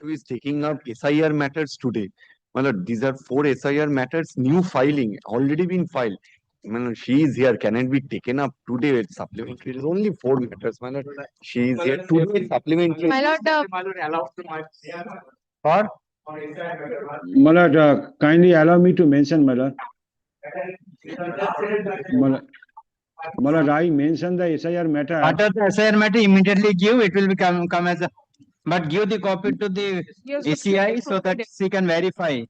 who is taking up SIR matters today. Matlab, these are 4 SIR matters, new filing, already been filed. Matlab, she is here, can it be taken up today with supplementary? It is only 4 matters. Matlab, she is here today, supplementary. My lord, For? My lord, kindly allow me to mention, my lord. My lord, I mentioned the SIR matter. After the SIR matter, immediately give, it will become come as a, but give the copy to the ACI so that she can verify.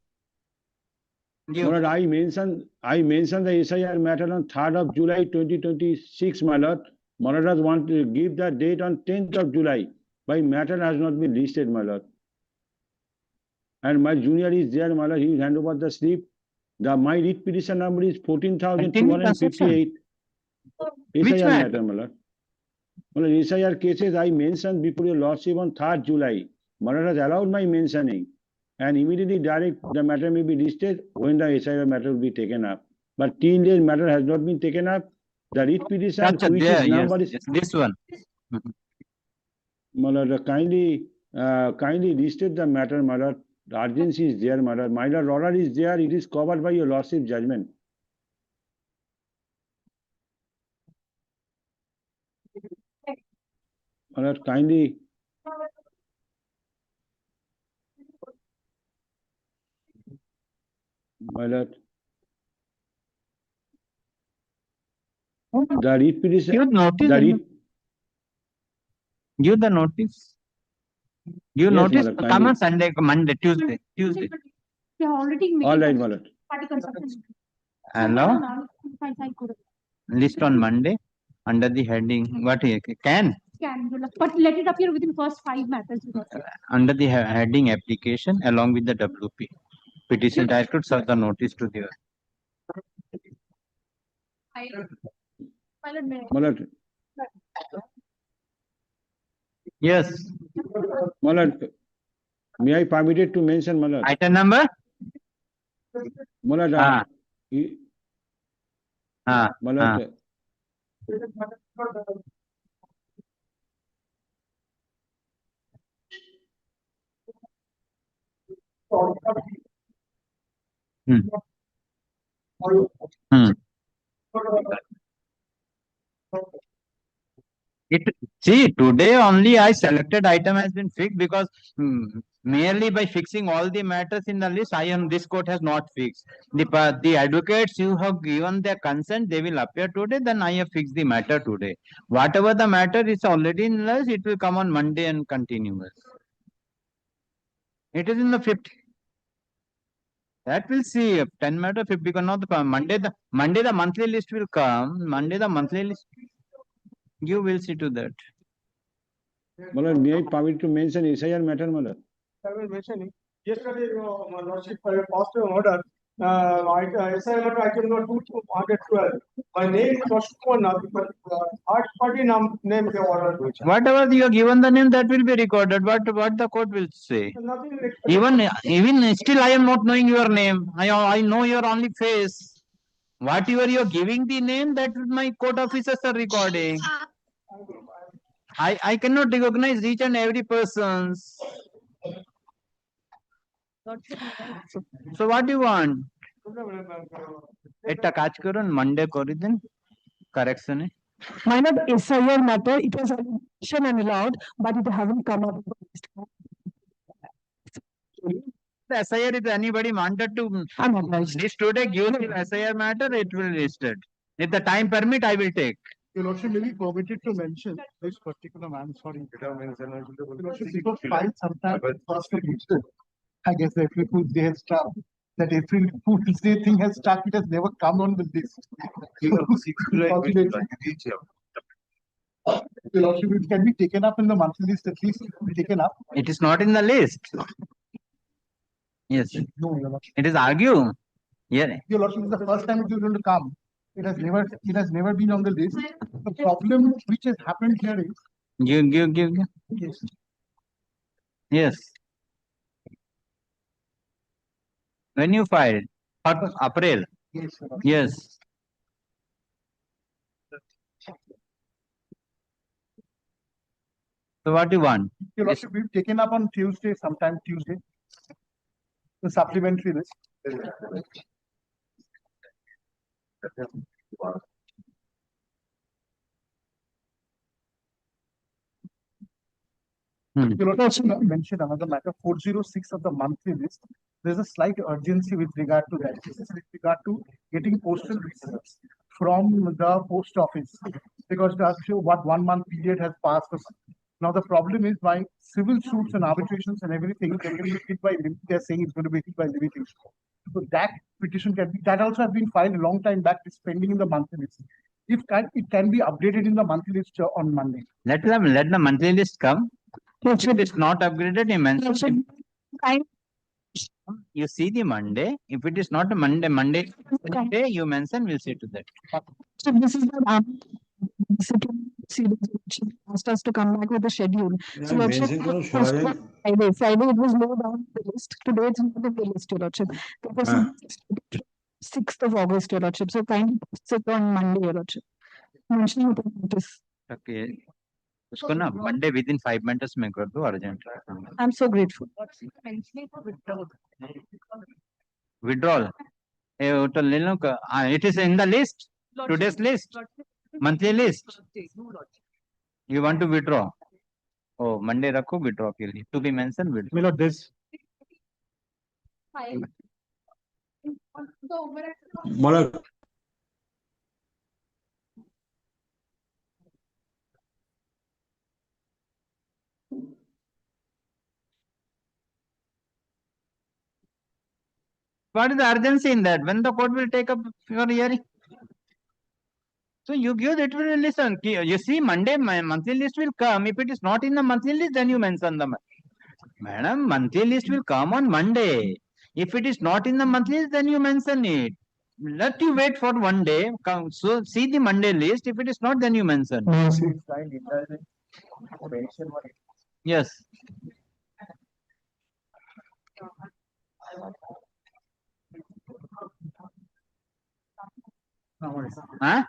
Give. My lord, I mentioned the SIR matter on 3rd of July 2026, my lord. My lord does want to give the date on 10th of July. My matter has not been listed, my lord. And my junior is there, my lord. He will hand over the slip. My writ petition number is 14,258. Which SIR matter? matter, my lord. My lord, SIR cases I mentioned before your lordship on 3rd July. My lord has allowed my mentioning. And immediately direct the matter may be listed when the SIR matter will be taken up. But till this matter has not been taken up, the writ petition, Gotcha, which there, is number yes, yes, this one. My lord, kindly listed the matter, my lord. The urgency is there, my lord. My lord, order is there. It is covered by your lordship judgment. My lord, kindly. My lord. The writ petition. Give notice. The writ. Give the notice. Give Yes, notice. my lord, Come kindly. on Sunday, Monday, Tuesday. they are already All right, my lord. party consultation. Hello. List on Monday under the heading. What can Can, but let it appear within first 5 matters. under the heading application along with the WP petition directed serve the notice to the. My lord. Yes. My lord, may I permitted to mention, my lord? Item number. My lord, Ah. my lord, Hmm. Hmm. See, today only I selected item has been fixed because merely by fixing all the matters in the list, this court has not fixed. The advocates you have given their consent, they will appear today, then I have fixed the matter today. Whatever the matter is already in the list, it will come on Monday and continuous. It is in the 5th. That will see if 10 matter 50 because not the Monday the monthly list will come. Monday the monthly list. You will see to that. my lord, may I permit to mention SIR matter, my lord? I will mention it. Yesterday, my lordship passed an order. SIR matter item number 212. My name is Ashok Nath, but third party name they ordered. Whatever you are given the name, that will be recorded. What the court will say. Nothing. Even still, I am not knowing your name. I know your only face. Whatever you are giving the name, that my court officers are recording. I cannot recognize each and every person's. So what do you want? একটা কাজ করুন Monday করে দিন correction A. Minor SIR matter, it was admission and allowed, but it hasn't come up. The SIR is anybody wanted to list today, give the SIR matter, it will be listed. If the time permit, I will take. Your lordship may be permitted to mention this particular man. Sorry. Your lordship, it was filed sometime first of April. I guess April Fool's Day has stuck. That April Fool's Day thing has stuck. It has never come on the list. Your lordship, it can be taken up in the monthly list at least. Be taken up. It is not in the list. Yes. No, your lordship. It is argued. Yeah. Your lordship, is the first time it is going to come. It has never been on the list. The problem which has happened here is Give. yes. Yes. When you filed? April. Yes, your lordship. Yes. So what do you want? Your Lordship, we've taken up on Tuesday, sometime Tuesday, the supplementary list. Your Lordship mentioned another matter, 406 of the monthly list. There's a slight urgency with regard to that. This is with regard to getting postal receipts from the post office, because what 1 month period has passed. Now the problem is, by civil suits and arbitrations and everything, they're going to be hit by they're saying it's going to be hit by limitation. So that petition can be, that also has been filed a long time back. It's pending in the monthly list. If it can be updated in the monthly list on Monday. Let the monthly list come. If it is not upgraded, you mention. You see the Monday. If it is not a Monday, you mention. We'll see to that. So this is the asked us to come back with a schedule. So Lordship, Friday it was low down the list. Today it's not on the list, Your Lordship. It was 6th of August, Your Lordship. So kindly sit on Monday, Your Lordship. Mentioning it in notice. Okay. उसको ना Monday within 5 minutes में कर दो urgent. I'm so grateful. Withdrawal. वो तो ले लो का. It is in the list. Today's list. Monthly list. You want to withdraw? Oh, Monday रखो withdraw के लिए. To be mentioned withdraw. Well, this. What is the urgency in that? When the court will take up your hearing? So you give it will listen. You see, Monday my monthly list will come. If it is not in the monthly list, then you mention them. Madam, monthly list will come on Monday. If it is not in the monthly list, then you mention it. Let you wait for 1 day. Come, so see the Monday list. If it is not, then you mention. Yes. Huh?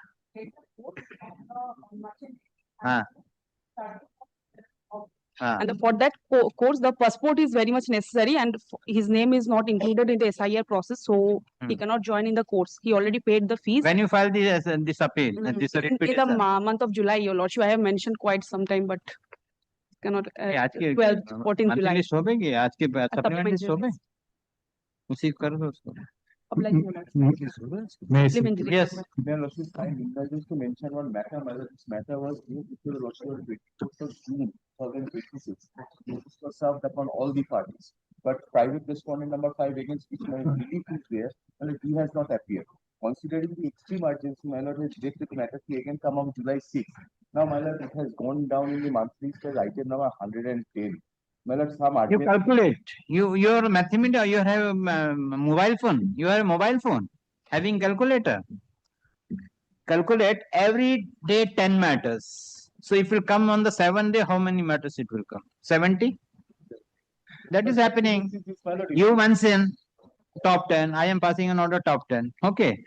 And for that course, the passport is very much necessary, and his name is not included in the SIR process, so he cannot join in the course. He already paid the fees. When you file this appeal, this In the month of July, Your Lordship, I have mentioned quite some time, but cannot. 12th, 14th July. हो गई आज के supplement list हो गए उसी कर दो उसको. Yes. Just to mention one matter, this matter was before the Lordship of June 2026. This was served upon all the parties, but private respondent number 5 against which my relief is there, and he has not appeared. Considering the extreme urgency, my lord has rejected the matter. He again come on July 6th. Now, my lord, it has gone down in the monthly as item number 110. My lord, some You calculate. Your mathematics. You have a mobile phone. You have a mobile phone having calculator. Calculate every day 10 matters. So if it will come on the 7th day, how many matters it will come? 70. That is happening. You mention top 10. I am passing an order top 10. Okay.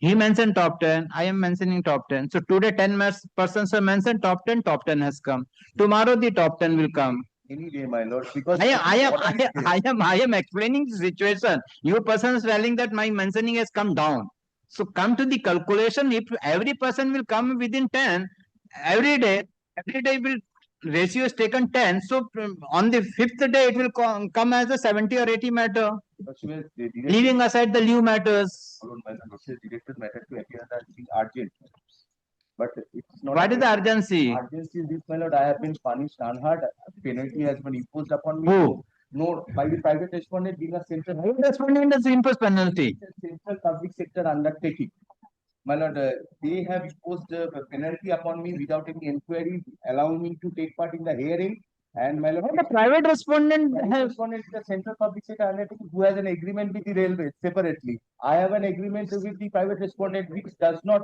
He mentioned top 10. I am mentioning top 10. So today 10 persons have mentioned top 10. Top 10 has come. Tomorrow the top 10 will come. Any day, my lord, because I am explaining the situation. You persons telling that my mentioning has come down. So come to the calculation. If every person will come within 10 every day will ratio is taken 10. So on the 5th day it will come as a 70 or 80 matter. Leaving aside the leave matters. Directed matter to appear that being urgent. But it's not. What is the urgency? Urgency is this, my lord. I have been punished unheard. Penalty has been imposed upon me. Who? No, by the private respondent being a central. Private respondent is imposed penalty. Central public sector undertaking. My lord, they have imposed a penalty upon me without any inquiry, allowing me to take part in the hearing. And my lord, The private respondent private has, respondent is the central public sector undertaking who has an agreement with the railways separately. I have an agreement with the private respondent which does not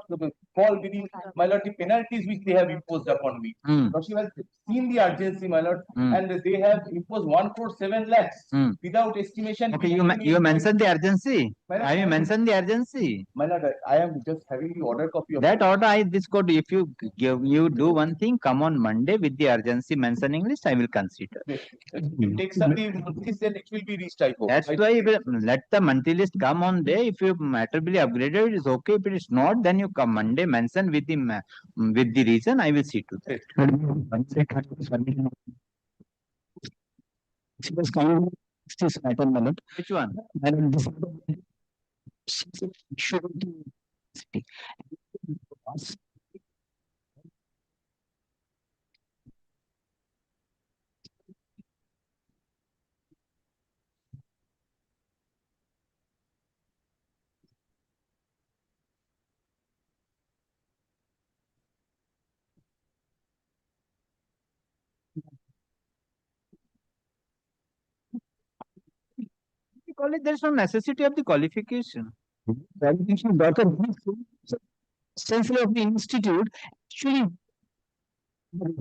fall within, my lord, the penalties which they have imposed upon me. Hmm. She has seen the urgency, my lord, Hmm. and they have imposed 1.7 lakhs Hmm. without estimation. Okay, you mentioned the urgency. My lord, Have you mentioned the urgency? My lord, I am just having the order copy of That order, this code, if you do one thing, come on Monday with the urgency mentioning list, I will consider. it. It takes up the monthlies, then it will be reached, I hope. That's why let the monthly list come on day. If your matter will be upgraded, it is okay. If it is not, then you come Monday, mention with the reason. I will see to that. Which one? College, there is no necessity of the qualification. Essentially of the institute, actually. In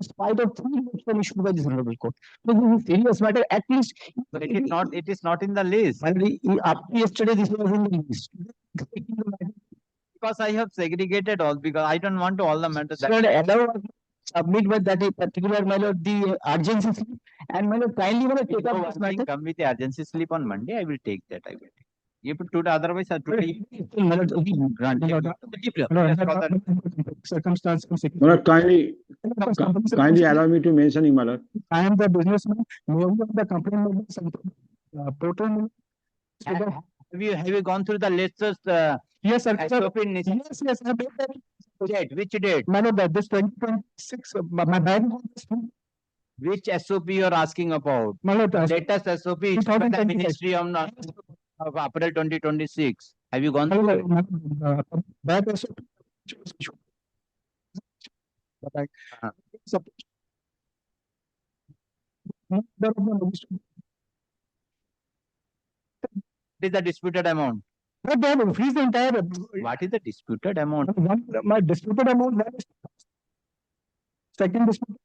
spite of 3 votes were issued by this honorable court. So this is serious matter. At least, but it is not in the list. Up to yesterday, this was in the list. Because I have segregated all, because I don't want to all the matters. Sir, allow submit with that particular, my lord, the urgency slip, and my lord, kindly want to take up this matter. Come with the urgency slip on Monday. I will take that. I will take. If today, otherwise, today. Circumstance. My lord, kindly allow me to mention, my lord. I am the businessman, member of the company members, portal. Have you gone through the latest? Yes, sir. SOP Yes, yes, I made that. date? Which date? Man, this 2026, my bank. Which SOP you are asking about? Latest SOP is by the 2025. Ministry of April 2026. Have you gone through it? That SOP. What is the disputed amount? But they have increased the entire. What is the disputed amount? My disputed amount. Second dispute.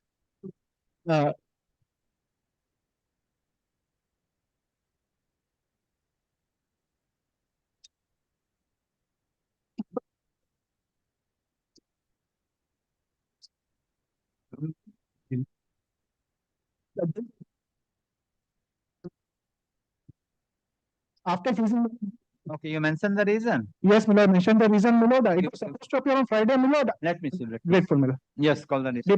After freezing. Okay, you mentioned the reason. Yes, Miller, mentioned the reason, Miller. It was supposed to appear on Friday, Miller. Let me see. Grateful, Miller. Yes, call the Deeply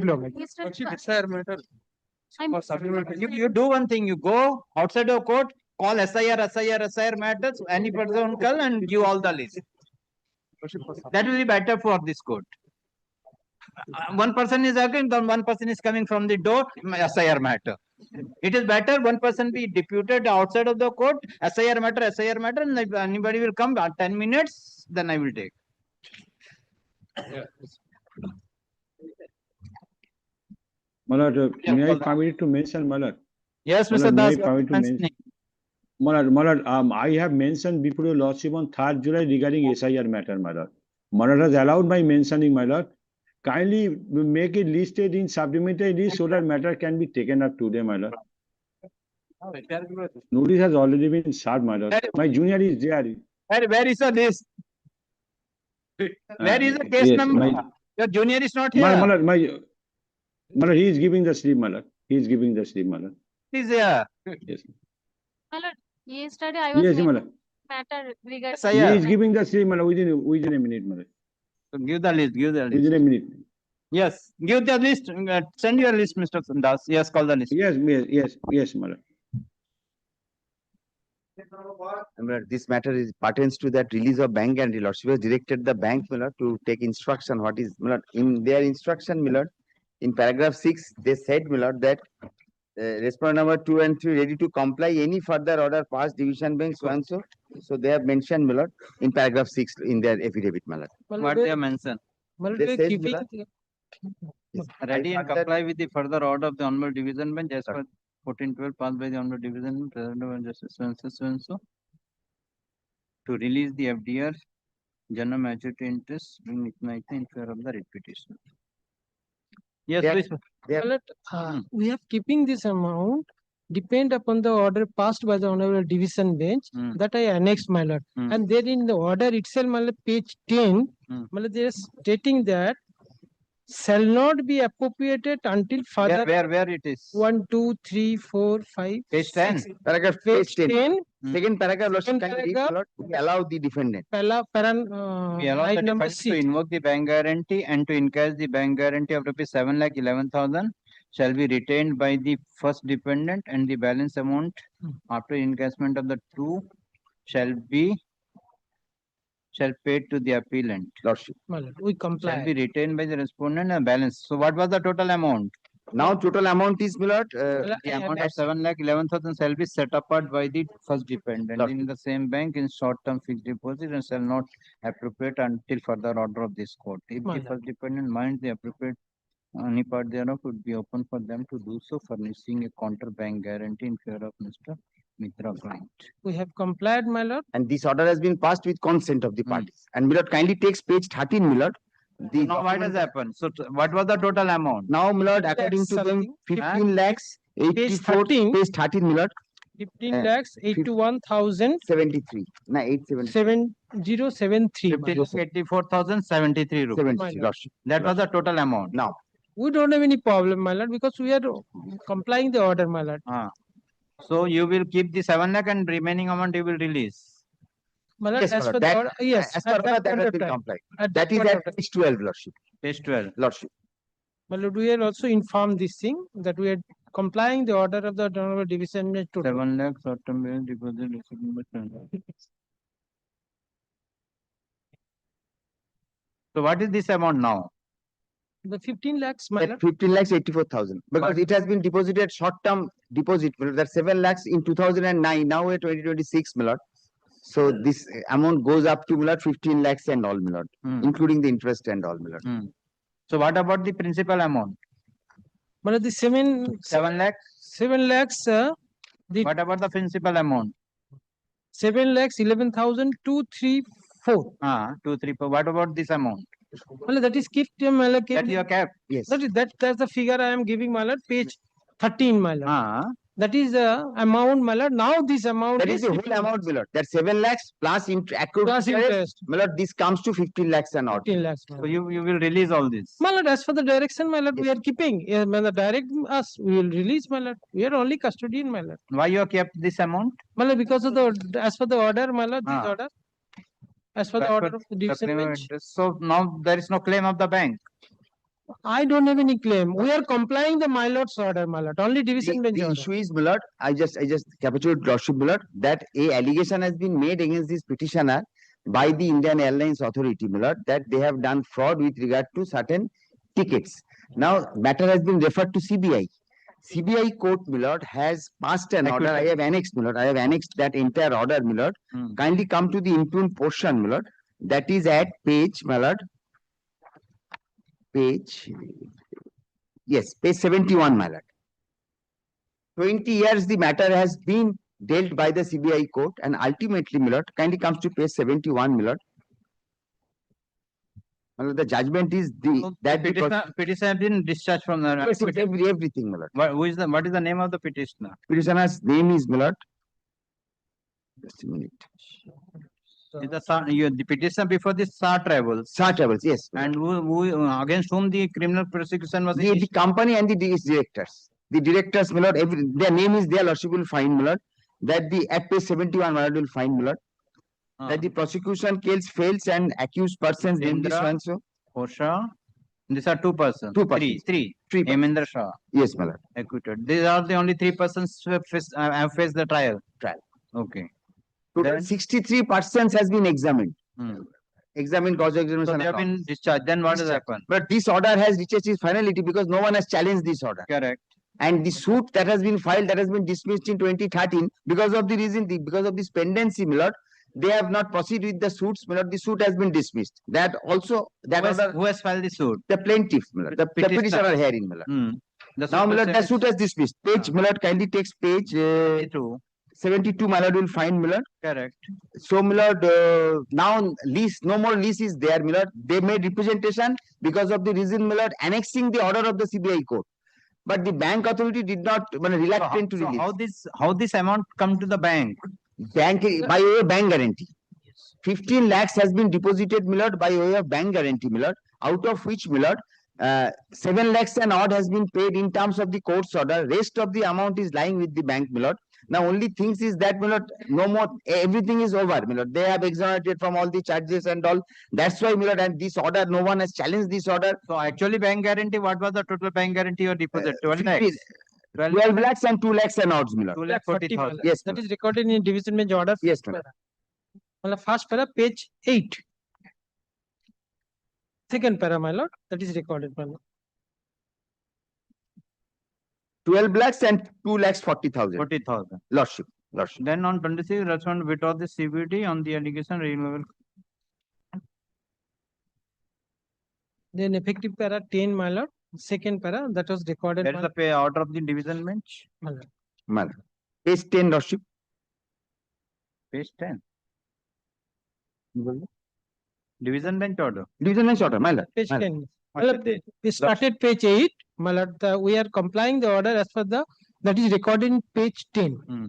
You do one thing. You go outside your court, call SIR matters, any person call and give all the list. That will be better for this court. One person is again, then one person is coming from the door, SIR matter. It is better one person be deputed outside of the court, SIR matter, and if anybody will come 10 minutes, then I will take. My lord, may I permit to mention, my lord? Yes, My Mr. lord, Das. may I permit to mention? My lord, I have mentioned before your lordship on 3rd July regarding SIR matter, my lord. My lord has allowed my mentioning, my lord. Kindly make it listed in supplementary list so that matter can be taken up today, my lord. Notice has already been served, my lord. My junior is there. Where is the list? Where is the case yes, number? Your junior is not here. My lord, he is giving the slip, my lord. He is giving the slip, my lord. He is here. Yes. My lord, yesterday I was Yes, my making lord. matter regarding. SIR. He is giving the slip, my lord, within a minute, my lord. So give the list. Within a minute. Yes, give the list. Send your list, Mr. Das. Yes, call the list. Yes, my lord. This matter pertains to that release of bank guarantee. Lordship has directed the bank, my lord, to take instruction. What is, my lord, in their instruction, my lord, in paragraph 6, they said, my lord, that respondent number 2 and 3 ready to comply any further order passed division bench so and so. So they have mentioned, my lord, in paragraph 6 in their affidavit, my lord. What they have mentioned? They says, my lord, Ready I and further- comply with the further order of the Honorable Division Bench as per 1412 passed by the Honorable Division Bench, President of Justice so and so. To release the FDR, general majority interest being ignited in favor of the writ petition. Yes, They are- please. they are- Well, we have keeping this amount depend upon the order passed by the Honorable Division Bench Hmm. that I annexed, my lord. Hmm. And there in the order itself, my lord, page 10, Hmm. my lord, they are stating that shall not be appropriated until further Where it is? 1, 2, 3, 4, 5, Page 10. 6. Paragraph Page 10. 10, Second paragraph, lord, Second can you read, my paragraph. lord? We allow the defendant. We allow the item number defendant to 6. invoke the bank guarantee and to encash the bank guarantee of rupees 7,11,000 shall be retained by the first dependent and the balance amount after encashment of the two shall pay to the appellant. Lordship. My lord, we Shall comply. be retained by the respondent and balance. So what was the total amount? Now total amount is, my lord, Well, The I amount have of 7,11,000 shall be set apart by the first dependent Lord. in the same bank in short-term fixed deposit and shall not appropriate until further order of this court. If My the lord. first dependent minds the appropriate any part thereof would be open for them to do so, furnishing a counter bank guarantee in favor of Mr. Mitra client. We have complied, my lord. and this order has been passed with consent of the Hmm. parties. And my lord, kindly takes page 13, my lord. The Now what has document- happened? So what was the total amount? Now, my lord, according to them, something. 15 lakhs, 84, 13. page 13, my lord, 15 Uh, lakhs 81,000 73. Now 873. 7073. my lord. 84,073 rupees. 73, lordship. That was the total amount. Now, We don't have any problem, my lord, because we are complying the order, my lord. So you will keep the 7 lakh and remaining amount you will release. My lord, yes, my as lord, per the that- order, yes, as per at order, that that point has of been time. complied. At That is point at of time. page 12, lordship. Page 12. Lordship. My lord, we are also informed this thing that we are complying the order of the Honorable Division Bench to 7 lakh short-term balance deposit receipt number 10. So what is this amount now? the 15 lakhs, my At lord. 15 lakhs 84,000 because it has been deposited short-term deposit, my lord, that's 7 lakhs in 2009. Now we're 2026, my lord. So this amount goes up to, my lord, 15 lakhs and all, my lord, including the interest and all, my lord. So what about the principal amount? My lord, the 7 lakhs? 7 lakhs, What about the principal amount? 7 lakhs 11,234. 234. What about this amount? Well, that is kept, my lord, That you have kept. Yes. that's the figure I am giving, my lord, page 13, my lord. That is the amount, my lord. Now this amount That is the whole amount, my lord. That's 7 lakhs plus accrued plus interest. my lord, this comes to 15 lakhs and odd. 15 lakhs. So you will release all this. My lord, as for the direction, my lord, we are keeping. My lord, direct us, we will release, my lord. We are only custodian, my lord. Why you have kept this amount? My lord, because of the, as for the order, my lord, this Ah. order. As for the As per order of the the division claim of bench, interest. So now there is no claim of the bank. I don't have any claim. We are complying the my lord's order, my lord. Only division bench The order. issue is, my lord, I just capituate lordship, my lord, that a allegation has been made against this petitioner by the Indian Airlines Authority, my lord, that they have done fraud with regard to certain tickets. Now, matter has been referred to CBI. CBI court, my lord, has passed an order. I have annexed, my lord. I have annexed that entire order, my lord. Kindly come to the impugned portion, my lord. That is at page, my lord. Page 71, my lord. 20 years the matter has been dealt by the CBI court and ultimately, my lord, kindly comes to page 71, my lord. My lord, the judgment is Petitioner has been discharged from the everything, my lord. What is the name of the petitioner? Petitioner's name is, my lord. Just a minute. Is the petitioner before this SAR Travels. SAR Travels, yes. And who against whom the criminal prosecution was The company and the directors. The directors, my lord, their name is there, lordship will find, my lord. That the at page 71, my lord, will find, my lord. That the prosecution case fails and accused persons named this one so. Hosha. These are 2 persons. Two persons. Three. Three persons. Hemendra Shah. Yes, my lord. Acquitted. These are the only 3 persons who have faced the trial. Okay. Total 63 persons has been examined. Examined cause So examination. they have been discharged. Then what has happened? But this order has reached its finality because no one has challenged this order. Correct. And the suit that has been filed, that has been dismissed in 2013 because of the reason, because of this pendency, my lord, they have not proceeded with the suits, my lord, the suit has been dismissed. That also, that Who has filed the suit? the plaintiff, my lord, the petitioner herein, my lord. Hmm. The Now, suit my is lord, the suit has dismissed. Page, my lord, kindly takes page 72. 72, my lord, will find, my lord. Correct. So, my lord, now lease, no more lease is there, my lord. They made representation because of the reason, my lord, annexing the order of the CBI court. But the bank authority did not, reluctant to So release. how this amount come to the bank? Bank, by way of bank guarantee. 15 lakhs has been deposited, my lord, by way of bank guarantee, my lord, out of which, my lord, 7 lakhs and odd has been paid in terms of the court's order. Rest of the amount is lying with the bank, my lord. Now, only things is that, my lord, no more, everything is over, my lord. They have exonerated from all the charges and all. That's why, my lord, and this order, no one has challenged this order. So actually bank guarantee, what was the total bank guarantee or deposit? 12 lakhs. 12 lakhs and 2 lakhs and odds, my lord. 2,40,000. Yes, That is recorded in division bench order. yes, my lord. First para, page 8. Second para, my lord, that is recorded, my lord. 12 lakhs and 2 lakhs 40,000. 40,000. Lordship. Then on 26, respondent withdraw the CBD on the allegation renewal. Then effective para 10, my lord. Second para, that was recorded. That is the pay order of the division bench. My lord. My lord. Page 10, Lordship. Page 10. Division bench order. Division bench order, my lord. Page My lord. 10. My lord, we started page 8. My lord, we are complying the order as per the, that is recorded in page 10. Hmm.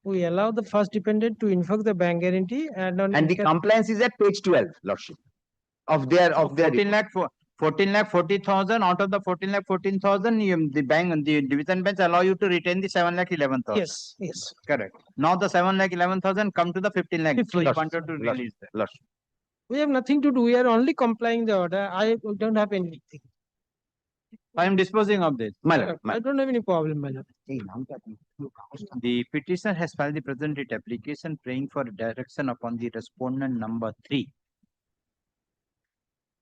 We allow the first dependent to invoke the bank guarantee and on. And the compliance is at page 12, Lordship. Of their 14 lakh 40,000 out of the 14 lakh 14,000, the bank, the division bench allow you to retain the 7 lakh 11,000. Yes, yes. Correct. Now the 7 lakh 11,000 come to the 15 lakh. So you Lordship, wanted to release that. Lordship. We have nothing to do. We are only complying the order. I don't have anything. I am disposing of this. My lord. I don't have any problem, my lord. The petitioner has filed the present writ application praying for direction upon the respondent number 3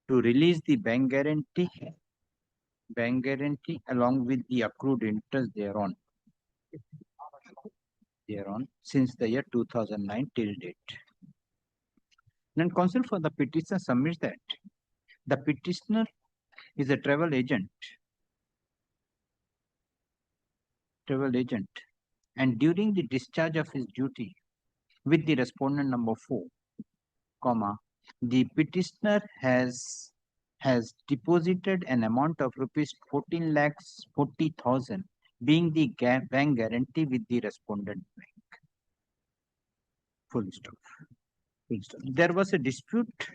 to release the bank guarantee along with the accrued interest thereon since the year 2009 till date. Then counsel for the petitioner submits that the petitioner is a travel agent and during the discharge of his duty with the respondent number 4, the petitioner has deposited an amount of rupees 14 lakhs 40,000 being the bank guarantee with the respondent bank. Full stop. There was a dispute.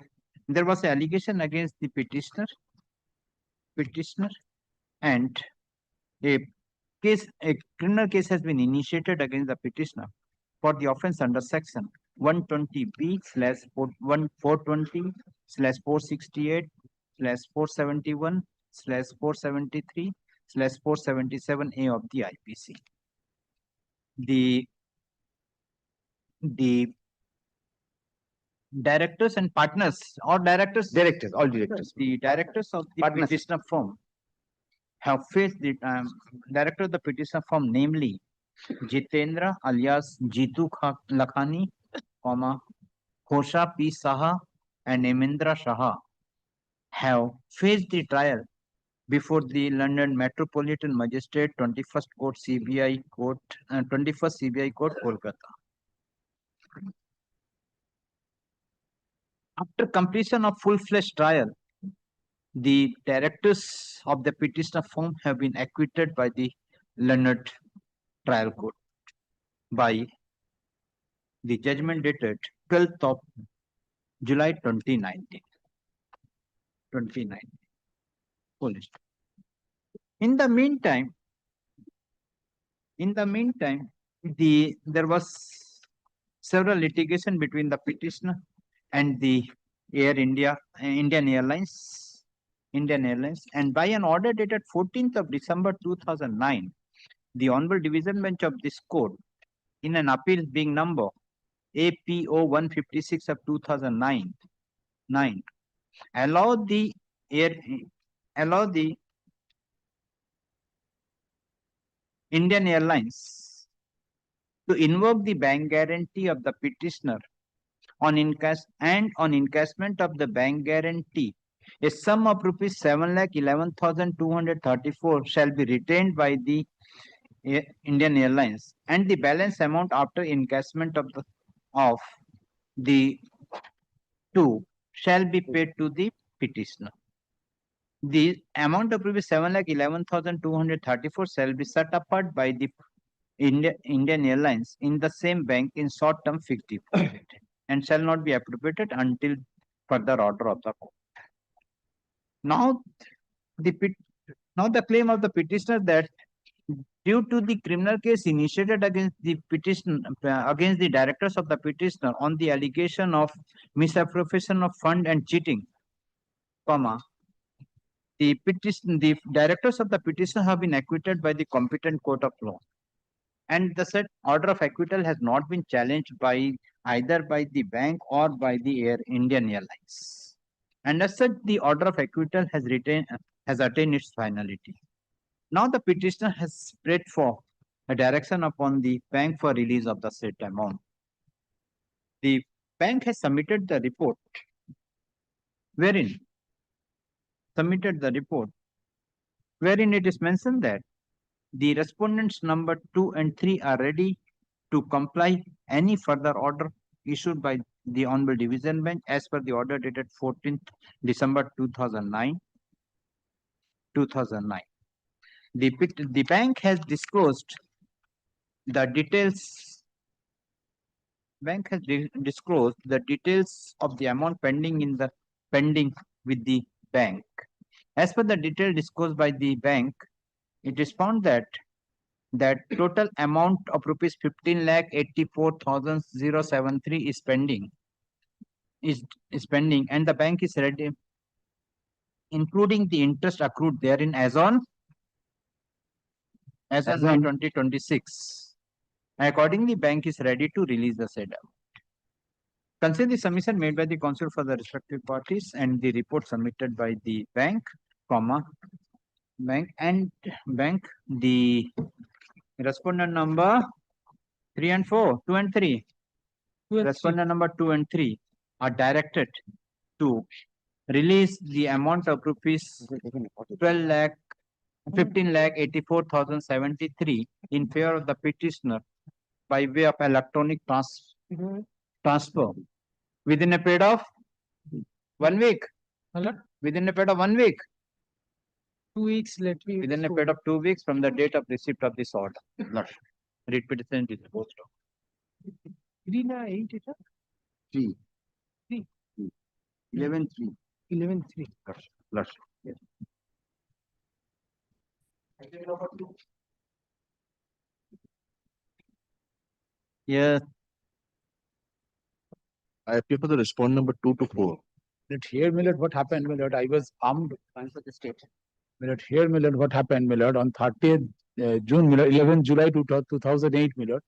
There was an allegation against the petitioner, and a criminal case has been initiated against the petitioner for the offense under section 120B/420/468/471/473/477A of the IPC. The directors and partners or all directors. The directors of the petitioner firm have faced the director of the petitioner firm, namely Jitendra alias Jitu Lakhani, Khosha P. Saha and Emindra Shaha, have faced the trial before the London Metropolitan Magistrate 21st Court CBI Court and 21st CBI Court, Kolkata. After completion of full-fledged trial, the directors of the petitioner firm have been acquitted by the London Trial Court by the judgment dated 12th of July 2019. In the meantime, there was several litigation between the petitioner and the Indian Airlines, and by an order dated 14th of December 2009, the Honorable Division Bench of this court, in an appeal being number APO 156 of 2009, allowed the directors of the petitioner firm, namely Jitendra alias Jitu Lakhani, Khosha P. Saha and Emindra Shaha, have faced the trial before the London Metropolitan Magistrate 21st Court CBI Court, Kolkata. After completion of full-fledged trial, the directors of the petitioner firm have been acquitted by the London Trial Court by the judgment dated 12th of July 2019. In the meantime, there was several litigation between the petitioner and the Indian Airlines, and by an order dated 14th of December 2009, the Honorable Division Bench of this court, in an appeal being number APO 156 of 2009, allowed the Indian Airlines to invoke the bank guarantee of the petitioner on encashment of the bank guarantee, a sum of rupees 7,11,234 shall be retained by the Indian Airlines, and the balance amount after encashment of the two shall be paid to the petitioner. The amount of rupees 7,11,234 shall be set apart by the Indian Airlines in the same bank in short-term fixed deposit and shall not be appropriated until further order of the court. Now the claim of the petitioner that due to the criminal case initiated against the against the directors of the petitioner on the allegation of misappropriation of fund and cheating, the directors of the petitioner have been acquitted by the competent court of law, and the said order of acquittal has not been challenged by either by the bank or by the Indian Airlines, and as such the order of acquittal has attained its finality. Now the petitioner has spread for a direction upon the bank for release of the said amount. The bank has submitted the report wherein it is mentioned that the respondents number 2 and 3 are ready to comply any further order issued by the Honorable Division Bench as per the order dated 14th December 2009. The bank has disclosed the details. Bank has disclosed the details of the amount pending with the bank. As per the detail disclosed by the bank, it is found that total amount of rupees 15,84,073 is pending, and the bank is ready, including the interest accrued therein as on May 2026. Accordingly, bank is ready to release the said amount. Consider the submission made by the counsel for the respective parties and the report submitted by the bank, the respondent number 2 and 3. Respondent number 2 and 3 are directed to release the amount of rupees 15,84,073 in favor of the petitioner by way of electronic transfer within a period of 1 week. Within a period of 1 week. 2 weeks, Within a period of 2 weeks from the date of receipt of this order. Read petition is disposed of. 3 na 8 is 3. 3. 11-3. 11-3. Yes. I appeal for the respondent number 2 to 4. But here, Millard, what happened, Millard? I was armed. Millard, here, Millard, what happened, Millard? On 30th June, Millard, 11 July 2008, Millard,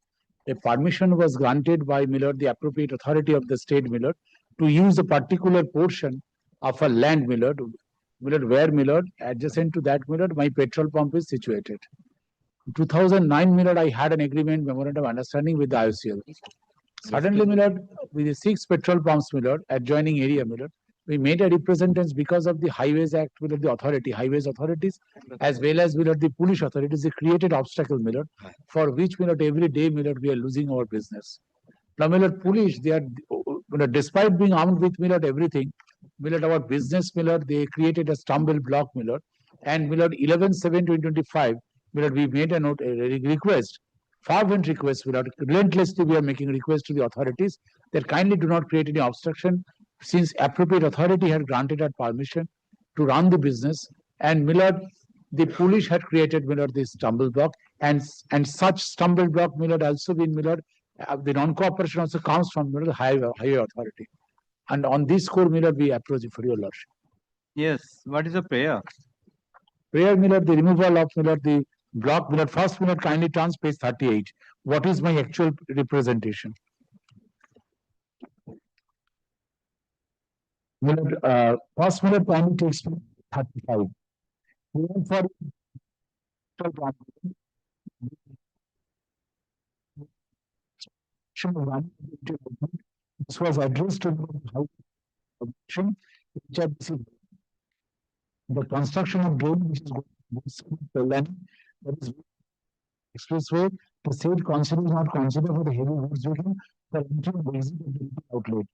a permission was granted by Millard, the appropriate authority of the state, Millard, to use a particular portion of a land, Millard, where, Millard, adjacent to that, Millard, my petrol pump is situated. In 2009, Millard, I had an agreement, memorandum of understanding with the IOCL. Suddenly, Millard, with the 6 petrol pumps, Millard, adjoining area, Millard, we made a representatives because of the Highways Act, Millard, the authority, highways authorities, as well as Millard, the police authorities, they created obstacle, Millard, for which, Millard, every day, Millard, we are losing our business. Now, Millard, police, they are, Millard, despite being armed with, Millard, everything, Millard, our business, Millard, they created a stumble block, Millard, and Millard, 11/7/2025, Millard, we made a request, fervent request, Millard, relentlessly we are making request to the authorities that kindly do not create any obstruction, since appropriate authority had granted us permission to run the business, and Millard, the police had created, Millard, this stumble block, and such stumble block, Millard, also been, Millard, the non-cooperation also comes from, Millard, the highway authority. And on this score, Millard, we approach it for your lordship. Yes. What is the prayer? Prayer, Millard, the removal of, Millard, the block, Millard, first, Millard, kindly turn page 38. What is my actual representation? Millard, first, Millard, kindly takes 35. For This was addressed to the House Commission, which are the construction of drain which is going to that is expressway, the state considers not consider for the heavy goods vehicle for entry and exit of the outlet.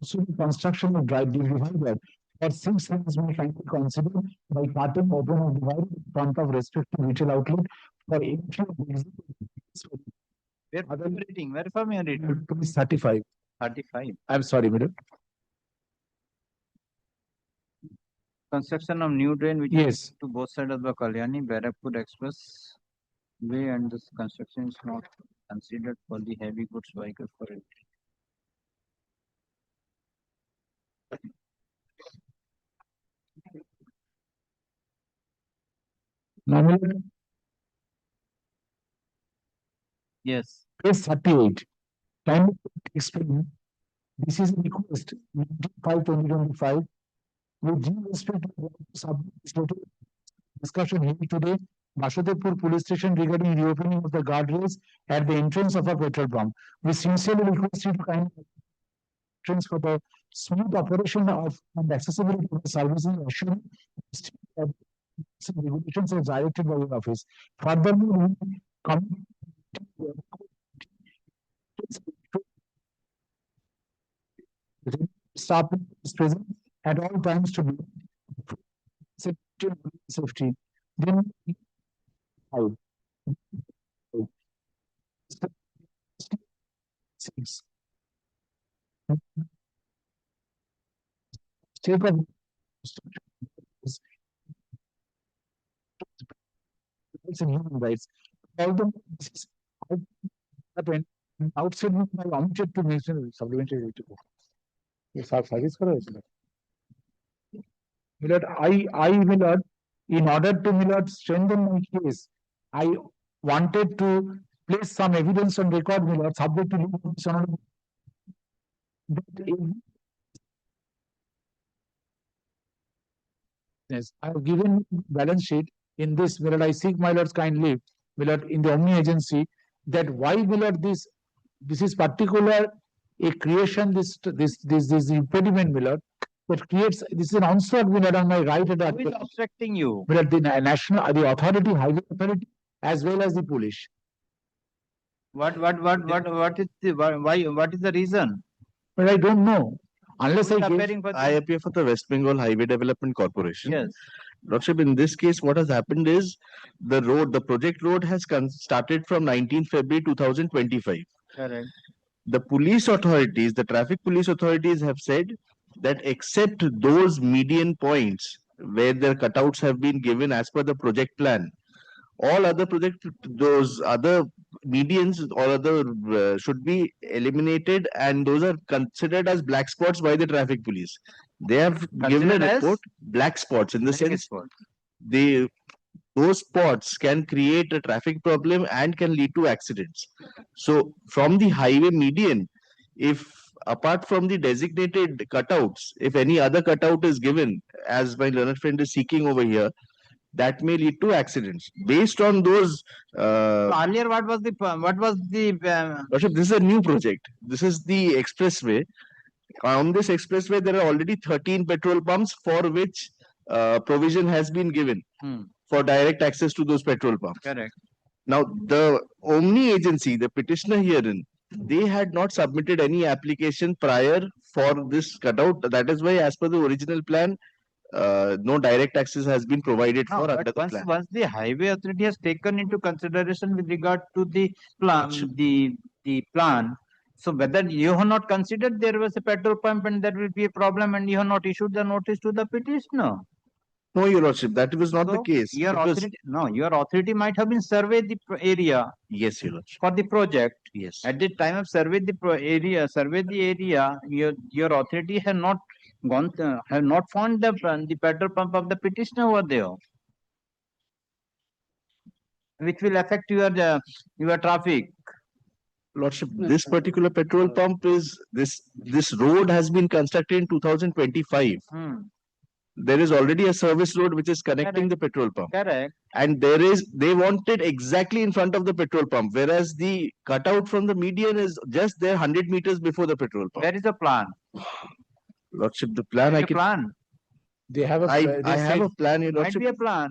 Also, the construction of drive divider for 6 lanes may kindly consider by cutting open or divided in front of respective retail outlet for entry and exit. Where from you reading? Where from you reading? Please 35. 35. I'm sorry, madam. Construction of new drain which Yes. is to both sides of the Kalyani Barakpur Express way, and this construction is not considered for the heavy goods vehicle for it. Normally, Yes. page 38. Kindly explain. This is a request 5/2025 with due respect to the discussion here today. Basudepur Police Station regarding reopening of the guardrails at the entrance of a petrol pump. We sincerely request you to kindly entrance for the smooth operation of and accessibility of the services assuring regulations as directed by your office. Furthermore, we come staff is present at all times to be safety. Then out. Six. State of and human rights. Although this is happened outside my omitted to mention supplementary to go. Yes, service kara hoyeছিল. Milord, Milord, in order to Milord strengthen my case, I wanted to place some evidence on record, Milord, subject to yes, I have given balance sheet in this, Milord. I seek my Lord's kind leave, Milord, in the Omni agency, that why, Milord, this is particular a creation, this impediment, Milord, that creates, this is an onslaught, Milord, on my right. Who is obstructing you? Milord, the national, the authority, highway authority, as well as the police. What is the why? What is the reason? But I don't know. Unless Who is I give, appearing for I the- appear for the West Bengal Highway Development Corporation. Yes. Lordship, in this case, what has happened is the project road has started from 19 February 2025. Correct. The police authorities, the traffic police authorities have said that except those median points where their cutouts have been given as per the project plan, all other those other medians or other should be eliminated, and those are considered as black spots by the traffic police. They have given Considered a as report, black spots, in the black sense spot. those spots can create a traffic problem and can lead to accidents. So from the highway median, if apart from the designated cutouts, if any other cutout is given, as my learned friend is seeking over here, that may lead to accidents. Based on those, So earlier, what was the Worship, this is a new project. This is the expressway. On this expressway, there are already 13 petrol pumps for which provision has been given for direct access to those petrol pumps. correct? Now, the Omni agency, the petitioner herein, they had not submitted any application prior for this cutout. That is why, as per the original plan, no direct access has been provided No, for but under the plan. once the highway authority has taken into consideration with regard to the plan, the plan. So whether you have not considered there was a petrol pump and there will be a problem, and you have not issued the notice to the petitioner. No, Your Lordship, that was not the So case. your It was- authority, no, your authority might have been surveyed the area Yes, Your Lordship. for the project. Yes. At the time of survey the area, your authority have not found the petrol pump of the petitioner over there, which will affect your traffic. Lordship, this particular petrol pump is this road has been constructed in 2025. there is already a service road which is connecting the petrol pump. Correct. And they want it exactly in front of the petrol pump, whereas the cutout from the median is just there 100 meters before the petrol pump. Where is the plan? Lordship, the plan Where I is the can, plan? They have a. I they have said- a plan, Your Might Lordship. be a plan.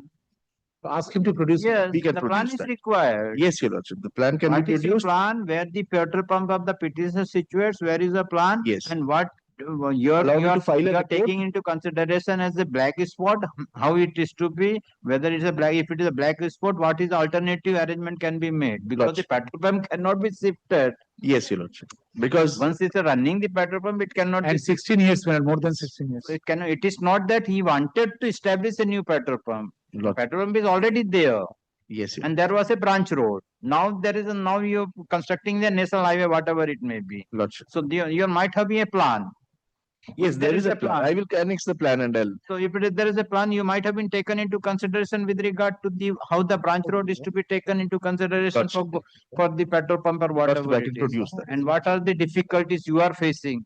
Ask him to produce. Yes, We can the plan produce is that. required. Yes, Your Lordship, the plan can What be is your produced. plan? Where the petrol pump of the petitioner situates? Where is the plan? Yes. And what Allow me to file a you're report. taking into consideration as a black spot, how it is to be, whether it's a black, if it is a black spot, what is the alternative arrangement can be made? Because the petrol pump cannot be shifted. Yes, Your Lordship. Because Once it's running the petrol pump, it cannot be And 16 years, well, more than 16 years. So it cannot. It is not that he wanted to establish a new petrol pump. Lordship. Petrol pump is already there, Yes, Your and there was a branch road. Now there is now you're constructing the national highway, whatever it may be. Lordship. So you might have a plan. Yes, there is a plan. I will annex the plan and I'll. So if there is a plan, you might have been taken into consideration with regard to the how the branch road is to be taken into consideration for the petrol pump or whatever I it can is. produce that. And what are the difficulties you are facing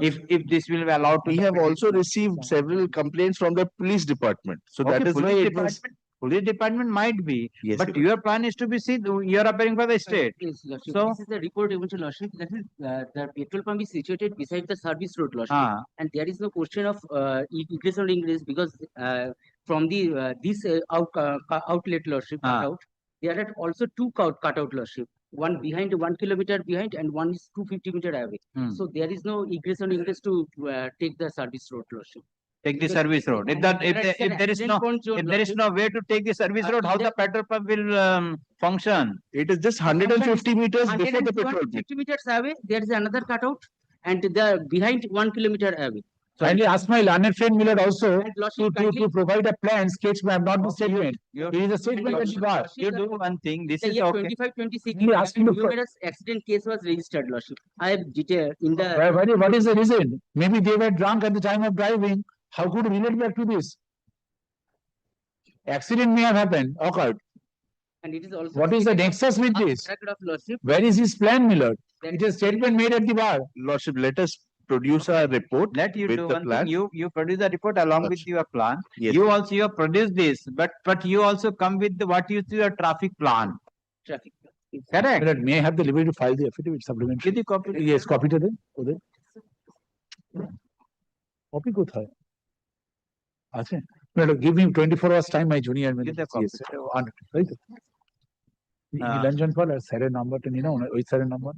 if this will be allowed to? We have also received several complaints from the police department. So Okay, that is why police it was. Police department might be, Yes, but Your your plan is to be seen. You are appearing for the state. Yes, Lordship. So- This is the report given to Lordship. That is, the petrol pump is situated beside the service road, Lordship. Ah. And there is no question of increase or ingress because from the this outlet, Lordship, Ah. cutout, there are also two cutout, Lordship. One behind 1 kilometer behind and one is 250 meter away. Hmm. So there is no egress or ingress to take the service road, Lordship. Take the Because- service road. If and that there is an if there is no accident-prone zone, if there is Lordship. no way to take the service road, how the petrol pump will function? It is just 150 meters before the petrol pump. 50 meters away, there is another cutout, and the behind 1 kilometer away. Kindly ask my learned friend Millard also And Lordship, to provide a plan, sketch map, not the statement. You It is a statement that you got. you do one thing. This The is year okay. 25-26, Only asking to- numerous accident case was registered, Lordship. I have detailed in the. What is the reason? Maybe they were drunk at the time of driving. How could you relate back to this? Accident may have happened, occurred. And it is also. What is the nexus with this? Record of Lordship. Where is his plan, Millard? That It is a statement made at the bar. Lordship, let us produce a report. Let you With do the one plan? thing. You produce the report along with Gotcha. your plan. Yes. You also you have produced this, but you also come with what you see your traffic plan. Traffic. Correct. Millard, may I have the liberty to file the affidavit supplementary? Give the copy. Yes, copy to them. Copy কোথায়? আছে? Millard, give me 24 hours time, my junior. Give the copy. Yes, right? Nilanjan পাল আর স্যারের নাম্বারটা নিয়ে নাও না, ওই স্যারের number.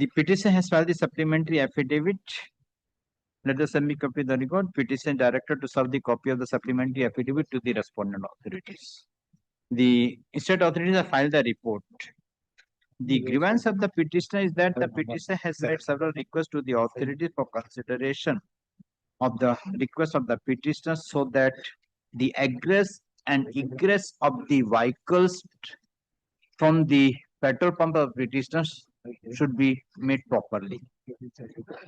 The petition has filed the supplementary affidavit. Let us submit copy of the record. Petition directed to serve the copy of the supplementary affidavit to the respondent authorities. The state authorities have filed the report. The grievance of the petitioner is that the petitioner has made several requests to the authorities for consideration of the request of the petitioner so that the egress and egress of the vehicles from the petrol pump of petitioners should be made properly.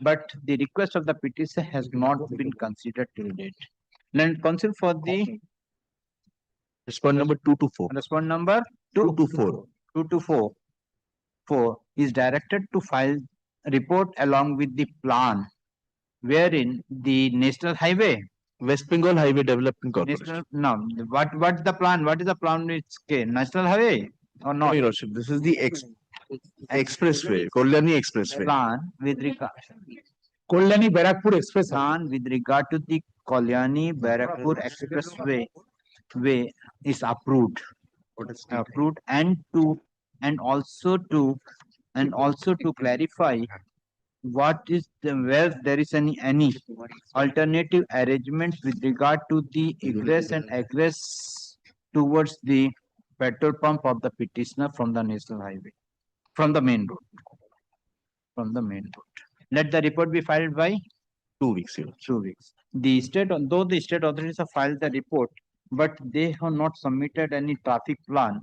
But the request of the petitioner has not been considered till date. Then counsel for the Respond number 224. respond number 224. 224 is directed to file report along with the plan wherein the national highway West Bengal Highway Development Corporation. national no what the plan, what is the plan with national highway or No, not Your Lordship, this is the expressway, Kalyani Expressway. plan with regard Kalyani Barrackpore express plan with regard to the Kalyani Barakpur Expressway way is approved. Approved and also to clarify what is where there is any alternative arrangement with regard to the egress and egress towards the petrol pump of the petitioner from the national highway, from the main road. Let the report be filed by 2 weeks. Your Lordship. 2 weeks. Though the state authorities have filed the report, but they have not submitted any traffic plan.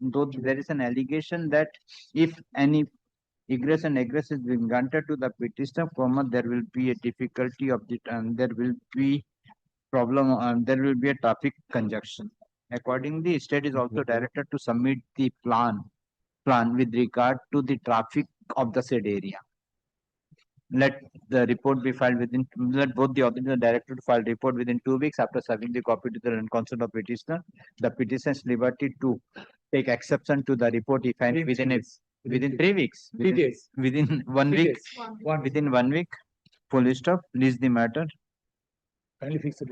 Though there is an allegation that if any egress and egress is being granted to the petitioner, there will be a difficulty of the there will be problem, there will be a traffic congestion. Accordingly, state is also directed to submit the plan with regard to the traffic of the said area. let the report be filed within, let both the authority and the director to file report within 2 weeks after serving the copy to the written consent of petitioner. The petitioner's liberty to take exception to the report if and within 3 weeks. Within 1 week. Within 1 week. Full stop. List the matter. Kindly fix it.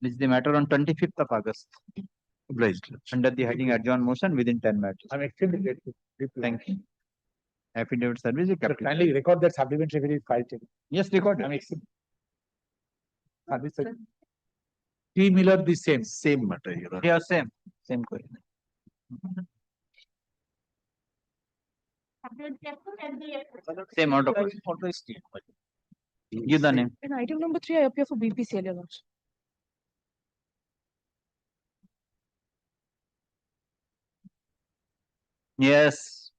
List the matter on 25th of August. Obliged. Under the heading adjourn motion within 10 matters. I'm extremely grateful. Thank you. Affidavit service is Sir, kept. kindly record that supplementary affidavit filed. Yes, record. I'm extremely. Service. T. Miller, the same. Same matter, Your Honor. Yeah, same query. Same order. Give the name. In item number 3, I appear for BPCL, Your Lordship. Yes.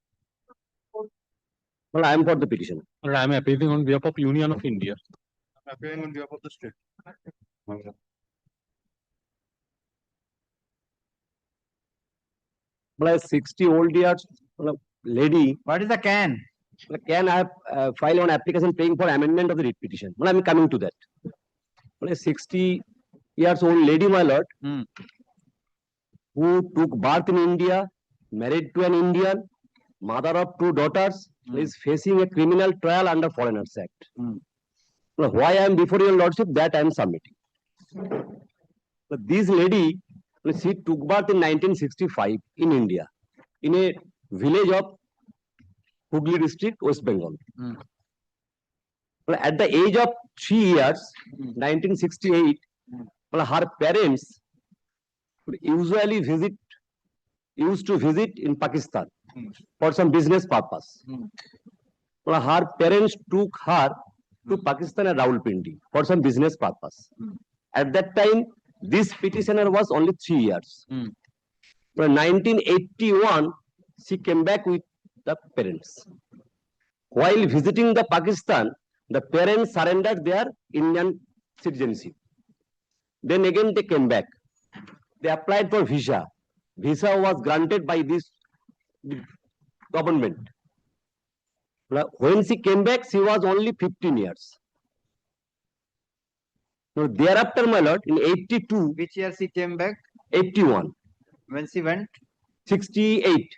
Well, I am for the petition. Well, I am appealing on behalf of Union of India. I'm appearing on behalf of the state. Well, a 60-old years lady. What is the can? Can I file on application paying for amendment of the writ petition? Well, I'm coming to that. Well, a 60-years-old lady, my lord, who took birth in India, married to an Indian, mother of 2 daughters, is facing a criminal trial under Foreigners Act. Well, why I am before your lordship, that I am submitting. But this lady, she took birth in 1965 in India, in a village of Hooghly district, West Bengal. Well, at the age of 3 years, 1968, well, her parents used to visit in Pakistan for some business purpose. Well, her parents took her to Pakistan at Rawalpindi for some business purpose. At that time, this petitioner was only 3 years. Well, 1981, she came back with the parents. While visiting the Pakistan, the parents surrendered their Indian citizenship. Then again they came back. They applied for visa. Visa was granted by this government. When she came back, she was only 15 years. Now, thereafter, my lord, in 82. Which year she came back? 81. When she went? 68.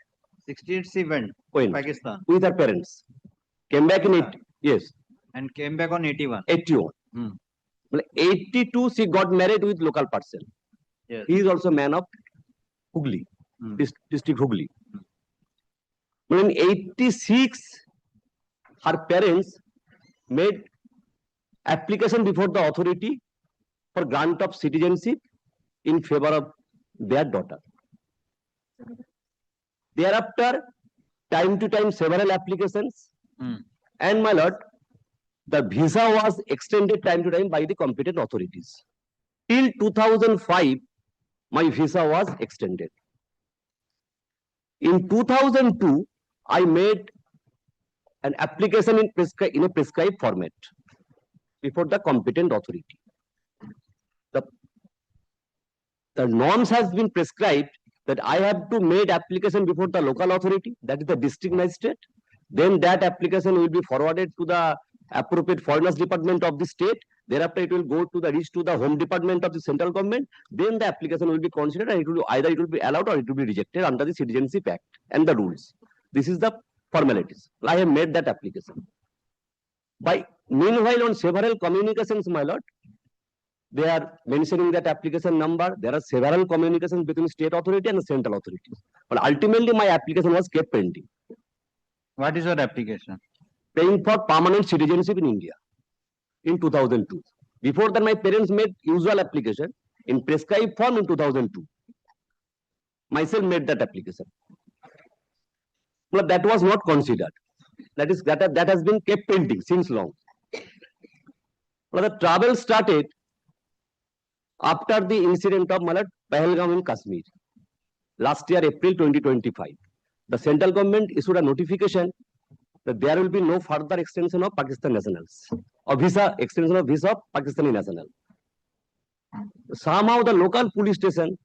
68 she went. When? Pakistan. With her parents. Came back in 80. Yes. And came back on 81. 81. Well, 82, she got married with local person. Yes. He is also man of Hooghly, district Hooghly. But in 86, her parents made application before the authority for grant of citizenship in favor of their daughter. Thereafter, time to time, several applications. And my lord, the visa was extended time to time by the competent authorities. Till 2005, my visa was extended. In 2002, I made an application in a prescribed format before the competent authority. The norms has been prescribed that I have to make application before the local authority, that is the district magistrate. Then that application will be forwarded to the appropriate foreigners department of the state. Thereafter, it will go to reach to the home department of the central government. Then the application will be considered and it will either it will be allowed or it will be rejected under the Citizenship Act and the rules. This is the formalities. I have made that application. Meanwhile, on several communications, my lord, they are mentioning that application number. There are several communications between state authority and the central authorities. But ultimately, my application was kept pending. What is your application? Paying for permanent citizenship in India in 2002. Before that, my parents made usual application in prescribed form in 2002. Myself made that application. But that was not considered. That has been kept pending since long. But the trouble started after the incident of Pahalgam in Kashmir. Last year, April 2025. The central government issued a notification that there will be no further extension of Pakistan nationals, or extension of visa of Pakistani national. Somehow the local police station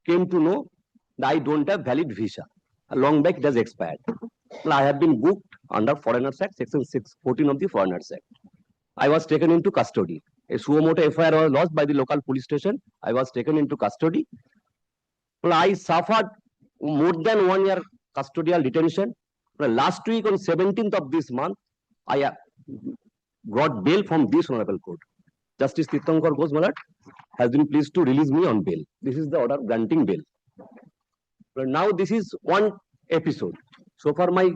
came to know that I don't have valid visa. Long back it has expired. I have been booked under Foreigners Act, Section 614 of the Foreigners Act. I was taken into custody. A suo motu FIR was lodged by the local police station. I was taken into custody. I suffered more than 1 year custodial detention. Last week on 17th of this month, I got bail from this honorable court. Justice Tirthankar Ghosh Malad has been pleased to release me on bail. This is the order granting bail. But now this is one episode. So far my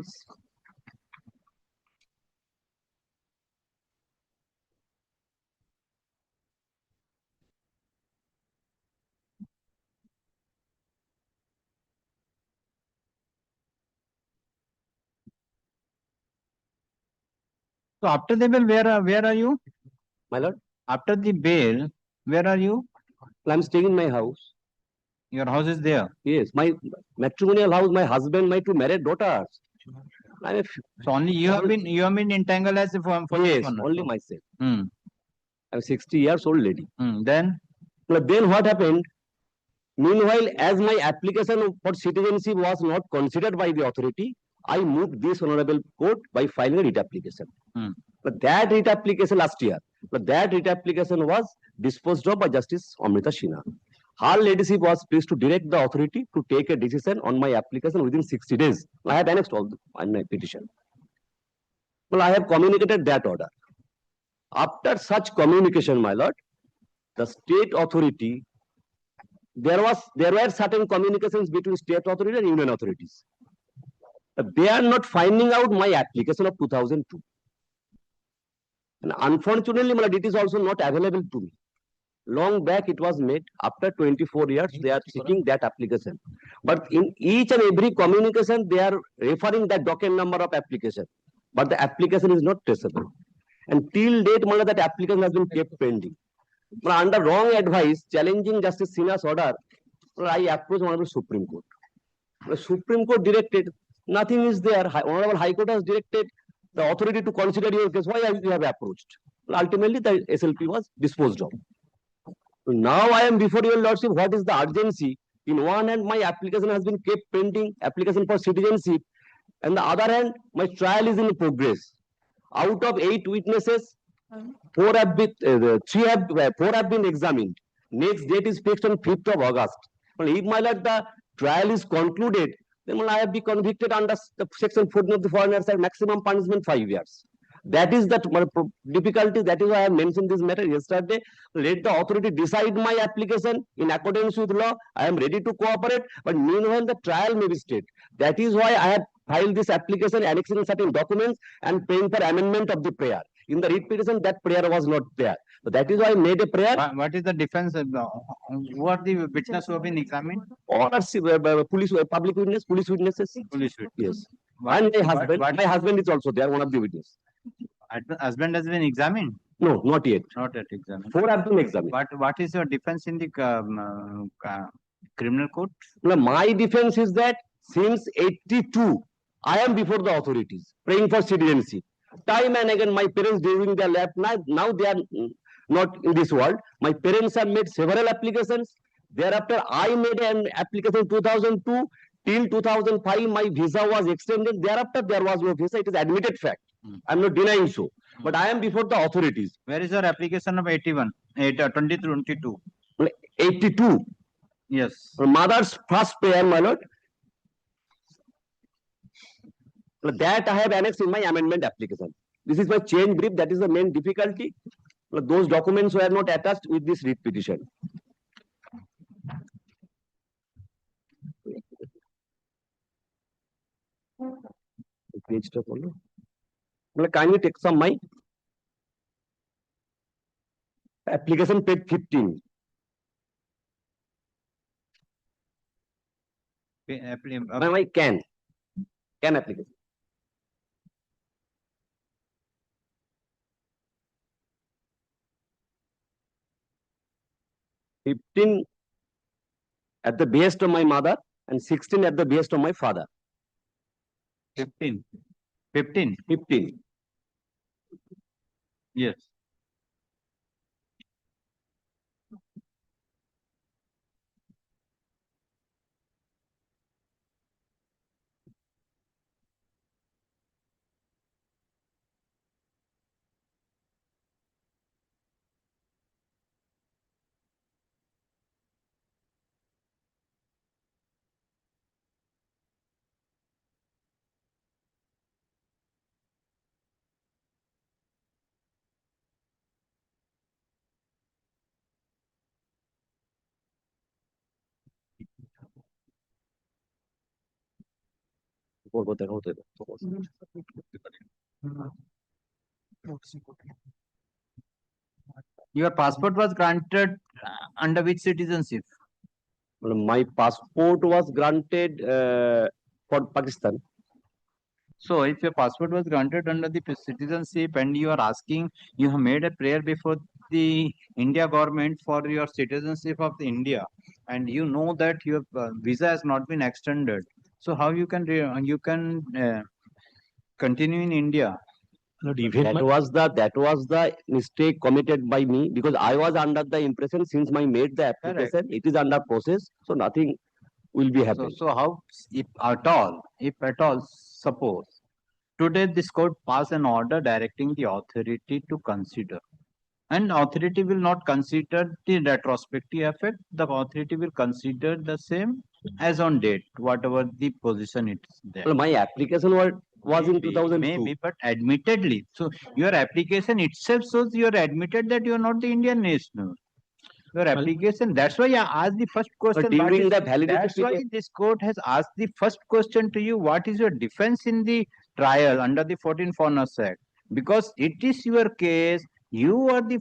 So after the bail, where are you? My lord, After the bail, where are you? I'm staying in my house. Your house is there. Yes, my matrimonial house, my husband, my two married daughters. So only you have been entangled as for yes, this one. only myself. Hmm. I'm 60 years old lady. Then? Then what happened? Meanwhile, as my application for citizenship was not considered by the authority, I moved this honorable court by filing a writ application. But that writ application last year, that writ application was disposed of by Justice Amrita Sinha. Her ladyship was pleased to direct the authority to take a decision on my application within 60 days. I have annexed all on my petition. Well, I have communicated that order. After such communication, my lord, the state authority, there were certain communications between state authority and union authorities. They are not finding out my application of 2002. And unfortunately, my lord, it is also not available to me. Long back it was made. After 24 years, they are seeking that application. But in each and every communication, they are referring that document number of application. But the application is not traceable. And till date, that application has been kept pending. Under wrong advice, challenging Justice Sinha's order, I approached Honorable Supreme Court. The Supreme Court directed, nothing is there. Honorable High Court has directed the authority to consider your case. Why you have approached? Ultimately, the SLP was disposed of. Now I am before your lordship. What is the urgency? In one hand, my application has been kept pending, application for citizenship. And the other hand, my trial is in progress. Out of 8 witnesses, 4 have been examined. Next date is fixed on 5th of August. Well, if my lord, the trial is concluded, then I have been convicted under the section 14 of the Foreigners Act, maximum punishment 5 years. That is the difficulty. That is why I have mentioned this matter yesterday. Let the authority decide my application in accordance with law. I am ready to cooperate, but meanwhile the trial may be stayed. That is why I have filed this application, annexing certain documents and paying for amendment of the prayer. In the writ petition, that prayer was not there. So that is why I made a prayer. What is the defense? Who are the witnesses who have been examined? All are police, public witness, police witnesses. Police witness. Yes. And my husband. My husband is also there, one of the witnesses. Husband has been examined? No, not yet. Not yet examined. 4 have been examined. What is your defense in the criminal court? No, my defense is that since 82, I am before the authorities, praying for citizenship. Time and again, my parents during their life, now they are not in this world. My parents have made several applications. Thereafter, I made an application in 2002. Till 2005, my visa was extended. Thereafter, there was no visa. It is admitted fact. I am not denying so. But I am before the authorities. Where is your application of 2022? 82. Yes. Mother's first prayer, my lord. That I have annexed in my amendment application. This is my change brief. That is the main difficulty. Those documents were not attached with this writ petition. Kindly take some my application page 15. My can application. $15 at the behest of my mother and 16 at the behest of my father. 15. Yes. Your passport was granted under which citizenship? My passport was granted for Pakistan. So if your passport was granted under the citizenship and you are asking, you have made a prayer before the India government for your citizenship of the India, and you know that your visa has not been extended. So how you can continue in India? That was the mistake committed by me, because I was under the impression since I made the application, it is under process, so nothing will be happening. So how, if at all, suppose today this court pass an order directing the authority to consider, and authority will not consider the retrospective effect. The authority will consider the same as on date, whatever the position it is there. Well, my application was in 2002. Maybe, but admittedly, so your application itself shows you are admitted that you are not the Indian national. Your application, that's why I asked the first question. During the validity That's why period, this court has asked the first question to you: what is your defense in the trial under the 14 Foreigners Act? Because it is your case, you are the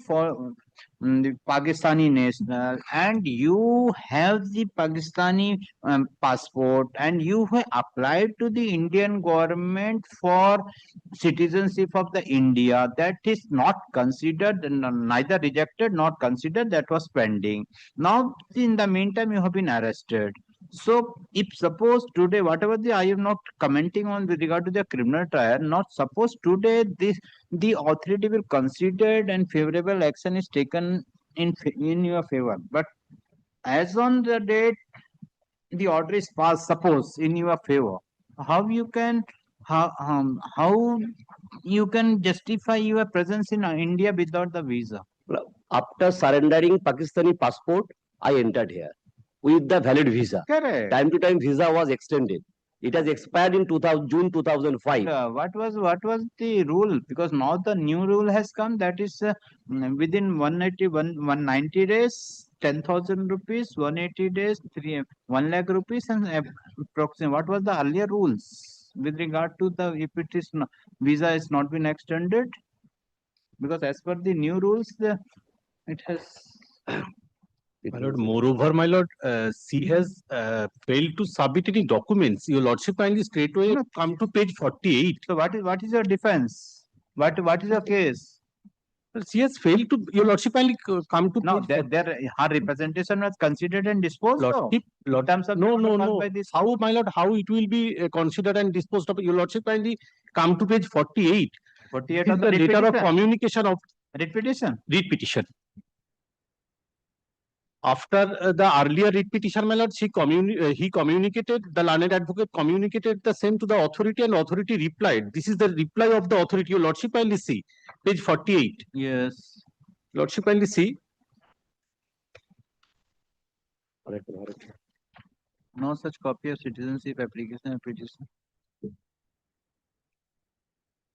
Pakistani national, and you have the Pakistani passport, and you have applied to the Indian government for citizenship of the India. That is not considered, neither rejected, not considered, that was pending. Now, in the meantime, you have been arrested. So, if suppose today, whatever I am not commenting on with regard to the criminal trial, not suppose today the authority will consider and favorable action is taken in your favor. But as on the date the order is passed, suppose in your favor, how you can how you can justify your presence in India without the visa? after surrendering Pakistani passport, I entered here with the valid visa. Correct. Time to time visa was extended. It has expired in June 2005. What was the rule? Because now the new rule has come, that is within 190 days, 10,000 rupees, 180 days, 1 lakh rupees, and approximately. What was the earlier rules with regard to the if it is visa is not been extended? Because as per the new rules, it has. My lord, moreover, my lord, she has failed to submit any documents. Your lordship kindly straightway come to page 48. So what is your defense? What is your case? She has failed to. Your lordship kindly come to No, page. her representation was considered and disposed of. Lord, no. How, my lord, how it will be considered and disposed of? Your lordship kindly come to page 48. 48 is of the the letter of petition. communication of Writ petition. Writ petition. After the earlier writ petition, my lord, he communicated, the learned advocate communicated the same to the authority, and authority replied. This is the reply of the authority. Your lordship kindly see page 48. Yes. Lordship kindly see. No such copy of citizenship application or petition.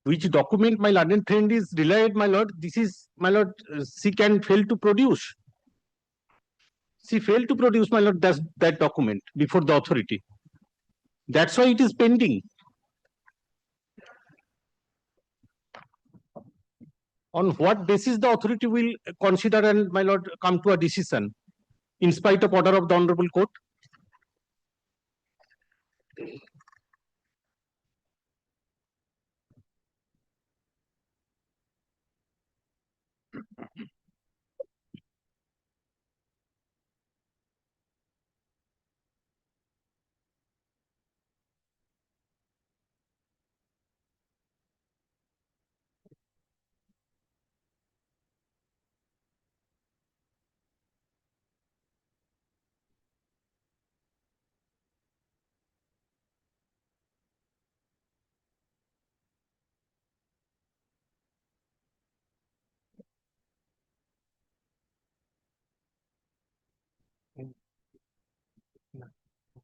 Which document my learned friend is relied, my lord? This is, my lord, she can fail to produce. She failed to produce, my lord, that document before the authority. That's why it is pending. On what basis the authority will consider and, my lord, come to a decision in spite of order of the Honorable Court?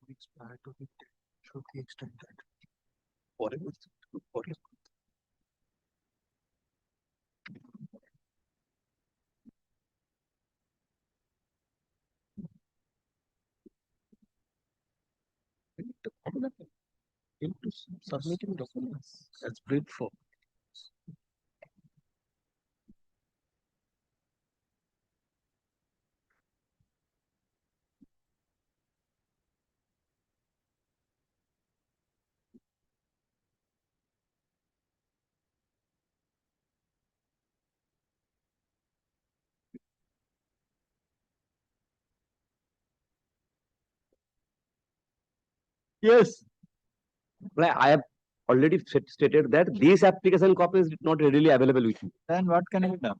Weeks prior to the date should be extended. Whatever. Into Submitting documents as brief for. Yes. Like I have already stated that this application copy is not readily available with you. Then what can I do?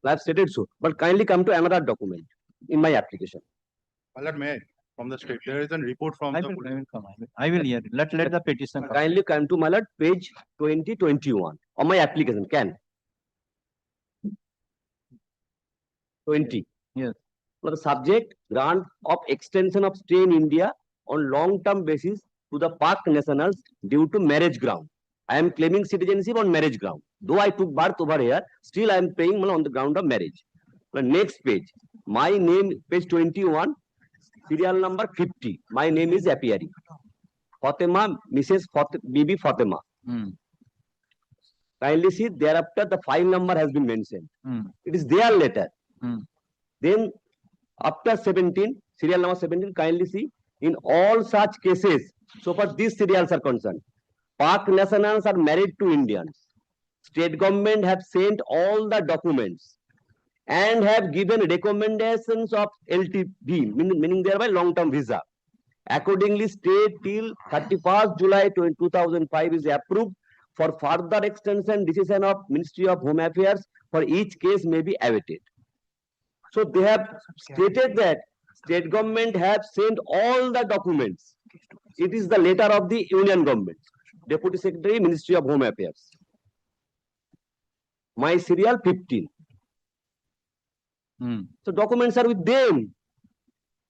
I have stated so, but kindly come to another document in my application. May from the state, there is a report from I the will police. come. I will hear. Let the petition come. Kindly come to my lord, page 2021 on my application. Can 20. Yes. For the subject, grant of extension of stay in India on long-term basis to the Pak nationals due to marriage ground. I am claiming citizenship on marriage ground. Though I took birth over here, still I am paying on the ground of marriage. The next page, my name, page 21, serial number 50. My name is appearing. Fatima, Mrs. Bibi Fatima. Kindly see, thereafter the file number has been mentioned. It is their letter. Then after 17, serial number 17, kindly see, in all such cases, so far these serials are concerned, Pak nationals are married to Indians. State government have sent all the documents and have given recommendations of LTV, meaning thereby long-term visa. Accordingly, stay till 31st July 2005 is approved. For further extension, decision of Ministry of Home Affairs for each case may be awaited. So they have stated that state government have sent all the documents. It is the letter of the Union government, Deputy Secretary, Ministry of Home Affairs. My serial 15. So documents are with them.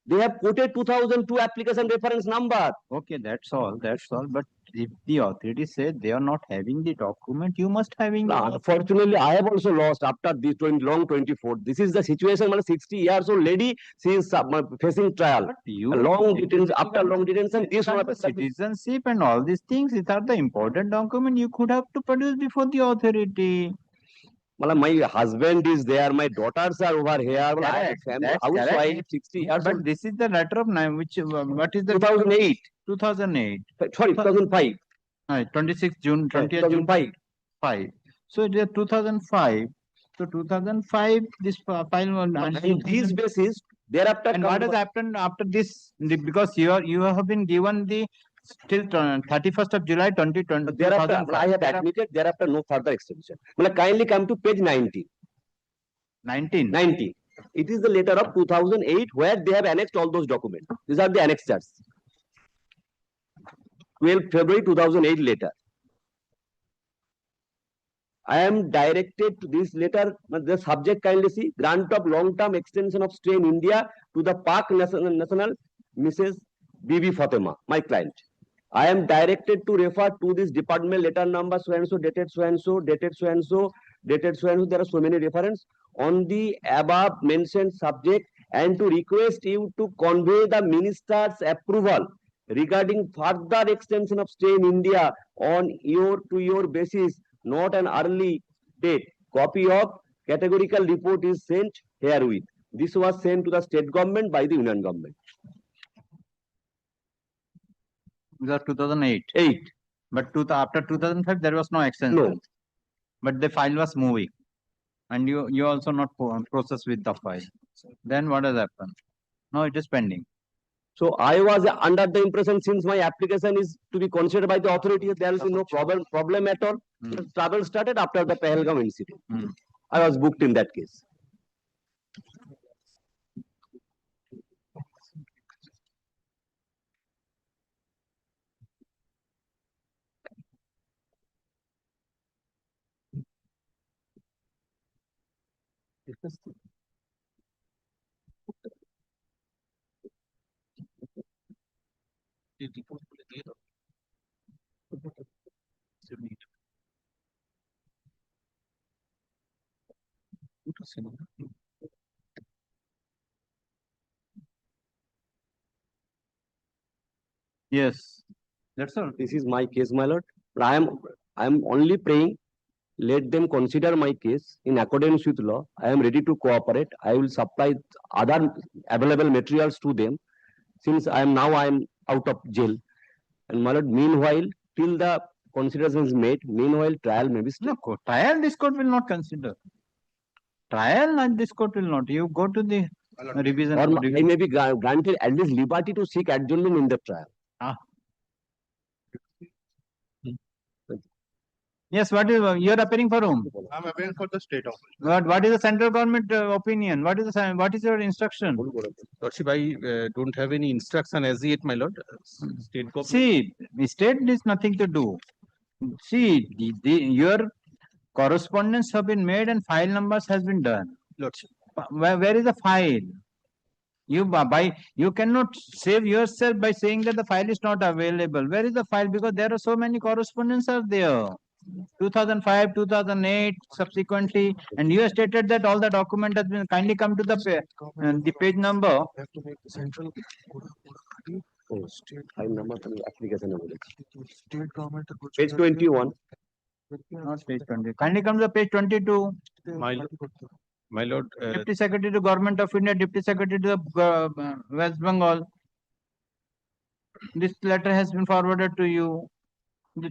They have quoted 2002 application reference number. Okay, that's all. But if the authorities say they are not having the document, you must having. Unfortunately, I have also lost after this long 24. This is the situation. 60 years old lady, she is facing trial. Long detention. After long detention, this one Citizenship and all these things, these are the important document you could have to produce before the authority. My husband is there, my daughters are over here. I have family, housewife, 60 years But old. this is the letter of nine, which what is the 2008. 2008. Sorry, 2005. 26 June, 20th June 5. So it is 2005. So 2005, this file was. On these basis, thereafter. And what has happened after this? Because you have been given the till 31st of July 2020. Thereafter, I have admitted, thereafter no further extension. Kindly come to page 19. 19. It is the letter of 2008 where they have annexed all those documents. These are the annexures. 12 February 2008 letter. I am directed to this letter, the subject kindly see, grant of long-term extension of stay in India to the Pak national Mrs. Bibi Fatima, my client. I am directed to refer to this department letter number so and so, dated so and so, dated so and so, dated so and so. There are so many references on the above mentioned subject and to request you to convey the minister's approval regarding further extension of stay in India on year-to-year basis, not an early date. Copy of categorical report is sent herewith. This was sent to the state government by the union government. The 2008. But after 2005, there was no extension. No. But the file was moving. And you also not process with the file. Then what has happened? No, it is pending. So I was under the impression since my application is to be considered by the authorities, there is no problem at all. Travel started after the Pahalgam incident. I was booked in that case. Yes. That's all. This is my case, my lord. But I am only praying, let them consider my case in accordance with law. I am ready to cooperate. I will supply other available materials to them since I am out of jail. And my lord, meanwhile, till the consideration is made, meanwhile, trial may be stayed. No, trial this court will not consider. Trial and this court will not. You go to the revision. Or of I review. may be granted at least liberty to seek adjournment in the trial. Yes, what is you are appearing for whom? I'm appealing for the state office. What is the central government opinion? What is your instruction? Lordship, I don't have any instruction as yet, my lord. State government. See, state is nothing to do. See, your correspondence have been made and file numbers has been done. Lordship. Where is the file? You cannot save yourself by saying that the file is not available. Where is the file? Because there are so many correspondence are there. 2005, 2008, subsequently, and you have stated that all the document has been kindly come to the page number. Central File number application. state government. Page 21. Not page 20. Kindly come to the page 22. My lord, Deputy Secretary to Government of India, Deputy Secretary to the West Bengal. This letter has been forwarded to you.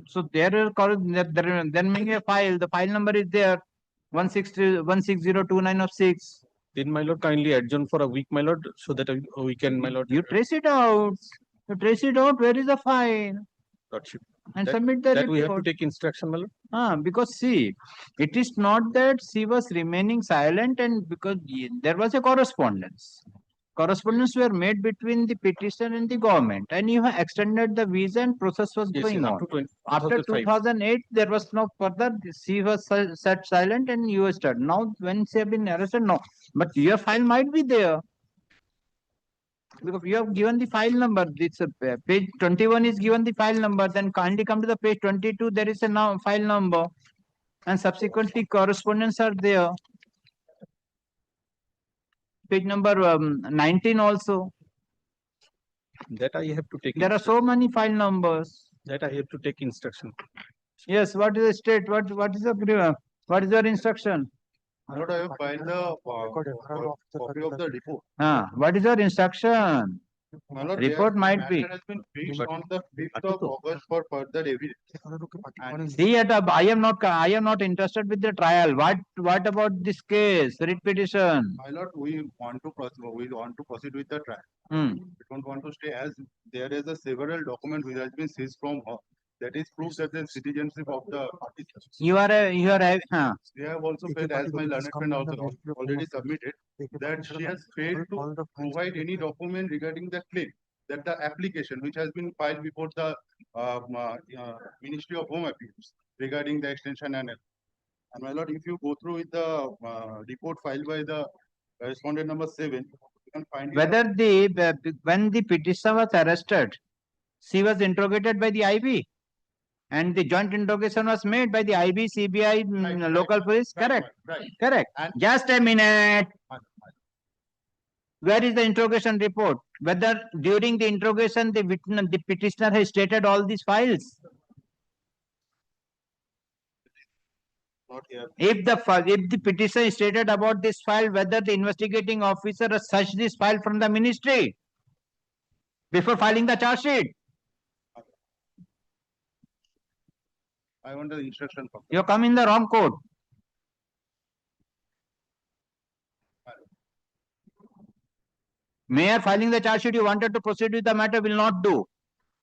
So there may be a file. The file number is there. 16029 of 6. then my lord kindly adjourn for a week, my lord, so that we can, my lord. You trace it out. You trace it out. Where is the file? Lordship. And That- submit the That we have to report. take instruction, my lord. Because see, it is not that she was remaining silent, and because there was a correspondence. Correspondence were made between the petitioner and the government, and you have extended the visa and process was Yes, going yes, on. up to 20 After 2005. 2008, there was no further. She was sat silent, and you started. Now, when she have been arrested, no. But your file might be there. Because you have given the file number. This page 21 is given the file number. Then kindly come to the page 22. There is a now file number, and subsequently correspondence are there. Page number 19 also. That I have to take. There are so many file numbers. That I have to take instruction. Yes. What is the state? What is the what is your instruction? Lord, I have filed the copy of the report. What is your instruction? My lord, Report might be. matter has been fixed on the 5th of August for further evidence. And See, I am not interested with the trial. What about this case? Writ petition. my lord, we want to proceed with the trial. Hmm. We don't want to stay as there is a several document which has been seized from her. That is proof that the citizenship of the party. You are They have also said, as my learned friend also already submitted, that she has failed to provide any document regarding the claim, that the application which has been filed before the Ministry of Home Affairs regarding the extension and my lord, if you go through with the report filed by the respondent number 7, you can find it whether when the petitioner was arrested, she was interrogated by the IB. And the joint interrogation was made by the IB, CBI, local police. Correct. Correct. Just a minute. Where is the interrogation report? Whether during the interrogation the petitioner has stated all these files. not here. If the petitioner stated about this file, whether the investigating officer has searched this file from the ministry before filing the charge sheet. I want the instruction from. You come in the wrong court. Mayor filing the charge sheet, you wanted to proceed with the matter, will not do.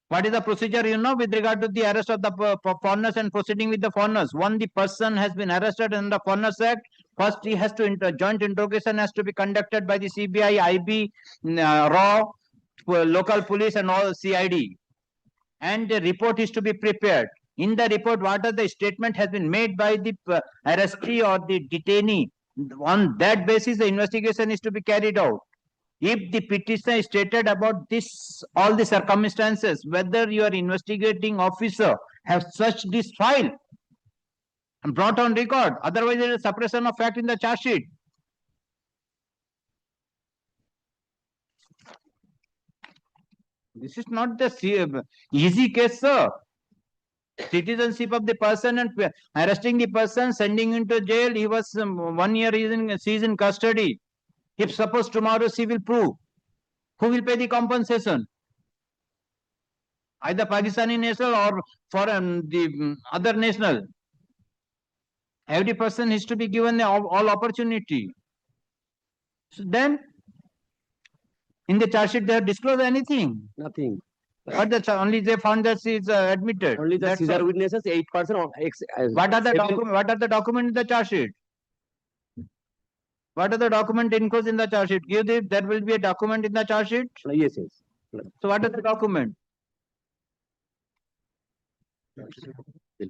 What is the procedure, with regard to the arrest of the foreigners and proceeding with the foreigners? One, the person has been arrested under the Foreigners Act. First, he has to joint interrogation has to be conducted by the CBI, IB, RAW, local police and all CID. And the report is to be prepared. In the report, what are the statement has been made by the arrestee or the detainee? On that basis, the investigation is to be carried out. If the petitioner stated about this, all the circumstances, whether your investigating officer has searched this file and brought on record, otherwise there is suppression of fact in the charge sheet. This is not the easy case, sir. Citizenship of the person and arresting the person, sending into jail. He was 1 year she is in custody. If suppose tomorrow she will prove, who will pay the compensation? Either Pakistani national or foreign, the other national. Every person is to be given all opportunity. So then, in the charge sheet, they have disclosed anything. Nothing. But only they found that she is admitted. Only the That's Caesar all. witnesses, 8% of What are the documents in the charge sheet? What are the document enclosed in the charge sheet? There will be a document in the charge sheet. Yes, yes. So what is the document?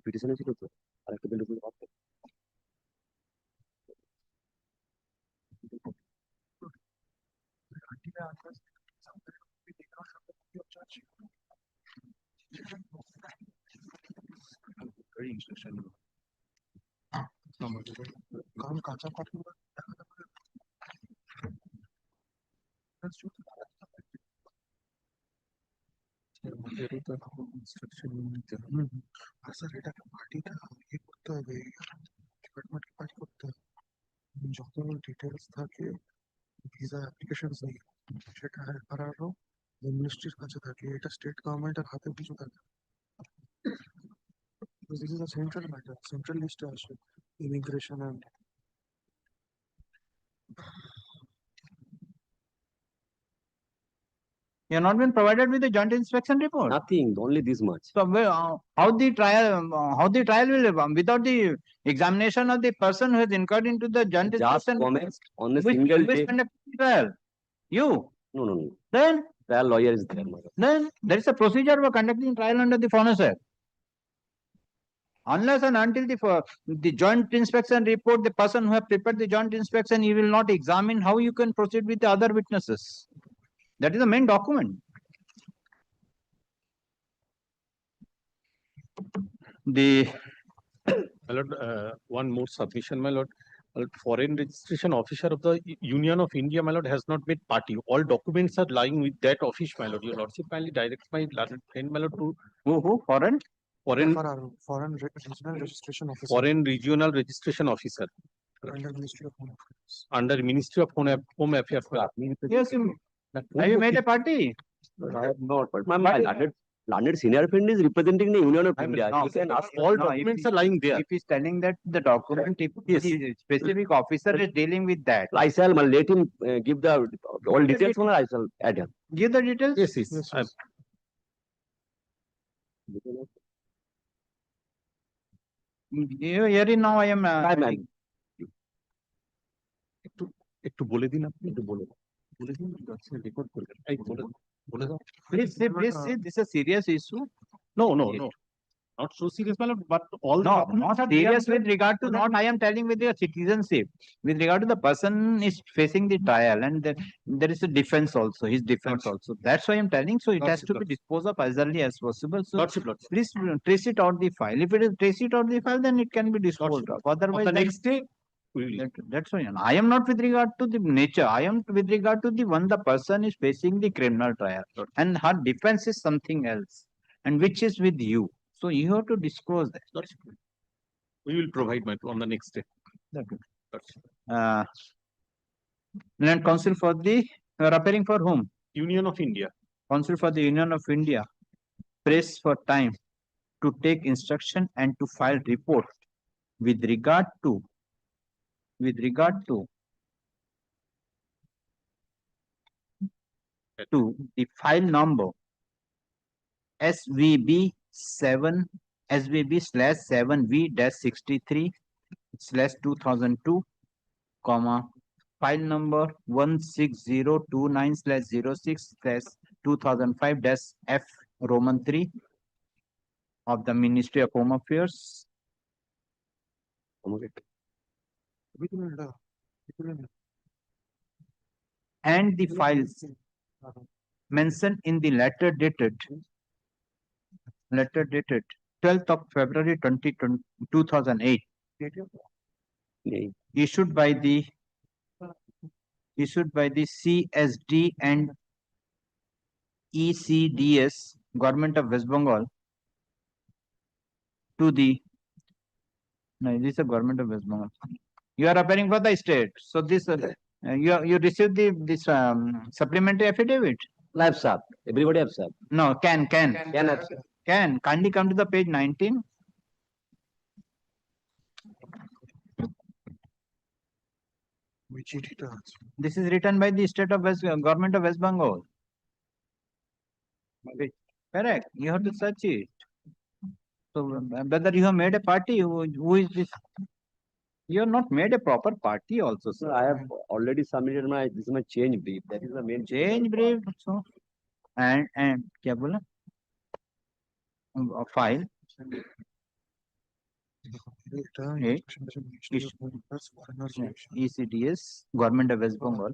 Petition ছিল তো আরেকটা bill উপর হবে। Very interesting. কারণ কাঁচা পাঠগুলো দেখাতে পারে। Instruction নিতে হবে। আর স্যার এটাকে পার্টিটা ইয়ে করতে হবে, ডিপার্টমেন্টকে পার্টি করতে হবে। যত ডিটেলস থাকে ভিসা অ্যাপ্লিকেশন নিয়ে সেটা আরও হোম মিনিস্ট্রির কাছে থাকে, এটা স্টেট গভর্নমেন্টের হাতে কিছু থাকে। This is a central matter, central list আসে immigration and You have not been provided with the joint inspection report. Nothing, only this much. So how the trial will without the examination of the person who has incurred into the joint Just inspection? comments on a Which single day. conducted the trial? You. No. Then Trial lawyer is there, madam. Then there is a procedure for conducting trial under the Foreign Act. Unless and until the joint inspection report, the person who have prepared the joint inspection, you will not examine how you can proceed with the other witnesses. That is the main document. My lord, one more submission, my lord. Foreign registration officer of the Union of India, my lord, has not made party. All documents are lying with that office, my lord. Your lordship kindly directs my learned friend, my lord, to who foreign foreign regional registration officer foreign regional registration officer under Ministry of Home Affairs. under Ministry of Home Affairs. Yes, have you made a party? I have not, but my learned senior friend is representing the Union of India. No, You can ask all documents are lying there. If he's telling that the document, if the specific officer is dealing with that. I shall let him give the all details, and I shall add him. Give the details. Yes. Herein now I am. একটু বলে দিন আপনি বলে দিন record করবেন এই বলে দাও Please see, this is a serious issue. No, not so serious, my lord, but all the Not serious with regard to not I am telling with your citizenship. With regard to the person is facing the trial and there is a defense also, his defense also. That's why I am telling. So it has to be disposed of as early as possible. So Lordship. please trace it out the file. If it is trace it out the file, then it can be disposed of. Otherwise, the next day that's why I am not with regard to the nature. I am with regard to the one the person is facing the criminal trial and her defense is something else and which is with you. So you have to disclose that. we will provide my on the next day. Land Council for the appearing for whom? Union of India. Council for the Union of India. Press for time to take instruction and to file report with regard to the file number SVB/7V-63/2002, file number 16029/06/2005-F Roman 3 of the Ministry of Home Affairs. And the files mentioned in the letter dated 12th of February 2008, issued by the CSD and ECDS, Government of West Bengal, to the, no, this is the Government of West Bengal. You are appearing for the state. So this, you received this supplementary affidavit? I have served. Everybody have served. No, can. Can have served. Can. Kindly come to the page 19. Which it does. This is written by the state of Government of West Bengal. Correct. You have to search it. So whether you have made a party, who is this? You have not made a proper party also, sir. So I have already submitted this is my change brief. That is the main Change brief. So and क्या बोला? File. ECDS, Government of West Bengal,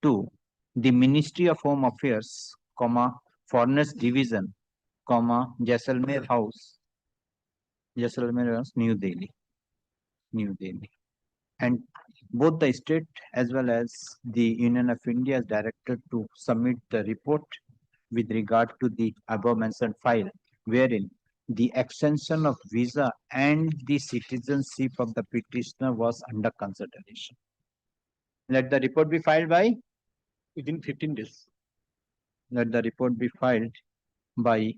to the Ministry of Home Affairs, Foreigners Division, Jaisalmer House, New Delhi. And both the state as well as the Union of India is directed to submit the report with regard to the above mentioned file, wherein the extension of visa and the citizenship of the petitioner was under consideration. Let the report be filed by within 15 days. Let the report be filed by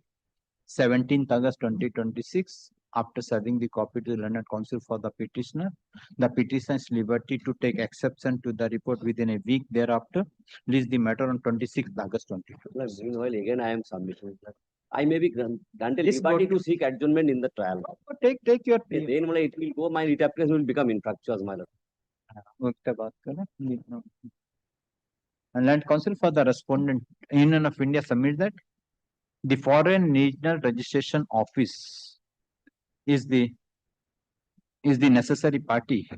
17th August 2026 after serving the copy to the learned counsel for the petitioner. The petitioner's liberty to take exception to the report within a week thereafter. Release the matter on 26th August 2026. Meanwhile, again I am submitting. I may be granted This liberty got- to seek adjournment in the trial. Take your Then it will go, my writ application will become infructuous, my lord. उसके बाद करें and land council for the respondent Union of India submit that the foreign regional registration office is the necessary party,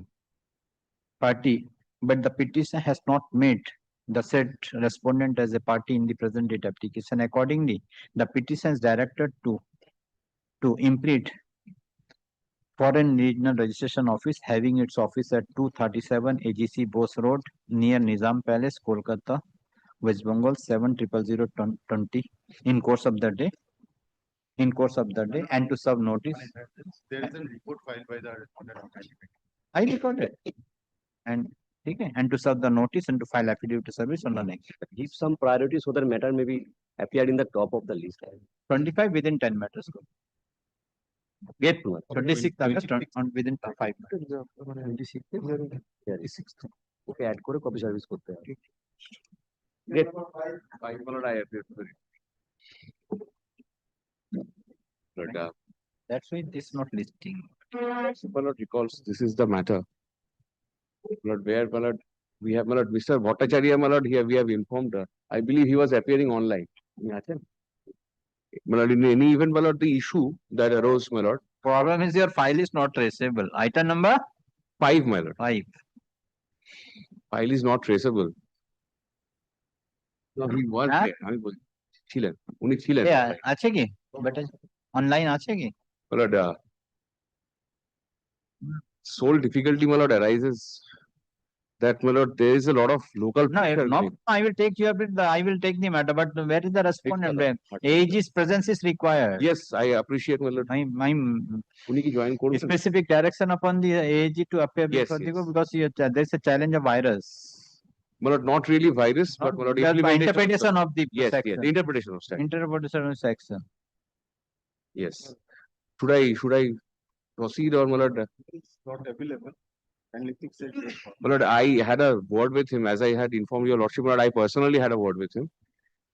but the petition has not made the said respondent as a party in the present date application. Accordingly, the petition is directed to imprint Foreign Regional Registration Office having its office at 237 AGC Bose Road near Nizam Palace, Kolkata, West Bengal 700020 in course of the day. And to serve notice. There is a report filed by the respondent. I recorded. And to serve the notice and to file affidavit to service on the next. Give some priority so that matter may be appeared in the top of the list. 25 within 10 matters. Get 26th August within 5 matters. 26th. Okay, add kore copy service korte hobe. Great. That's why this is not listing. Malad recalls this is the matter. Malad, where Malad, we have Malad, Mr. Bhattacharya Malad here we have informed. I believe he was appearing online. Malad, in any event, Malad, the issue that arose, Malad. Problem is your file is not traceable. Item number 5, Malad. 5. File is not traceable. No, he was there. আমি বলছি ছিলেন উনি ছিলেন আছে কি but online আছে কি Malad, sole difficulty, Malad, arises that, Malad, there is a lot of local No, pressure. I will take I will take the matter, but where is the respondent? AG's presence is required. Yes, I appreciate, Malad. উনি কি join করেছেন? Specific direction upon the AG to appear before the court because there is a challenge of virus. Malad, not really virus, but Malad, interpretation of the yes, section. yes, the interpretation of section. Interpretation of section. Yes. Should I proceed or Malad? It's not available. Kindly fix it. Malad, I had a word with him as I had informed your lordship. Malad, I personally had a word with him.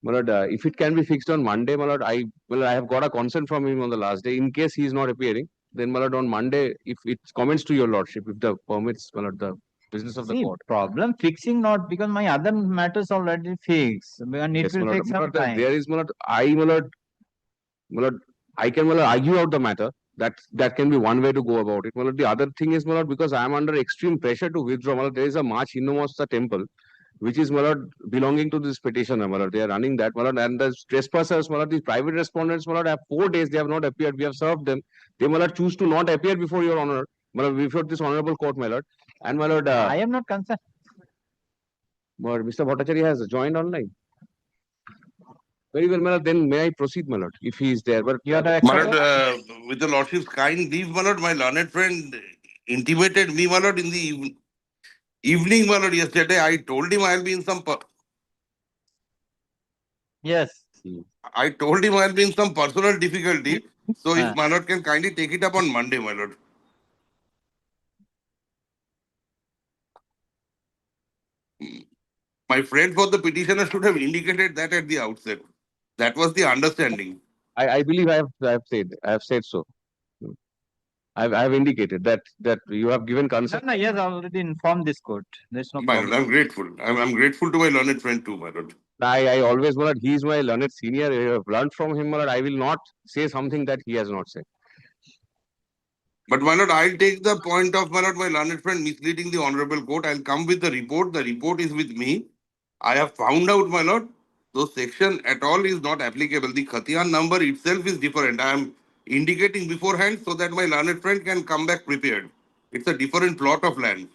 Malad, if it can be fixed on Monday, Malad, I have got a consent from him on the last day. In case he is not appearing, then Malad, on Monday, if it comments to your lordship, if the permits, Malad, the business of the court. Problem fixing not because my other matters already fixed. And it Yes, will Malad, take some Malad, time. there is Malad, I can Malad, argue out the matter. That can be one way to go about it. Malad, the other thing is, Malad, because I am under extreme pressure to withdraw, Malad, there is a March Hindumosta temple, which is, Malad, belonging to this petitioner, Malad. They are running that, Malad, and the trespassers, Malad, these private respondents, Malad, have 4 days, they have not appeared. We have served them. They, Malad, choose to not appear before your honor, Malad, before this honorable court, Malad. And, Malad, I am not concerned. But Mr. Bhattacharya has joined online. Very well, my lord, then may I proceed, my lord, if he is there, but. You are the My lord, with the lordship's kind leave, my lord, my learned friend intimated me, my lord, in the evening, my lord, yesterday. I told him I'll be in some. Yes. I told him I'll be in some personal difficulty. So if my lord can kindly take it up on Monday, my lord. My friend for the petitioner should have indicated that at the outset. That was the understanding. I believe I have said so. I have indicated that you have given consent. No, he has already informed this court. There's no My lord, problem. I'm grateful. I'm grateful to my learned friend too, my lord. I always, my lord, he is my learned senior. I have learned from him, my lord. I will not say something that he has not said. But my lord, I'll take the point of my lord, my learned friend misleading the honorable court. I'll come with the report. The report is with me. I have found out, my lord, those section at all is not applicable. The Khatiyan number itself is different. I am indicating beforehand so that my learned friend can come back prepared. It's a different plot of land.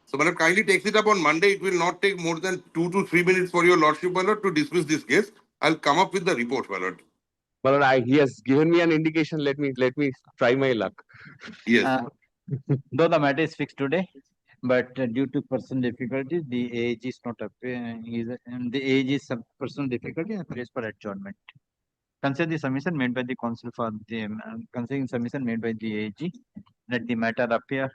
So, my lord, kindly takes it up on Monday. It will not take more than 2 to 3 minutes for your lordship, my lord, to dismiss this case. I'll come up with the report, my lord. My lord, he has given me an indication. Let me try my luck. Yes. Though the matter is fixed today, but due to personal difficulties, the AG is not appearing. The AG is some personal difficulty and prays for adjournment. Consider the submission made by the counsel for the considering submission made by the AG. Let the matter appear.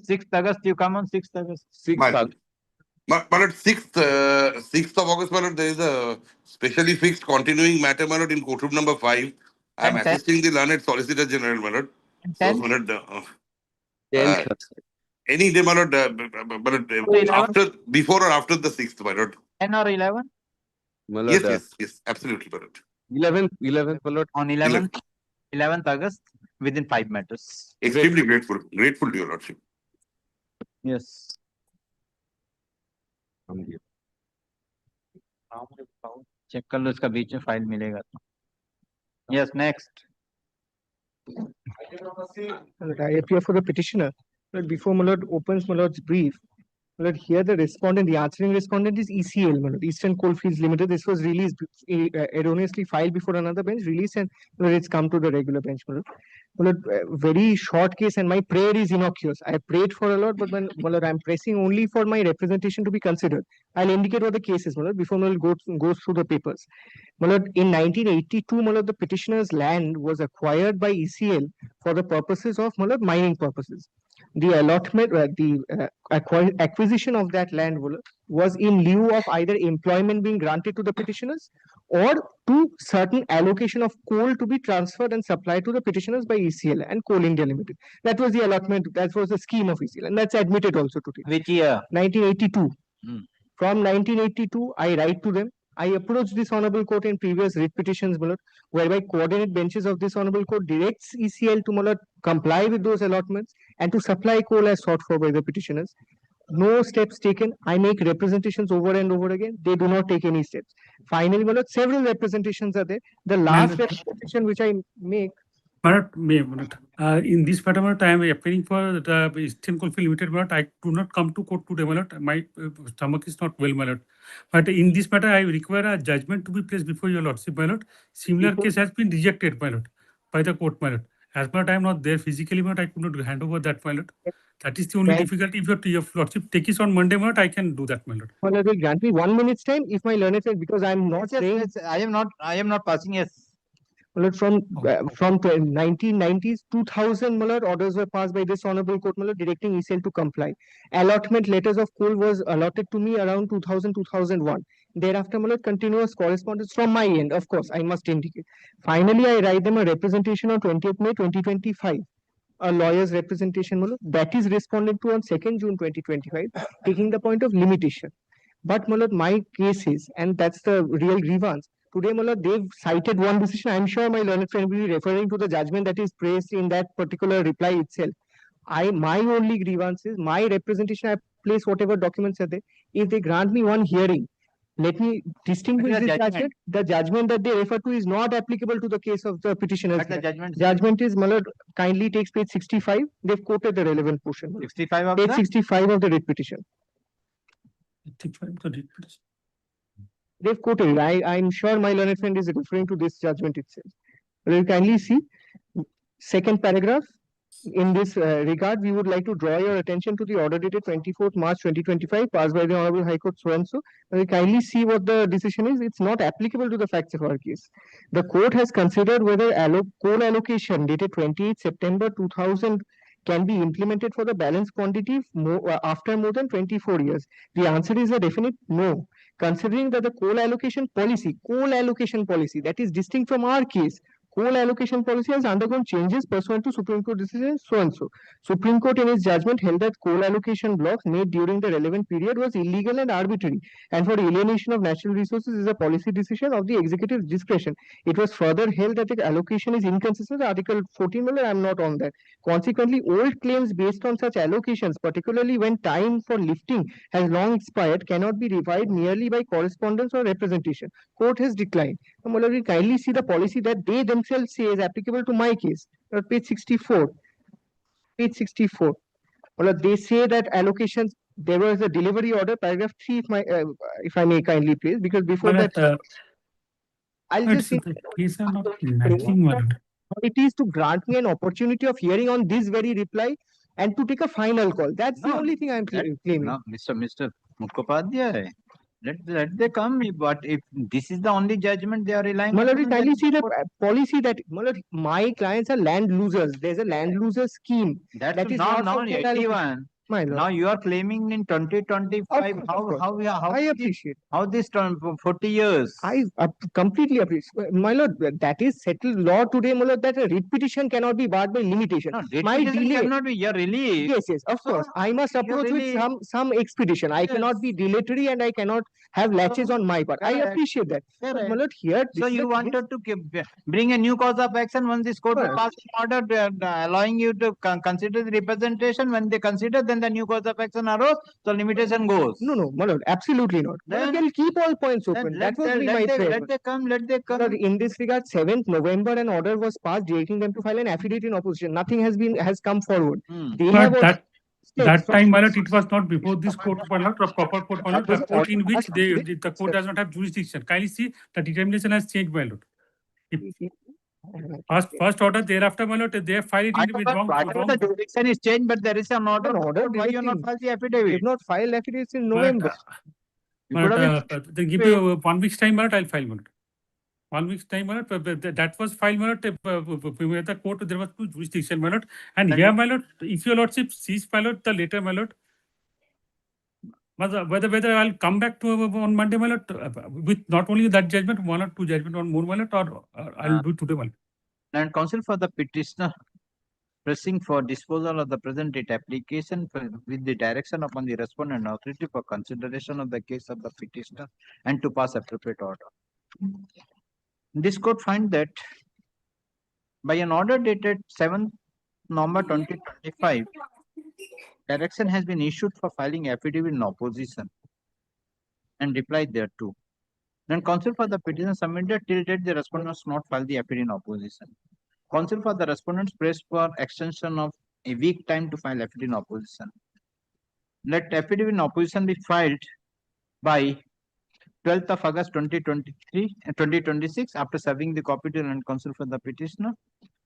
6th August, you come on 6th August. 6th August. But 6th of August, my lord, there is a specially fixed continuing matter, my lord, in courtroom number 5. I am And assisting the learned Solicitor General, my lord. So, my lord, 10th. any day, my lord, before or after the 6th, my lord. 10 or 11? My lord, Yes, absolutely, my lord. 11th, my lord. On 11th August, within 5 matters. Extremely grateful to your lordship. Yes. Check कर लो इसका बीच में file मिलेगा तो. Yes, next. I appear for the petitioner. But before my lord opens my lord's brief, my lord, here the respondent, the answering respondent is ECL, my lord, Eastern Coalfields Limited. This was released, erroneously filed before another bench, released, and my lord, it's come to the regular bench, my lord. My lord, very short case, and my prayer is innocuous. I have prayed for a lot, but when, my lord, I'm pressing only for my representation to be considered. I'll indicate what the case is, my lord, before my lord goes through the papers. My lord, in 1982, my lord, the petitioner's land was acquired by ECL for the purposes of, my lord, mining purposes. The allotment, acquisition of that land was in lieu of either employment being granted to the petitioners or to certain allocation of coal to be transferred and supplied to the petitioners by ECL and Coal India Limited. That was the allotment, that was the scheme of ECL, and that's admitted also today. Which year? 1982. From 1982, I write to them. I approached this honorable court in previous writ petitions, my lord, whereby coordinate benches of this honorable court directs ECL to, my lord, comply with those allotments and to supply coal as sought for by the petitioners. No steps taken. I make representations over and over again. They do not take any steps. Finally, my lord, several representations are there. The last representation which I make. In this matter, I am appearing for the Eastern Coalfield Limited, but I do not come to court today, my lord. My stomach is not well, my lord. But in this matter, I require a judgment to be placed before your lordship, my lord. Similar case has been rejected, my lord, by the court, my lord. As per I am not there physically, but I could not hand over that, my lord. That is the only difficulty. If your lordship take it on Monday, my lord, I can do that, my lord. My lord will grant me 1 minute's time if my learned friend, because I am not saying. I am not passing. Yes. From 1990s, 2000 orders were passed by this honorable court, directing ECL to comply. Allotment letters of coal was allotted to me around 2000, 2001. Thereafter, continuous correspondence from my end, of course, I must indicate. Finally, I write them a representation on 20th May 2025. A lawyer's representation that is responded to on 2nd June 2025, taking the point of limitation. But my case is, and that's the real grievance. Today, they've cited one decision. I'm sure my learned friend will be referring to the judgment that is praised in that particular reply itself. My only grievance is my representation. I place whatever documents are there. If they grant me one hearing, let me distinguish this judgment. The judgment that they refer to is not applicable to the case of the petitioners. But the judgment. Judgment is, my lord, kindly takes page 65. They've quoted the relevant portion. 65 of Page the 65 of the writ petition. They've quoted. I'm sure my learned friend is referring to this judgment itself. Will you kindly see second paragraph? In this regard, we would like to draw your attention to the order dated 24th March 2025, passed by the Honorable High Court so and so. We kindly see what the decision is. It's not applicable to the facts of our case. The court has considered whether coal allocation dated 28 September 2000 can be implemented for the balance quantity after more than 24 years. The answer is a definite no. Considering that the coal allocation policy, that is distinct from our case, coal allocation policy has undergone changes pursuant to Supreme Court decision so and so. Supreme Court in its judgment held that coal allocation blocks made during the relevant period was illegal and arbitrary, and for alienation of natural resources is a policy decision of the executive discretion. It was further held that the allocation is inconsistent with Article 14. I am not on that. Consequently, old claims based on such allocations, particularly when time for lifting has long expired, cannot be revived merely by correspondence or representation. Court has declined. Now, we kindly see the policy that they themselves say is applicable to my case. Page 64. Page 64. Well, they say that allocations, there was a delivery order, paragraph 3, if I may kindly please, because before that, I'll just say it is to grant me an opportunity of hearing on this very reply and to take a final call. That's the only thing I'm claiming. No, Mr. Mukhopadhyay, let they come. But if this is the only judgment they are relying on, Malari, kindly see the policy that my clients are land losers. There's a land loser scheme. That is not not for coal 81. Now you are claiming in 2025. How I appreciate. How this term for 40 years? I completely appreciate. My lord, that is settled law today, my lord, that a writ petition cannot be barred by limitation. No, My delay cannot be your relief. Yes, of course. I must approach with some expedition. I cannot be dilatory and I cannot have latches on my part. I appreciate that. But my lord, here. So you wanted to bring a new cause of action when this court will pass an order allowing you to consider the representation. When they consider, then the new cause of action arose, so limitation goes. No, my lord, absolutely not. Then they'll keep all points open. That was my threat. Let they come. Sir, in this regard, 7th November, an order was passed directing them to file an affidavit in opposition. Nothing has come forward. They have that time, my lord, it was not before this court, my lord, or proper court, my lord, a court in which the court does not have jurisdiction. Kindly see the determination has changed, my lord. First order, thereafter, my lord, they have filed it with wrong. The jurisdiction is changed, but there is an order. Why you not file the affidavit? Did not file affidavits in November. They give you 1 week's time, my lord, I'll file, my lord. 1 week's time, my lord, that was filed, my lord, with the court, there was no jurisdiction, my lord. And here, my lord, if your lordship sees, my lord, the later, my lord, whether I'll come back to on Monday, my lord, with not only that judgment, 1 or 2 judgment on more, my lord, or I'll do today, my lord. And counsel for the petitioner pressing for disposal of the present date application with the direction upon the respondent authority for consideration of the case of the petitioner and to pass appropriate order. This court find that by an order dated 7th November 2025, direction has been issued for filing affidavit in opposition and reply thereto. Then counsel for the petitioner submitted till date the respondents not filed the affidavit in opposition. Counsel for the respondents pressed for extension of a week time to file affidavit in opposition. Let affidavit in opposition be filed by 12th of August 2026 after serving the copy to and counsel for the petitioner.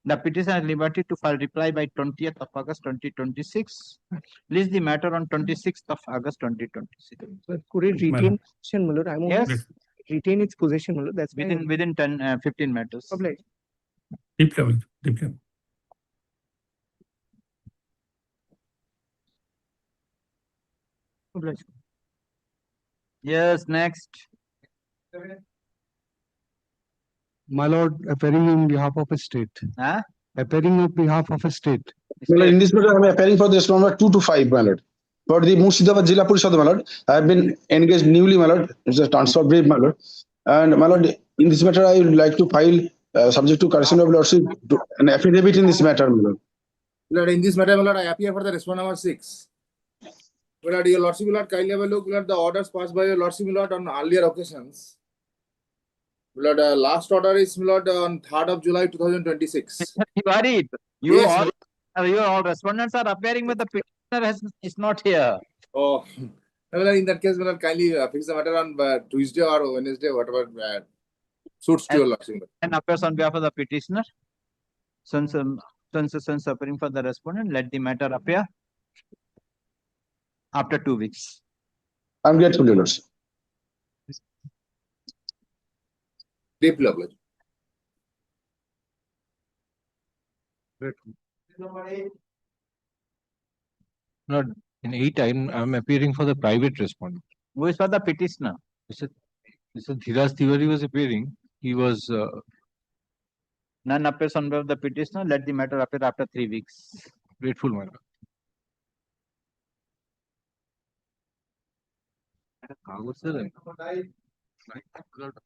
The petitioner has liberty to file reply by 20th of August 2026. List the matter on 26th of August 2026. But could it retain possession, my lord? Yes. Retain its possession, my lord. That's within 15 matters. Obliged. Deep level, deep level. Obliged. Yes, next. My lord, appearing on behalf of a state. Huh? Appearing on behalf of a state. My lord, in this matter, I am appearing for the respondent 2 to 5, my lord. For the Murshidabad Jilla Parishad, my lord, I have been engaged newly, my lord. It's a transfer brief, my lord. And my lord, in this matter, I would like to file, subject to correction of lordship, an affidavit in this matter, my lord. Lord, in this matter, my lord, I appear for the respondent number 6. My lord, your lordship, my lord, kindly have a look at the orders passed by your lordship, my lord, on earlier occasions. My lord, last order is, my lord, on 3rd of July 2026. You worried. You Yes, all respondents are appearing, but the petitioner is not here. Oh, well, in that case, my lord, kindly fix the matter on Tuesday or Wednesday, whatever suits to your lordship. And appears on behalf of the petitioner. Since appearing for the respondent, let the matter appear after 2 weeks. I'm grateful, your lordship. Deeply obliged. Not in 8, I'm appearing for the private respondent. Who is for the petitioner? Mr. Dhiraj Tiwari was appearing. He was. None appears on behalf of the petitioner. Let the matter appear after 3 weeks. Grateful, my lord.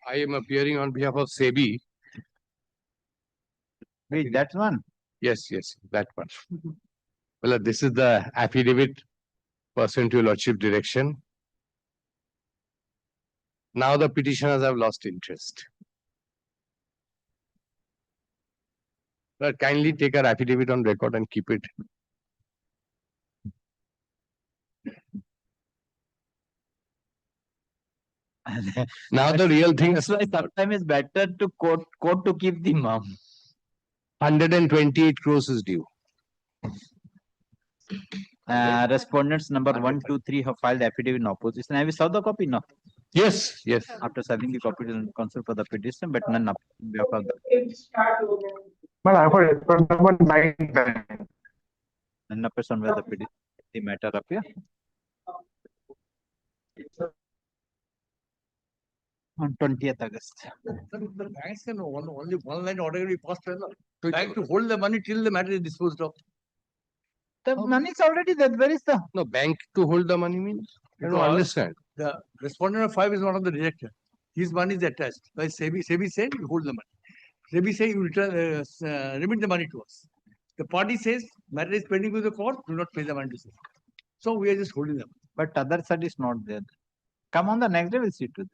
I am appearing on behalf of SEBI. Wait, that one? Yes, that one. Well, this is the affidavit pursuant to your lordship direction. Now the petitioners have lost interest. But kindly take our affidavit on record and keep it. Now the real thing is sometimes it's better to quote to keep the mum. 128 crores is due. Respondents number 1, 2, 3 have filed affidavit in opposition. Have you saw the copy? No. Yes. After serving the copy to counsel for the petition, but none appears on behalf of the. Well, I have respond number 9. None appears on behalf of the petition. The matter appear on 20th August. The banks can only one line order will be passed. Bank to hold the money till the matter is disposed of. The money is already there. Where is the bank to hold the money means? I don't understand. The respondent of 5 is one of the director. His money is attached. By SEBI said you hold the money. SEBI say you return remit the money to us. The party says matter is pending with the court, do not pay the money to SEBI. So we are just holding them. But other side is not there. Come on the next day, we'll see to that.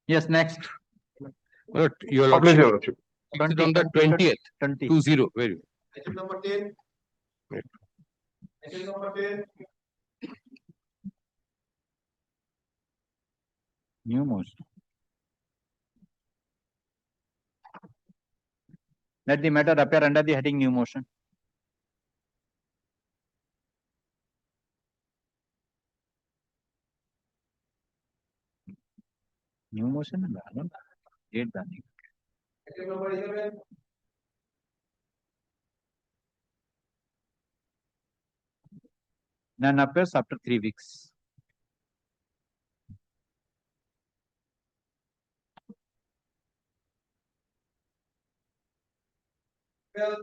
Yes, next. But your lordship. On the 20th. 20. Very good. Item number 10. Right. Item number 10. New motion. Let the matter appear under the heading new motion. New motion? Date done. Item number 11. None appears after 3 weeks. My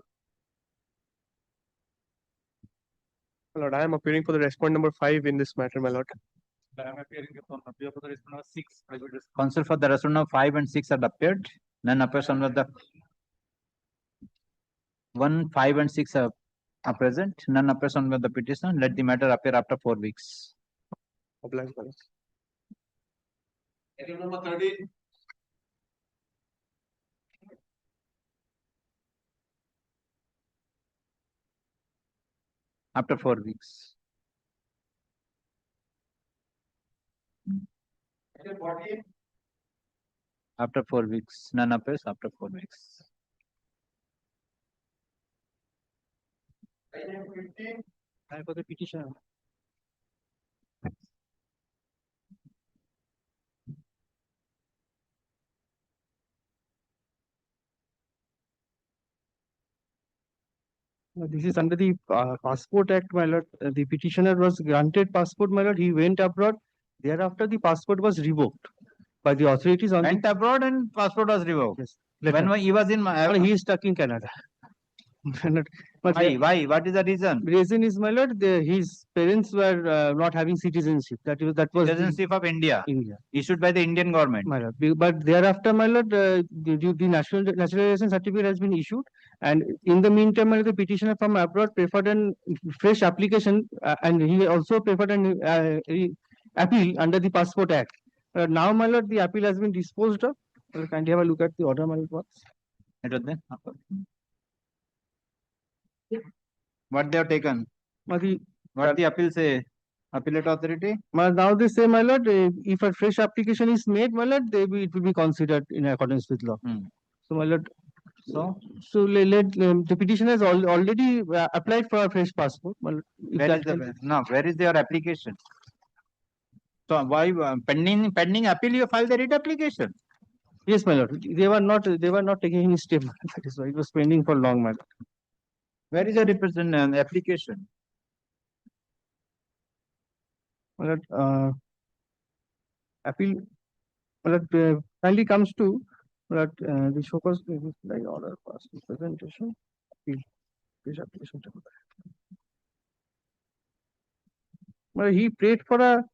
lord, I am appearing for the respondent number 5 in this matter, my lord. I am appearing on behalf of the respondent 6. Counsel for the respondent 5 and 6 are appeared. None appears on the 1, 5 and 6 are present. None appears on the petition. Let the matter appear after 4 weeks. Obliged, my lord. Item number 13. After 4 weeks. Item 14. After 4 weeks. None appears after 4 weeks. Item 15. I for the petition. This is under the Passport Act, my lord. The petitioner was granted passport, my lord. He went abroad. Thereafter, the passport was revoked by the authorities. Went abroad and passport was revoked. Yes. When he was in he is stuck in Canada. Why? What is the reason? Reason is, my lord, his parents were not having citizenship. That was Citizenship of India. India. Issued by the Indian government. My lord. But thereafter, my lord, the naturalization certificate has been issued, And in the meantime, the petitioner from abroad preferred an fresh application, and he also preferred an appeal under the Passport Act. Now, my lord, the appeal has been disposed of. Kindly have a look at the order, my lord. What they have taken? What the appeal say? Appellate authority? Now they say, my lord, if a fresh application is made, my lord, it will be considered in accordance with law. So, my lord, the petitioner has already applied for a fresh passport. My lord, if Where that is can- no? Where is their application? So why pending appeal you file the writ application? Yes, my lord. They were not taking any step. That is why it was pending for long, my lord. Where is your application? My lord, appeal, my lord, kindly comes to the focus like order pass presentation. Appeal, fresh application. Well, he prayed for a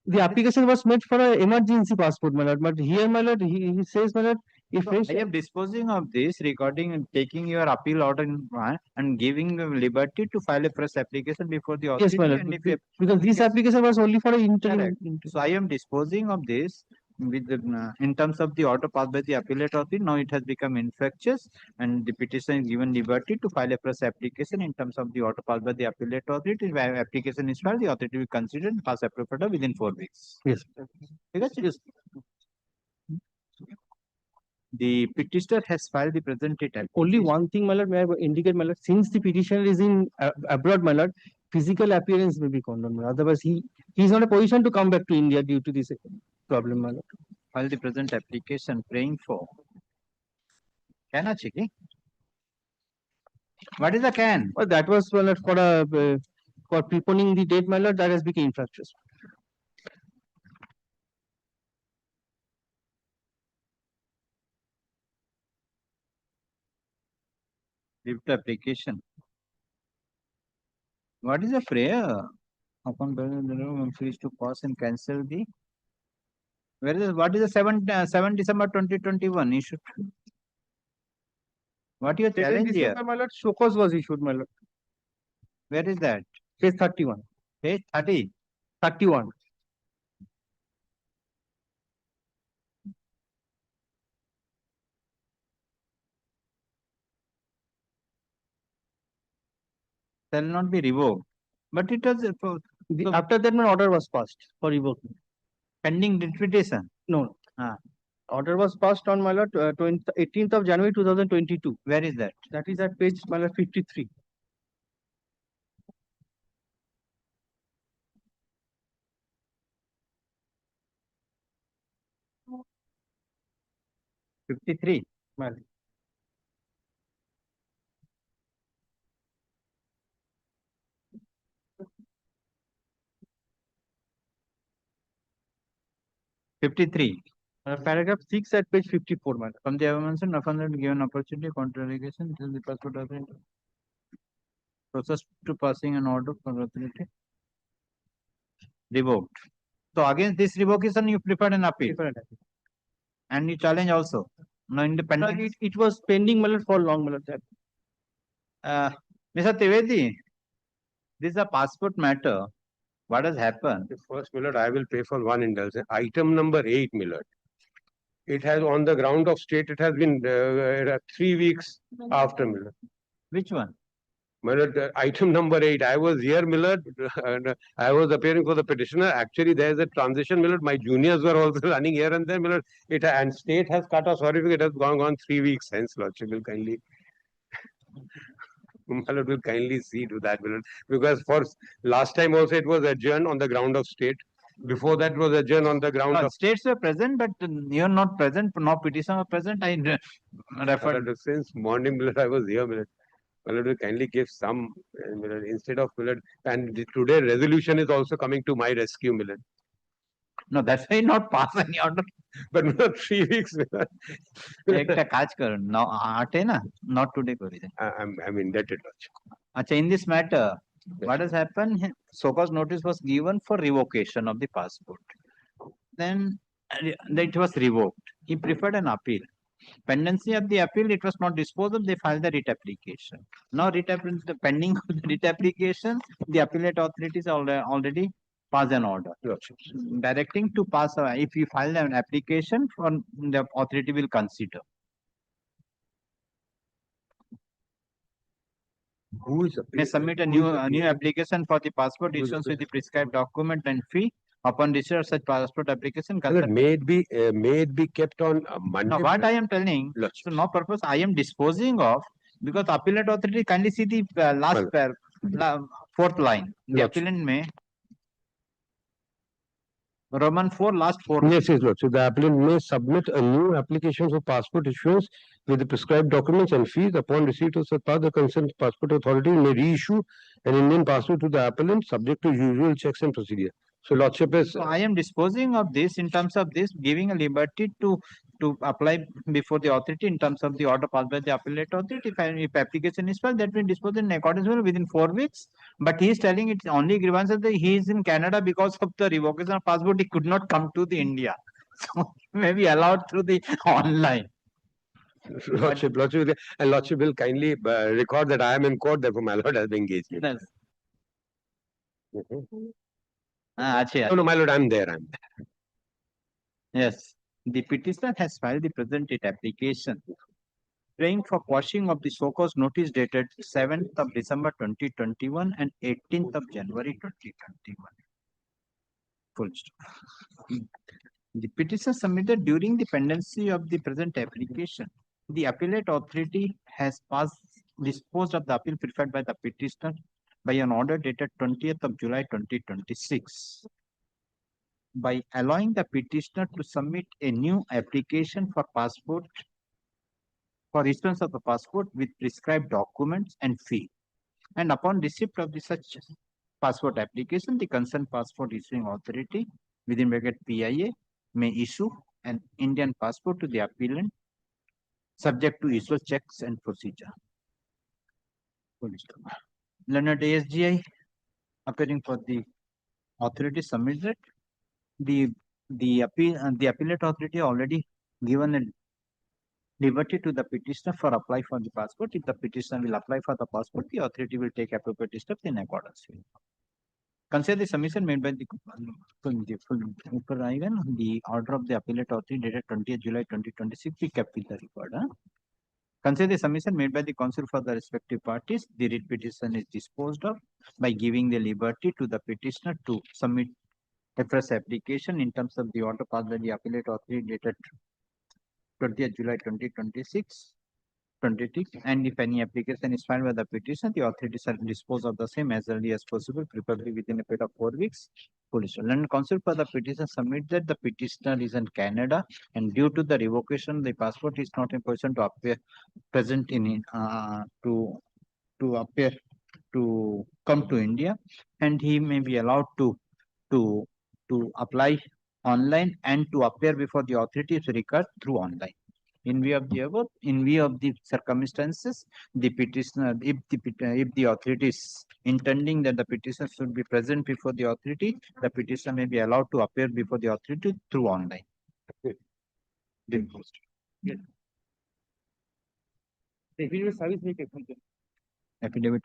the application was made for an emergency passport, my lord. But here, my lord, he says, my lord, if So I am disposing of this regarding and taking your appeal order and giving the liberty to file a fresh application before the authority. yes, my lord, And if because this application was only for an interim. Correct. So I am disposing of this with the, in terms of the order passed by the appellate authority. Now it has become infectious, and the petition is given liberty to file a fresh application in terms of the order passed by the appellate authority. If application is filed, the authority will consider and pass appropriate order within 4 weeks. Yes. Because it is the petitioner has filed the present date. Only one thing, my lord, may I indicate, my lord, since the petitioner is in abroad, my lord, physical appearance may be condoned. My lord. Otherwise, he is not in a position to come back to India due to this problem, my lord. File the present application praying for. Can I check? What is the can? Well, that was, my lord, for preponing the date, my lord, that has become infractious. Lift application. What is a prayer? Upon please to pause and cancel the. Where is what is the 7 December 2021 issued? What your challenge here? My lord, Shokos was issued, my lord. Where is that? Page 31. Page 30. 31. Shall not be revoked. But it was After that, my order was passed for revoking. Pending deputation. No. Order was passed on, my lord, 18th of January 2022. Where is that? That is at page, my lord, 53. $53. Well, $53. Paragraph 6 at page 54, man. From the above mentioned, offender given opportunity, counter allegation, till the passport authority. Process to passing an order for authority. Revoked. So against this revocation, you preferred an appeal. And you challenge also. No independent. It was pending, my lord, for long, my lord. Mr. Trivedi, this is a passport matter. What has happened? First, Millard, I will pay for one indulgence. Item number 8, Millard. It has on the ground of state, it has been 3 weeks after, Millard. Which one? Millard, item number 8. I was here, Millard, and I was appearing for the petitioner. Actually, there is a transition, Millard. My juniors were also running here and there, Millard. And state has cut off. Sorry, it has gone 3 weeks hence, Lordship will kindly. Millard will kindly see to that, Millard. Because for last time also it was adjourned on the ground of state. Before that was adjourned on the ground of states were present, but you are not present. No petition was present. I referred. Millard, since morning, Millard, I was here, Millard. Millard will kindly give some, Millard, instead of Millard. And today resolution is also coming to my rescue, Millard. No, that's why not pass any order. But Millard, 3 weeks, Millard. একটা কাজ করুন আটে না not today করে দেন I'm indebted, Lordship. আচ্ছা in this matter what has happened so-called notice was given for revocation of the passport then it was revoked. He preferred an appeal. Pendency of the appeal, it was not disposed of, they filed the writ application. Now the pending of the writ application, the appellate authorities already pass an order. Directing to pass, if you file an application, the authority will consider. Who is May submit a new application for the passport issuance with the prescribed document and fee. Upon receipt of such passport application, may it be kept on Monday? Now, what I am telling, so no purpose, I am disposing of, because appellate authority, kindly see the last fourth line. The appellant may Roman 4 last 4. Yes, Lord. So the applicant may submit a new application for passport issuance with the prescribed documents and fees. Upon receipt of such pass, the concerned passport authority may reissue an Indian passport to the appellant subject to usual checks and procedure. So Lordship is. So I am disposing of this in terms of this, giving a liberty to apply before the authority in terms of the order passed by the appellate authority. If application is filed, that will dispose in accordance with within 4 weeks. But he is telling it's only grievance that he is in Canada because of the revocation of passport. He could not come to the India, so he may be allowed through the online. Lordship will kindly record that I am in court, therefore my lord has been engaged. Yes. No, my lord, I am there. Yes, the petitioner has filed the present writ application, praying for quashing of the so-called notice dated 7th of December 2021 and 18th of January 2021. Full stop. The petition submitted during the pendency of the present application. The appellate authority has disposed of the appeal preferred by the petitioner by an order dated 20th of July 2026. By allowing the petitioner to submit a new application for passport, for issuance of the passport with prescribed documents and fee. And upon receipt of such passport application, the concerned passport issuing authority within bracket PIA may issue an Indian passport to the appellant subject to usual checks and procedure. Learned ASGI appearing for the authority submitted. The appellate authority already given a liberty to the petitioner for apply for the passport. If the petitioner will apply for the passport, the authority will take appropriate steps in accordance with. Consider the submission made by the order of the appellate authority dated 20th July 2026. We kept with the record. Consider the submission made by the counsel for the respective parties. The writ petition is disposed of by giving the liberty to the petitioner to submit a fresh application in terms of the order passed by the appellate authority dated 20th July 2026, and if any application is filed by the petitioner, the authority shall dispose of the same as early as possible, preferably within a period of 4 weeks. Learned counsel for the petitioner submit that the petitioner is in Canada, and due to the revocation, the passport is not in position to appear present in to appear to come to India, and he may be allowed to apply online and to appear before the authorities record through online. In view of the above, in view of the circumstances, the petitioner, if the authorities intending that the petitioner should be present before the authority, the petitioner may be allowed to appear before the authority through online. Affidavit.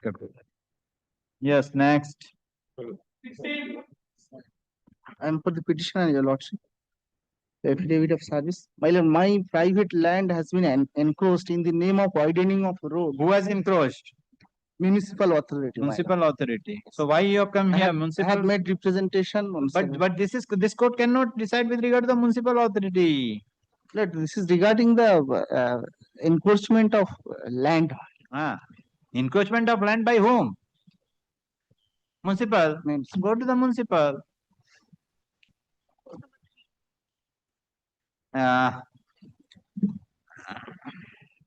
Yes, next. And for the petitioner, your lordship, the affidavit of service. My private land has been encroached in the name of widening of road. Who has encroached? Municipal authority. Municipal authority. So why you have come here? Municipal. I have made representation. But this court cannot decide with regard to the municipal authority. This is regarding the encroachment of land. Encroachment of land by whom? Municipal. Go to the municipal.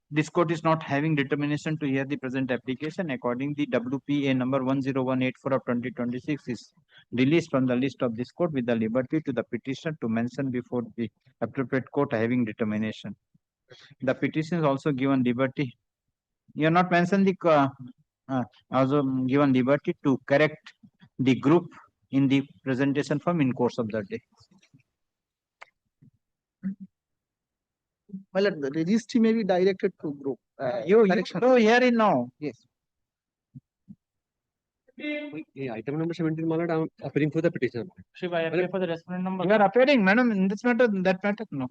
This court is not having determination to hear the present application. According the WPA number 10184 of 2026 is released from the list of this court with the liberty to the petitioner to mention before the appropriate court having determination. The petition is also given liberty. You are not mentioned the also given liberty to correct the group in the presentation form in course of the day. Well, the registry may be directed to group. You correction. do hearing now. Yes. Item number 17, my lord, I am appearing for the petition. Shiva, I appear for the respondent number. You are appearing, madam, in this matter, that matter, no.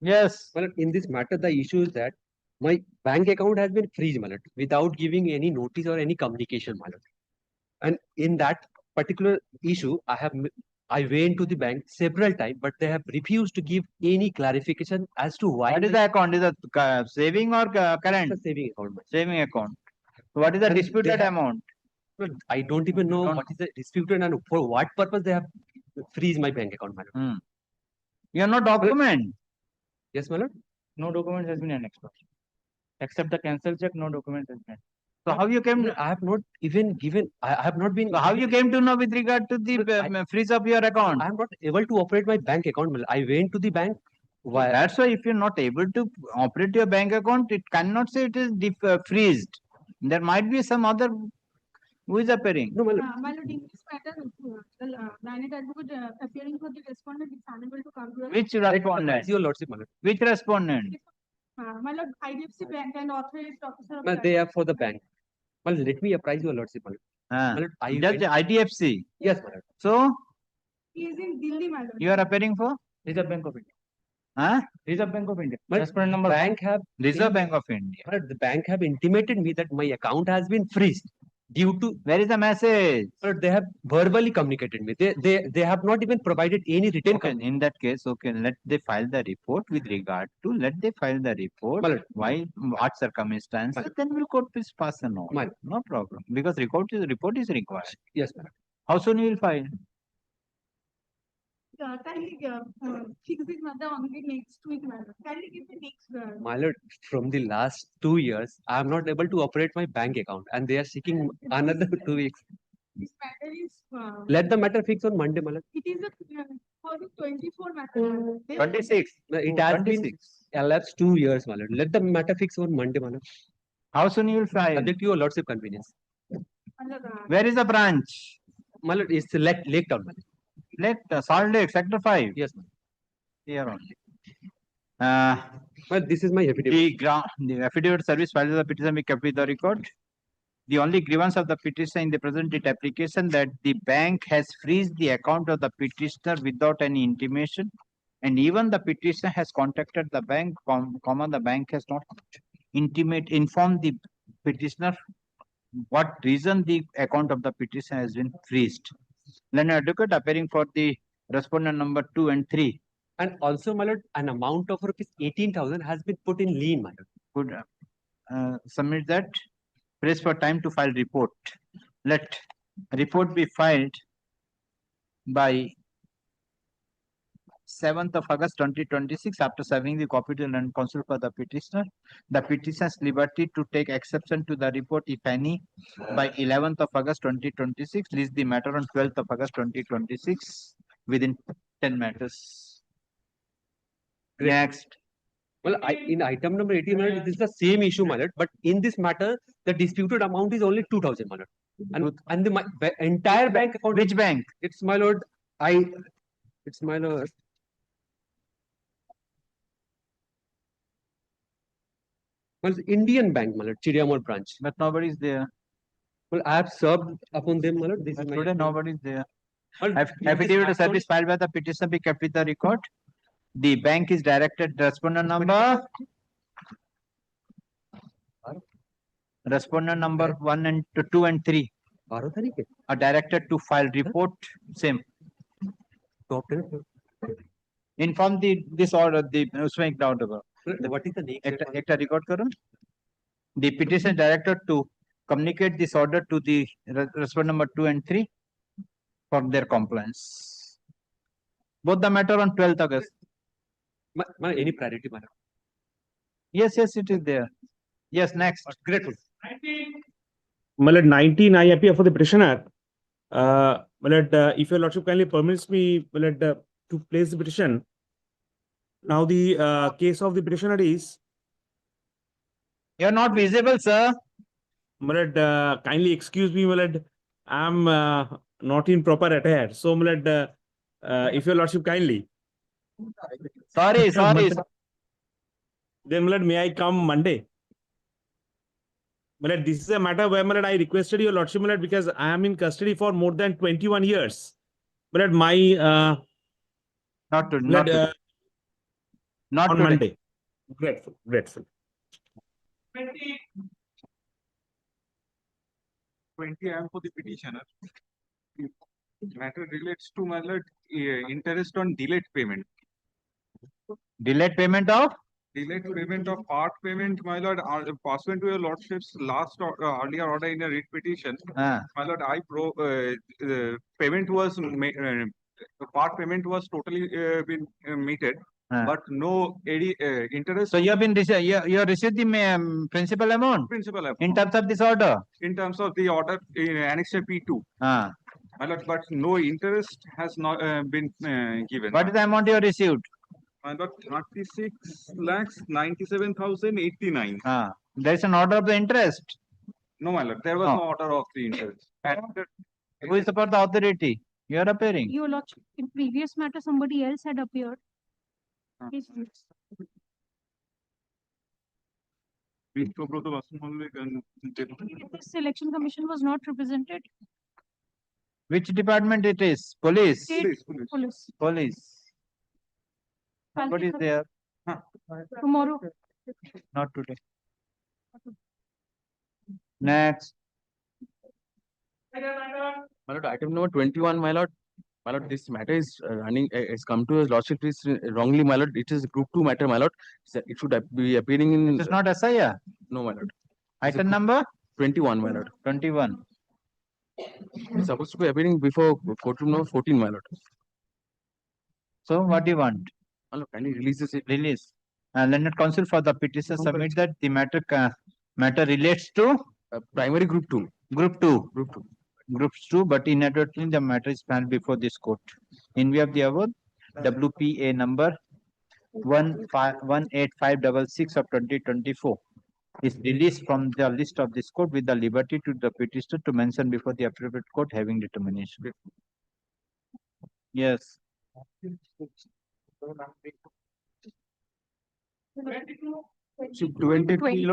Yes. Well, in this matter, the issue is that my bank account has been freeze, my lord, without giving any notice or any communication, my lord. And in that particular issue, I went to the bank several times, but they have refused to give any clarification as to why. What is the account? Is it saving or current? The saving account. Saving account. So what is the And they disputed have- amount? Well, I don't even know what is the disputed and for what purpose they have freeze my bank account, my lord. You have no document. Yes, my lord. No document has been annexed. Except the cancel check, no document has been. So how you came? I have not even given. I have not been. So how you came to know with regard to the freeze of your account? I am not able to operate my bank account, my lord. I went to the bank. Why? That's why if you're not able to operate your bank account, it cannot say it is freezed. There might be some other who is appearing. No, my lord. My lord, in this matter, the Lieutenant Advocate appearing for the respondent is unable to come to the. Which respondent? Your lordship, my lord. Which respondent? My lord, IDFC Bank and authorized officer of. Well, they are for the bank. Well, let me apprise your lordship, my lord. My lord, I Just went- IDFC. Yes, my lord. So He is in Delhi, my lord. you are appearing for? Reserve Bank of India. Huh? Reserve Bank of India. But Respondent number. bank have Reserve Bank of India. my lord, the bank have intimated me that my account has been freezed due to. Where is the message? But they have verbally communicated me. They have not even provided any written. Okay, in that case, okay, let they file the report with regard to, let they file the report. My lord. Why, what circumstances, then we'll court please pass a note. My lord. No problem, because report is required. Yes, my lord. How soon you will file? Kindly fix this matter on the next week, my lord. Kindly give the next. My lord, from the last 2 years, I am not able to operate my bank account, and they are seeking another 2 weeks. This matter is. Let the matter fix on Monday, my lord. It is for the 24 matter. 26. It has been 26. elapsed 2 years, my lord. Let the matter fix on Monday, my lord. How soon you will file? Subject to your lordship convenience. Where is the branch? My lord, it's Lake Town, my lord. Salt Lake, Sector 5. Yes, ma'am. Here only. Well, this is my affidavit. The affidavit service filed with the petition be kept with the record. The only grievance of the petitioner in the present date application that the bank has freezed the account of the petitioner without any intimation, and even the petitioner has contacted the bank, the bank has not informed the petitioner what reason the account of the petitioner has been freezed. Then advocate appearing for the respondent number 2 and 3. And also, my lord, an amount of rupees 18,000 has been put in lien, my lord. Could submit that. Press for time to file report. Let report be filed by 7th of August 2026 after serving the copy to and counsel for the petitioner. The petitioner's liberty to take exception to the report, if any, by 11th of August 2026. Release the matter on 12th of August 2026 within 10 matters. Great. Next. Well, in item number 18, my lord, this is the same issue, my lord. But in this matter, the disputed amount is only 2,000, my lord. And the entire bank account. Which bank? It's my lord. It's my lord. Well, it's Indian Bank, my lord, Chidiyamol branch. But nobody is there. Well, I have served upon them, my lord. This is my Today nobody is there. Well, Affidavit of service filed by the petitioner be kept with the record. The bank is directed respondent number. Respondent number 1 and 2 and 3 are directed to file report. Same. Inform this order. उसमें एक doubt होगा. What is the next? एक record करो. The petition is directed to communicate this order to the respondent number 2 and 3 for their compliance. Both the matter on 12th August. Any priority, madam? Yes, it is there. Yes, next. Grateful. My lord, 19, I appear for the petitioner. My lord, if your lordship kindly permits me, my lord, to place the petition. Now the case of the petitioner is. You are not visible, sir. My lord, kindly excuse me, my lord. I am not in proper attire. So, my lord, if your lordship kindly. Sorry. then my lord, may I come Monday? My lord, this is a matter where my lord, I requested your lordship, my lord, because I am in custody for more than 21 years. My lord, my Not to, my not lord, today. Not on today. Monday. Grateful, grateful. 20 I am for the petitioner. Matter relates to my lord, interest on delayed payment. Delayed payment of? Delayed payment of part payment, my lord, pursuant to your lordship's last earlier order in a writ petition. Ah. My lord, payment was part payment was totally been meted, but no interest. So you have been you have received the principal amount in terms of this order. In terms of the order in Annexure P2. Ah. My lord, but no interest has not been given. What is the amount you have received? My lord, 36,97,089. Ah. There is an order of the interest. No, my lord, there was no order of the interest. Who is about the authority? You are appearing. Your lordship, in previous matter, somebody else had appeared. Yes. This Selection commission was not represented. Which department it is? Police. State police. Police. Somebody is there. Tomorrow. Not today. Next. My lord, item number 21, my lord. My lord, this matter is running, has come to his lordship is wrongly, my lord. It is group 2 matter, my lord. It should be appearing in. It is not SIR. No, my lord. Item number? 21, my lord. 21. It's supposed to be appearing before courtroom number 14, my lord. So what do you want? My lord, kindly release this. Release. Learned counsel for the petition submit that the matter relates to primary group 2. Group 2. Group 2. Groups 2, but inadvertently the matter is planned before this court. In view of the above, WPA number 18566 of 2024 is released from the list of this court with the liberty to the petitioner to mention before the appropriate court having determination. Yes. 23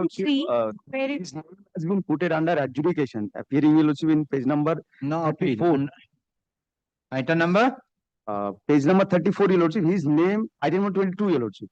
has been put under adjudication, appearing in page number no 34. Item number? Page number 34, Your Lordship, his name, item number 22, Your Lordship.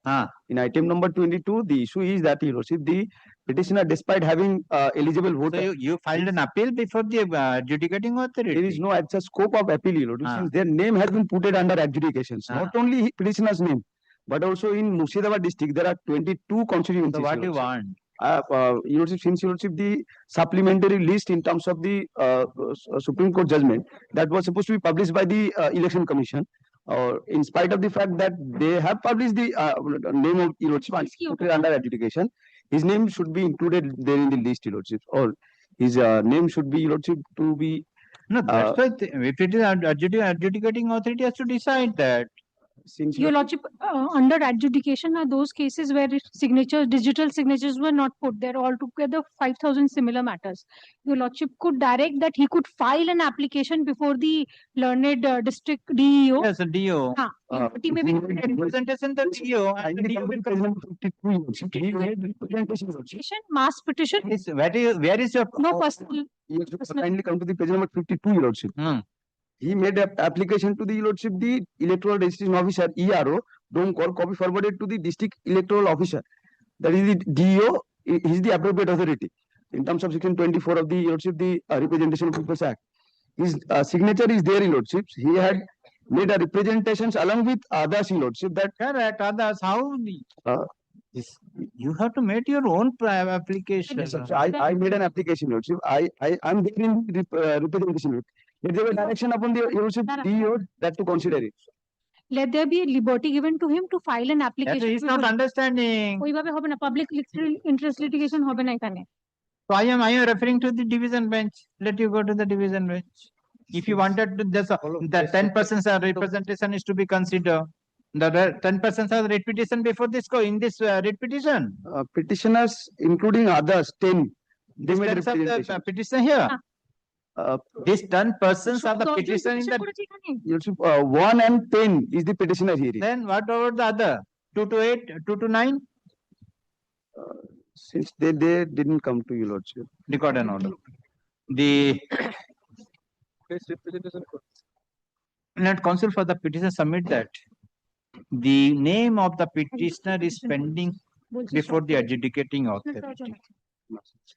In item number 22, the issue is that, Your Lordship, the petitioner, despite having eligible voter. So you filed an appeal before the adjudicating authority? There is no actual scope of appeal, Your Lordship, since their name has been put under adjudications. Not only petitioner's name, but also in Murshidabad district, there are 22 constituencies. So what do you want? Your Lordship, since Your Lordship, the supplementary list in terms of the Supreme Court judgment that was supposed to be published by the Election Commission, in spite of the fact that they have published the name of Your Lordship and put it under adjudication, his name should be included there in the list, Your Lordship, or his name should be, Your Lordship, to be. No, that's why if it is adjudicating authority has to decide that. Since Your lordship, under adjudication are those cases where signatures, digital signatures were not put there. Altogether 5,000 similar matters. Your lordship could direct that he could file an application before the learned district DEO. Yes, a DEO. Liberty may be representation the DEO and the DEO mass petition. Where is your no personal? Kindly come to the page number 52, Your Lordship. He made an application to the Your Lordship, the electoral registration officer ERO, don't call, copy forwarded to the district electoral officer. That is the DEO, he is the appropriate authority in terms of section 24 of the Your Lordship, the Representation of People's Act. His signature is there, Your Lordship. He had made a representations along with others, Your Lordship. That correct, others, how you have to make your own application. Yes, I made an application, Your Lordship. I'm getting representation. Let there be direction upon the Your Lordship DEO that to consider it. Let there be liberty given to him to file an application. He is not understanding. Public interest litigation hobe na ekhane. So I am referring to the division bench. Let you go to the division bench. If you wanted to, the 10% representation is to be considered. The 10% of repetition before this in this repetition. Petitioners, including others, 10. They made representation. Petition here. These 10 persons are the petition in the 1 and 10 is the petitioner here. Then what about the other 2 to 8, 2 to 9? Since they didn't come to you, Lordship. Record an order. The Land Council for the petitioner submit that the name of the petitioner is pending before the adjudicating authority.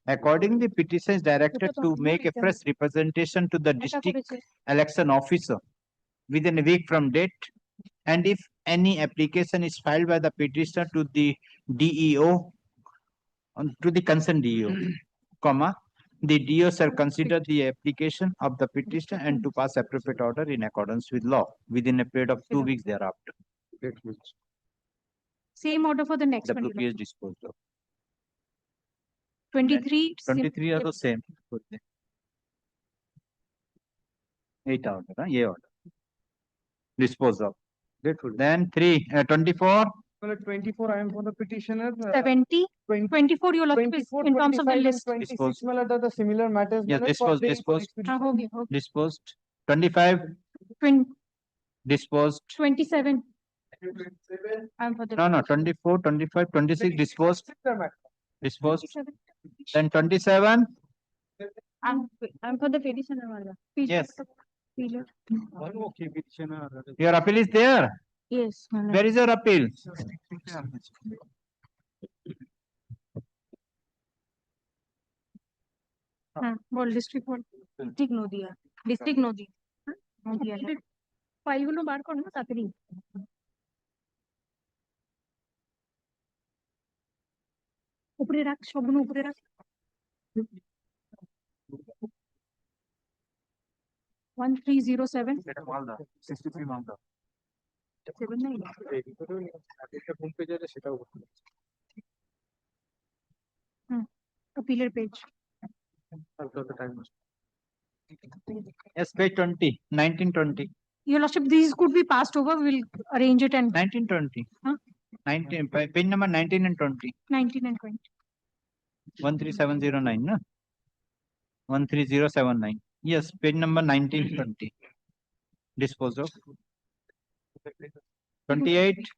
Accordingly, the petition is directed to make a fresh representation to the district election officer within a week from date, and if any application is filed by the petitioner to the DEO, to the concerned DEO, comma, the DEO shall consider the application of the petitioner and to pass appropriate order in accordance with law within a period of 2 weeks thereafter. Same order for the next one. WP is disposed of. 23. 23 are the same. 8 order, yeah, order. Dispose of. Then 24. 24, I am for the petitioner. 70. 24, your lordship is in terms of the list. 26, the similar matters. Yes, disposed. Disposed. 25. 20. Disposed. 27. I'm for the. No, 24, 25, 26 disposed. Disposed. Then 27. I'm for the petitioner. Yes. Okay, petitioner. Your appeal is there. Yes. Where is your appeal? Bol district board. District no diya. District no diya. No diya. File gulo bar kor na tatari. উপরে রাখ সবগুলো উপরে রাখ 1307 63 Malda. 79 home page আছে সেটাও appealer page. Yes, page 20, 1920. Your lordship, these could be passed over. We'll arrange it and 1920. 19, page number 19 and 20. 19 and 20. 13709, no? 13079. Yes, page number 1920. Dispose of. 28.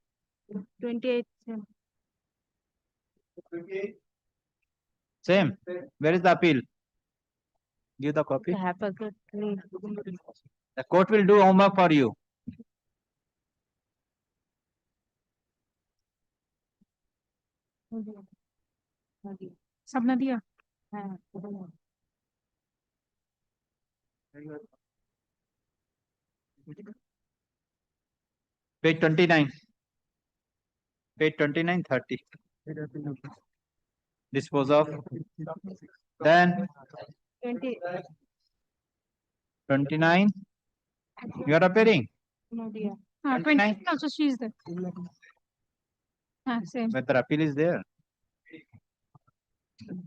28. Same. Where is the appeal? Give the copy. The court will do homework for you. सबने दिया Page 29. Page 29, 30. Dispose of. Then 20. 29. You are appearing. No diya. 29 also she is there. Same. But the appeal is there.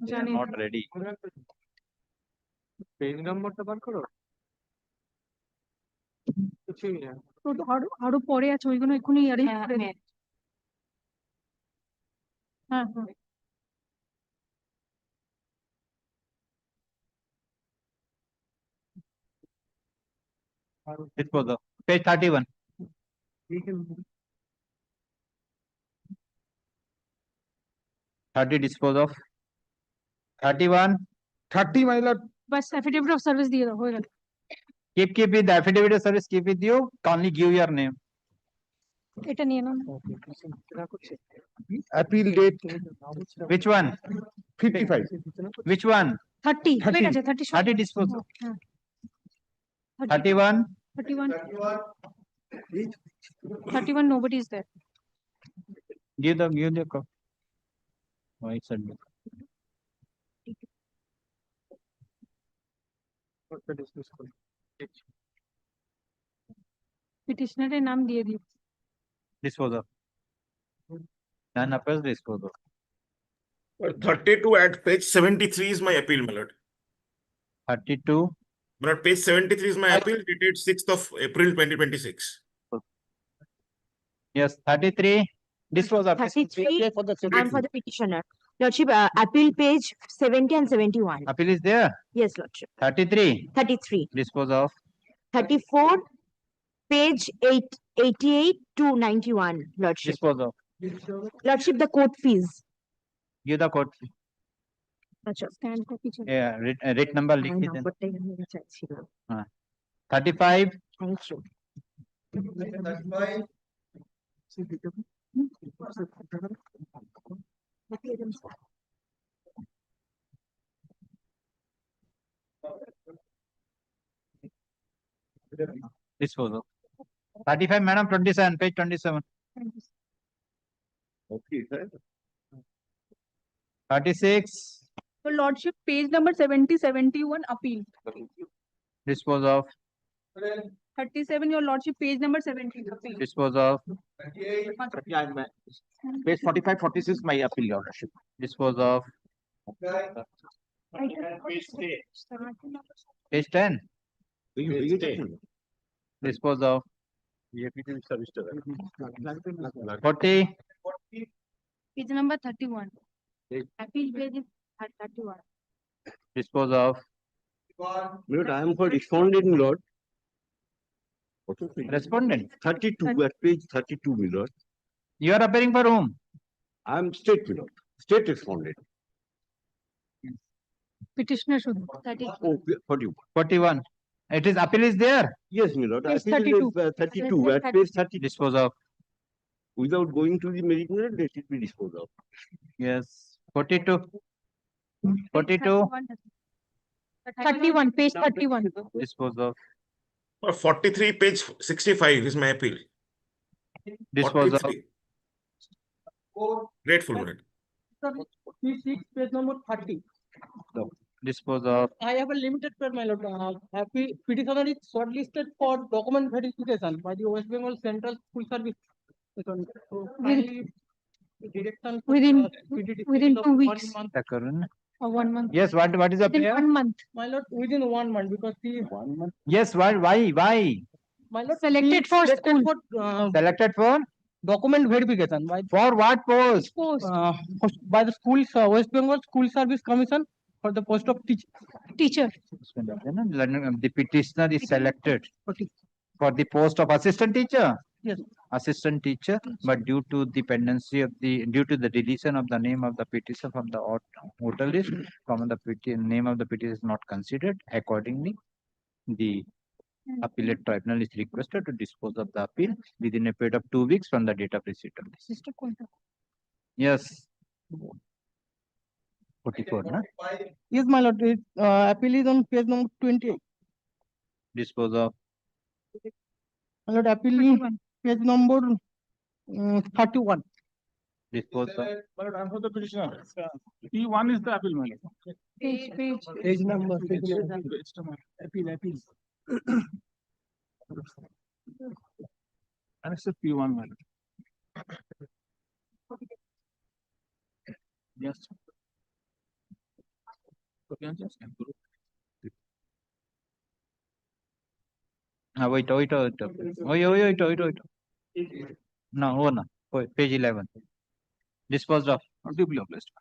Jani. Not ready. Page number টা বার করো কিছুই না তো আরো পরে আছে ওইগুলো এখনই অ্যারেঞ্জ করে দে হ্যাঁ Dispose of. Page 31. Dispose of. 31. 30 my lord. बस affidavit of service दिए दो होएगा Keep with the affidavit of service, keep with you. Only give your name. এটা নিয়ে নাও Appeal date. Which one? 55. Which one? 30 wait আছে 30 30 dispose of. 31. 31 nobody is there. Give the copy. Why it's admit. petitioner এর নাম দিয়ে দিও Dispose of. None appeals, dispose of. 32 at page 73 is my appeal, my lord. 32. My lord, page 73 is my appeal dated 6th of April 2026. Yes, 33. Dispose of. 33 and for the petitioner. Lordship, appeal page 70 and 71. Appeal is there. Yes, Lordship. 33. 33. Dispose of. 34, page 88 to 91, Lordship. Dispose of. Lordship, the court fees. Give the court. Stand copy. Yeah, writ number लिख के देना. 35. Thank you. Disposal. 35, madam, 27, page 27. Okay, sir. 36. Your Lordship, page number 7071, appeal. Dispose of. 37, Your Lordship, page number 70, appeal. Dispose of. Page 45, 46, my appeal, Your Lordship. Dispose of. Page 10. Dispose of. 40. Page number 31. Appeal page is 31. Dispose of. Lord, I am for respondent, my lord. Respondent. 32 at page 32, my lord. You are appearing for whom? I am state, my lord. State respondent. Petitioner should. 41. 41. It is appeal is there. Yes, my lord. Page Appeal 32. is 32 at page 30. Dispose of. Without going to the merit, my lord, let it be disposed of. Yes. 42. 42. 31, page 31. Dispose of. 43, page 65 is my appeal. Dispose of. 43. Grateful, my lord. P6, page number 30. Dispose of. I have a limited period, my lord. Petitioner is shortlisted for document verification by the West Bengal Central School Service. So, kindly direction for, Within PDD of 2 1 weeks month. or 1 month. Yes, what is the Within prayer? 1 month. My lord, within 1 month, because the Yes, why? my lord Selected for school. Selected for? Document verification by For what post? by the schools West Bengal School Service Commission for the post of Teacher. The petitioner is selected for the post of assistant teacher. Yes. Assistant teacher, but due to the deletion of the name of the petitioner from the voter list, name of the petitioner is not considered. Accordingly, the appellate tribunal is requested to dispose of the appeal within a period of 2 weeks from the date of receipt of this. Yes. 44, na? Yes, my lord. Appeal is on page number 28. Dispose of. My lord, appeal is page number 31. Dispose of. My lord, answer the petitioner. P1 is the appeal, my lord. Page number. Appeal. And it's a P1, my lord. Yes. Wait. No. Wait, page 11. Disposed of. Duly obliged.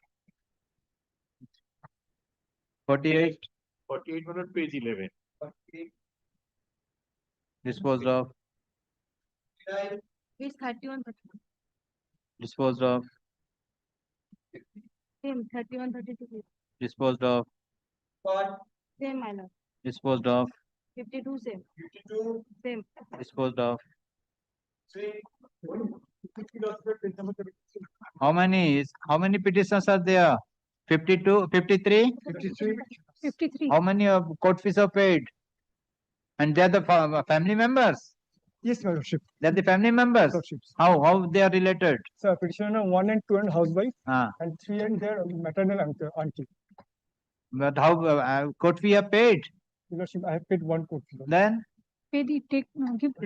48. 48, my lord, page 11. Disposed of. Page 31, 31. Disposed of. Same, 31, 32. Disposed of. Same, my lord. Disposed of. 52, same. Same. Disposed of. How many petitions are there? 52, 53? 53. How many of court fees are paid? And they are the family members? Yes, my lordship. They are the family members? Lordships. How they are related? Sir, petitioner 1 and 2 and housewife, Ah. and 3 and their maternal auntie. But how court fee are paid? Your lordship, I have paid 1 court fee. Then? Pay the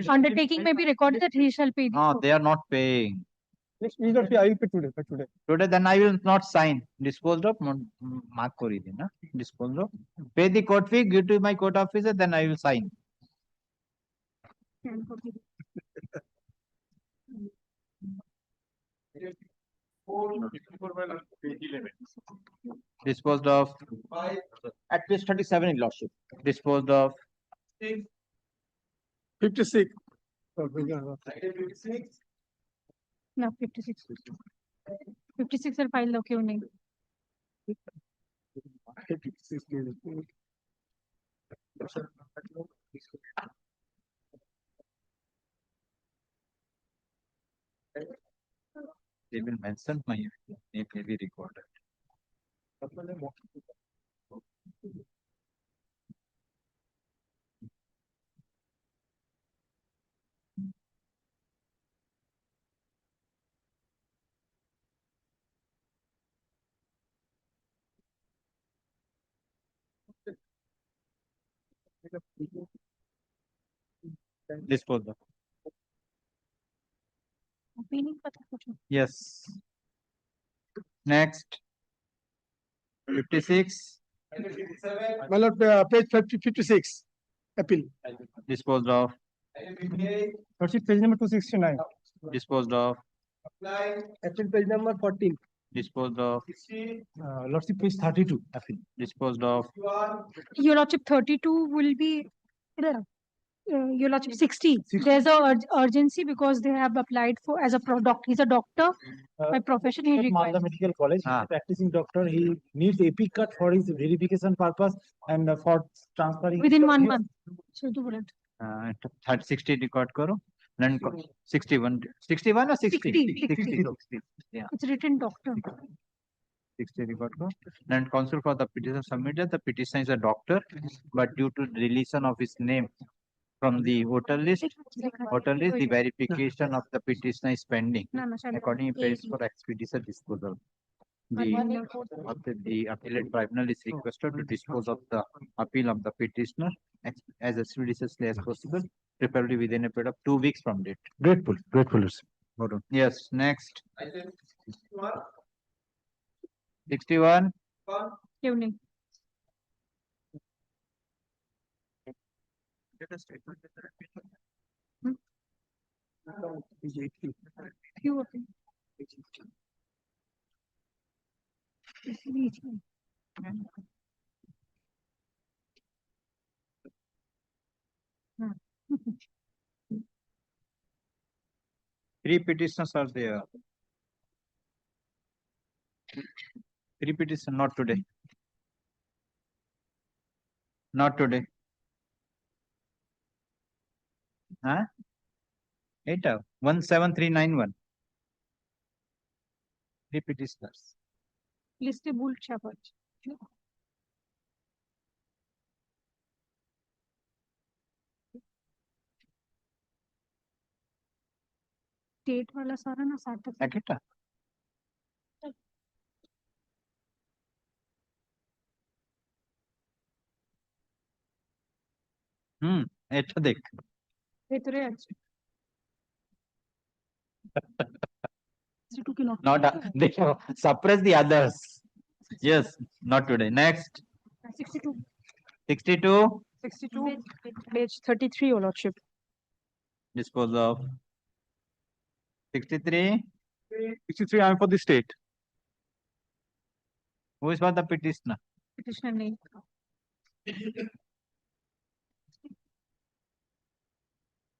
undertaking may be recorded that he shall pay. No, they are not paying. Yes, your lordship, I will pay today. Today, then I will not sign. Disposed of, mark kori dena. Disposed of. Pay the court fee, give to my court officer, then I will sign. Disposed of. At page 37, in lordship. Disposed of. 56. No, 56. 56 are filed okay only. They will mention my name may be recorded. Dispose of. Yes. Next. 56. My lord, page 56, appeal. Disposed of. Lordship, page number 269. Disposed of. Appeal page number 14. Disposed of. Lordship, page 32. Appeal. Disposed of. Your Lordship 32 will be Your Lordship 60. There's a urgency because they have applied for as a doctor. He's a doctor by profession. He requires. Malda Medical College, he's a practicing doctor. He needs AP cut for his verification purpose and for transferring. Within 1 month. So do it. 60 record karo. Then 61. 61 or 60? 60. Yeah. It's written doctor. 60 record karo. Then counsel for the petition submitted. The petition is a doctor, but due to deletion of his name from the voter list, the verification of the petitioner is pending. Accordingly, pays for expeditious disposal. The appellate tribunal is requested to dispose of the appeal of the petitioner as expeditiously as possible, preferably within a period of 2 weeks from date. Grateful. Hold on. Yes, next. 61. Evening. Few of them. Three petitions are there. Three petitions, not today. Not today. Huh? 17391. Three petitioners. Listable shepherd. Date वाला सारा ना सार्थक Calcutta. এটা দেখ। ভেতরে আছে। Not they suppress the others. Yes, not today. Next. 62. 62. 62, page 33, Your Lordship. Dispose of. 63. 63, I am for the state. Who is for the petitioner? Petitioner name.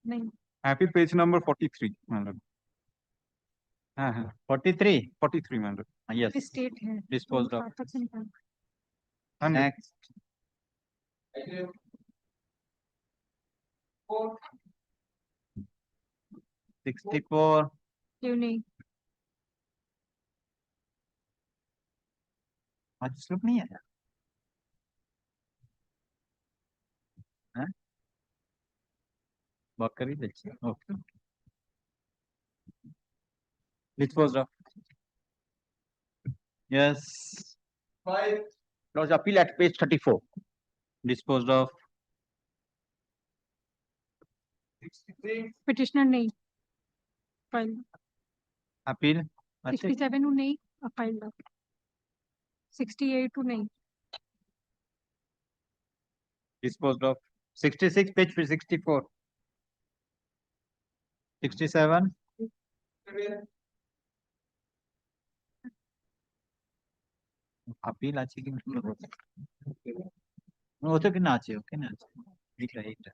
Name. Appeal page number 43, madam. 43. 43, madam. Yes. The state है. Disposed of. सार्थक सिंह का. Next. 64. Evening. आज slip नहीं आया। हाँ? बकरी देखिए। Okay. Disposed of. Yes. 5. Lord's appeal at page 34. Disposed of. 63. Petitioner name. File. Appeal. 67 who नहीं file. 68 who नहीं. Disposed of. 66 page 64. 67. Appeal আছে কিন্তু ওটা কি না আছে ওকে না আছে এইটা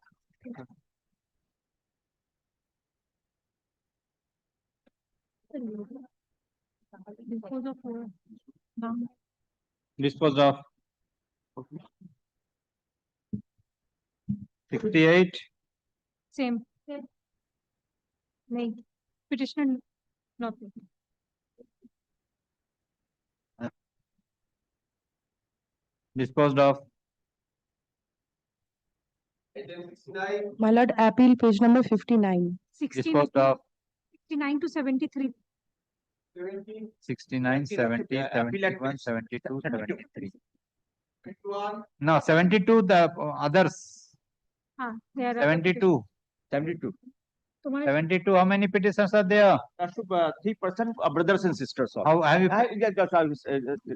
Because of Disposed of. 68. Same. Nay. Petitioner not. Disposed of. My lord, appeal page number 59. Disposed of. 69 to 73. 69, 70, 71, 72, 73. No, 72, the others. They are 72. 72. 72, how many petitions are there? That's 3% of brothers and sisters. How have you Yes,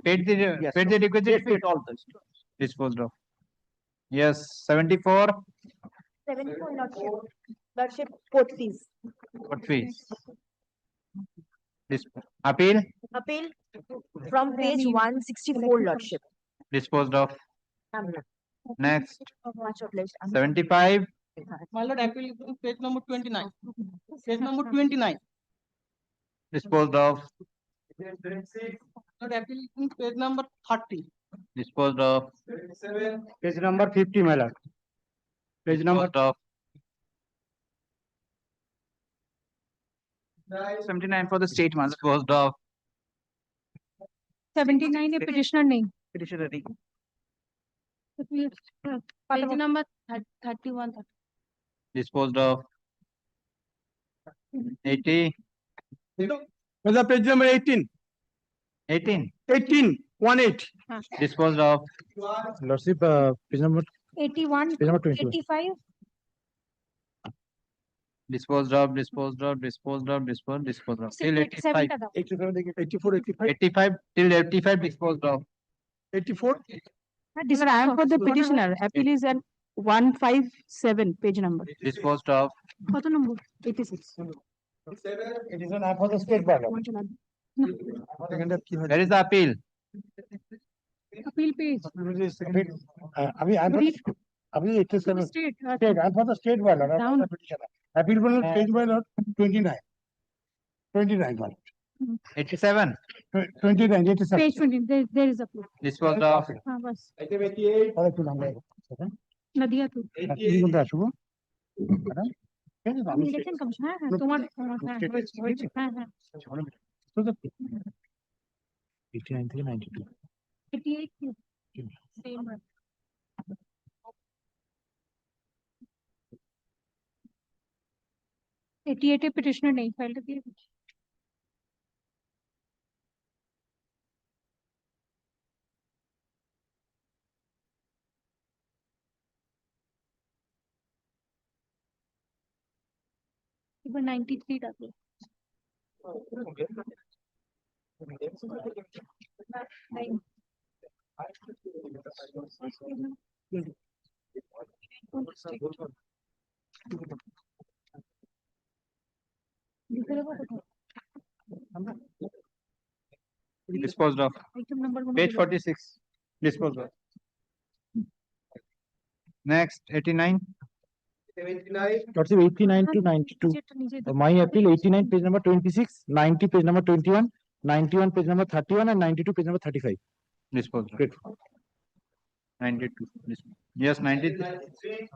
paid the yes, paid the requisite fee? all this. Disposed of. Yes, 74. 74 lordship court fees. What fees? Appeal. Appeal from page 164 lordship. Disposed of. Next. Much obliged. 75. My lord, appeal is page number 29. Page number 29. Disposed of. Lord, appeal is page number 30. Disposed of. Page number 50, my lord. Page number Disposed of. 79 for the state, my lord. Disposed of. 79 a petitioner name. Petitioner. Page number 31. Disposed of. 80. Whether page number 18. 18. 18. 18. Disposed of. Lordship, page number 81, Page number 21. 85, Disposed of. Disposed of. Disposed of. Disposed of. Till 85. 84, 85. 85 till 85 disposed of. 84. Sir, I am for the petitioner. Appeal is at 157 page number. Disposed of. কত নম্বর? 86. It is an app for the state bar. Where is the appeal? Appeal page. Abhi 87. State. State. I'm for the state bar. I'm Down. for the petitioner. Appeal for page by 29. 29 one. 87. 29. 87. Page 20. There is appeal. Disposed of. हाँ बस. और एक number. नदिया तू. কি বলতে আসবো? Madam election commission হ্যাঁ তোমার হ্যাঁ হয়েছে হ্যাঁ 89 থেকে 92. 88 same. 88 a petitioner नहीं फाइल किया. Number 93 डालो. Nine. Disposed of. Item number Page 46. Disposed of. Next, 89. Lordship 89 to 92. My appeal 89 page number 26, 90 page number 21, 91 page number 31 and 92 page number 35. Disposed of. Great. 92. Yes, 93.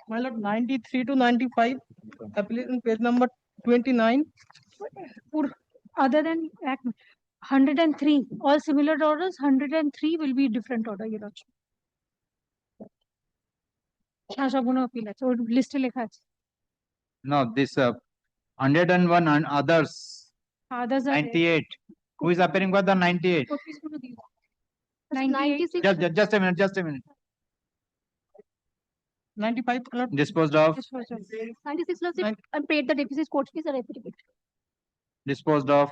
My lord, 93 to 95. Appeal in page number 29. Other than act 103, all similar orders, 103 will be different order, your lordship. হ্যাঁ সবগুলো appeal আছে ওর লিস্টে লেখা আছে. No, this 101 and others. Others are 98. Who is appearing for the 98? 96. Just a minute. Just a minute. 95. Disposed of. 96 lordship and paid the deficit court fees are affidavit. Disposed of.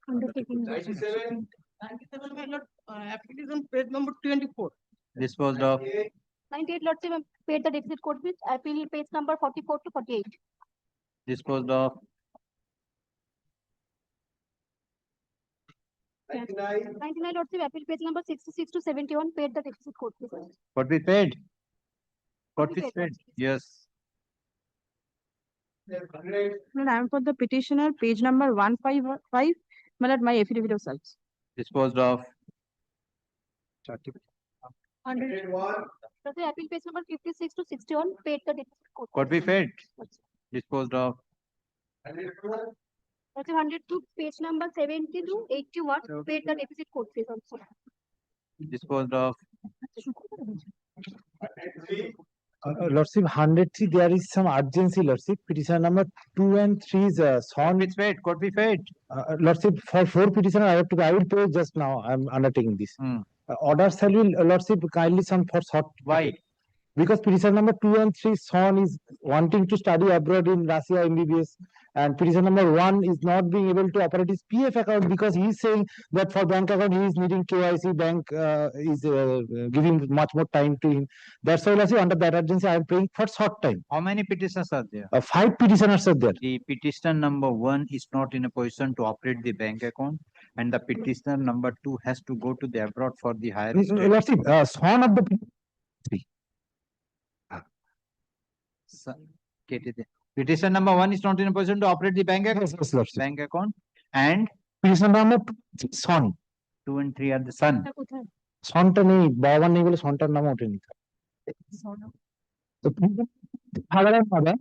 Undertaking. 97, my lord, application page number 24. Disposed of. 98 lordship and paid the deficit court fees. Appeal page number 44 to 48. Disposed of. 99 Lordship, appeal page number 66 to 71, paid the deficit court fees. What we paid? What What we we paid, paid? Yes. No, I am for the petitioner, page number 155, my affidavit of service. Disposed of. 100. Lordship, appeal page number 56 to 61, paid the deficit court. What we paid? Disposed of. Lordship, 102, page number 70 to 81, paid the deficit court fees also. Disposed of. Lordship, 103, there is some urgency, Lordship. Petition number 2 and 3 is What we paid? What we paid? Lordship, for 4 petitioner, I will pay just now. I am undertaking this. Orders shall be, Lordship, kindly some for short. Why? Because petition number 2 and 3, son is wanting to study abroad in Russia MBBS, and petition number 1 is not being able to operate his PF account because he is saying that for bank account he is needing KYC. Bank is giving much more time to him. That's why, Lordship, under that urgency, I am paying for short time. How many petitions are there? 5 petitioners are there. The petitioner number 1 is not in a position to operate the bank account, and the petitioner number 2 has to go to the abroad for the higher studies. Lordship, son of the Petition number 1 is not in a position to operate the bank account. Yes, Lordship. Bank account, and petition number 2 son. 2 and 3 are the son. সনটা নেই, বাবা নেই বলে সনটার নাম ওঠেনি। Father and mother.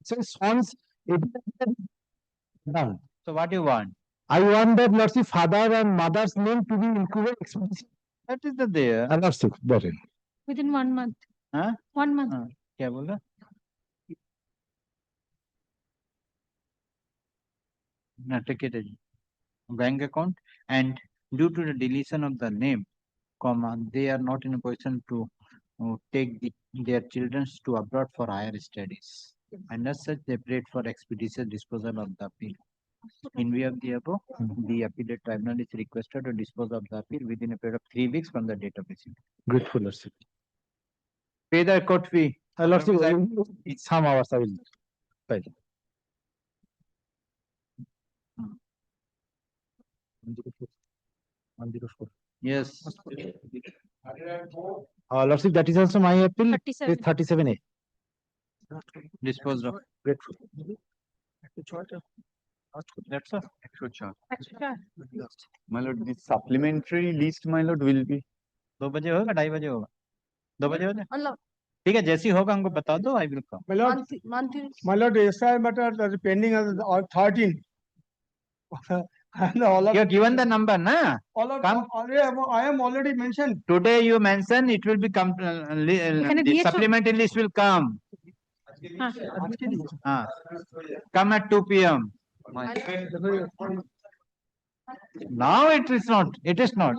So sons done. So what do you want? I want that, Lordship, father and mother's name to be included explicitly. That is the there. Lordship, got it. Within 1 month. Huh? 1 month. क्या बोला? No, take it as bank account, and due to the deletion of the name, comma, they are not in a position to take their children to abroad for higher studies. And as such, they prayed for expeditious disposal of the appeal. In view of the above, the appellate tribunal is requested to dispose of the appeal within a period of 3 weeks from the date of receipt. Grateful, Lordship. Pay the court fee. Lordship, some hours I will pay. Yes. Lordship, that is also my appeal. 37. 37A. Disposed of. Grateful. That's a extra charge. Extra. My lord, the supplementary list, my lord, will be 2 बजे होगा, 2:30 बजे होगा, 2 बजे होगा। Allah. ठीक है, जैसी होगा हमको बता दो। I will come. My lord, SI matter that is pending as 13. And all of You have given the number, na? all of Come. I am already mentioned. Today you mention it will be the supplementary list will come. Come at 2 p.m. Now it is not. It is not.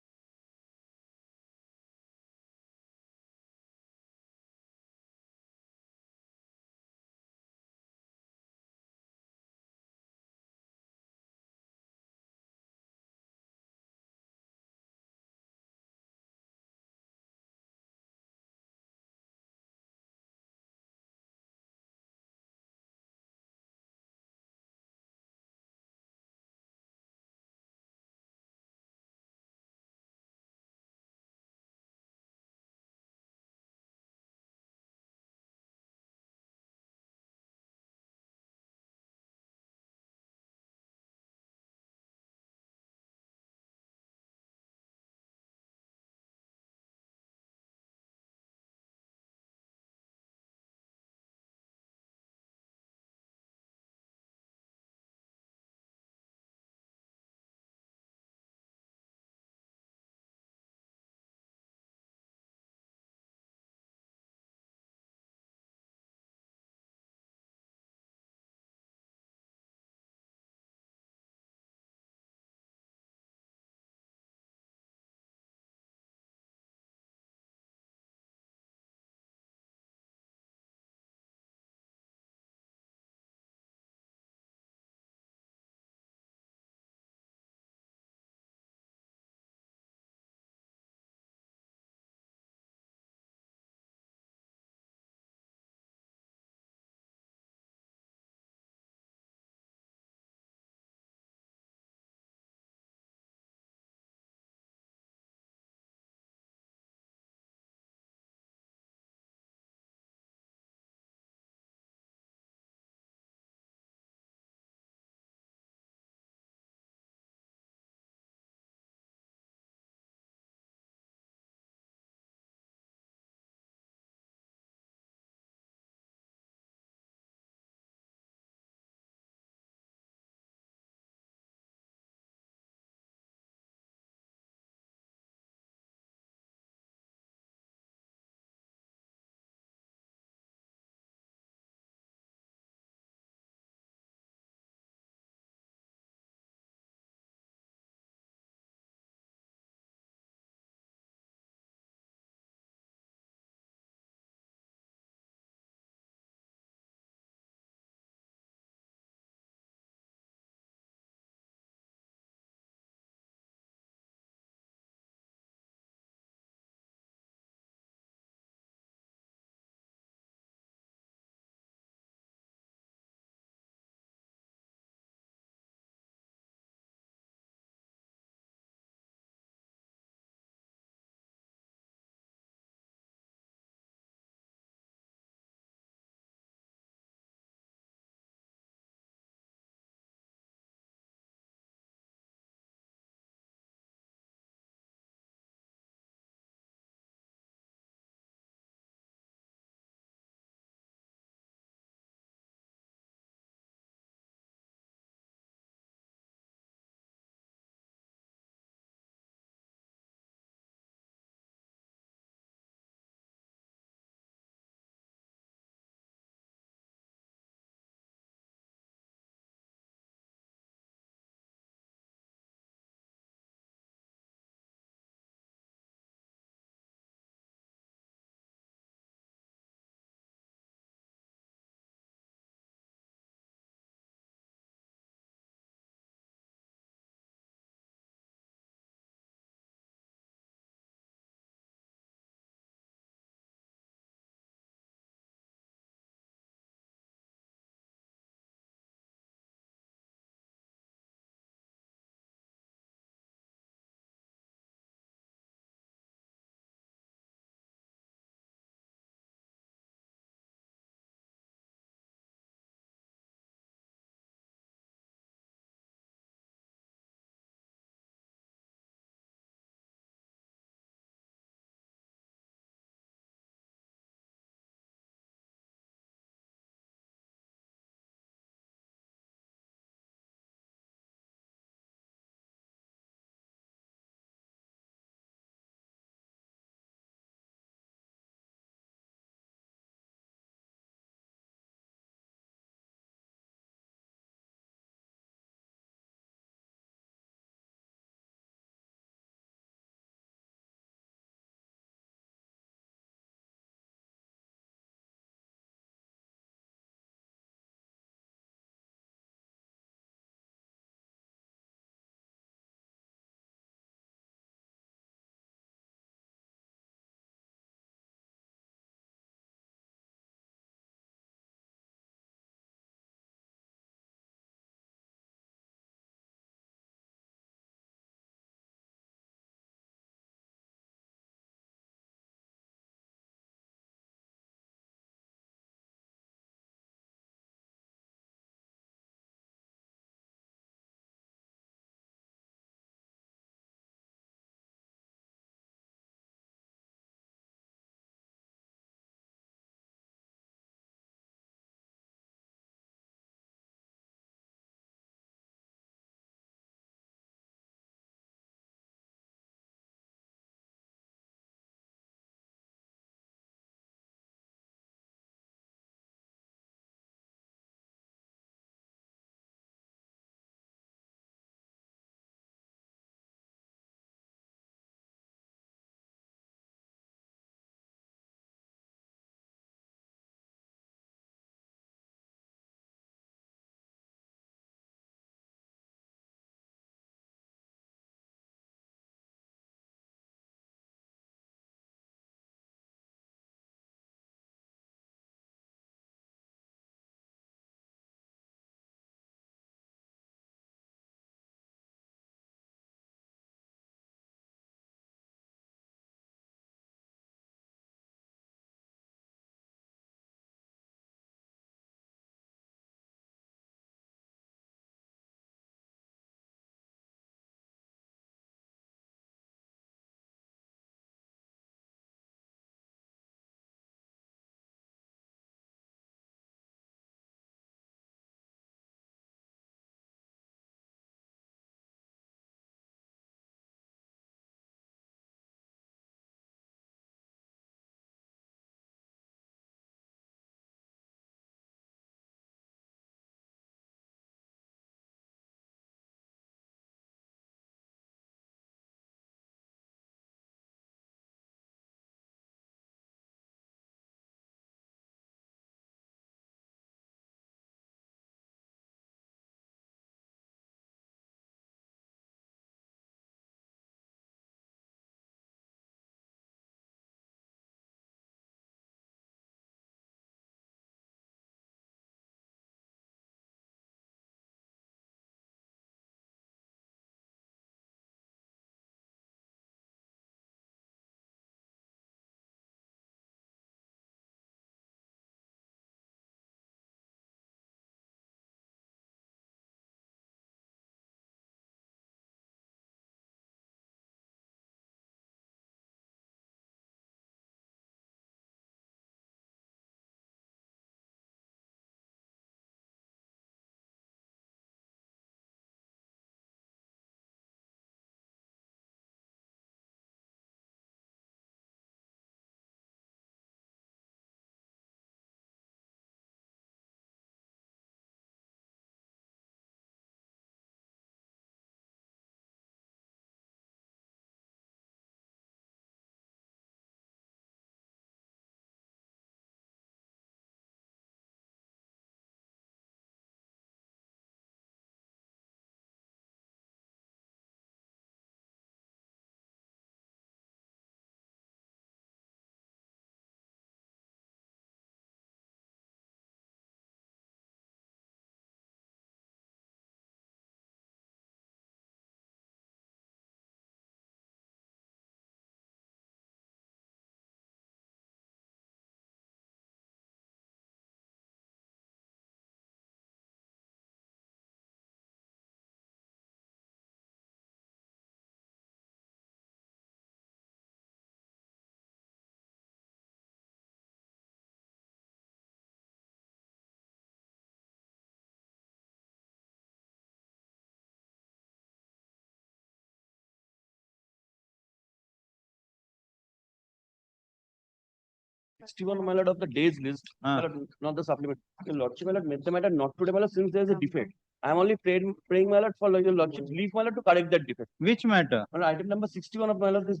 61, my lord, of the days list, my lord, not the supplement. Your lordship, my lord, made the matter not today, my lord, since there is a defect. I am only praying, my lord, for your lordship leave, my lord, to correct that defect. Which matter? My lord, item number 61 of my lord, this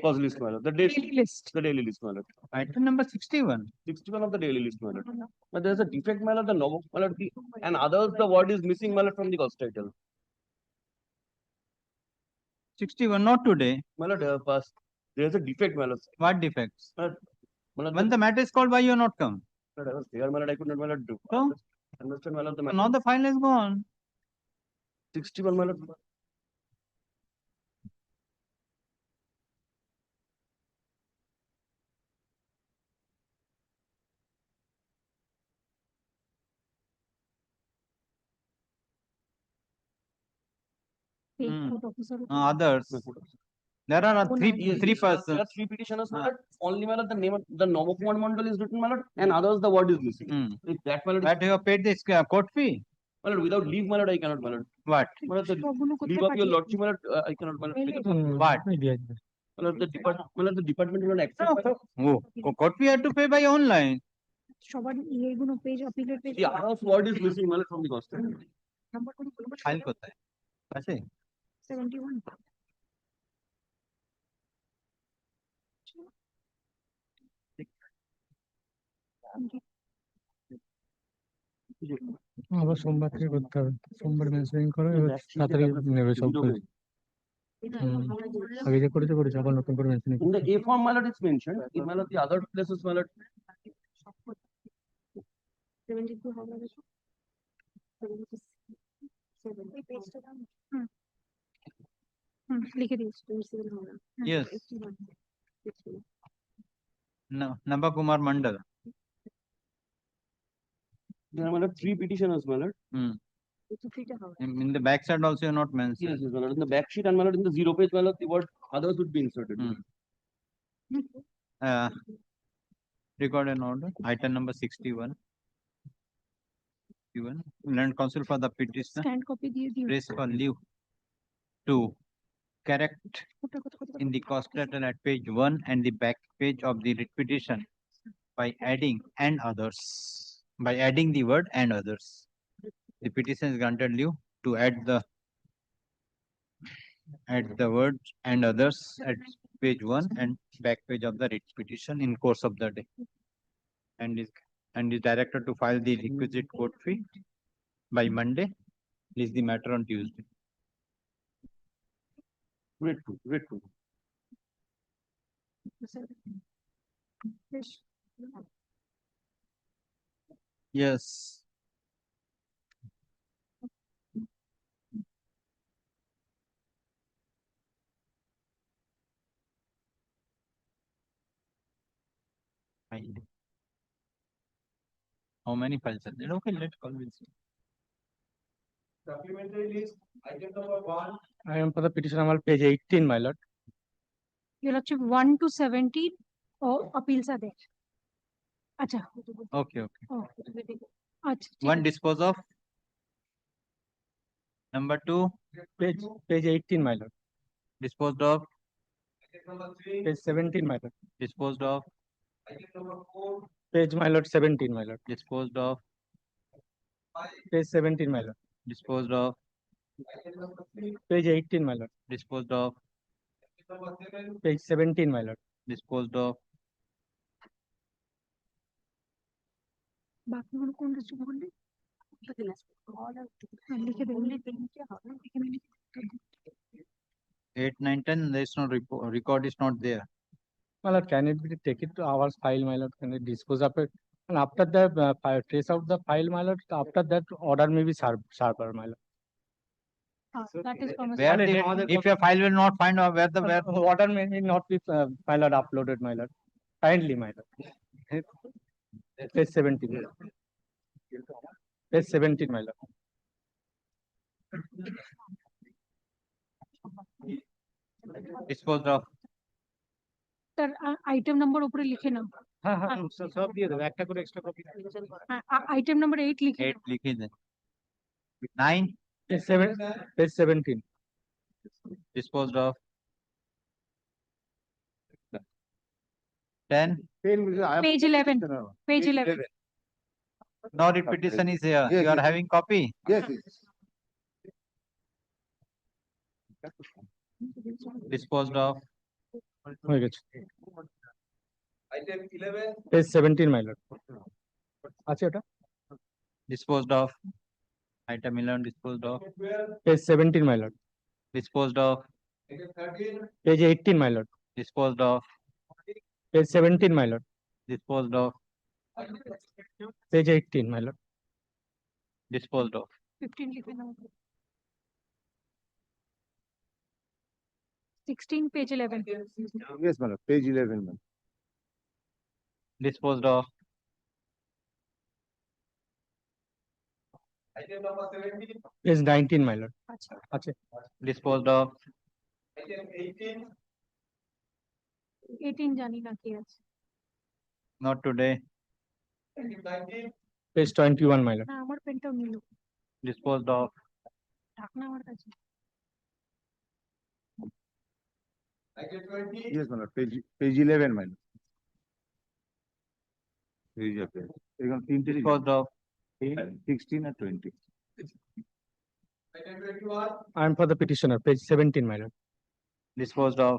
cause list, my lord, the daily list, my lord. Item number 61. 61 of the daily list, my lord. But there is a defect, my lord, the no, my lord, and others, the word is missing, my lord, from the cause title. 61, not today. My lord, first, there is a defect, my lord. What defects? My lord, When the matter is called, why you not come? my lord, I was there, my lord, I could not, my lord, do. So? Understand, my lord, the matter. Now the file is gone. 61, my lord. Others. There are three persons. There are three petitioners, my lord. Only, my lord, the name of the No.25 is written, my lord, and others, the word is missing. If that, my lord, But you have paid this court fee. my lord, without leave, my lord, I cannot, my lord. What? My lord, the leave of your lordship, my lord, I cannot, my lord. What? My lord, the department will not accept. Oh, court fee had to pay by online. The others word is missing, my lord, from the costume. File kothay? Kaise? 71. আবার সোমবার থেকে করতে হবে সোমবার mentioning করো এবার তাড়াতাড়ি নেবে সব আগে যে করেছে আবার নতুন করে mentioning In the A form, my lord, it's mentioned. In my lord, the other places, my lord. 72 how much? 77. लिखे दिए Yes. No, Namba Kumar Mandal. There are, my lord, three petitioners, my lord. In the back side also you not mentioned. Yes, my lord. In the back sheet and, my lord, in the 0 page, my lord, the word others would be inserted. Record an order. Item number 61. Land Council for the petitioner. Scanned copy दिए Press for leave to correct in the cost title at page 1 and the back page of the writ petition by adding and others. By adding the word and others. The petition is granted leave to add the words and others at page 1 and back page of the writ petition in course of the day. And is directed to file the requisite court fee by Monday. Release the matter on Tuesday. Wait. Yes. How many files are there? Okay, let's call this. Supplementary list, item number 1. I am for the petition number page 18, my lord. Your lordship 1 to 17 or appeals are there. Acha. Okay. Oh, One dispose of. Number 2. Page 18, my lord. Disposed of. Page 17, my lord. Disposed of. Page, my lord, 17, my lord. Disposed of. Page 17, my lord. Disposed of. Page 18, my lord. Disposed of. Page 17, my lord. Disposed of. बाकी वालों कौन receive कर ले? लिखे देंगे क्या होगा? 8, 9, 10. There is no record is not there. My lord, can it be taken to our file, my lord? Can it dispose of it? And after that, trace out the file, my lord. After that, order may be sharper, my lord. That is If your file will not find out where order may not be my lord uploaded, my lord. Kindly, my lord. Page 17. Page 17, my lord. Disposed of. Sir, item number ऊपर लिखे ना. हाँ सब दिए दो एक को extra copy. Item number 8 लिखे. 8 लिखे दे. 9. Page 17. Disposed of. 10. Page 11. Page 11. No repetition is here. Yes, You are yes. having copy. Yes, yes. Disposed of. Page 17, my lord. Disposed of. Item 11 disposed of. Page 17, my lord. Disposed of. Page 18, my lord. Disposed of. Page 17, my lord. Disposed of. Page 18, my lord. Disposed of. 15 लिखे ना 16 page 11. Yes, madam. Page 11, madam. Disposed of. Page 19, my lord. Disposed of. 18 जानी ना किया Not today. Page 21, my lord. ना আমার পেনটাও নিল Disposed of. ঢাকনা আমার কাছে Yes, madam. Page 11, madam. Disposed of. 16 and 20. I am for the petitioner. Page 17, my lord. Disposed of.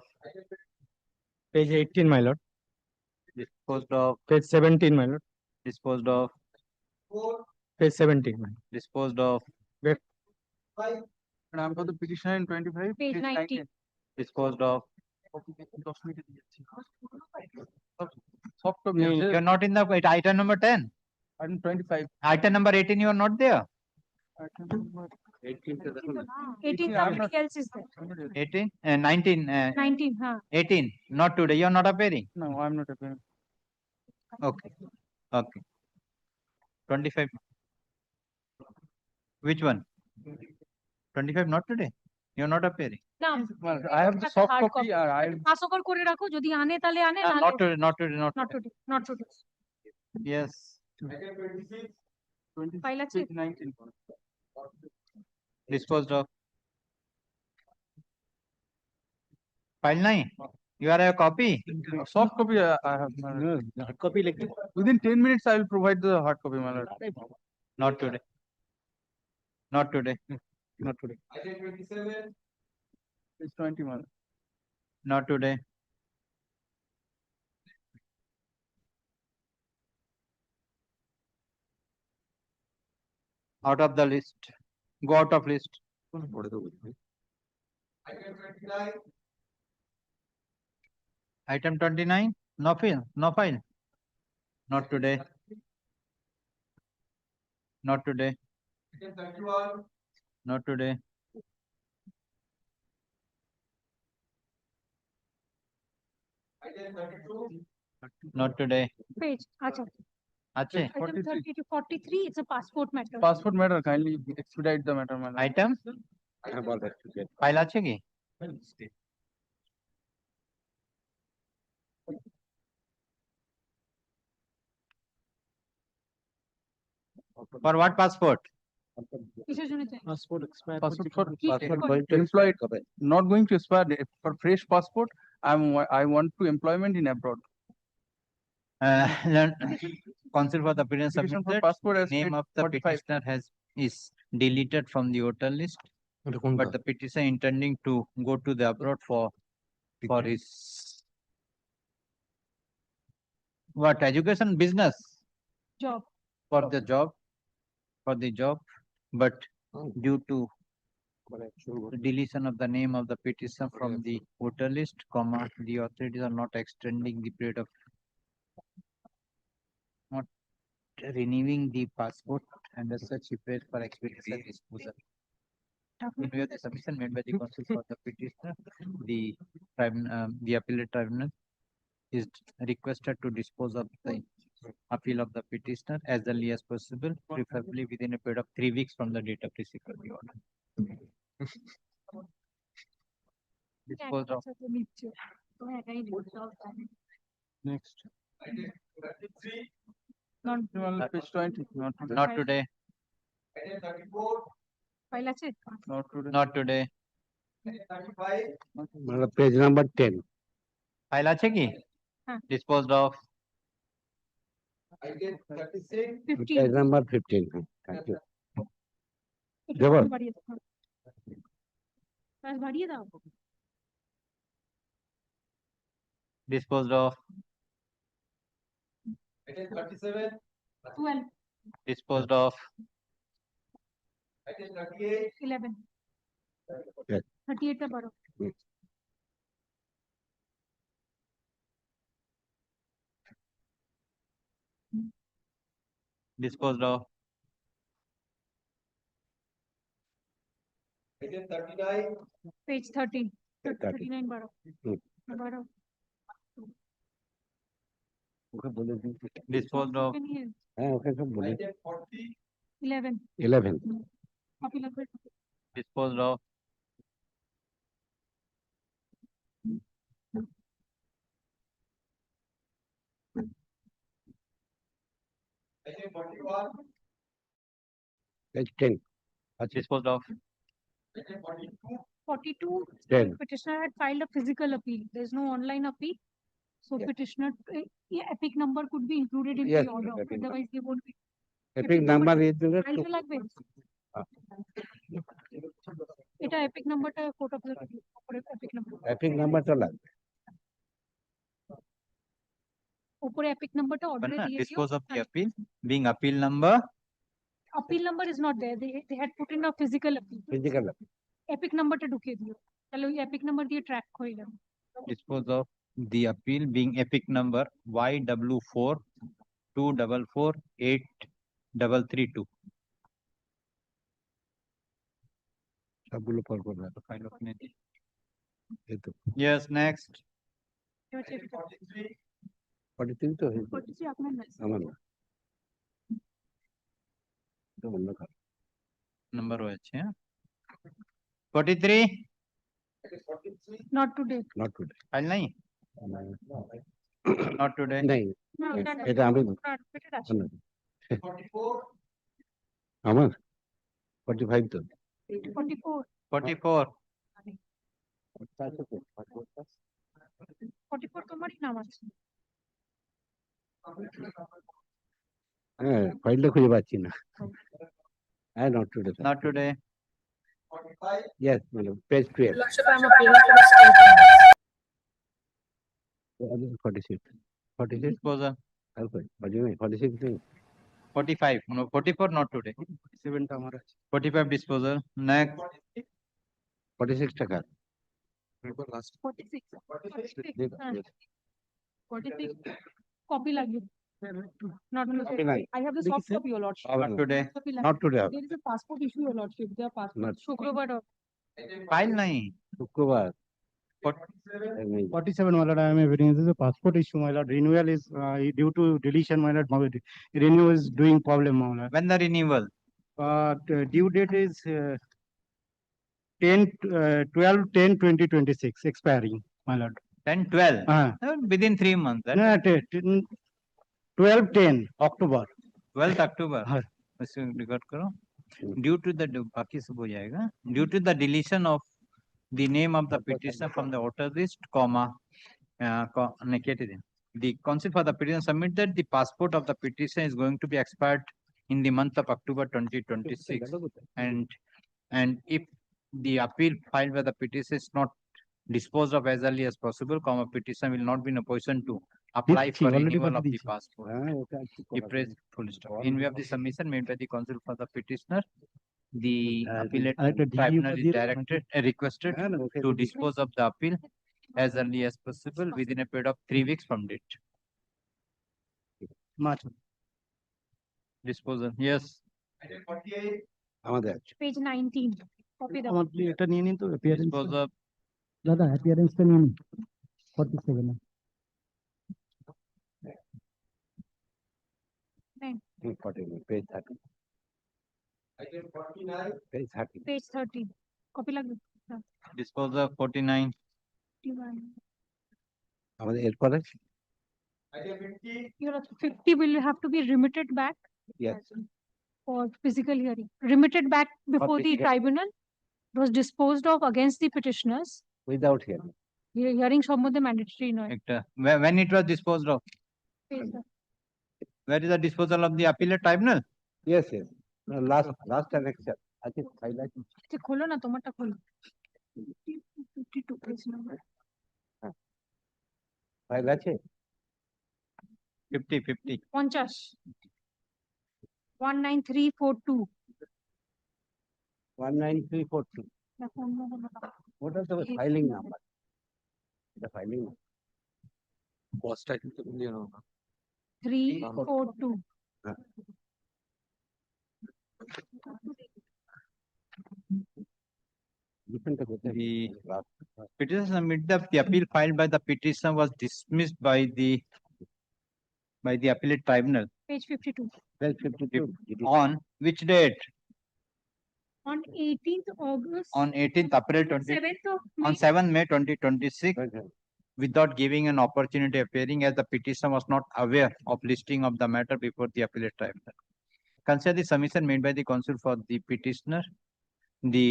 Page 18, my lord. Disposed of. Page 17, my lord. Disposed of. Page 17, my lord. Disposed of. Wait. And I'm for the petitioner in 25. Page 90. Disposed of. Soft copy. You are not in the item number 10. Item 25. Item number 18, you are not there. Item number 18 somebody else is there 18 and 19. 19 हाँ 18. Not today. You are not appearing. No, I'm not appearing. Okay. Okay. 25. Which one? 25 not today. You are not appearing. না Well, I have the soft copy. I পাসকর করে রাখো যদি আনে তাহলে আনে না Not today. Not today. Not not today. today not today Yes. File আছে 19. Disposed of. File 9. You are a copy. Soft copy I have. Hard copy like Within 10 minutes, I will provide the hard copy, my lord. Not today. Not today. not today. It's 20, my lord. Not today. Out of the list. Go out of list. Item 29. No file. No file. Not today. Not today. Not today. Not today. page আচ্ছা Ache. item 30 to 43 it's a passport matter Passport matter, kindly expedite the matter, my lord. Item. File আছে কি? For what passport? কিসের জন্য চাই Passport expired. Passport for কি going to employed. Not going to expire. For fresh passport, I want to employment in abroad. Counsel for the petitioner Application for submitted. passport as Name state of the 45. petitioner is deleted from the voter list, but the petitioner intending to go to the abroad for his what education business job for the job, but due to the deletion of the name of the petitioner from the voter list, comma, the authorities are not extending the period of not renewing the passport, and as such he pays for expedition disposal. In view of the submission made by the counsel for the petitioner, the appellate tribunal is requested to dispose of the appeal of the petitioner as early as possible, preferably within a period of 3 weeks from the date of receipt of the order. Disposed of. Next. not Page 20. Not today. File আছে Not today. Not today. Page number 10. File আছে কি? Disposed of. Page 15. number 15. Thank you. এটা Jawar. একটু বাড়িয়ে দাও। ব্যাস বাড়িয়ে দাও। Disposed of. 12. Disposed of. 11. Yes. 38 টা বড়। Disposed of. Page 30. 39 বড়। Hmm. বড়। ওকে বলে দিন। Disposed of. হ্যাঁ ওকে সব বলে। 11. 11. কপি লাগবে। Disposed of. Page 10. Disposed of. 42. 10. Petitioner had filed a physical appeal. There is no online appeal. So petitioner, epic number could be included in Yes, the order. epic number. Otherwise, they won't be. Epic number is the File তো লাগবে। এটা epic numberটা photo উপরে epic number। epic number টা লাগবে। উপরে epic numberটা order এ দিয়ে দিও। Dispose of the appeal being appeal number. Appeal number is not there. They had put in a physical appeal. Physical appeal. Epic numberটা ঢুকিয়ে দিও। তাহলে ওই epic number দিয়ে track হয়ে যাবে। Dispose of the appeal being epic number YW4 244 8332. সবগুলো পর পর রাখো। File open it. এই তো। Yes, next. 43 তো হয়েছে। 43 আপনার না। আমার না। তো অন্য কার। Number হয়েছে। 43. Not today. Not today. File नहीं? Not today. नहीं। No, এটা আমি আমার 45 তো। 44. 44. 44 তোমারই নাম আছে। হ্যাঁ ফাইলটা খুঁজে পাচ্ছি না। হ্যাঁ not today. Not today. 45. Yes, madam. Page 12. 46. 46. Disposal. Okay. What do you mean? 46 thing. 45. No, 44 not today. 7 টা আমার আছে। 45 disposal. Next. 46 টাকা। 46. 46. Copy লাগবে। Not today. I have the soft copy, your lordship. Not today. Not today. There is a passport issue, your lordship. Their passport. শুক্রবার। File नहीं. শুক্রবার। 47, my lord, I am evidence. This is a passport issue, my lord. Renewal is due to deletion, my lord. Renewal is doing problem, my lord. When the renewal? Due date is 12/10/2026, expiring, my lord. 10/12. Within 3 months. No, 12/10 October. 12th October. इसको record करो. Due to the बाकी सब हो जाएगा. Due to the deletion of the name of the petitioner from the voter list, comma, the counsel for the petitioner submitted the passport of the petitioner is going to be expired in the month of October 2026, and if the appeal filed by the petitioner is not disposed of as early as possible, comma, petitioner will not be in a position to apply for renewal of the passport. He pressed full stop. In view of the submission made by the counsel for the petitioner, the appellate tribunal is requested to dispose of the appeal as early as possible within a period of 3 weeks from date. March. Disposal. Yes. আমাদের Page 19. Copy the. আমার এটা নিয়ে নিন তো appearance. Dispose of. দাদা appearance টা নিয়ে নিন। 47. Page 30. Page 30. Page 30. Copy লাগবে। Dispose of 49. 51. আমাদের এরপরে Your 50 will have to be remitted back. Yes. For physical hearing. Remitted back before the physical. tribunal. It was disposed of against the petitioners. Without hearing. Hearing সম্বন্ধে mandatory নয়। When it was disposed of? Where is the disposal of the appellate tribunal? Yes, yes. Last annexure. I think highlight. খোলো না তোমারটা খোলো। 52 page number। File আছে? 50. 50 19342। 19342. What is the filing number? The filing number. Cost item to be, 342। The petition submitted that the appeal filed by the petitioner was dismissed by the appellate tribunal. Page 52। Page 52. On which date? On 18th August। On 18th April 20. 7th of May। On 7th May 2026. Without giving an opportunity appearing, as the petitioner was not aware of listing of the matter before the appellate tribunal. Consider the submission made by the counsel for the petitioner. The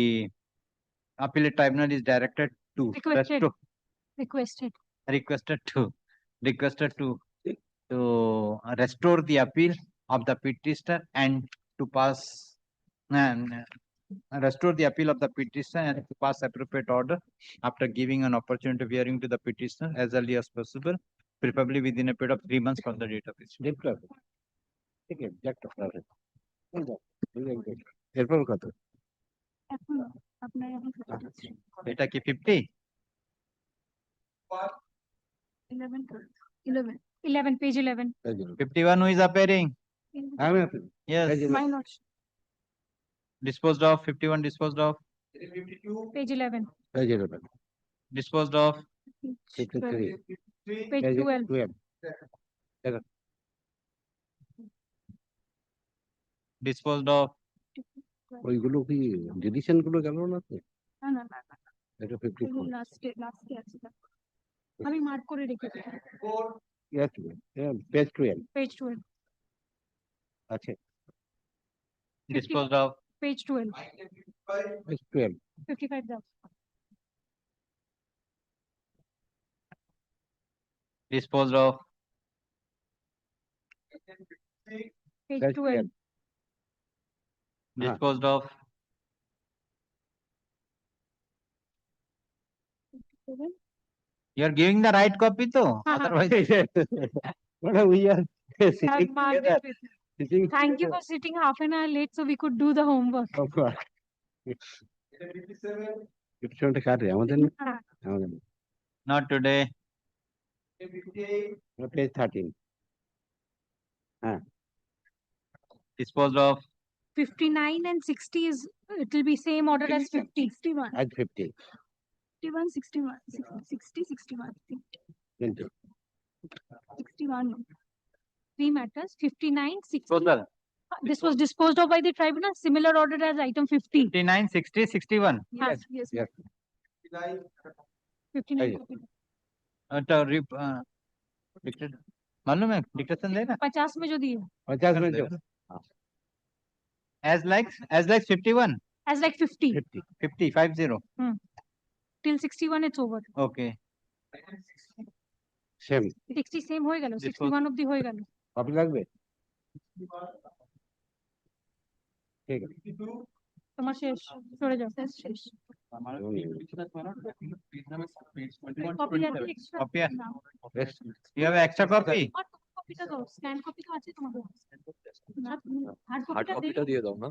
appellate tribunal is directed to requested to restore the appeal of the petitioner and to pass restore the appeal of the petitioner and to pass appropriate order after giving an opportunity of hearing to the petitioner as early as possible, preferably within a period of 3 months from the date of issue. এরপর কত? এটা কি 50? 11 page 11। 51 who is appearing? I'm appearing. Yes. Why not? Disposed of. 51 disposed of. Page 11। Page 11. Disposed of. 53. Page 12। Disposed of. ওইগুলো কি deletion গুলো গেল না তো? না এটা 54. লাস্টে আছে। আমি মার্ক করে রেখেছি। Yes, page 12. Page 12। আছে। Disposed of. Page 12। Page 12. 55 দাও। Disposed of. Page 12। Disposed of. You are giving the right copy though. Otherwise, what are we are sitting together? Thank you for sitting half an hour late so we could do the homework। Of course. Petitionটা কাটে আমাদের না? আমাদের না। Not today. Page 13. Disposed of. 59 and 60 is, it will be same order as 50। 61। At 50. 61, 61, 60, 61, 61. 3 matters, 59, 60. Total. This was disposed of by the tribunal, similar order as item 50। 59, 60, 61. Yes, yes। 59। मालूम है dictation देना 50 में जो दिए। 50 में जो। As like 51. As like 50। 50, 50. Till 61 it's over। Okay. Same. 60 same হয়ে গেল, 61 অবধি হয়ে গেল। কপি লাগবে? ঠিক আছে। তোমার শেষ, সরে যাও। শেষ। কপি আছে extra? Copy. You have extra copy? কপিটা দাও, স্ক্যান কপি তো আছে তোমাদের। হার্ড কপিটা দিয়ে দাও না।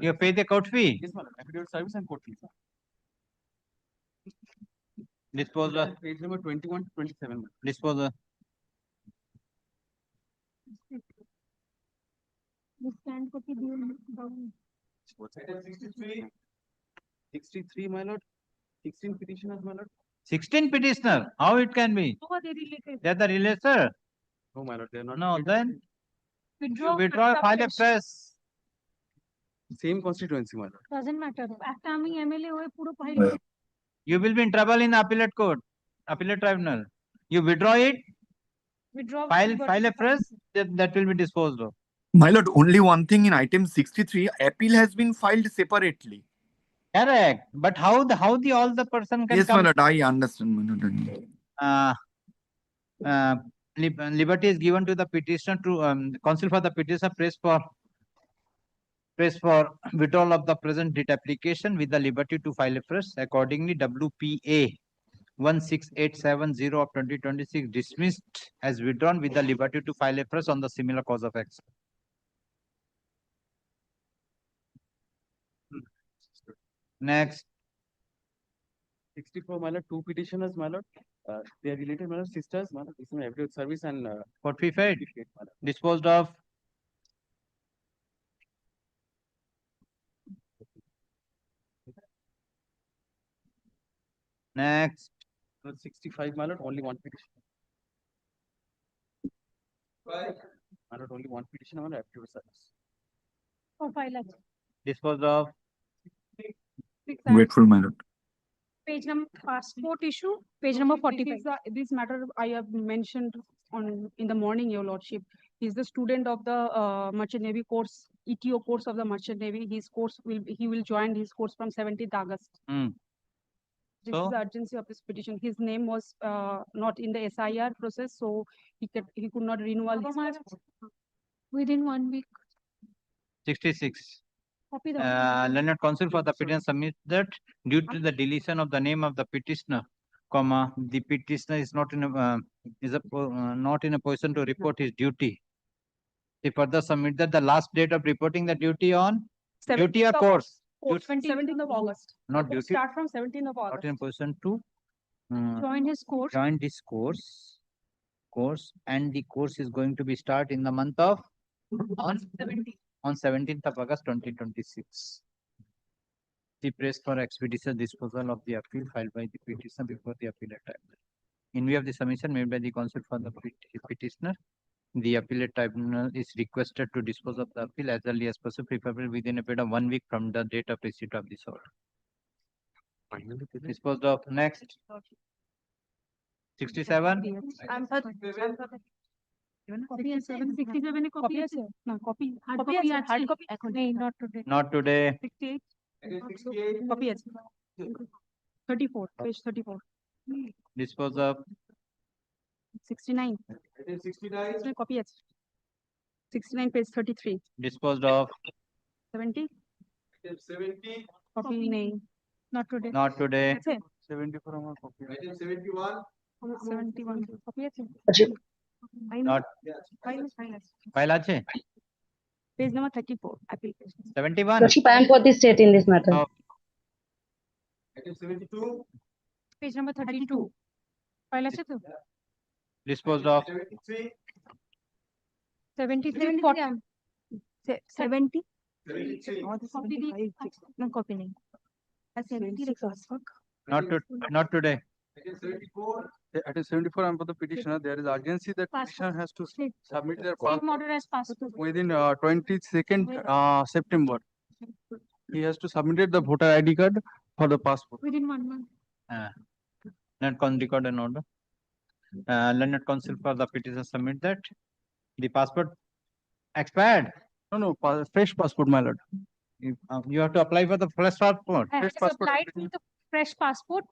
You pay the court fee? Yes, madam. Affidavit service and court fees. Disposal. Page number 21 to 27. Disposal. Scan copy দিয়ে দাও। 63, my lord. 16 petitioners, my lord. 16 petitioner. How it can be? Who are they related? They are the relator. No, my lord. They are not. No, then Withdraw file a press. Same constituency, my lord. Doesn't matter। একটা আমি MLA হয়ে পুরো file. You will be in trouble in appellate court, appellate tribunal. You withdraw it, Withdraw। file a press, that will be disposed of. My lord, only one thing in item 63, appeal has been filed separately. Correct. But how the all the person can Yes, my come? lord, I understand, my lord. Liberty is given to the petitioner to counsel for the petitioner press for withdrawal of the present date application with the liberty to file afresh. Accordingly, WPA 16870 of 2026 dismissed as withdrawn with the liberty to file afresh on the similar cause of action. Next. 64, my lord, two petitioners, my lord. They are related, my lord, sisters, my lord. This is my everyday service and forfeited, disposed of. Next. 65, my lord, only one petition. My lord, only one petition, my lord, everyday service. For 5 lakhs. Disposed of. Grateful, my lord. Page number passport issue, page number 45. This matter I have mentioned in the morning, Your Lordship. He's the student of the Merchant Navy course, ETO course of the Merchant Navy. He will join his course from 17th August. This is the urgency of this petition. His name was not in the SIR process, so he could not renew his passport. Within 1 week. 66. Copy the Learned counsel for the petitioner submit that due to the deletion of the name of the petitioner, comma, the petitioner is not in a not in a position to report his duty. They further submit that the last date of reporting the duty on duty or course. 17th of August. Not duty. Start from 17th of August. Not in a position to join his course. Join this course, and the course is going to be start in the month of on 17th of August 2026. The press for expeditious disposal of the appeal filed by the petitioner before the appellate tribunal. In view of the submission made by the counsel for the petitioner, the appellate tribunal is requested to dispose of the appeal as early as possible, preferably within a period of 1 week from the date of receipt of this order. Disposed of. Next. 67. Copy 67 copy আছে না copy hard copy নেই not today. Not today. 68 copy আছে 34 page 34. Dispose of. 69 copy আছে 69 page 33. Disposed of. 70 copy নেই not today. Not today. আছে 74 আমার copy. 71 copy আছে Not. File আছে? Page number 34 appeal page. 71. Lordship, I am for the state in this matter. Item 72. Page number 32. File আছে তো? Disposed of. 73. 73 70 No copy নেই. Not today. Item 74. Item 74, I'm for the petitioner. There is urgency that petitioner has to submit their same order as passport. within 22nd September. He has to submit the voter ID card for the passport. Within 1 month. Not record an order. Learned counsel for the petitioner submit that the passport expired. No, fresh passport, my lord. You have to apply for the fresh passport. Has applied for the fresh passport.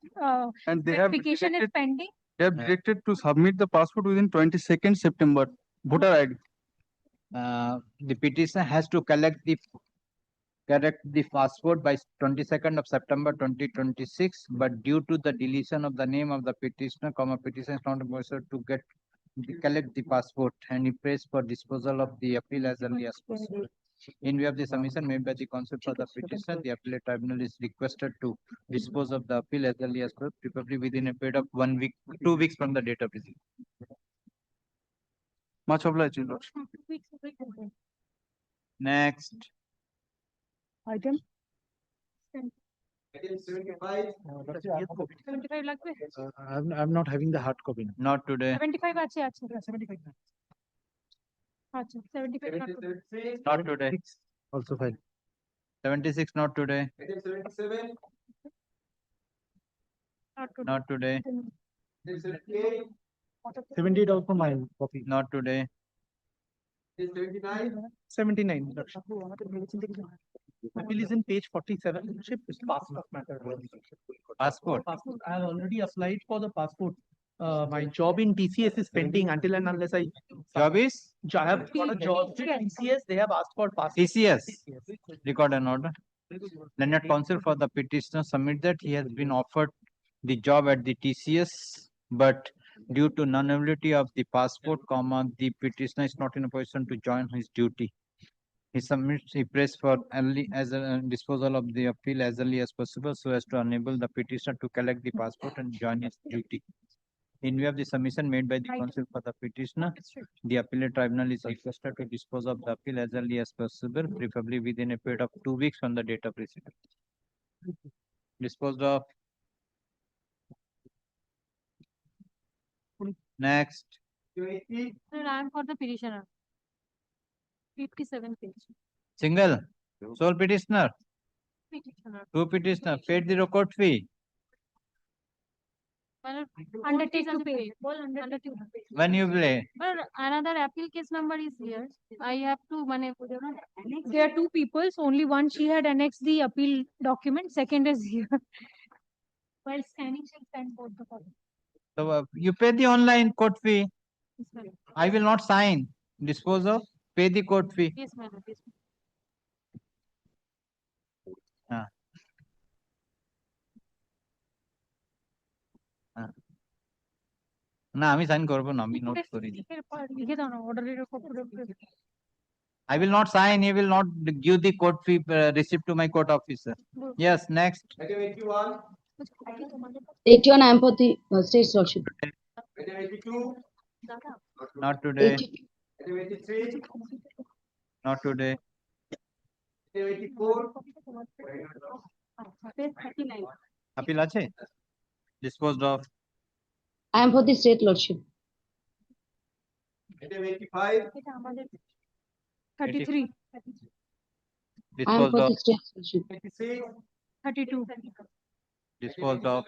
And they have Verification is pending. They have directed to submit the passport within 22nd September. Voter ID. The petitioner has to collect the passport by 22nd of September 2026, but due to the deletion of the name of the petitioner, petitioner is not able to collect the passport, and he prays for disposal of the appeal as early as possible. In view of the submission made by the counsel for the petitioner, the appellate tribunal is requested to dispose of the appeal as early as possible, preferably within a period of 1 week, 2 weeks from the date of receipt. Much obliged, Your Lordship. Next. Item. Item 75. 75 লাগবে? I'm not having the hard copy now. Not today. 75 আছে 75 আচ্ছা 75 not today. Not today. Also fine. 76 not today. Item 77. Not today. Item 78. 78 also my copy. Not today. 79. Appeal is in page 47. Lordship is passport matter. Passport. Passport. I have already applied for the passport. My job in TCS is pending until and unless I. Job is? I have got a job in TCS. They have asked for passport. TCS. Record an order. Learned counsel for the petitioner submit that he has been offered the job at the TCS, but due to non-availability of the passport, the petitioner is not in a position to join his duty. He prays for early disposal of the appeal as early as possible so as to enable the petitioner to collect the passport and join his duty. In view of the submission made by the counsel for the petitioner, the appellate tribunal is requested to dispose of the appeal as early as possible, preferably within a period of 2 weeks from the date of receipt. Disposed of. Next. Sir, I am for the petitioner. 57 page. Single. Sole petitioner. Petitioner. Two petitioner. Paid the court fee. Undertake to pay. Undertake to pay. When you play. But another appeal case number is here. I have to, there are two peoples. Only one she had annexed the appeal document. Second is here. While scanning, she'll send both the copies. So you pay the online court fee. I will not sign. Dispose of. Pay the court fee. Yes, madam. Yes, না আমি sign করব না আমি note করি লিখে দাও না order এর I will not sign. He will not give the court fee receipt to my court officer. Yes, next. 81 I am for the State's Lordship. Not today. Not today. Appeal আছে? Disposed of. I am for the State Lordship. 33. I am Disposed for of. the State Lordship. 32. Disposed of.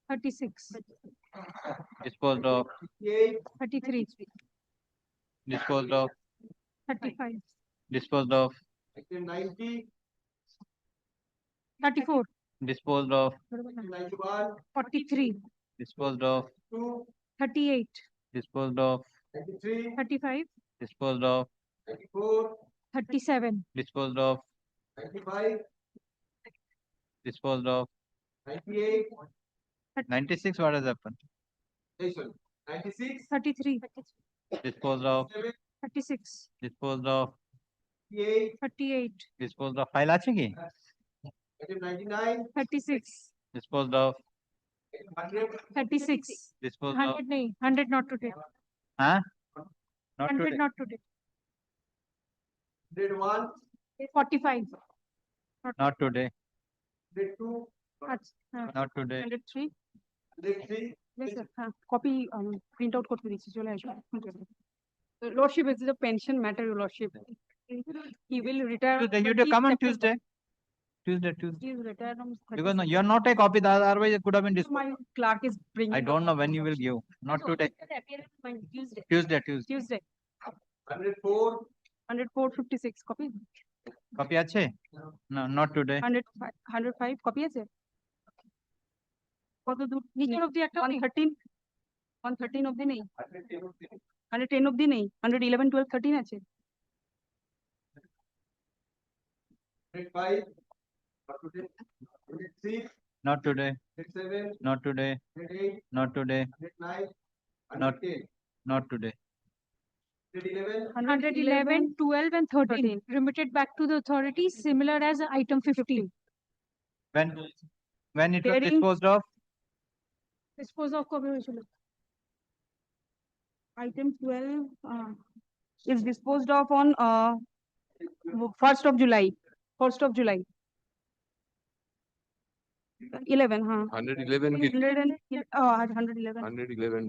36. Disposed of. 33. Disposed of. 35. Disposed of. 34. Disposed of. 43. Disposed of. 38. Disposed of. 35. Disposed of. 37. Disposed of. Disposed of. 96. What has happened? 33. Disposed of. 36. Disposed of. 38. Disposed of. File আছে কি? 36. Disposed of. 36. Disposed of. 100 nahi. 100 not today. Huh? Not 100 today. not today. 45. Not today. Not today. 103. Yes, sir. Copy print out করতে দিচ্ছি চলে আসো Lordship, this is a pension matter, Your Lordship. He will retire. Tuesday. You do come on Tuesday. Tuesday. He is retired on Because no, you are not a copy. Otherwise, it could have been disposed. My clerk is bringing. I don't know when you will give. Not today. Tuesday. Tuesday. 104.56 copy. Copy আছে? No, not today. 105 copy আছে? কত দূর? নিচের অবধি একটা 113 অবধি নেই? 110 অবধি নেই? 111, 12, 13 আছে? 105. Not today. Not today. Not today. Not today. 111, 12 and 13 remitted back to the authorities similar as item 15. When it was Hearing- disposed of? Dispose of কবে হয়েছিল? Item 12 is disposed of on 1st of July. 1st of July. 11, huh? 111 ki- 111. 111.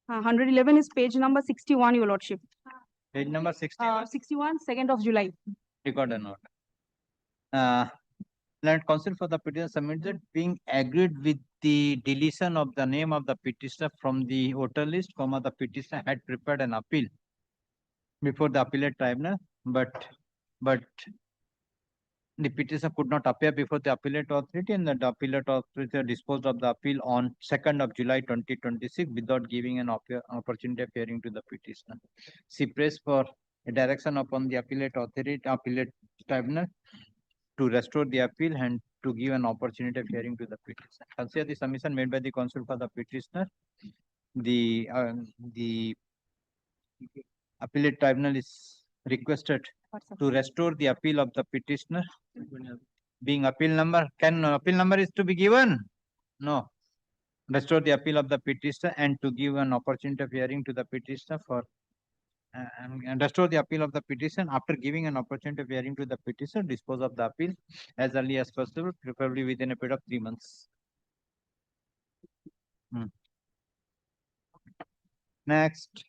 111 is page number 61, Your Lordship. Page number 60. 61, 2nd of July. Record a note. Land counsel for the petitioner submitted being agreed with the deletion of the name of the petitioner from the voter list, the petitioner had prepared an appeal. before the appellate tribunal, but the petitioner could not appear before the appellate authority, and the appellate authority disposed of the appeal on 2nd of July 2026 without giving an opportunity of hearing to the petitioner. She pressed for a direction upon the appellate authority, appellate tribunal to restore the appeal and to give an opportunity of hearing to the petitioner. Consider the submission made by the counsel for the petitioner. The appellate tribunal is requested to restore the appeal of the petitioner. Being appeal number, can appeal number is to be given? No. Restore the appeal of the petitioner and to give an opportunity of hearing to the petitioner for and restore the appeal of the petition. After giving an opportunity of hearing to the petitioner, dispose of the appeal as early as possible, preferably within a period of 3 months. Next.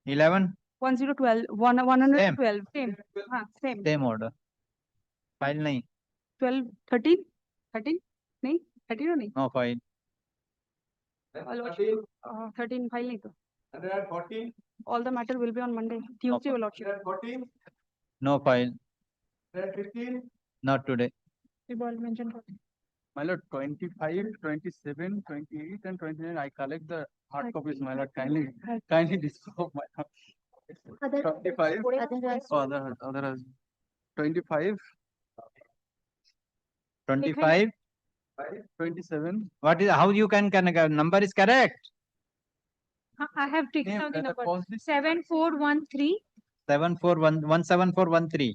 11. 112. Same. Same order. File nahi. 12, 13? 13? नहीं 13 or नहीं? No file. 13 file नहीं तो. 114. All the matter will be on Monday. Tuesday, Your Lordship. 14. No file. 15. Not today. Mentioned. My lord, 25, 27, 28 and 29, I collect the hard copies, my lord. Kindly dispose, my lord. 25, other has 25. 25. 27. What is, how you can number is correct? I have taken down the number. 7413. 17413.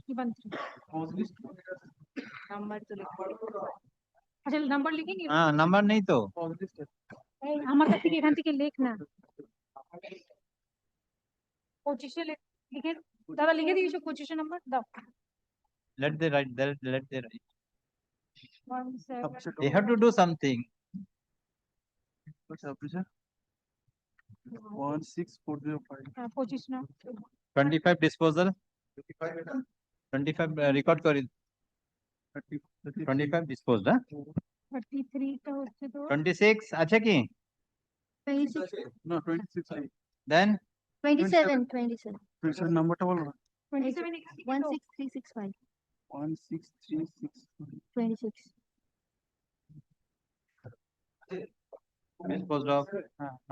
अच्छा number लिखेंगे हाँ number नहीं तो हमारे থেকে এখান থেকে লেখ না 25 লিখে দাদা লিখে দিয়েছো 25 নাম্বার দাও let they write. 17 they have to do something. What's up, sir? 16405. 25 না 25 disposal. 25 record করি 25 disposed, huh? 33 টা হচ্ছে তো 26 আছে কি 26. No, 26. then 27. Number to 16365. 16365. 26. disposed of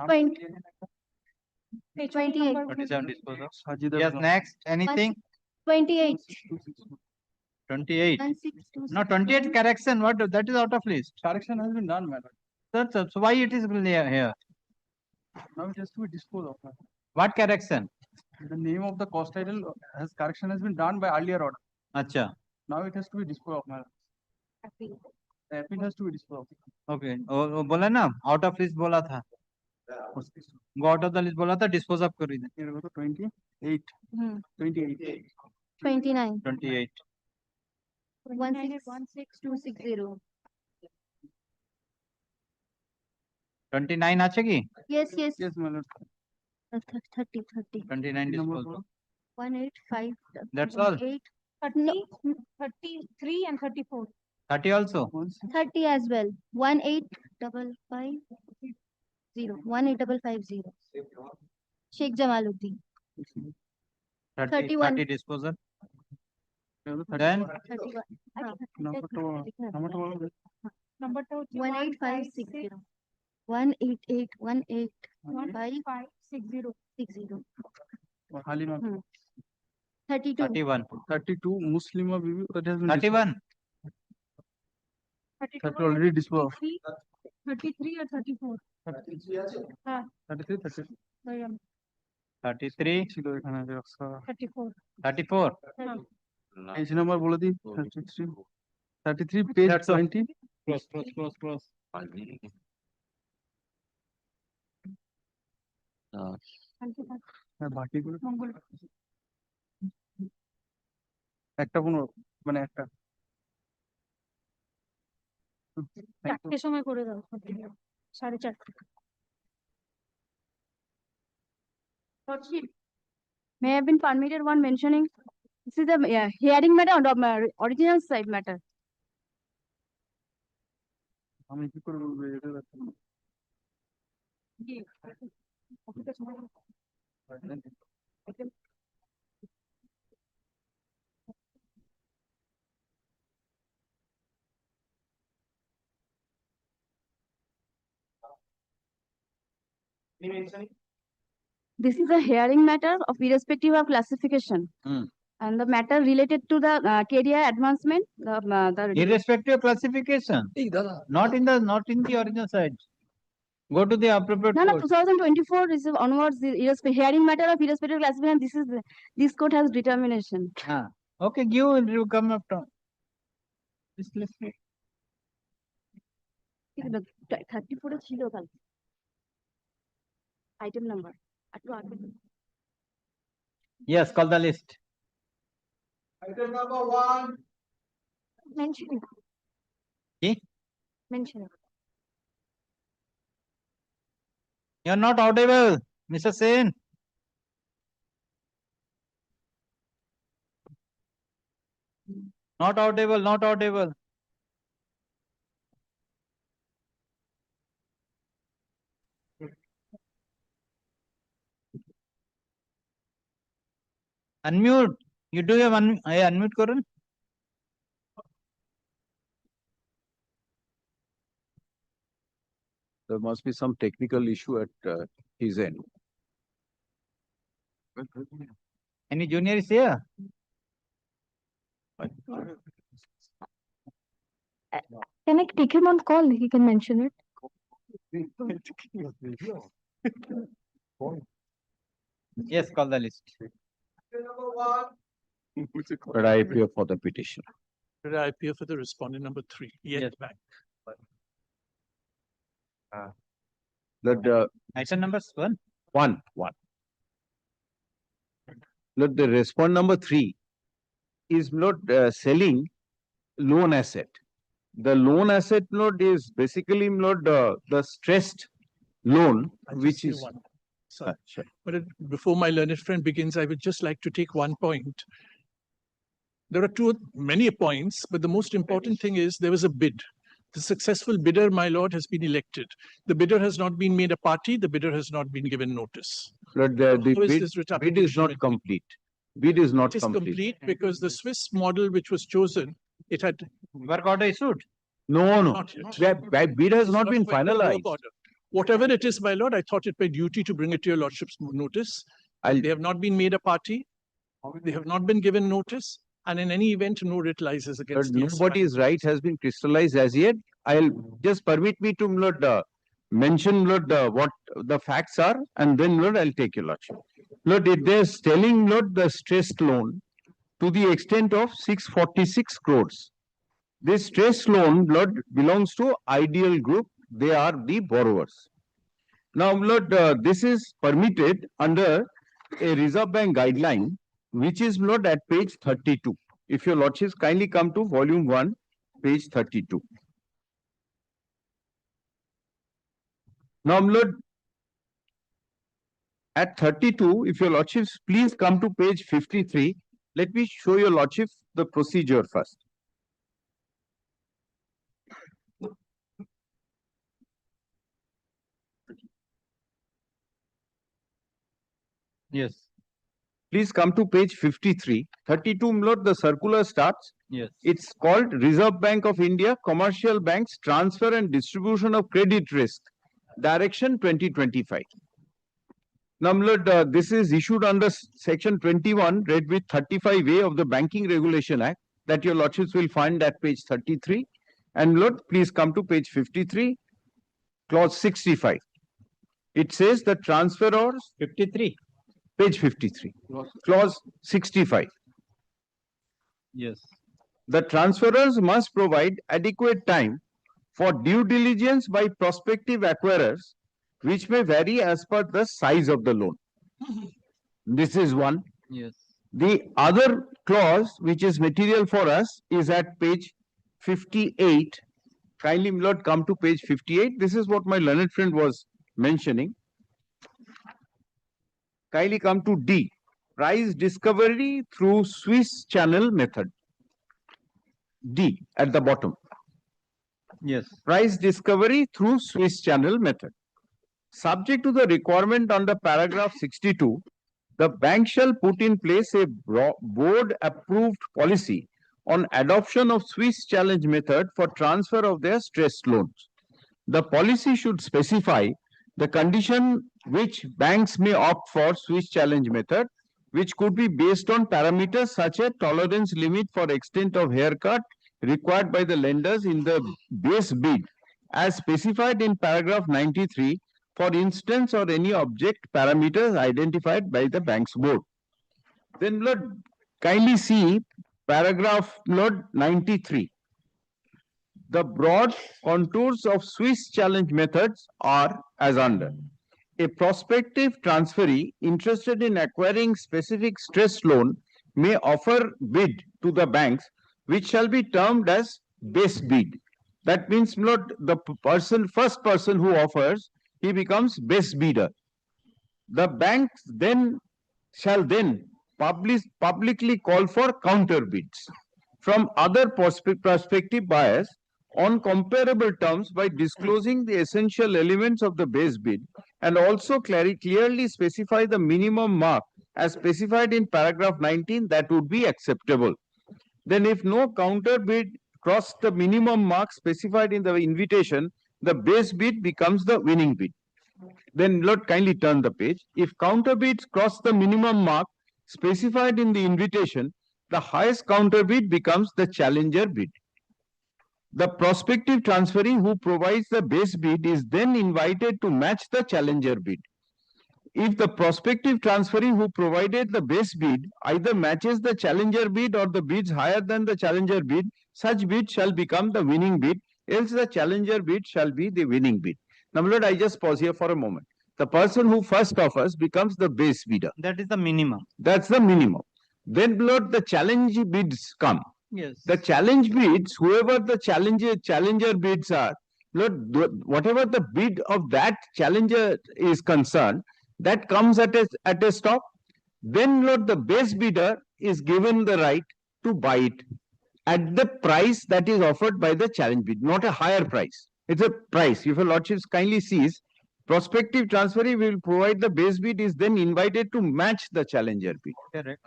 28. 27 disposed of yes next anything 28. 28 1626. no 28 correction what that is out of list Correction has been done, madam. so why it is here Now it has to be disposed of. what correction The name of the cost title correction has been done by earlier order. acha Now it has to be disposed of, madam. The appeal has to be disposed of. okay वो बोला ना out of list बोला था go out of the list बोला था dispose of कर दे 28. 28. 29. 28 16260. 29 আছে কি Yes. Yes, my lord. 30. 29 disposed of 185. that's all 33 and 34 30 also 30 as well. 18550. 18550. Sheikh Jamaluddin. 30 31. 30 disposal Then 31. number to number to 18560. 18818 1560 Hali ma'am. 32. 31 32 Muslima Bibi. That has been 31 that already disposed of. 33 or 34 हाँ 33, 33. 33 ছিল এখানে যে অক্সা 34 34 हाँ page number বলে দিই 33 33 page 20 cross হ্যাঁ বাকিগুলো মঙ্গল একটা কোনো মানে একটা চারটের সময় করে দাও 4:30 May have been permitted one mentioning. This is the hearing matter or original side matter. আমি কি করে বলবো এটা ये This is a hearing matter of irrespective of classification. And the matter related to the career advancement, the Irrespective of classification, not in the original side. Go to the appropriate no, court. 2024 is onwards, the hearing matter of irrespective of classification. This court has determination. Okay, you come up to. This list. 34 ছিল কালকে item number Yes, call the list. Item number 1. mention Okay. mention You're not audible, Mr. Sen. Not audible, not audible. Unmute. You do have unmute, Karan? There must be some technical issue at his end. Any junior is here? Can I take him on call? He can mention it. Yes, call the list. Number 1. But I appear for the petition. Should I appear for the respondent number 3? Yes, Bank. Item number 1. One. Look, the respondent number 3 is not selling loan asset. The loan asset note is basically not the stressed loan, which is. Sorry. But before my learned friend begins, I would just like to take one point. There are many points, but the most important thing is there was a bid. The successful bidder, my lord, has been elected. The bidder has not been made a party. The bidder has not been given notice. But the bid is not complete. Bid is not complete because the Swiss model which was chosen, it had work order issued. No. Bid has not been finalized. Whatever it is, my lord, I thought it my duty to bring it to your lordship's notice. They have not been made a party. They have not been given notice. And in any event, no writ lies against these. Nobody's right has been crystallized as yet. I'll just permit me to mention what the facts are, and then I'll take your lordship. If they're selling the stressed loan to the extent of 646 crores. This stressed loan belongs to Ideal Group. They are the borrowers. Now, this is permitted under a Reserve Bank guideline, which is at page 32. If your lordships kindly come to volume 1, page 32. Now, at 32, if your lordships please come to page 53, let me show your lordship the procedure first. Yes. Please come to page 53. 32, the circular starts. Yes. It's called Reserve Bank of India, Commercial Banks, Transfer and Distribution of Credit Risk, Direction 2025. Now, this is issued under section 21, read with 35A of the Banking Regulation Act, that your lordships will find at page 33. And please come to page 53, clause 65. It says the transferors. 53. Page 53, clause 65. Yes. The transferors must provide adequate time for due diligence by prospective acquirers, which may vary as per the size of the loan. This is one. Yes. The other clause, which is material for us, is at page 58. Kindly, come to page 58. This is what my learned friend was mentioning. Kindly come to D, price discovery through Swiss channel method. D at the bottom. Yes. Price discovery through Swiss channel method. Subject to the requirement under paragraph 62, the bank shall put in place a board approved policy on adoption of Swiss challenge method for transfer of their stressed loans. The policy should specify The condition which banks may opt for Swiss challenge method, which could be based on parameters such as tolerance limit for extent of haircut required by the lenders in the base bid as specified in paragraph 93, for instance, or any object parameters identified by the bank's board. Then Lord, kindly see paragraph Lord 93. The broad contours of Swiss challenge methods are as under. A prospective transferee interested in acquiring specific stress loan may offer bid to the banks, which shall be termed as base bid. That means not the first person who offers, he becomes base bidder. The banks shall publicly call for counter bids from other prospective buyers on comparable terms by disclosing the essential elements of the base bid and also clearly specify the minimum mark as specified in paragraph 19 that would be acceptable. Then if no counter bid crossed the minimum mark specified in the invitation, the base bid becomes the winning bid. Then Lord, kindly turn the page. If counter bids cross the minimum mark specified in the invitation, the highest counter bid becomes the challenger bid. The prospective transferee who provides the base bid is then invited to match the challenger bid. If the prospective transferee who provided the base bid either matches the challenger bid or the bids higher than the challenger bid, such bid shall become the winning bid, else the challenger bid shall be the winning bid. Now, Lord, I just pause here for a moment. The person who first offers becomes the base bidder. That is the minimum. That's the minimum. Then, Lord, the challenge bids come. Yes. The challenge bids, whoever the challenger bids are, Lord, whatever the bid of that challenger is concerned, that comes at a stop. Then, Lord, the base bidder is given the right to buy it at the price that is offered by the challenge bid, not a higher price. It's a price. If your lordship kindly sees, prospective transferee will provide the base bid is then invited to match the challenger bid. Correct.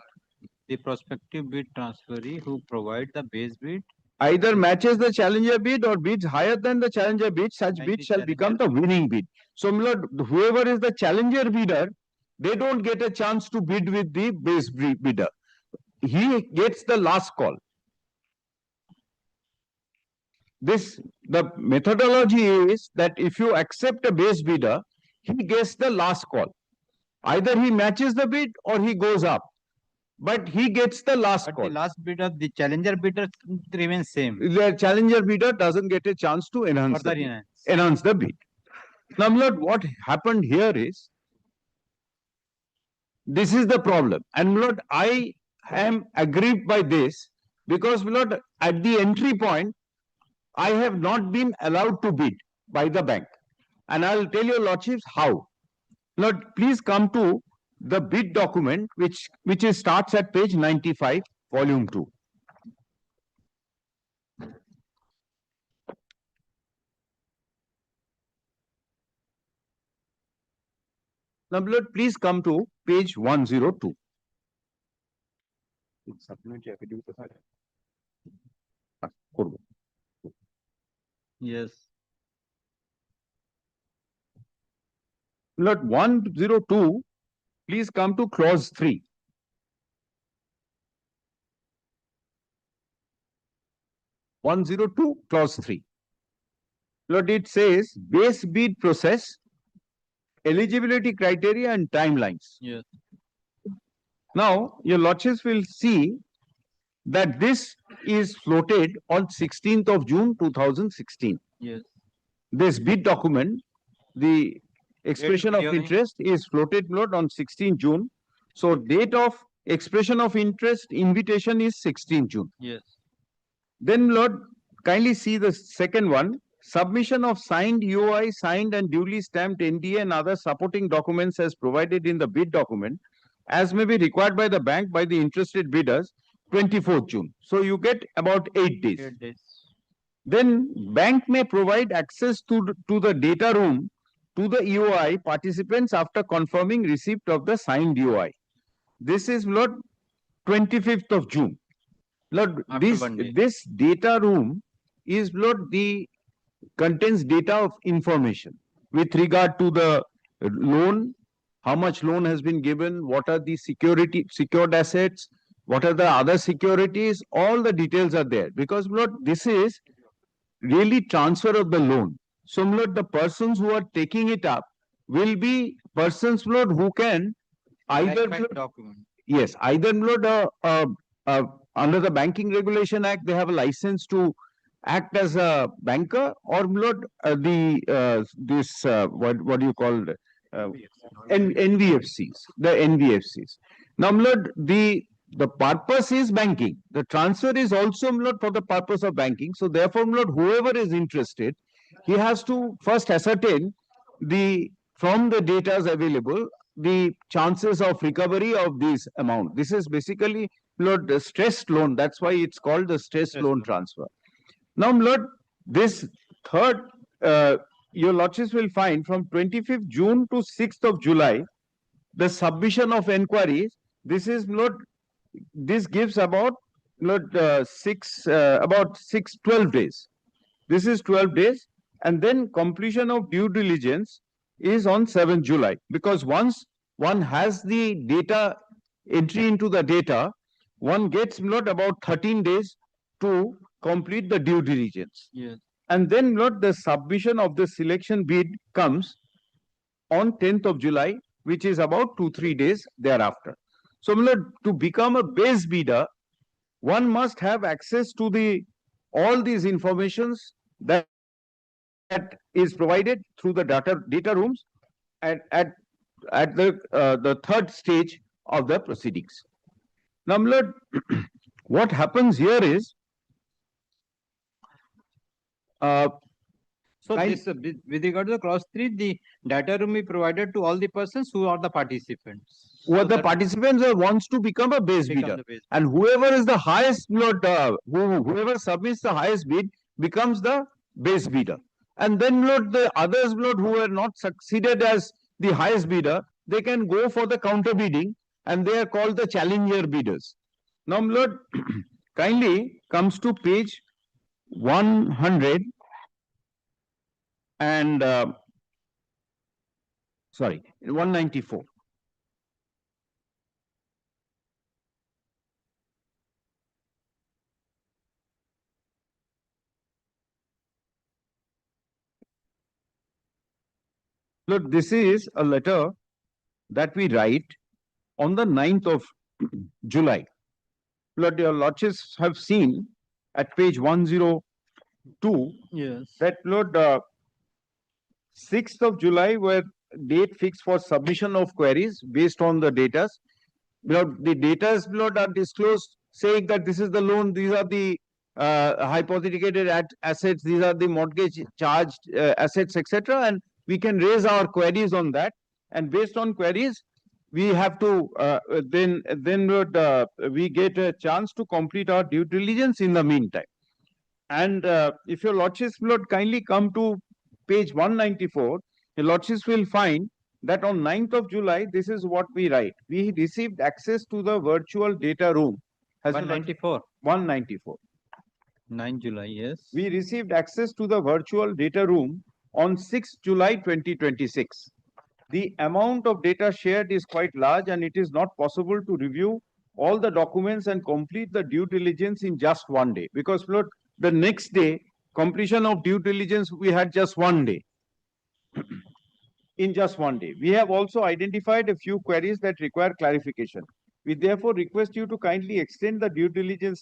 The prospective bid transferee who provide the base bid either matches the challenger bid or bids higher than the challenger bid, such bid shall become the winning bid. So, Lord, whoever is the challenger bidder, they don't get a chance to bid with the base bidder. He gets the last call. The methodology is that if you accept a base bidder, he gets the last call. Either he matches the bid or he goes up. But he gets the last call. The last bidder, the challenger bidder remains same. The challenger bidder doesn't get a chance to enhance the bid. Now, Lord, what happened here is, this is the problem. And Lord, I am aggrieved by this because, Lord, at the entry point, I have not been allowed to bid by the bank. And I'll tell your lordships how. Lord, please come to the bid document, which starts at page 95, volume 2. Now, Lord, please come to page 102. Yes. Lord, 102, please come to clause 3. Clause 3. Lord, it says base bid process, eligibility criteria and timelines. Yes. Now, your lordships will see that this is floated on 16th of June 2016. Yes. This bid document, the expression of interest is floated, Lord, on 16th June. So date of expression of interest invitation is 16th June. Yes. Then, Lord, kindly see the second one. Submission of signed UI, signed and duly stamped NDA and other supporting documents as provided in the bid document, as may be required by the bank by the interested bidders, 24th June. So you get about 8 days. 8 days. Then bank may provide access to the data room to the EOI participants after confirming receipt of the signed EOI. This is, Lord, 25th of June. Lord, this data room is, Lord, contains data of information, with regard to the loan, how much loan has been given, what are the secured assets, what are the other securities, all the details are there. Because Lord, this is really transfer of the loan. So Lord, the persons who are taking it up will be persons, Lord, who can either document. yes, either Lord, under the Banking Regulation Act, they have a license to act as a banker, or Lord, what do you call it? NBFCs, the NBFCs. Now, Lord, the purpose is banking. The transfer is also, Lord, for the purpose of banking. So therefore, Lord, whoever is interested, he has to first ascertain from the data available, the chances of recovery of this amount. This is basically, Lord, the stressed loan. That's why it's called the stressed loan transfer. Now, Lord, this third, your lordships will find from 25th June to 6th of July, the submission of enquiries. This is, Lord, this gives about, Lord, 12 days. This is 12 days. And then completion of due diligence is on 7th July. Because once one has the data, entry into the data, one gets, Lord, about 13 days to complete the due diligence. Yes. And then, Lord, the submission of the selection bid comes on 10th of July, which is about 2-3 days thereafter. So, Lord, to become a base bidder, one must have access to all these informations that is provided through the data rooms at the third stage of the proceedings. Now, Lord, what happens here is, so this, with regard to the clause 3, the data room is provided to all the persons who are the participants. Who are the participants or wants to become a base bidder. And whoever is the highest, Lord, whoever submits the highest bid becomes the base bidder. And then, Lord, the others, Lord, who are not succeeded as the highest bidder, they can go for the counter bidding, and they are called the challenger bidders. Now, Lord, kindly comes to page 100 and 194. Look, this is a letter that we write on the 9th of July. Lord, your lordships have seen at page 102 that, Lord, 6th of July were date fixed for submission of queries based on the data. Lord, the data, Lord, are disclosed saying that this is the loan, these are the hypothecated assets, these are the mortgage charged assets, etc. And we can raise our queries on that. And based on queries, we have to then we get a chance to complete our due diligence in the meantime. And if your lordships, Lord, kindly come to page 194, your lordships will find that on 9th of July, this is what we write. We received access to the virtual data room. 194. 194. 9 July, yes. We received access to the virtual data room on 6th July 2026. The amount of data shared is quite large, and it is not possible to review all the documents and complete the due diligence in just one day. Because, Lord, the next day, completion of due diligence, we had just one day. In just one day. We have also identified a few queries that require clarification. We therefore request you to kindly extend the due diligence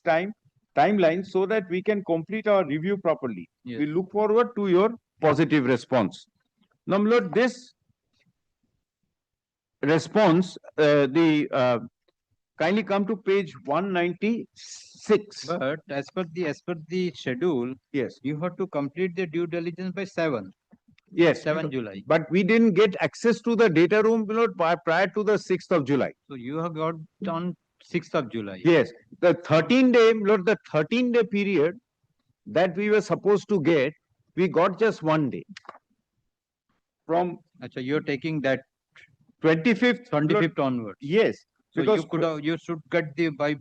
timeline so that we can complete our review properly. Yes. We look forward to your positive response. Now, Lord, this response, kindly come to page 196. But as per the schedule, yes, you have to complete the due diligence by 7th. Yes, 7 July. But we didn't get access to the data room, Lord, prior to the 6th of July. So you have got on 6th of July. Yes, the 13-day, Lord, the 13-day period that we were supposed to get, we got just one day. From so you're taking that 25th onwards. Yes, So because you should get the by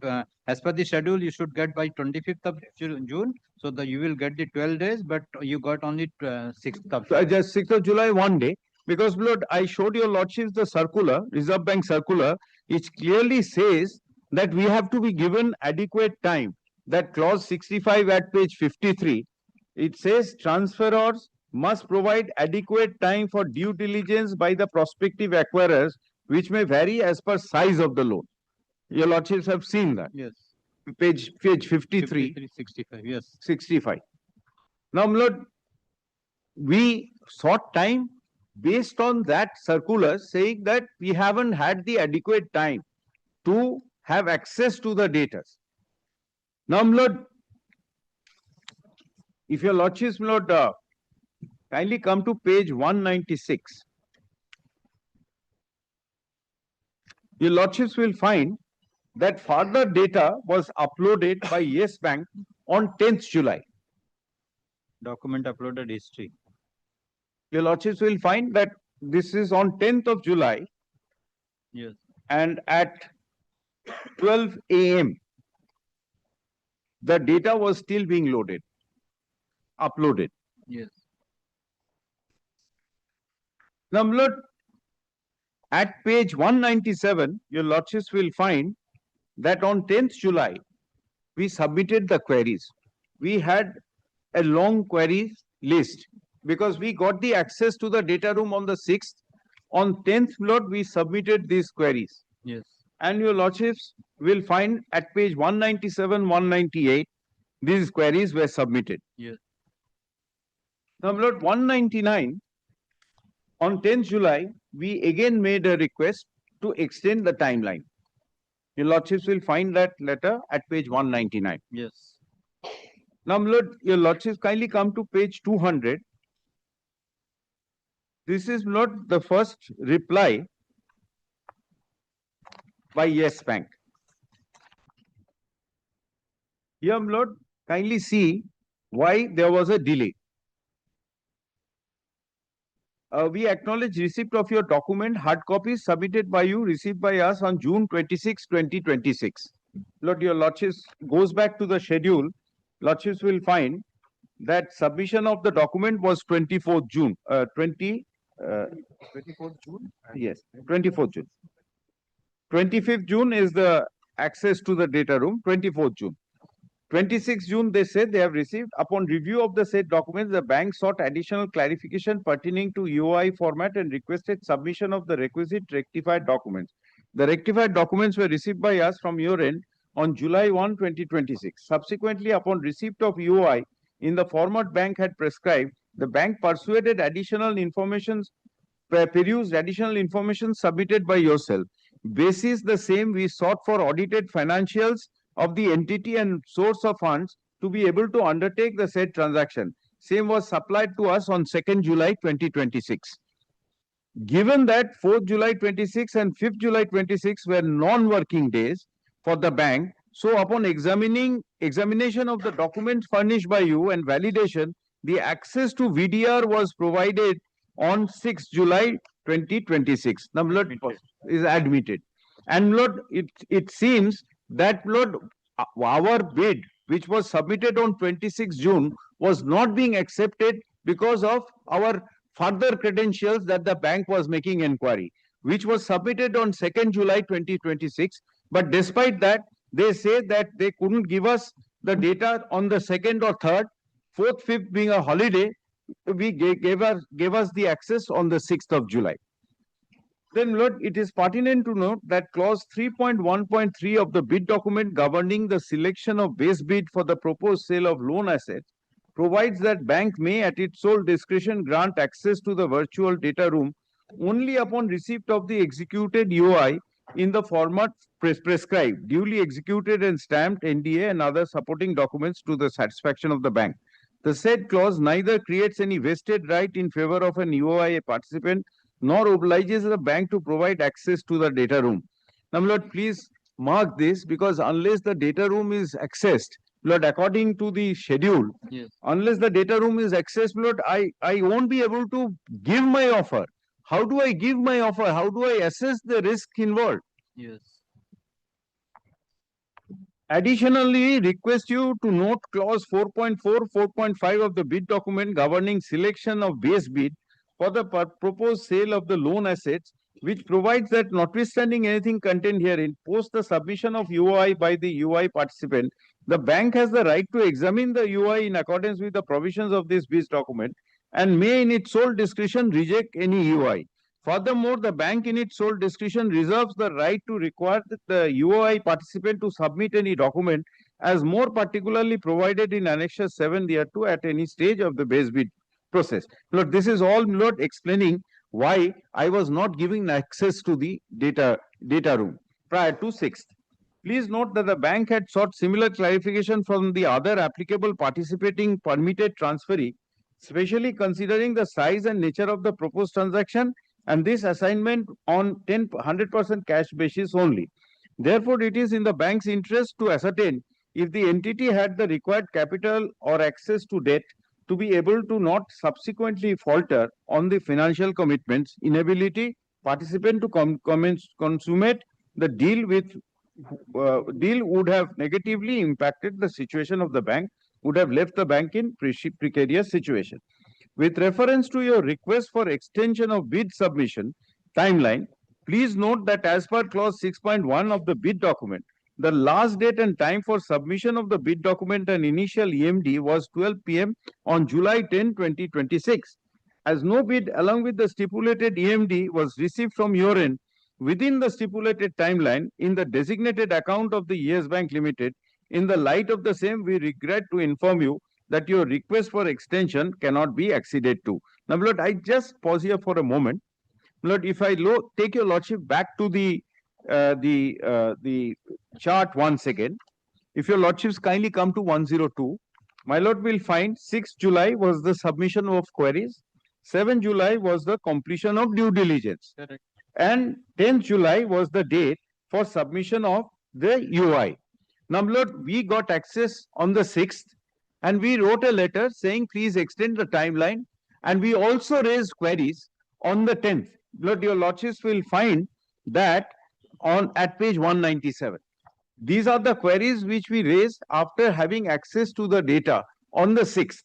As per the schedule, you should get by 25th of June, so that you will get the 12 days, but you got only 6th of July. Just 6th of July, one day, because Lord, I showed your lordships the circular, Reserve Bank circular, which clearly says that we have to be given adequate time. That clause 65 at page 53, it says transferors must provide adequate time for due diligence by the prospective acquirers, which may vary as per size of the loan. Your lordships have seen that. Yes. Page 53. 65, yes. 65. Now, Lord, we sought time based on that circular saying that we haven't had the adequate time to have access to the data. Now, Lord, if your lordships, Lord, kindly come to page 196. Your lordships will find that further data was uploaded by Yes Bank on 10th July. Document uploaded history. Your lordships will find that this is on 10th of July. Yes. And at 12 a.m., the data was still being uploaded. Yes. Now, Lord, at page 197, your lordships will find that on 10th July, we submitted the queries. We had a long query list because we got the access to the data room on the 6th. On 10th, Lord, we submitted these queries. Yes. And your lordships will find at page 197, 198, these queries were submitted. Yes. Now, Lord, 199, on 10th July, we again made a request to extend the timeline. Your lordships will find that letter at page 199. Yes. Now, Lord, your lordships kindly come to page 200. This is, Lord, the first reply by Yes Bank. Here, Lord, kindly see why there was a delay. We acknowledge receipt of your document, hard copies submitted by you, received by us on June 26, 2026. Lord, your lordships goes back to the schedule. Lordships will find that submission of the document was 24th June. 24th June? Yes, 24th June. 25th June is the access to the data room, 24th June. 26th June, they said they have received. Upon review of the said documents, the bank sought additional clarification pertaining to UI format and requested submission of the requisite rectified documents. The rectified documents were received by us from your end on July 1, 2026. Subsequently, upon receipt of UI in the format bank had prescribed, the bank perused additional information submitted by yourself. Basis the same, we sought for audited financials of the entity and source of funds to be able to undertake the said transaction. Same was supplied to us on 2nd July 2026. Given that 4th July 26 and 5th July 26 were non-working days for the bank, so upon examination of the documents furnished by you and validation, the access to VDR was provided on 6th July 2026. Now, Lord, is admitted. And Lord, it seems that, Lord, our bid, which was submitted on 26 June, was not being accepted because of our further credentials that the bank was making inquiry, which was submitted on 2nd July 2026. But despite that, they say that they couldn't give us the data on the 2nd or 3rd, 4th, 5th being a holiday, we gave us the access on the 6th of July. Then, Lord, it is pertinent to note that clause 3.1.3 of the bid document governing the selection of base bid for the proposed sale of loan assets provides that bank may at its sole discretion grant access to the virtual data room only upon receipt of the executed UI in the format prescribed, duly executed and stamped NDA and other supporting documents to the satisfaction of the bank. The said clause neither creates any vested right in favor of an UI participant nor obliges the bank to provide access to the data room. Now, Lord, please mark this, because unless the data room is accessed, Lord, according to the schedule, yes, unless the data room is accessed, Lord, I won't be able to give my offer. How do I give my offer? How do I assess the risk involved? Yes. Additionally, request you to note clause 4.4, 4.5 of the bid document governing selection of base bid for the proposed sale of the loan assets, which provides that notwithstanding anything contained herein, post the submission of UI by the UI participant, the bank has the right to examine the UI in accordance with the provisions of this bid document and may in its sole discretion reject any UI. Furthermore, the bank in its sole discretion reserves the right to require the UOI participant to submit any document as more particularly provided in Annexure 7 thereto at any stage of the base bid process. Lord, this is all Lord explaining why I was not giving access to the data room prior to 6th. Please note that the bank had sought similar clarification from the other applicable participating permitted transferee, especially considering the size and nature of the proposed transaction and this assignment on 100% cash basis only. Therefore, it is in the bank's interest to ascertain if the entity had the required capital or access to debt to be able to not subsequently falter on the financial commitments, inability, participant to consummate the deal would have negatively impacted the situation of the bank, would have left the bank in precarious situation. With reference to your request for extension of bid submission timeline, please note that as per clause 6.1 of the bid document, the last date and time for submission of the bid document and initial EMD was 12 p.m. on July 10, 2026. As no bid along with the stipulated EMD was received from your end within the stipulated timeline in the designated account of the Yes Bank Limited, in the light of the same, we regret to inform you that your request for extension cannot be acceded to. Now, Lord, I just pause here for a moment. Lord, if I take your Lordship back to the chart once again, if your Lordships kindly come to 102, my Lord will find 6th July was the submission of queries, 7th July was the completion of due diligence, correct, and 10th July was the date for submission of the UI. Now, Lord, we got access on the 6th, and we wrote a letter saying, please extend the timeline. And we also raised queries on the 10th. Lord, your Lordships will find that at page 197. These are the queries which we raised after having access to the data on the 6th.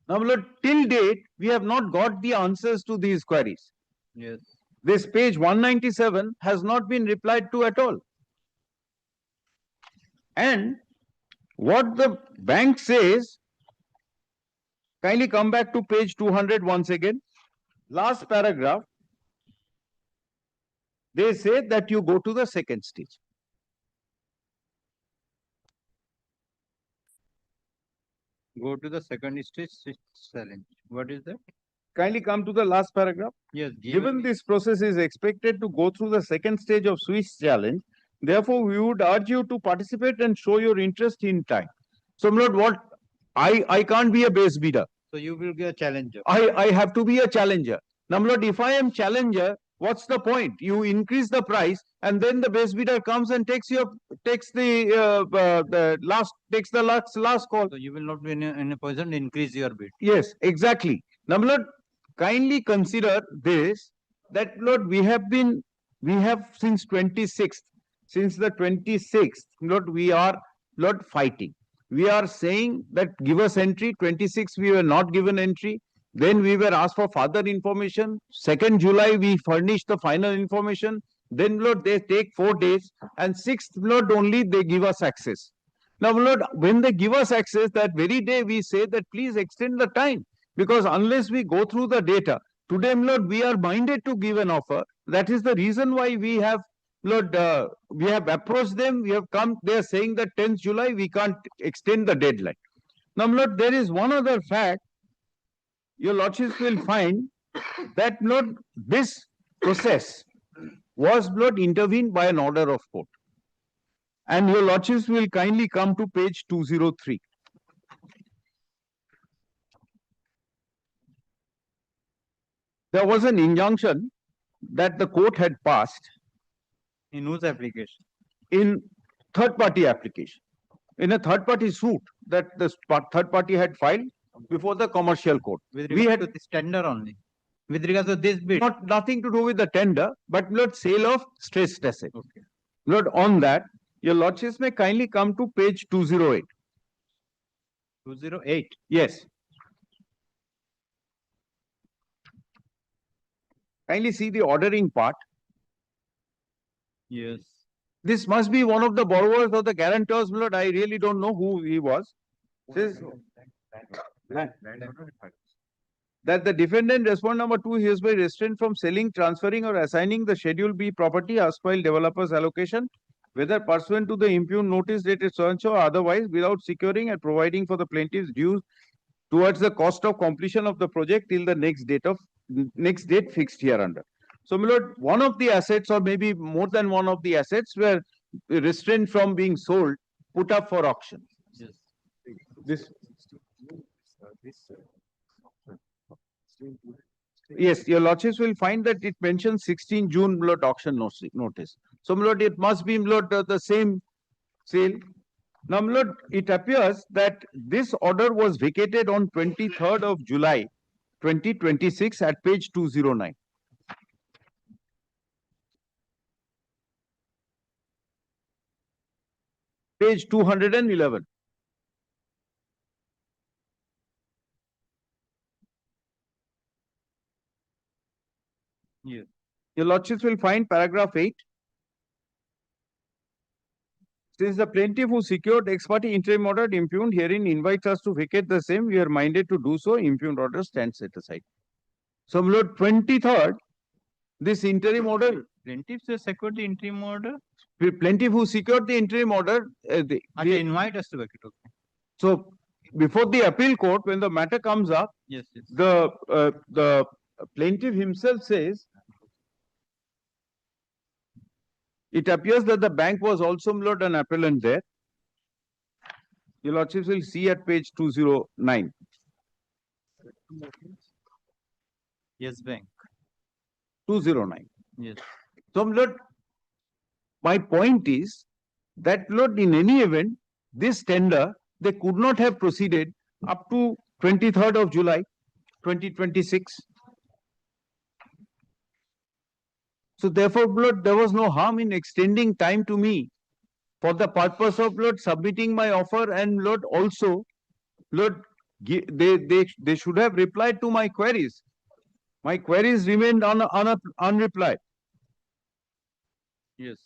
Now, Lord, till date, we have not got the answers to these queries. Yes. This page 197 has not been replied to at all. And what the bank says, kindly come back to page 200 once again. Last paragraph, they say that you go to the second stage. Go to the second stage challenge. What is that? Kindly come to the last paragraph. Yes. Given this process is expected to go through the second stage of Swiss challenge, therefore, we would urge you to participate and show your interest in time. So, Lord, what I can't be a base bidder. So you will be a challenger. I have to be a challenger. Now, Lord, if I am challenger, what's the point? You increase the price, and then the base bidder comes and takes the last call. So you will not be in a position to increase your bid. Yes, exactly. Now, Lord, kindly consider this, that Lord, we have since 26th. Since the 26th, Lord, we are, Lord, fighting. We are saying that give us entry. 26th, we were not given entry. Then we were asked for further information. 2nd July, we furnished the final information. Then, Lord, they take 4 days. And 6th, Lord, only they give us access. Now, Lord, when they give us access, that very day we say that please extend the time. Because unless we go through the data, today, Lord, we are minded to give an offer. That is the reason why we have, Lord, we have approached them. We have come, they are saying that 10th July, we can't extend the deadline. Now, Lord, there is one other fact. Your Lordships will find that, Lord, this process was, Lord, intervened by an order of court. And your Lordships will kindly come to page 203. There was an injunction that the court had passed. In whose application? In third-party application. In a third-party suit that the third party had filed before the commercial court. With regard to this tender only. With regard to this bid. Nothing to do with the tender, but Lord, sale of stressed asset. Okay. Lord, on that, your lordships may kindly come to page 208. 208. Yes. Kindly see the ordering part. Yes. This must be one of the borrowers or the guarantors, Lord. I really don't know who he was. Says that the defendant respond number 2 hereby restrained from selling, transferring or assigning the Schedule B property as while developer's allocation, whether pursuant to the impugned notice dated so and so or otherwise, without securing and providing for the plaintiff's dues towards the cost of completion of the project till the next date fixed hereunder. So, my lord, one of the assets or maybe more than one of the assets were restrained from being sold, put up for auction. Yes. Yes, your lordships will find that it mentions 16 June Lord auction notice. So, my lord, it must be Lord the same sale. Now, my lord, it appears that this order was vacated on 23rd of July 2026 at page 209. Page 211. Yes. Your lordships will find paragraph 8. Since the plaintiff who secured ex parte interim order impugned herein invites us to vacate the same, we are minded to do so. Impugned order stands set aside. So, Lord, 23rd, this interim order. Plaintiff secured the interim order. Plaintiff who secured the interim order. They invite us to vacate. Okay. So, before the appeal court, when the matter comes up, Yes, yes. the plaintiff himself says, it appears that the bank was also, Lord, an appellant there. Your lordships will see at page 209. Yes, bank. 209. Yes. So, Lord, my point is that, Lord, in any event, this tender, they could not have proceeded up to 23rd of July, 2026. So, therefore, Lord, there was no harm in extending time to me for the purpose of, Lord, submitting my offer and, Lord, also, Lord, they should have replied to my queries. My queries remained unreplied. Yes.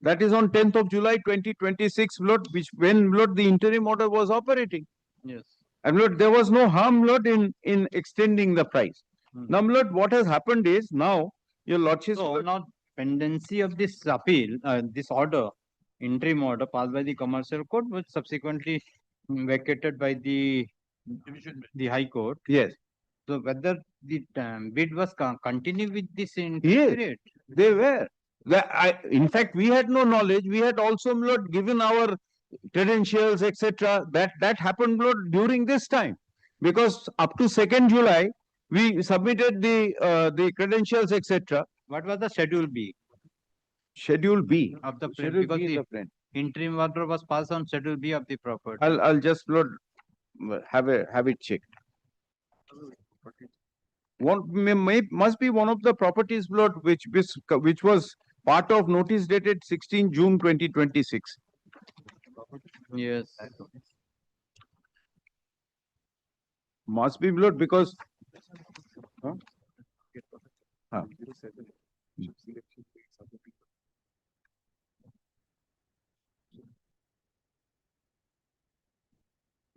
That is on 10th of July 2026, Lord, when Lord the interim order was operating. Yes. And Lord, there was no harm, Lord, in extending the price. Now, Lord, what has happened is now your lordships. So now pendency of this appeal, this order, interim order passed by the commercial court, was subsequently vacated by the High Court. Yes. So whether the bid was continue with this Yes, period? they were. In fact, we had no knowledge. We had also, Lord, given our credentials, etc. That happened, Lord, during this time, because up to 2nd July we submitted the credentials, etc. What was the Schedule B? Schedule B Of the plan, Schedule because B is the the plan. interim order was passed on Schedule B of the property. I'll just, Lord, have it checked. Must be one of the properties, Lord, which was part of notice dated 16 June 2026. Yes. Must be, Lord, because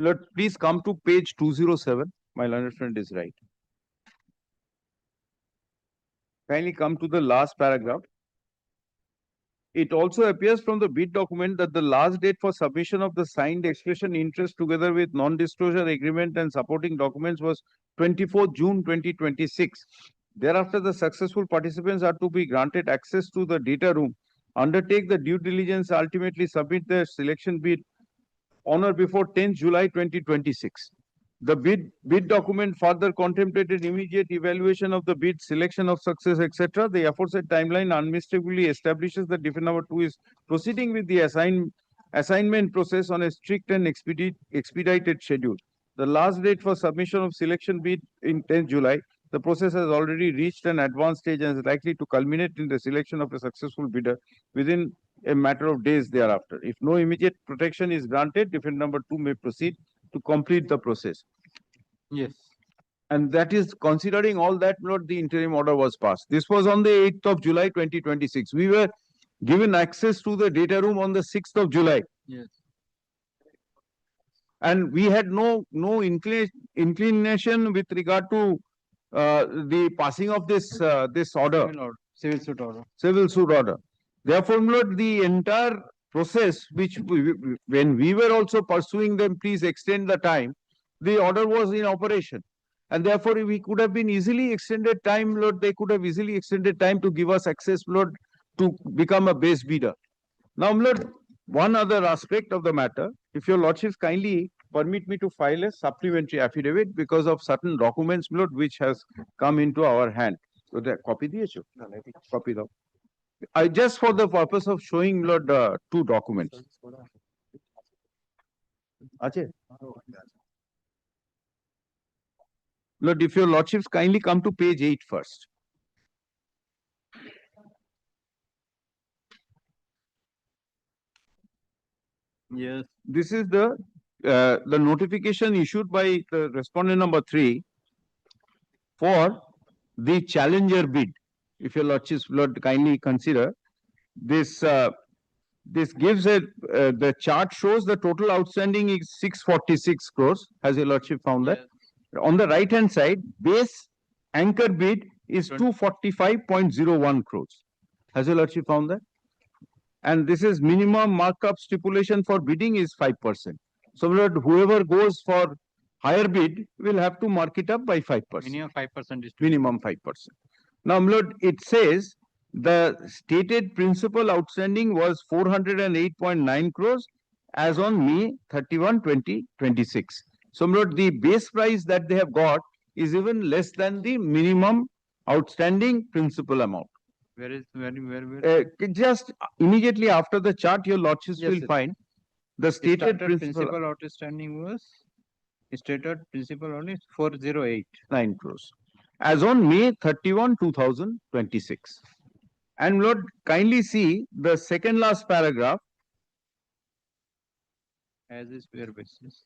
Lord, please come to page 207. My learned friend is right. Kindly come to the last paragraph. It also appears from the bid document that the last date for submission of the signed expression interest together with non-disclosure agreement and supporting documents was 24 June 2026. Thereafter, the successful participants are to be granted access to the data room, undertake the due diligence, ultimately submit their selection bid on or before 10th July 2026. The bid document further contemplated immediate evaluation of the bid, selection of success, etc. The aforesaid timeline unmistakably establishes that defendant number 2 is proceeding with the assignment process on a strict and expedited schedule. The last date for submission of selection bid in 10th July. The process has already reached an advanced stage and is likely to culminate in the selection of a successful bidder within a matter of days thereafter. If no immediate protection is granted, defendant number 2 may proceed to complete the process. Yes. And that is considering all that, not the interim order was passed. This was on the 8th of July 2026. We were given access to the data room on the 6th of July. Yes. And we had no inclination with regard to the passing of this order. Civil suit order. Civil suit order. Therefore, my lord, the entire process which when we were also pursuing them, please extend the time, the order was in operation. And therefore, we could have been easily extended time, Lord, they could have easily extended time to give us access, Lord, to become a base bidder. Now, Lord, one other aspect of the matter, if your lordships kindly permit me to file a supplementary affidavit because of certain documents, Lord, which has come into our hand. So the copy diyecho? Copy though. I just for the purpose of showing, Lord, 2 documents. Ache? Lord, if your lordships kindly come to page 8 first. Yes. This is the notification issued by the respondent number 3 for the challenger bid. If your lordships, Lord, kindly consider this. This gives the chart shows the total outstanding is 646 crores. Has your lordship found that? On the right hand side, base anchor bid is 245.01 crores. Has your lordship found that? And this is minimum markup stipulation for bidding is 5%. So Lord, whoever goes for higher bid will have to mark it up by 5%. Minimum 5% is Minimum 5%. Now, Lord, it says the stated principal outstanding was 408.9 crores as on May 31, 2026. So, Lord, the base price that they have got is even less than the minimum outstanding principal amount. Where is Just immediately after the chart, your lordships will find the stated principal outstanding was stated principal only 408.9 crores as on May 31, 2026. And Lord, kindly see the second last paragraph. As is fair basis.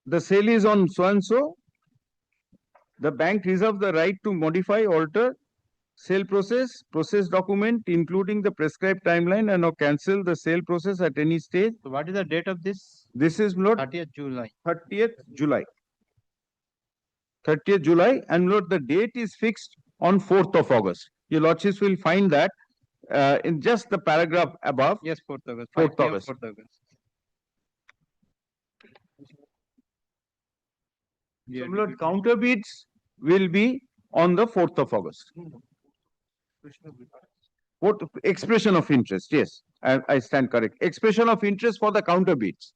The sale is on so and so. The bank reserves the right to modify, alter sale process document, including the prescribed timeline, and or cancel the sale process at any stage. So what is the date of this? This is, Lord, 30th July. 30th July. 30th July, and Lord, the date is fixed on 4th of August. Your lordships will find that in just the paragraph above. Yes, 4th August. 4th August. 4th August. So, Lord, counter bids will be on the 4th of August. What expression of interest? Yes, I stand correct. Expression of interest for the counter bids.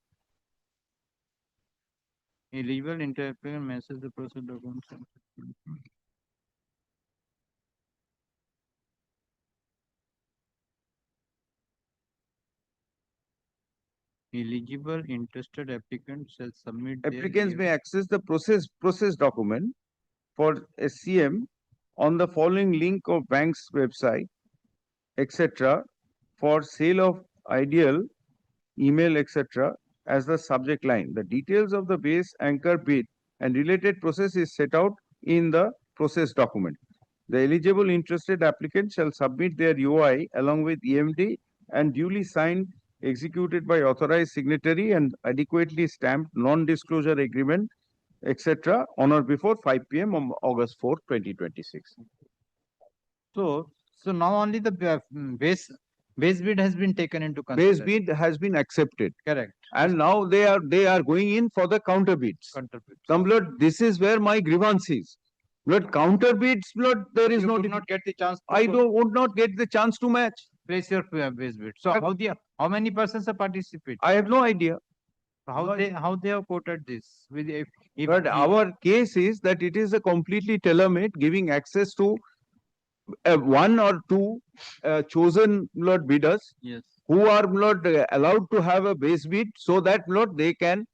Eligible interpretation message the process documents. Eligible interested applicants shall submit. Applicants may access the process document for SCM on the following link of bank's website, etc. for sale of ideal email, etc. as the subject line. The details of the base anchor bid and related process is set out in the process document. The eligible interested applicant shall submit their UI along with EMD and duly signed, executed by authorized signatory and adequately stamped non-disclosure agreement, etc. on or before 5 p.m. on August 4, 2026. So now only the base bid has been taken into consideration. Base bid has been accepted. Correct. And now they are going in for the counter bids. Some Lord, this is where my grievance is. Lord, counter bids, Lord, there is not get the chance. Would not get the chance to match. Place your base bid. So how many persons have participated? I have no idea. How they have quoted this? But our case is that it is a completely tailor-made, giving access to one or two chosen Lord bidders, yes, who are Lord allowed to have a base bid, so that Lord they can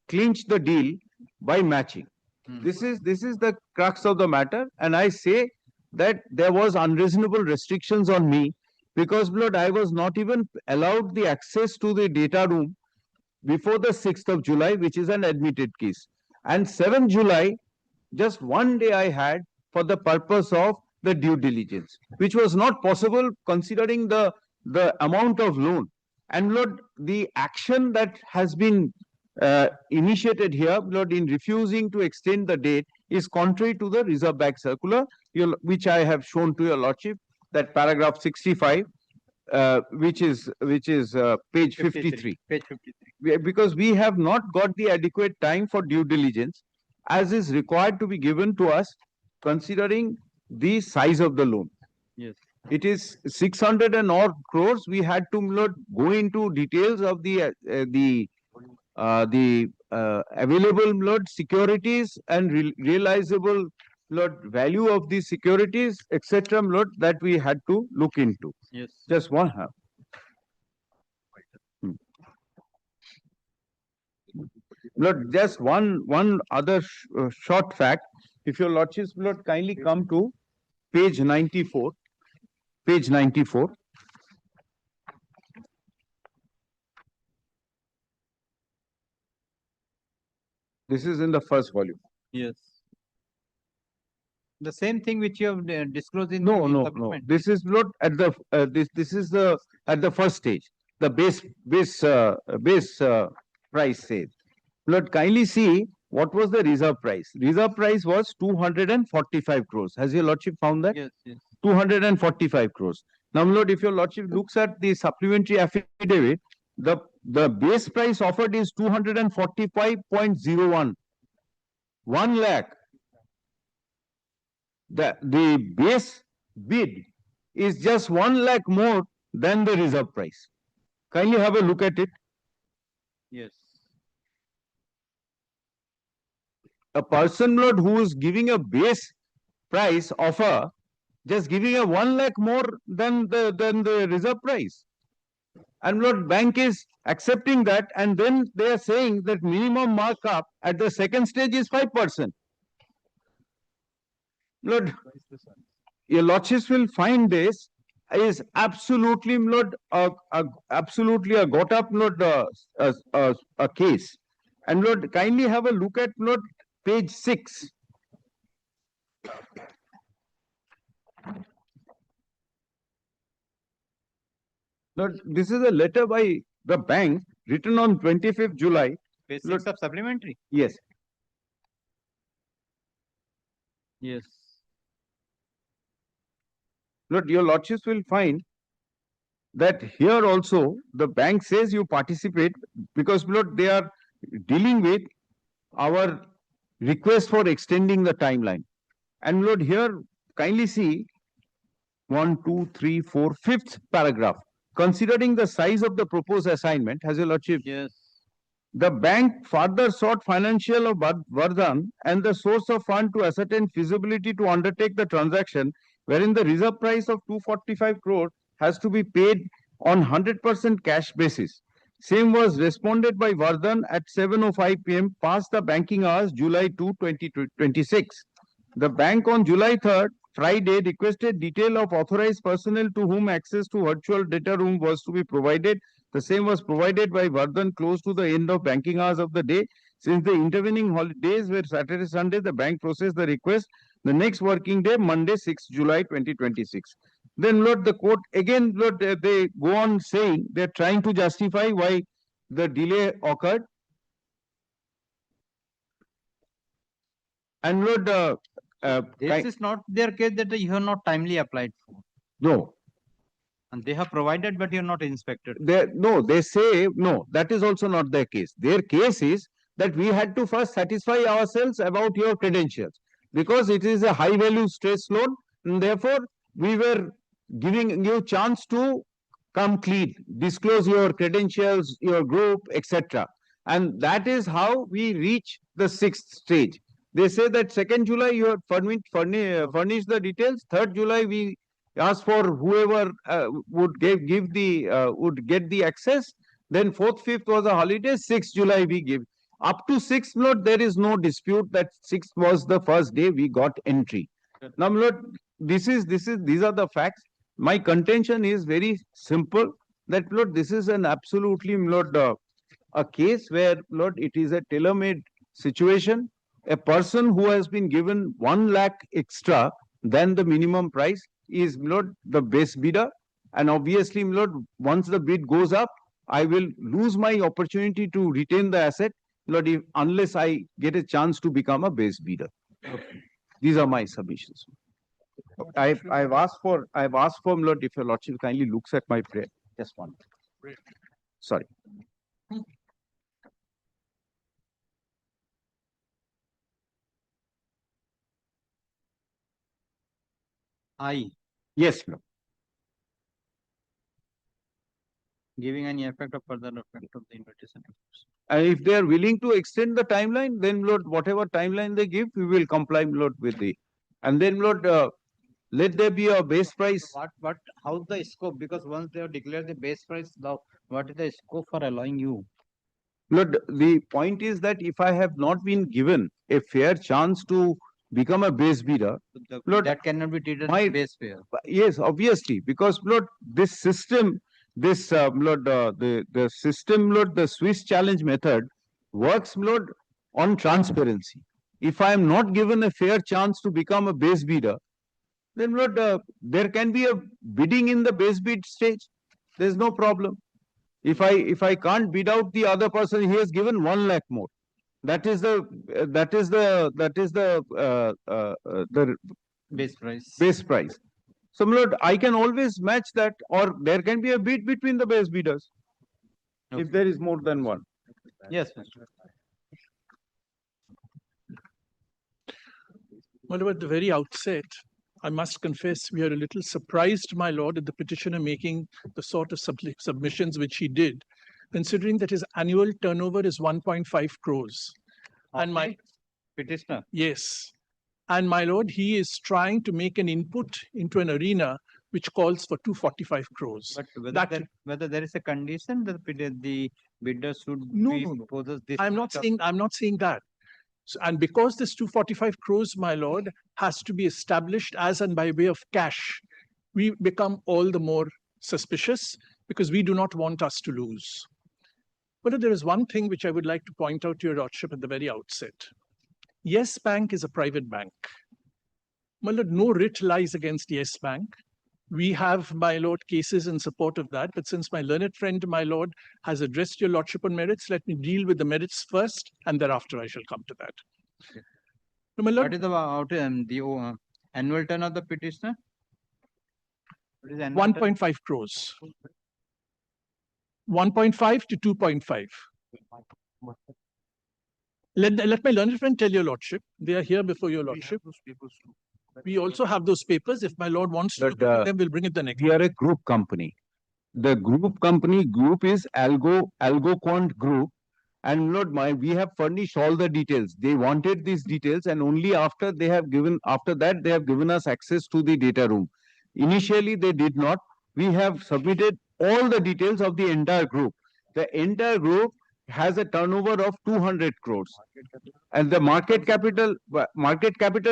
clinch the deal by matching. This is the crux of the matter, and I say that there was unreasonable restrictions on me because, my lord, I was not even allowed the access to the data room before the 6th of July, which is an admitted case. And 7th July, just one day I had for the purpose of the due diligence, which was not possible considering the amount of loan. And Lord, the action that has been initiated here, Lord, in refusing to extend the date is contrary to the Reserve Bank circular, which I have shown to your lordship, that paragraph 65, which is page 53. Page 53. Because we have not got the adequate time for due diligence as is required to be given to us considering the size of the loan. Yes. It is 600 and odd crores. We had to, Lord, go into details of the available, Lord, securities and realizable, Lord, value of these securities, etc., Lord, that we had to look into. Yes. Just one. Lord, just one other short fact. If your lordships, Lord, kindly come to page 94. Page 94. This is in the first volume. Yes. The same thing which you have disclosed in No, the no, no. supplement. This is not at the this is the at the first stage. The base price says. Lord, kindly see what was the reserve price. Reserve price was 245 crores. Has your lordship found that? Yes, yes. 245 crores. Now, Lord, if your lordship looks at the supplementary affidavit, the base price offered is 245.01. 1 lakh. The base bid is just 1 lakh more than the reserve price. Kindly have a look at it. Yes. A person, Lord, who is giving a base price offer, just giving a 1 lakh more than the reserve price. And Lord, bank is accepting that, and then they are saying that minimum markup at the second stage is 5%. Lord, your lordships will find this is absolutely, Lord, absolutely a got up, Lord, a case. And Lord, kindly have a look at, Lord, page 6. Lord, this is a letter by the bank written on 25th July. Page 6 Lord, of supplementary. yes. Yes. Lord, your lordships will find that here also the bank says you participate because, Lord, they are dealing with our request for extending the timeline. And Lord, here kindly see 1, 2, 3, 4, 5th paragraph. Considering the size of the proposed assignment, has your lordship? Yes. The bank further sought financial of Vardhan and the source of fund to ascertain feasibility to undertake the transaction, wherein the reserve price of 245 crore has to be paid on 100% cash basis. Same was responded by Vardhan at 7:05 p.m. past the banking hours, July 2, 2026. The bank on July 3rd, Friday, requested detail of authorized personnel to whom access to virtual data room was to be provided. The same was provided by Vardhan close to the end of banking hours of the day. Since the intervening holidays were Saturday, Sunday, the bank processed the request the next working day, Monday, 6 July 2026. Then, Lord, the court, again, Lord, they go on saying they're trying to justify why the delay occurred. And Lord, this is not their case that you have not timely applied for. No. And they have provided, but you have not inspected. They say, no, that is also not their case. Their case is that we had to first satisfy ourselves about your credentials because it is a high value stress loan, and therefore we were giving you chance to come clean, disclose your credentials, your group, etc. And that is how we reach the 6th stage. They say that 2nd July you have furnished the details. 3rd July we ask for whoever would get the access. Then 4th, 5th was a holiday. 6th July we give. Up to 6th, Lord, there is no dispute that 6th was the first day we got entry. Now, Lord, these are the facts. My contention is very simple, that Lord, this is an absolutely, Lord, a case where, Lord, it is a tailor-made situation. A person who has been given 1 lakh extra than the minimum price is, Lord, the best bidder. And obviously, Lord, once the bid goes up, I will lose my opportunity to retain the asset, Lord, unless I get a chance to become a best bidder. These are my submissions. I've asked for, Lord, if your Lordship kindly looks at my prayer. Just one. Sorry. Yes, Lord. Giving any effect or further effect of the invitation. And if they are willing to extend the timeline, then Lord, whatever timeline they give, we will comply, Lord, with the. And then, Lord, let there be a base price. How's the scope? Because once they have declared the base price, now what is the scope for allowing you? Lord, the point is that if I have not been given a fair chance to become a base bidder, Lord, that cannot be treated as base fare. Yes, obviously, because Lord, this system, Lord, the system, Lord, the Swiss challenge method works, Lord, on transparency. If I am not given a fair chance to become a base bidder, then Lord, there can be a bidding in the base bid stage. There is no problem. If I can't bid out the other person, he has given 1 lakh more. That is the Base price. Base price. So, Lord, I can always match that, or there can be a bid between the base bidders. Okay. If there is more than one. Yes, Well, at the very outset, I must confess we are a little surprised, my lord, at the petitioner making the sort of submissions which he did, considering that his annual turnover is 1.5 crores. And my petitioner. Yes. And my lord, he is trying to make an input into an arena which calls for 245 crores. But whether there is a condition that the bidder should possess this. I'm not saying that. So, and because this 245 crores, my lord, has to be established as and by way of cash, we become all the more suspicious because we do not want us to lose. But there is one thing which I would like to point out to your lordship at the very outset. Yes Bank is a private bank. My lord, no writ lies against Yes Bank. We have, my lord, cases in support of that. But since my learned friend, my lord, has addressed your lordship on merits, let me deal with the merits first, and thereafter I shall come to that. Okay. So, my lord, what is the annual turn of the petitioner? 1.5 crores. 1.5 to 2.5. Let my learned friend tell your lordship. They are here before your lordship. We also have those papers. If my lord wants to look at them, we'll bring it the next. We are a group company. The group is AlgoQuant Group. And Lord, we have furnished all the details. They wanted these details, and only after that they have given us access to the data room. Initially, they did not. We have submitted all the details of the entire group. The entire group has a turnover of 200 crores, and the market capital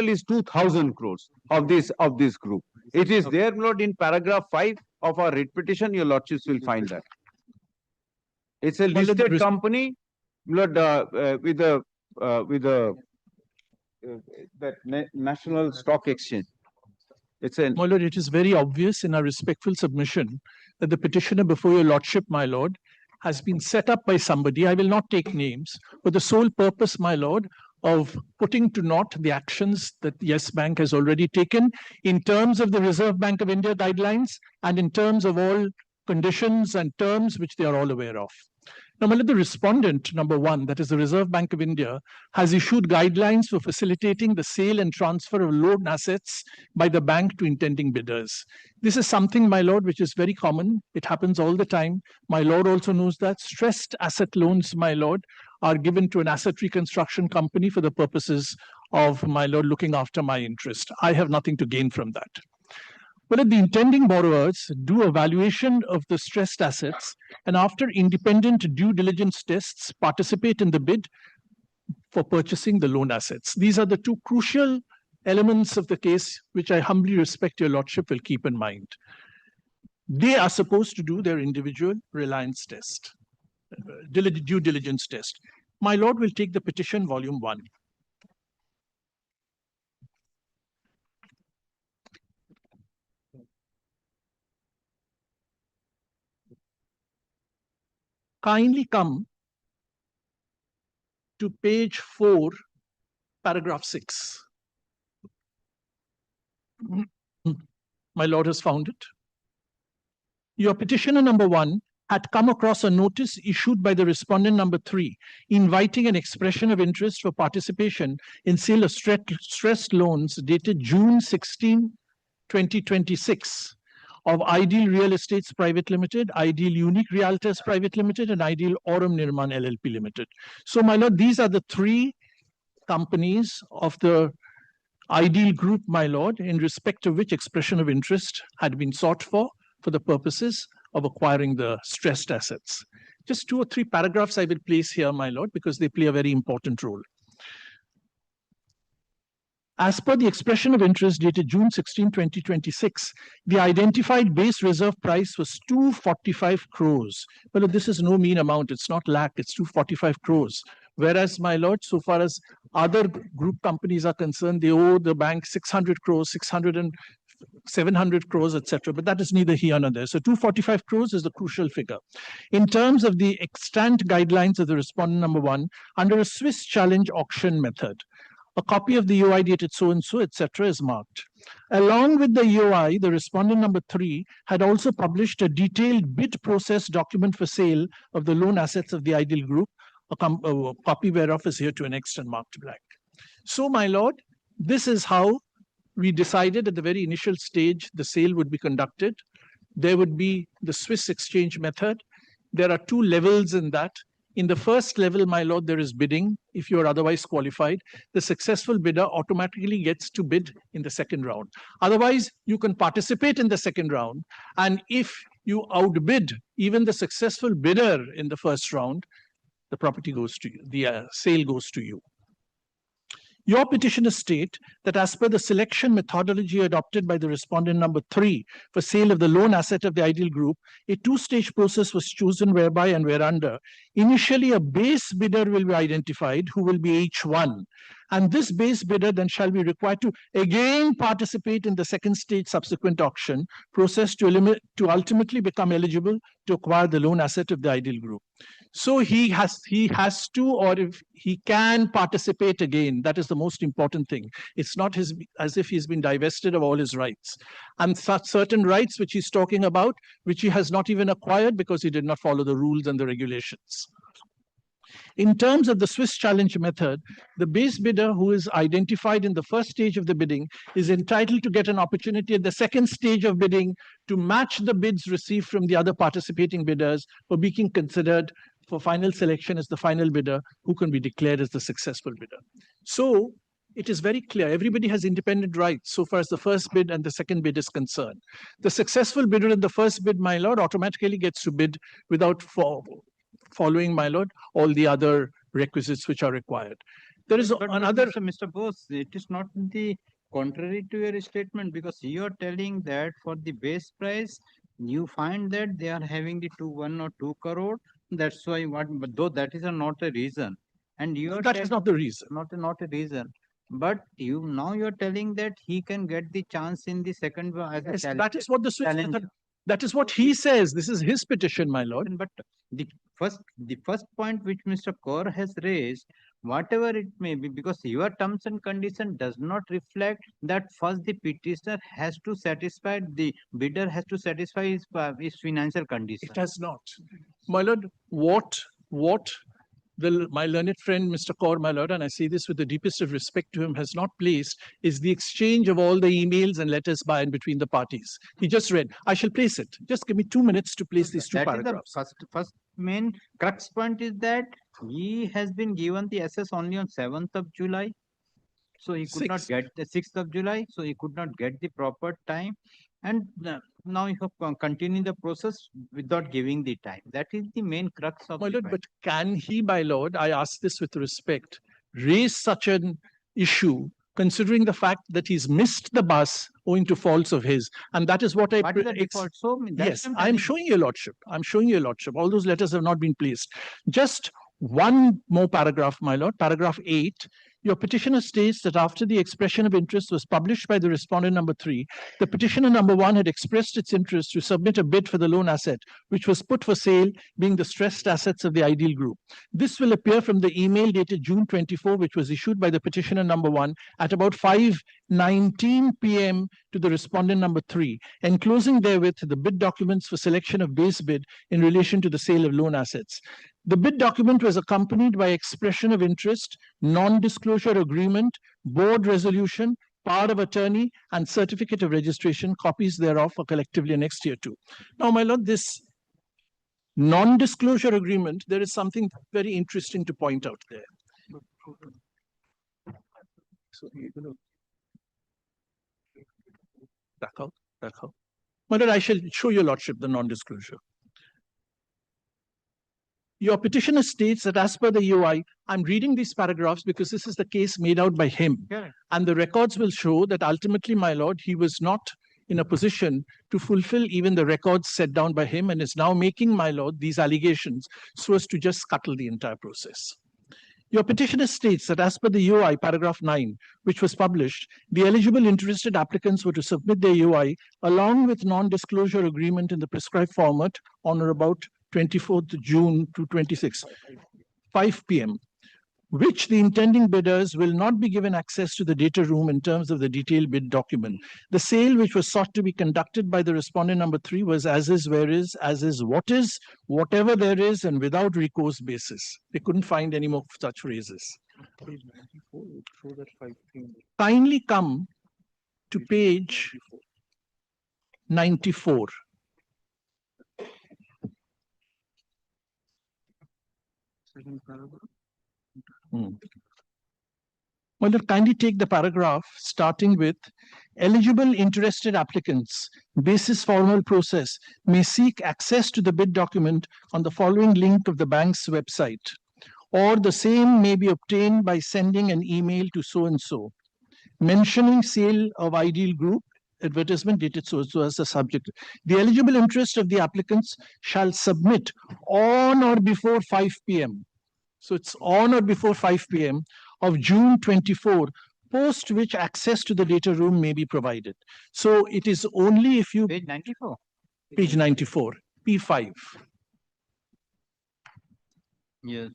is 2,000 crores of this group. It is there, Lord, in paragraph 5 of our writ petition. Your lordships will find that. It's a listed company, Lord, with the National Stock Exchange. My lord, it is very obvious in our respectful submission that the petitioner before your lordship, my lord, has been set up by somebody. I will not take names, but the sole purpose, my lord, of putting to naught the actions that Yes Bank has already taken in terms of the Reserve Bank of India guidelines and in terms of all conditions and terms which they are all aware of. Now, my lord, the respondent, number one, that is the Reserve Bank of India, has issued guidelines for facilitating the sale and transfer of loan assets by the bank to intending bidders. This is something, my lord, which is very common. It happens all the time. My lord also knows that stressed asset loans, my lord, are given to an asset reconstruction company for the purposes of, my lord, looking after my interest. I have nothing to gain from that. Well, if the intending borrowers do a valuation of the stressed assets and after independent due diligence tests participate in the bid for purchasing the loan assets. These are the two crucial elements of the case, which I humbly respect your lordship will keep in mind. They are supposed to do their individual reliance test, due diligence test. My lord will take the petition volume 1. Kindly come to page 4, paragraph 6. My lord has found it. Your petitioner number 1 had come across a notice issued by the respondent number 3, inviting an expression of interest for participation in sale of stressed loans dated June 16, 2026 of Ideal Real Estates Private Limited, Ideal Unique Realtors Private Limited, and Ideal Aurum Nirman LLP Limited. So, my lord, these are the 3 companies of the Ideal Group, my lord, in respect of which expression of interest had been sought for the purposes of acquiring the stressed assets. Just 2 or 3 paragraphs I will place here, my lord, because they play a very important role. As per the expression of interest dated June 16, 2026, the identified base reserve price was 245 crores. Well, this is no mean amount. It's not lakh, it's 245 crores. Whereas, my lord, so far as other group companies are concerned, they owe the bank 600 crores, 700 crores, etc. But that is neither here nor there. So 245 crores is the crucial figure. In terms of the extant guidelines of the respondent number 1, under a Swiss challenge auction method, a copy of the EOI dated so-and-so, etc. is marked. Along with the EOI, the respondent number 3 had also published a detailed bid process document for sale of the loan assets of the Ideal Group, a copy whereof is here to annexed and marked blank. So, my lord, this is how we decided at the very initial stage the sale would be conducted. There would be the Swiss exchange method. There are 2 levels in that. In the first level, my lord, there is bidding. If you are otherwise qualified, the successful bidder automatically gets to bid in the second round. Otherwise, you can participate in the second round. And if you outbid even the successful bidder in the first round, the property goes to you, the sale goes to you. Your petitioners state that as per the selection methodology adopted by the respondent number 3 for sale of the loan asset of the Ideal Group, a 2-stage process was chosen whereby and whereunder initially a base bidder will be identified who will be H1. And this base bidder then shall be required to again participate in the second stage subsequent auction process to ultimately become eligible to acquire the loan asset of the Ideal Group. So he has to, or if he can participate again. That is the most important thing. It's not as if he's been divested of all his rights. And such certain rights which he's talking about, which he has not even acquired because he did not follow the rules and the regulations. In terms of the Swiss challenge method, the base bidder who is identified in the first stage of the bidding is entitled to get an opportunity at the second stage of bidding to match the bids received from the other participating bidders for being considered for final selection as the final bidder who can be declared as the successful bidder. So it is very clear. Everybody has independent rights so far as the first bid and the second bid is concerned. The successful bidder in the first bid, my lord, automatically gets to bid without following, my lord, all the other requisites which are required. There is another... Mr. Bose, it is not the contrary to your statement, because you are telling that for the base price, you find that they are having the 1 or 2 crore. That's why but though that is not a reason. And you are that is not the reason. Not a reason. But now you're telling that he can get the chance in the second as a challenge. That is what the Swiss method, that is what he says. This is his petition, my lord. But the first point which Mr. Kaur has raised, whatever it may be, because your terms and condition does not reflect that first the petitioner has to satisfy, the bidder has to satisfy his financial condition. It has not. My lord, what my learned friend, Mr. Kaur, my lord, and I say this with the deepest of respect to him, has not placed is the exchange of all the emails and letters by and between the parties. He just read. I shall place it. Just give me 2 minutes to place these 2 paragraphs. The first main crux point is that he has been given the SS only on 7th of July. So he could not get the 6th of July. So he could not get the proper time. And now you have continued the process without giving the time. That is the main crux of my lord, but can he, my lord, I ask this with respect, raise such an issue considering the fact that he's missed the bus owing to faults of his. And that is what I... What is the default? So Yes, I'm showing you, Lordship. I'm showing you, Lordship. All those letters have not been placed. Just one more paragraph, my Lord. Paragraph 8. Your petitioner states that after the expression of interest was published by the respondent number 3, the petitioner number 1 had expressed its interest to submit a bid for the loan asset, which was put for sale, being the stressed assets of the ideal group. This will appear from the email dated June 24, which was issued by the petitioner number 1 at about 5:19 p.m. to the respondent number 3, enclosing therewith the bid documents for selection of base bid in relation to the sale of loan assets. The bid document was accompanied by expression of interest, non-disclosure agreement, board resolution, power of attorney, and certificate of registration. Copies thereof are collectively annexed here too. Now, my Lord, this non-disclosure agreement, there is something very interesting to point out there. So, back out. My Lord, I shall show your Lordship the non-disclosure. Your petitioner states that as per the EOI, I'm reading these paragraphs because this is the case made out by him. Correct. And the records will show that ultimately, my Lord, he was not in a position to fulfill even the records set down by him and is now making, my Lord, these allegations so as to just scuttle the entire process. Your petitioner states that as per the EOI, paragraph 9, which was published, the eligible interested applicants were to submit their EOI along with non-disclosure agreement in the prescribed format on or about 24th June to 26, 5 p.m., which the intending bidders will not be given access to the data room in terms of the detailed bid document. The sale which was sought to be conducted by the respondent number 3 was as is, where is, as is, what is, whatever there is, and without recourse basis. They couldn't find any more such phrases. Kindly come to page 94. Well, kindly take the paragraph starting with eligible interested applicants, basis formal process, may seek access to the bid document on the following link of the bank's website, or the same may be obtained by sending an email to so-and-so, mentioning sale of ideal group, advertisement dated so-and-so as the subject. The eligible interest of the applicants shall submit on or before 5 p.m. So it's on or before 5 p.m. of June 24, post which access to the data room may be provided. So it is only if you... Page 94. Page 94, P5. Yes.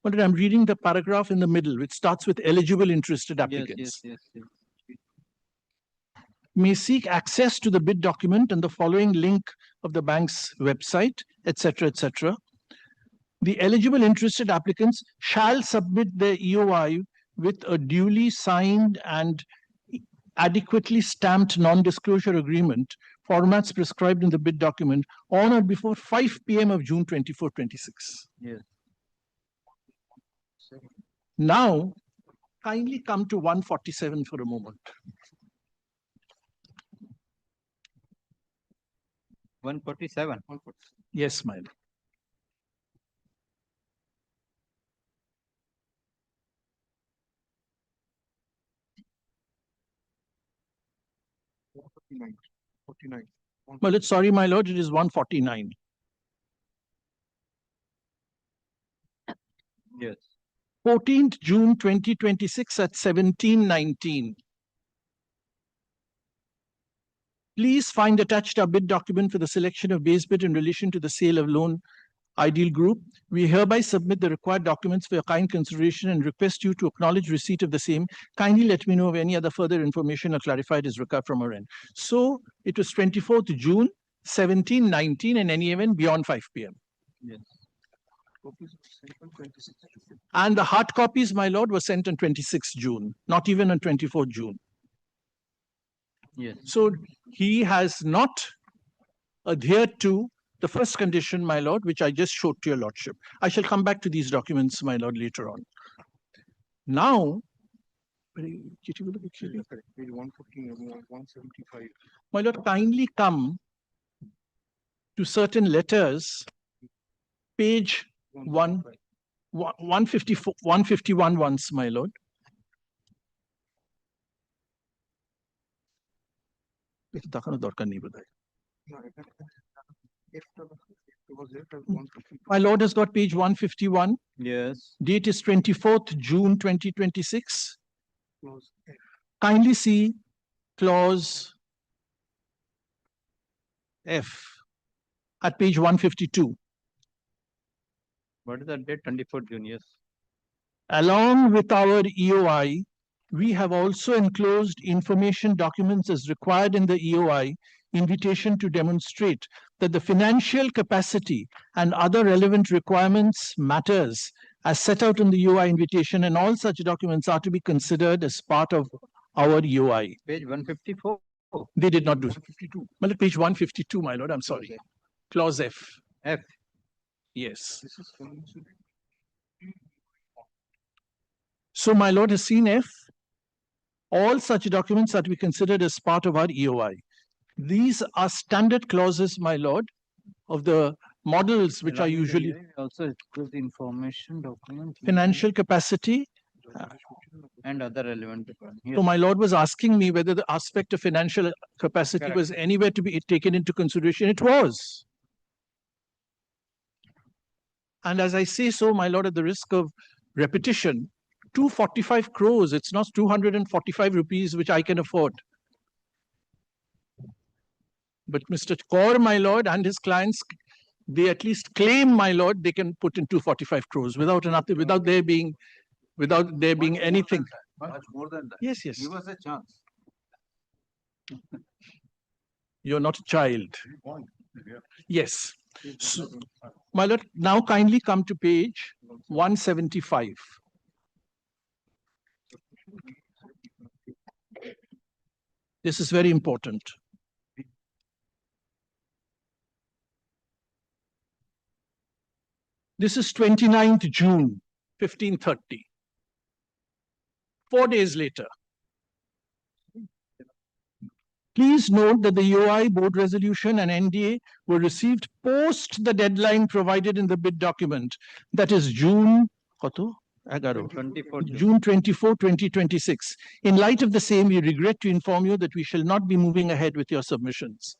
But I'm reading the paragraph in the middle, which starts with eligible interested applicants. Yes. May seek access to the bid document and the following link of the bank's website, etc., etc. The eligible interested applicants shall submit their EOI with a duly signed and adequately stamped non-disclosure agreement, formats prescribed in the bid document, on or before 5 p.m. of June 24, 26. Yes. Now, kindly come to 147 for a moment. 147. Yes, my lord. Well, it's sorry, my lord, it is 149. Yes. 14th June 2026 at 17:19. Please find attached our bid document for the selection of base bid in relation to the sale of loan ideal group. We hereby submit the required documents for your kind consideration and request you to acknowledge receipt of the same. Kindly let me know if any other further information or clarified is required from our end. So it was 24th June, 17:19, in any event beyond 5 p.m. Yes. And the hard copies, my lord, were sent on 26th June, not even on 24th June. Yes. So he has not adhered to the first condition, my lord, which I just showed to your lordship. I shall come back to these documents, my lord, later on. Now, Page 175. my lord, kindly come to certain letters, page 151 once, my lord. My lord has got page 151. Yes. Date is 24th June 2026. Clause F. Kindly see clause F at page 152. What is the date? 24 June, yes. Along with our EOI, we have also enclosed information documents as required in the EOI invitation to demonstrate that the financial capacity and other relevant requirements matters as set out in the EOI invitation, and all such documents are to be considered as part of our EOI. Page 154. They did not do 152. Well, page 152, my lord, I'm sorry. Clause F. F. Yes. This is financial. So my lord has seen F. All such documents are to be considered as part of our EOI. These are standard clauses, my lord, of the models which are usually also includes information documents. financial capacity. And other relevant requirements. So my lord was asking me whether the aspect of financial capacity Correct. was anywhere to be taken into consideration. It was. And as I say so, my lord, at the risk of repetition, 245 crores, it's not 245 rupees, which I can afford. But Mr. Kaur, my lord, and his clients, they at least claim, my lord, they can put in 245 crores without there being anything. Much more than that. Yes, yes. Give us a chance. You're not a child. Yes. So, my lord, now kindly come to page 175. This is very important. This is 29th June, 1530. 4 days later. Please note that the EOI, board resolution and NDA were received post the deadline provided in the bid document. That is June 24, 2026. In light of the same, we regret to inform you that we shall not be moving ahead with your submissions.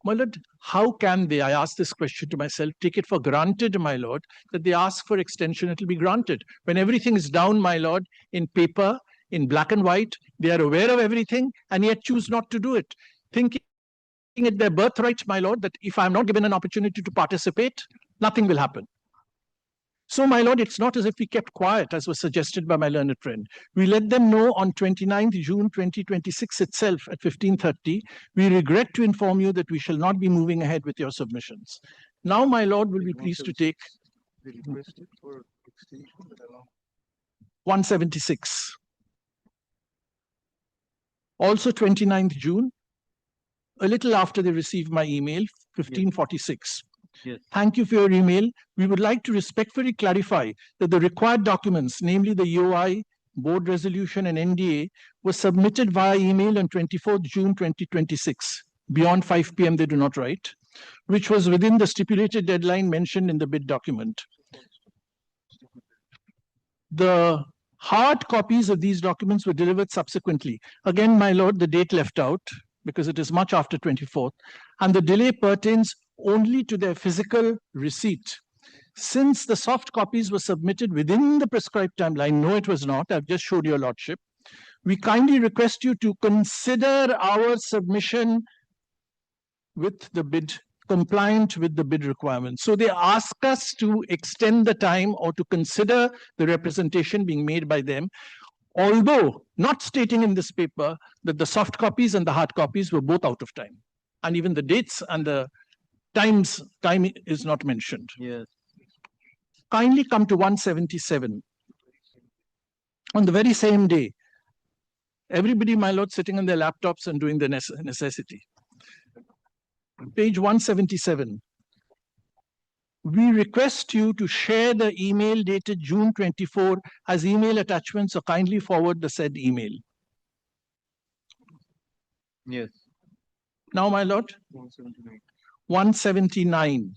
My lord, how can they, I ask this question to myself, take it for granted, my lord, that they ask for extension, it will be granted. When everything is down, my lord, in paper, in black and white, they are aware of everything and yet choose not to do it. Thinking it their birthright, my lord, that if I'm not given an opportunity to participate, nothing will happen. So, my lord, it's not as if we kept quiet, as was suggested by my learned friend. We let them know on 29th June 2026 itself at 1530. We regret to inform you that we shall not be moving ahead with your submissions. Now, my lord will be pleased to take 176. Also 29th June, a little after they received my email, 1546. Yes. Thank you for your email. We would like to respectfully clarify that the required documents, namely the EOI, board resolution and NDA, were submitted via email on 24th June 2026. Beyond 5 p.m. they do not write, which was within the stipulated deadline mentioned in the bid document. The hard copies of these documents were delivered subsequently. Again, my lord, the date left out because it is much after 24th, and the delay pertains only to their physical receipt. Since the soft copies were submitted within the prescribed timeline, no, it was not, I've just showed your lordship, we kindly request you to consider our submission with the bid, compliant with the bid requirements. So they ask us to extend the time or to consider the representation being made by them, although not stating in this paper that the soft copies and the hard copies were both out of time. And even the dates and the time is not mentioned. Yes. Kindly come to 177. On the very same day, everybody, my lord, sitting on their laptops and doing the necessity. Page 177. We request you to share the email dated June 24 as email attachments, or kindly forward the said email. Yes. Now, my lord, 179,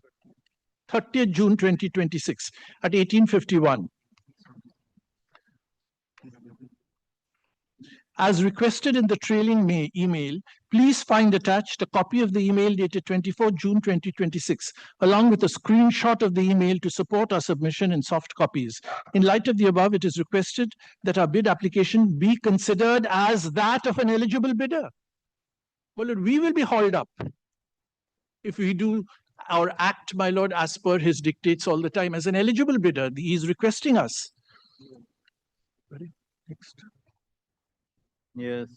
30th June 2026 at 1851. As requested in the trailing email, please find attached a copy of the email dated 24 June 2026, along with a screenshot of the email to support our submission in soft copies. In light of the above, it is requested that our bid application be considered as that of an eligible bidder. Well, we will be hauled up if we do our act, my lord, as per his dictates all the time. As an eligible bidder, he is requesting us. Ready? Next. Yes.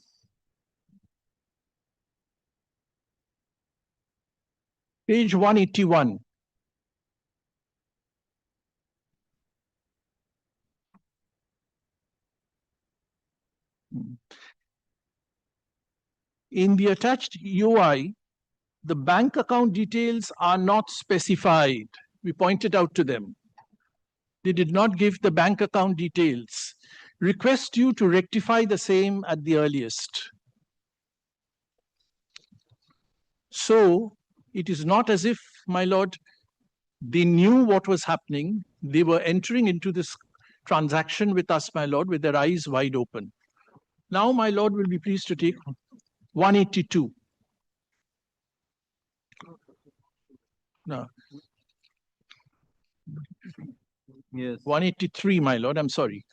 Page 181. In the attached UI, the bank account details are not specified. We pointed out to them. They did not give the bank account details. Request you to rectify the same at the earliest. So it is not as if, my lord, they knew what was happening. They were entering into this transaction with us, my lord, with their eyes wide open. Now, my lord will be pleased to take 182. No. Yes. 183, my lord, I'm sorry.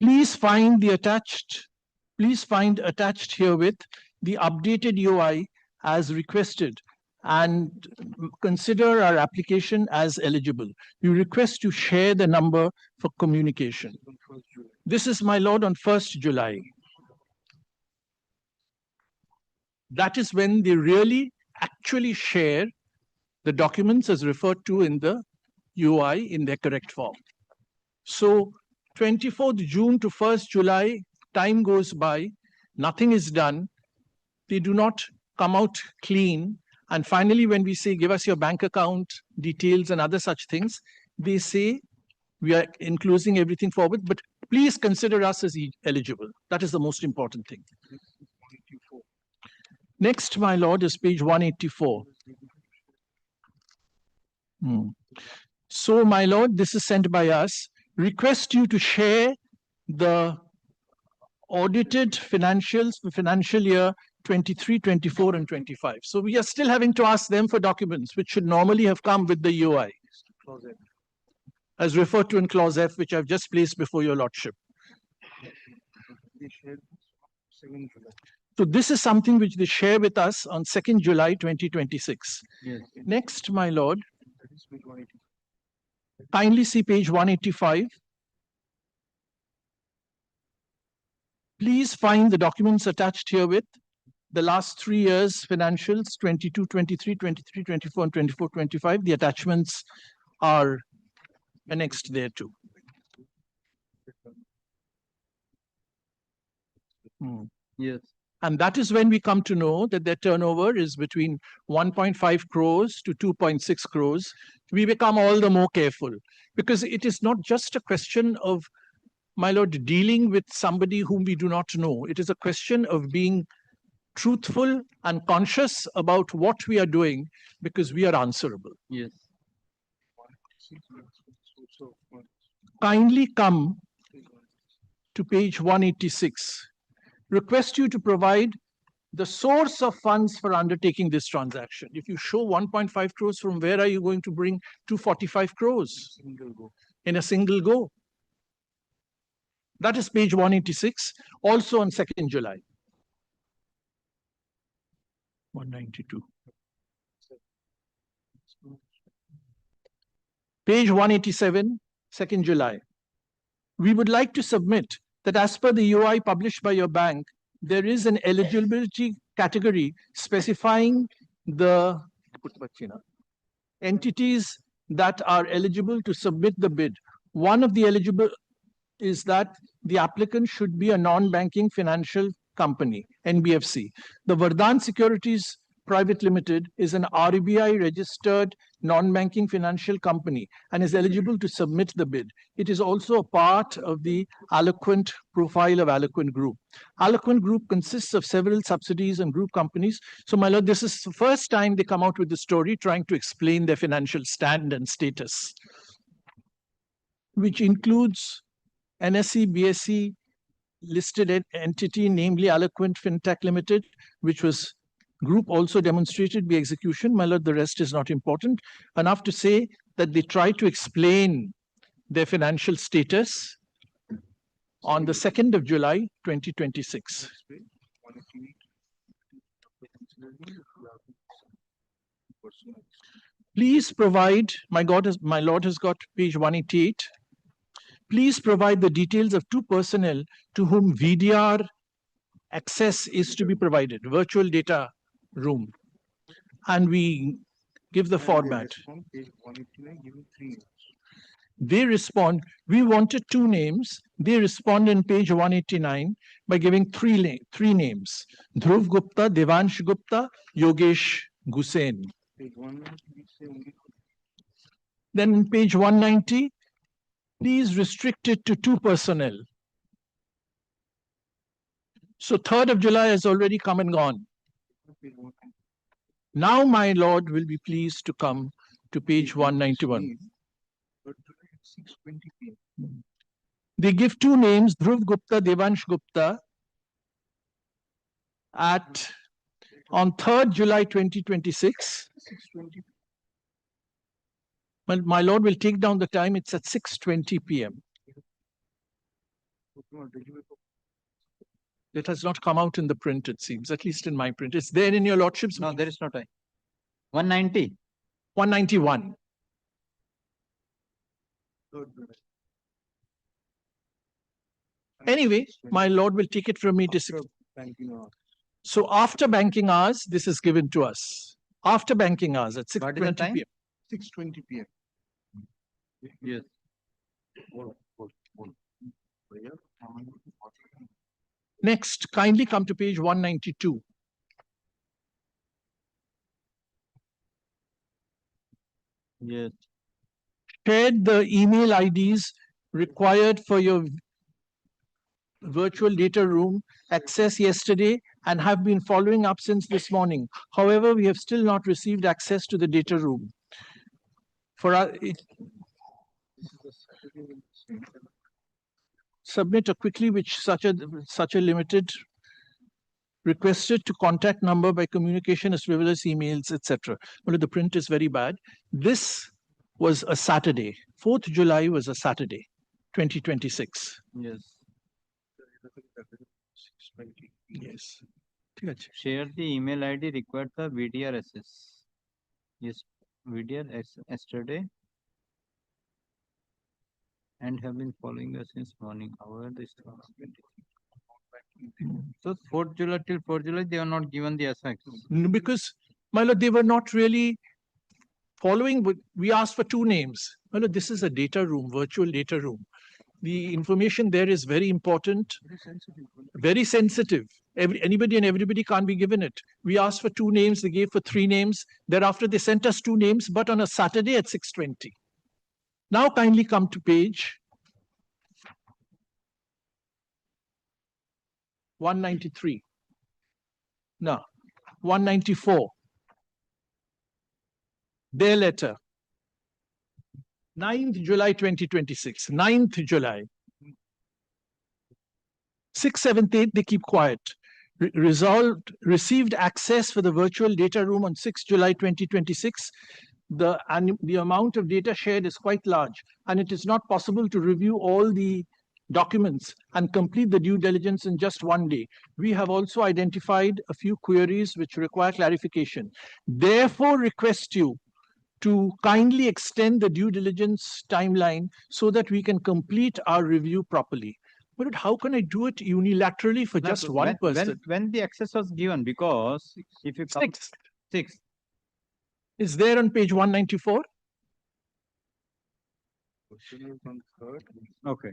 Please find attached herewith the updated UI as requested and consider our application as eligible. We request to share the number for communication. This is, my lord, on 1st July. That is when they really actually share the documents as referred to in the UI in their correct form. So 24th June to 1st July, time goes by, nothing is done. They do not come out clean. And finally, when we say, give us your bank account details and other such things, they say, we are enclosing everything forward, but please consider us as eligible. That is the most important thing. Next, my lord, is page 184. So, my lord, this is sent by us. Request you to share the audited financials for financial year 23, 24, and 25. So we are still having to ask them for documents, which should normally have come with the UI, as referred to in clause F, which I've just placed before your lordship. So this is something which they share with us on 2nd July 2026. Yes. Next, my lord, kindly see page 185. Please find the documents attached herewith, the last 3 years financials, 22, 23, 23, 24, and 24, 25. The attachments are annexed there too. Yes. And that is when we come to know that their turnover is between 1.5 crores to 2.6 crores. We become all the more careful because it is not just a question of, my lord, dealing with somebody whom we do not know. It is a question of being truthful and conscious about what we are doing because we are answerable. Yes. Kindly come to page 186. Request you to provide the source of funds for undertaking this transaction. If you show 1.5 crores, from where are you going to bring 245 crores in a single go? That is page 186, also on 2nd July. 192. Page 187, 2nd July. We would like to submit that as per the UI published by your bank, there is an eligibility category specifying the entities that are eligible to submit the bid. One of the eligible is that the applicant should be a non-banking financial company, NBFC. The Vardhan Securities Private Limited is an RBI registered non-banking financial company and is eligible to submit the bid. It is also a part of the Eloquent profile of Eloquent Group. Eloquent Group consists of several subsidiaries and group companies. So, my lord, this is the first time they come out with the story trying to explain their financial stand and status, which includes NSE, BSE listed entity, namely Eloquent Fintech Limited, which was group also demonstrated by execution. My lord, the rest is not important. Enough to say that they try to explain their financial status on the 2nd of July, 2026. Please provide, my lord has got page 188. Please provide the details of 2 personnel to whom VDR access is to be provided, virtual data room. And we give the format. They respond, we wanted 2 names. They respond in page 189 by giving 3 names: Dhruv Gupta, Devansh Gupta, Yogesh Gusen. Then in page 190, please restrict it to 2 personnel. So 3rd of July has already come and gone. Now, my lord will be pleased to come to page 191. They give 2 names, Dhruv Gupta, Devansh Gupta, on 3rd July 2026. Well, my lord will take down the time. It's at 6:20 p.m. It has not come out in the print, it seems, at least in my print. It's there in your lordship's. No, there is no time. 190. 191. Anyway, my lord will take it from me to 6. So after banking hours, this is given to us. After banking hours at 6:20 p.m. 6:20 p.m. Yes. Next, kindly come to page 192. Yes. Shared the email IDs required for your virtual data room access yesterday and have been following up since this morning. However, we have still not received access to the data room. Submit a quickly which such a limited requested to contact number by communication as well as emails, etc. But the print is very bad. This was a Saturday. 4th July was a Saturday, 2026. Yes. Yes. Share the email ID required for VDR access. Yes, VDR yesterday and have been following us since morning. However, this so 4th July till 4th July, they are not given the access. Because, my lord, they were not really following. We asked for 2 names. My lord, this is a data room, virtual data room. The information there is very important, very sensitive. Anybody and everybody can't be given it. We asked for 2 names, they gave for 3 names. Thereafter, they sent us 2 names, but on a Saturday at 6:20. Now, kindly come to page 193. No, 194. Their letter. 9th July 2026. 9th July. 6th, 7th, 8th, they keep quiet. Received access for the virtual data room on 6th July 2026. The amount of data shared is quite large, and it is not possible to review all the documents and complete the due diligence in just one day. We have also identified a few queries which require clarification. Therefore, request you to kindly extend the due diligence timeline so that we can complete our review properly. But how can I do it unilaterally for just one person? When the access was given, because if you come 6th. Is there on page 194? Okay.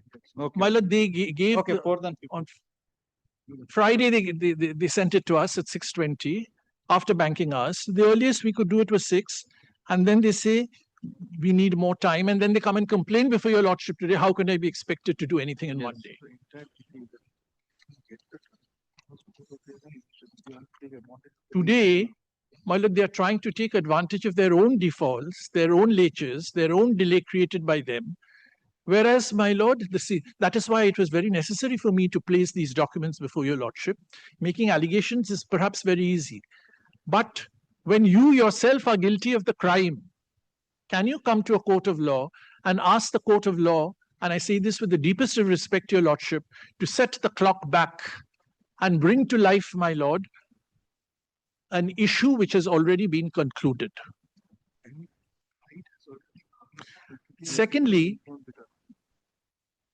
My lord, they gave on Friday. They sent it to us at 6:20. after banking hours. The earliest we could do it was 6. And then they say, we need more time. And then they come and complain before your lordship today. How can I be expected to do anything in one day? Today, my lord, they are trying to take advantage of their own defaults, their own latures, their own delay created by them. Whereas, my lord, that is why it was very necessary for me to place these documents before your lordship. Making allegations is perhaps very easy. But when you yourself are guilty of the crime, can you come to a court of law and ask the court of law, and I say this with the deepest of respect to your lordship, to set the clock back and bring to life, my lord, an issue which has already been concluded? Secondly,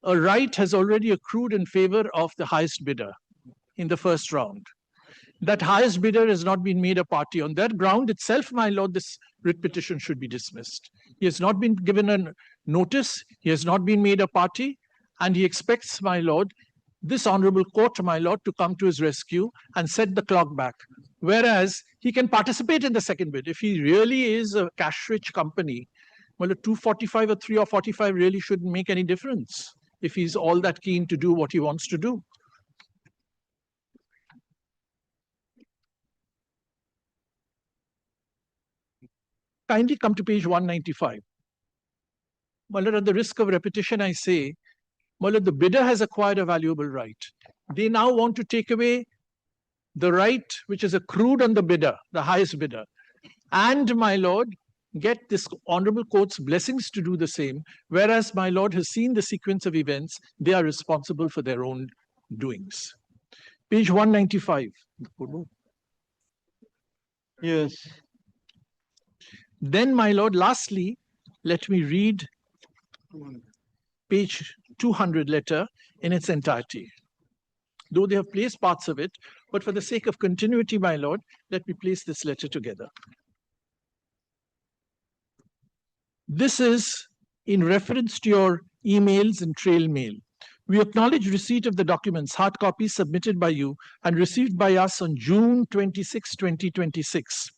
a right has already accrued in favor of the highest bidder in the first round. That highest bidder has not been made a party. On that ground itself, my lord, this writ petition should be dismissed. He has not been given a notice, he has not been made a party, and he expects, my lord, this honorable court, my lord, to come to his rescue and set the clock back. Whereas he can participate in the second bid. If he really is a cash-rich company, well, a 245 or 3 or 45 really shouldn't make any difference if he's all that keen to do what he wants to do. Kindly come to page 195. Well, at the risk of repetition, I say, well, the bidder has acquired a valuable right. They now want to take away the right which is accrued on the bidder, the highest bidder. And, my lord, get this honorable court's blessings to do the same, whereas my lord has seen the sequence of events, they are responsible for their own doings. Page 195. Yes. Then, my lord, lastly, let me read page 200 letter in its entirety. Though they have placed parts of it, but for the sake of continuity, my lord, let me place this letter together. This is in reference to your emails and trail mail. We acknowledge receipt of the documents, hard copies submitted by you and received by us on June 26, 2026.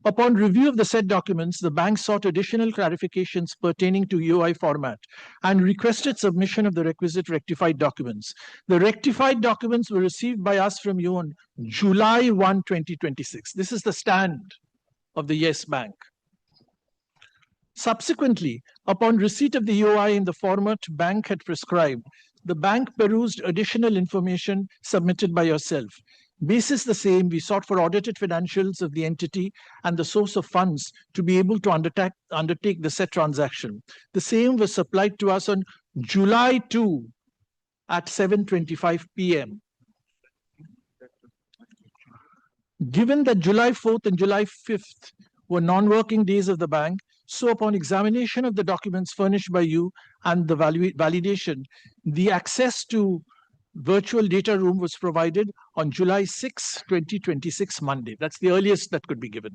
Upon review of the said documents, the bank sought additional clarifications pertaining to EOI format and requested submission of the requisite rectified documents. The rectified documents were received by us from you on July 1, 2026. This is the stand of the Yes Bank. Subsequently, upon receipt of the EOI in the format bank had prescribed, the bank perused additional information submitted by yourself. Basis the same, we sought for audited financials of the entity and the source of funds to be able to undertake the said transaction. The same was supplied to us on July 2 at 7:25 p.m. Given that July 4th and July 5th were non-working days of the bank, so upon examination of the documents furnished by you and the validation, the access to virtual data room was provided on July 6, 2026, Monday. That's the earliest that could be given.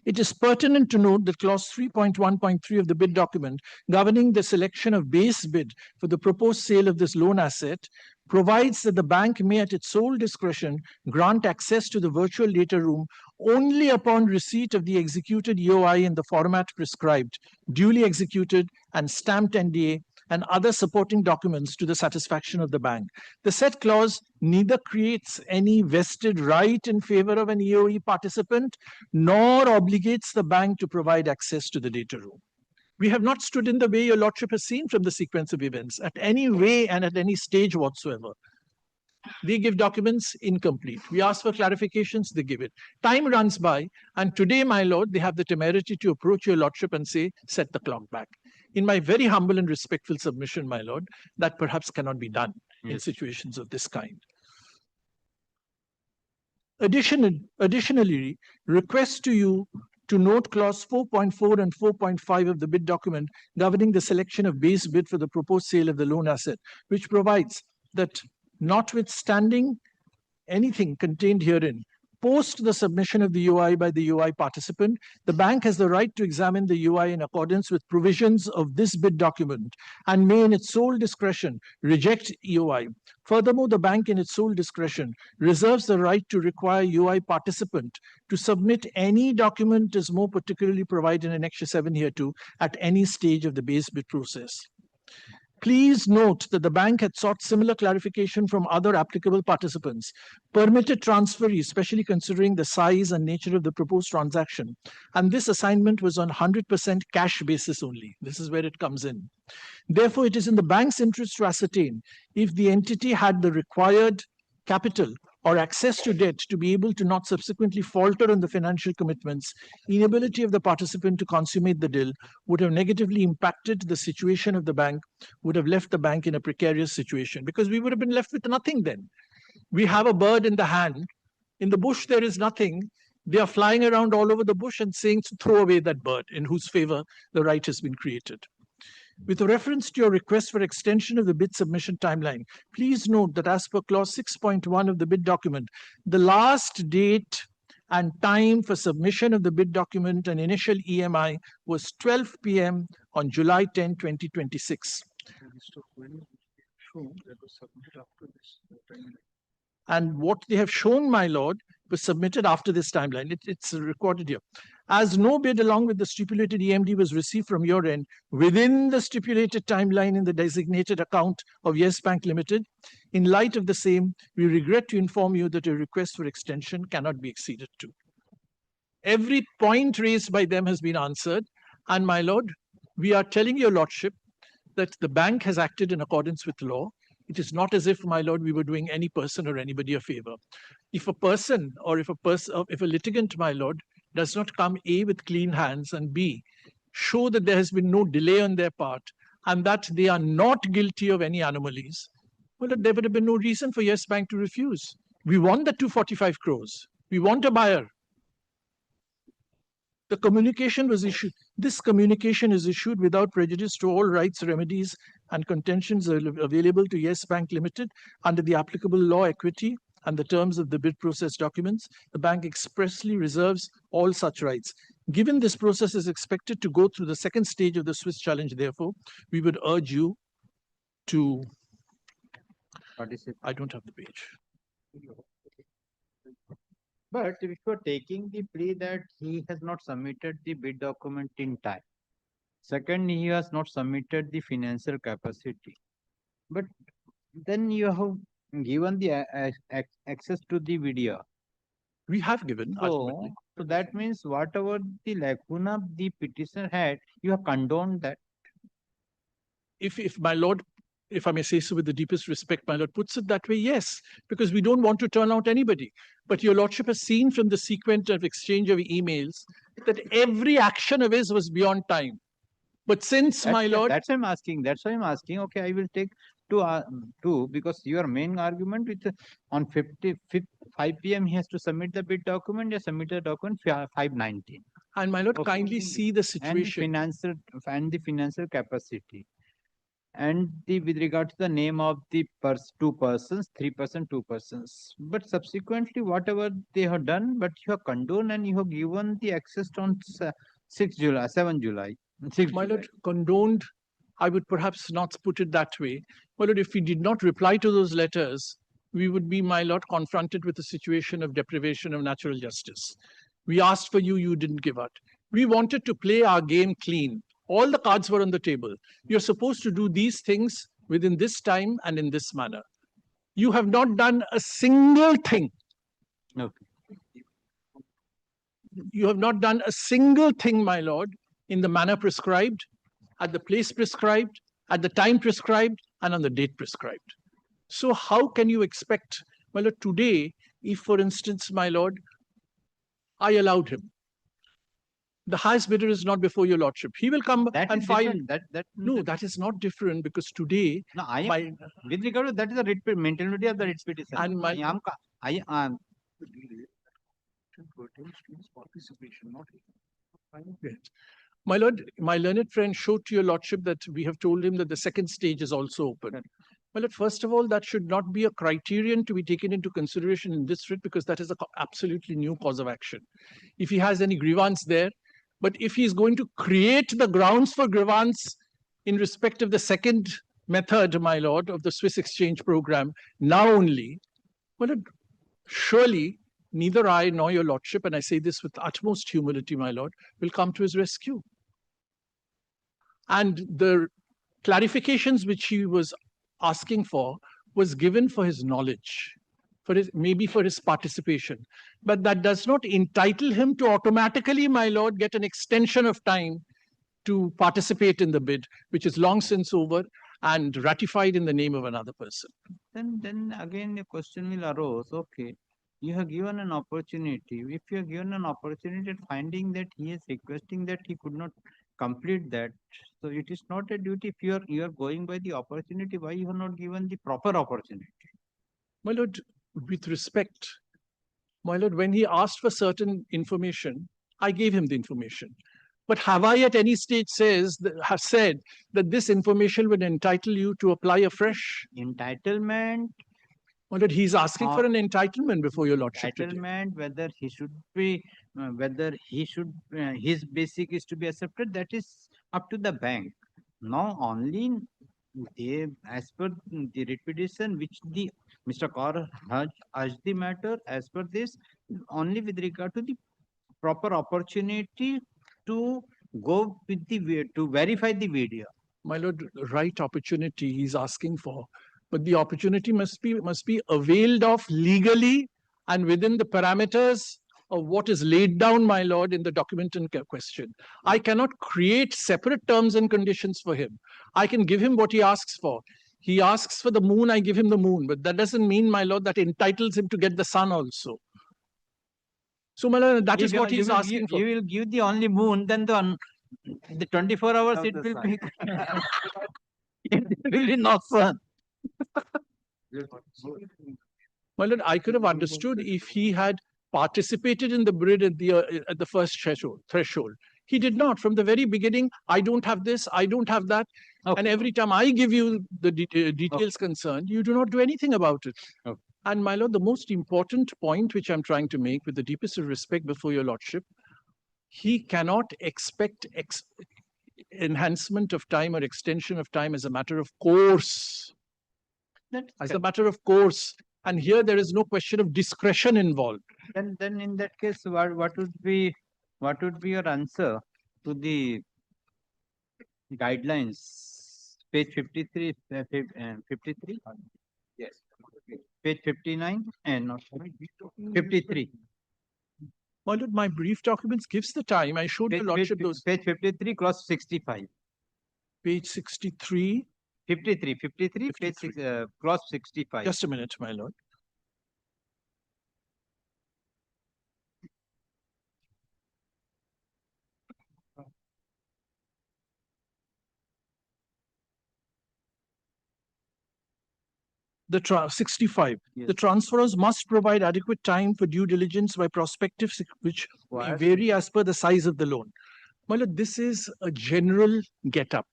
It is pertinent to note that clause 3.1.3 of the bid document governing the selection of base bid for the proposed sale of this loan asset provides that the bank may at its sole discretion grant access to the virtual data room only upon receipt of the executed EOI in the format prescribed, duly executed and stamped NDA and other supporting documents to the satisfaction of the bank. The said clause neither creates any vested right in favor of an EOE participant, nor obligates the bank to provide access to the data room. We have not stood in the way your lordship has seen from the sequence of events at any way and at any stage whatsoever. They give documents incomplete. We ask for clarifications, they give it. Time runs by, and today, my lord, they have the temerity to approach your lordship and say, set the clock back. In my very humble and respectful submission, my lord, that perhaps cannot be done in situations of this kind. Additionally, request to you to note clause 4.4 and 4.5 of the bid document governing the selection of base bid for the proposed sale of the loan asset, which provides that notwithstanding anything contained herein, Post the submission of the UI by the UI participant, the bank has the right to examine the UI in accordance with provisions of this bid document and may in its sole discretion reject UI. Furthermore, the bank in its sole discretion reserves the right to require UI participant to submit any document as more particularly provided in Annexure 7 hereto at any stage of the base bid process. Please note that the bank had sought similar clarification from other applicable participants. Permitted transferee, especially considering the size and nature of the proposed transaction. And this assignment was on 100% cash basis only. This is where it comes in. Therefore, it is in the bank's interest to ascertain if the entity had the required capital or access to debt to be able to not subsequently falter on the financial commitments. Inability of the participant to consummate the deal would have negatively impacted the situation of the bank, would have left the bank in a precarious situation, because we would have been left with nothing then. We have a bird in the hand. In the bush, there is nothing. They are flying around all over the bush and saying, throw away that bird, in whose favor the right has been created. With reference to your request for extension of the bid submission timeline, please note that as per clause 6.1 of the bid document, the last date and time for submission of the bid document and initial EMI was 12 p.m. on July 10, 2026. And what they have shown, my lord, was submitted after this timeline. It's recorded here. As no bid along with the stipulated EMD was received from your end within the stipulated timeline in the designated account of Yes Bank Limited, in light of the same, we regret to inform you that a request for extension cannot be acceded to. Every point raised by them has been answered. And my lord, we are telling your lordship that the bank has acted in accordance with law. It is not as if, my lord, we were doing any person or anybody a favor. If a person or if a litigant, my lord, does not come A, with clean hands, and B, show that there has been no delay on their part and that they are not guilty of any anomalies, well, there would have been no reason for Yes Bank to refuse. We want the 245 crores. We want a buyer. The communication was issued. This communication is issued without prejudice to all rights, remedies, and contentions available to Yes Bank Limited under the applicable law, equity, and the terms of the bid process documents. The bank expressly reserves all such rights. Given this process is expected to go through the second stage of the Swiss challenge, therefore, we would urge you to participate. I don't have the page. But if you are taking the plea that he has not submitted the bid document in time, second, he has not submitted the financial capacity, but then you have given the access to the video. We have given. So that means whatever the lacuna the petitioner had, you have condoned that. If my lord, if I may say so with the deepest respect, my lord puts it that way, yes, because we don't want to turn out anybody. But your lordship has seen from the sequence of exchange of emails that every action of his was beyond time. But since, my lord... That's why I'm asking. That's why I'm asking. Okay, I will take two because your main argument with on 5 p.m. he has to submit the bid document. He submitted the document 5:19. And my lord, okay, kindly see the situation. And the financial capacity. And with regard to the name of the two persons, 3%, 2%. But subsequently, whatever they have done, but you have condoned and you have given the access on 7 July. My lord, condoned, I would perhaps not put it that way. My lord, if we did not reply to those letters, we would be, my lord, confronted with a situation of deprivation of natural justice. We asked for you, you didn't give out. We wanted to play our game clean. All the cards were on the table. You're supposed to do these things within this time and in this manner. You have not done a single thing. Okay. You have not done a single thing, my lord, in the manner prescribed, at the place prescribed, at the time prescribed, and on the date prescribed. So how can you expect, my lord, today, if, for instance, my lord, I allowed him, the highest bidder is not before your lordship. He will come and file. No, that is not different because today. No, with regard to that is the mentality of the writ petition. And my lord, my learned friend showed to your lordship that we have told him that the second stage is also open. Well, first of all, that should not be a criterion to be taken into consideration in this writ because that is a absolutely new cause of action. If he has any grievance there, but if he is going to create the grounds for grievance in respect of the second method, my lord, of the Swiss exchange program, now only, well, surely neither I nor your lordship, and I say this with utmost humility, my lord, will come to his rescue. And the clarifications which he was asking for was given for his knowledge, for his, maybe for his participation. But that does not entitle him to automatically, my lord, get an extension of time to participate in the bid, which is long since over and ratified in the name of another person. Then again the question will arise, okay, you have given an opportunity. If you have given an opportunity, finding that he is requesting that he could not complete that, so it is not a duty. If you are going by the opportunity, why you have not given the proper opportunity? My lord, with respect, my lord, when he asked for certain information, I gave him the information. But have I at any stage have said that this information would entitle you to apply afresh? Entitlement. Well, that he's asking for an entitlement before your lordship today. Entitlement, whether he should be, his basic is to be accepted, that is up to the bank. Now only they, as per the repetition which the Mr. Kaur has urged the matter, as per this, only with regard to the proper opportunity to go with the to verify the video. My lord, right opportunity he's asking for, but the opportunity must be availed of legally and within the parameters of what is laid down, my lord, in the document in question. I cannot create separate terms and conditions for him. I can give him what he asks for. He asks for the moon, I give him the moon, but that doesn't mean, my lord, that entitles him to get the sun also. So, my lord, that is what he's asking for. You will give the only moon, then the 24 hours it will be it will be not sun. My lord, I could have understood if he had participated in the bid at the first threshold. He did not. From the very beginning, I don't have this, I don't have that. Okay. And every time I give you the details concerned, you do not do anything about it. Okay. And my lord, the most important point which I'm trying to make with the deepest of respect before your lordship, he cannot expect enhancement of time or extension of time as a matter of course. As a matter of course. And here there is no question of discretion involved. Then in that case, what would be your answer to the guidelines? Page 53, 53? Yes. Page 59 and not 53. My lord, my brief documents gives the time. I showed your lordship those. Page 53, clause 65. Page 63. 53, page clause 65. Just a minute, my lord. The 65. Yes. The transferors must provide adequate time for due diligence by prospectives, which may vary as per the size of the loan. My lord, this is a general get-up.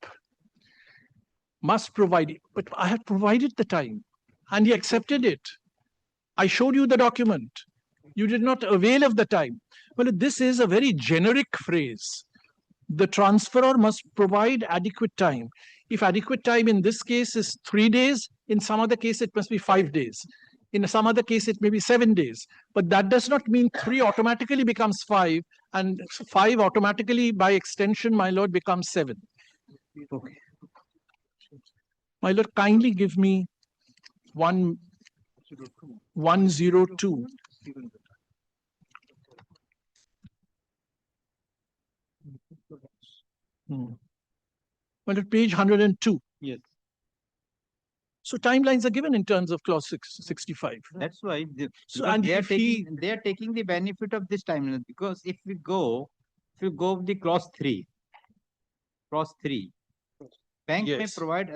Must provide it, but I had provided the time and he accepted it. I showed you the document. You did not avail of the time. Well, this is a very generic phrase. The transferor must provide adequate time. If adequate time in this case is 3 days, in some other case it must be 5 days. In some other case it may be 7 days. But that does not mean 3 automatically becomes 5 and 5 automatically by extension, my lord, becomes 7. Okay. My lord, kindly give me 102. Well, at page 102. Yes. So timelines are given in terms of clause 65. That's why they are taking the benefit of this timeline, because if we go with the clause 3, bank may provide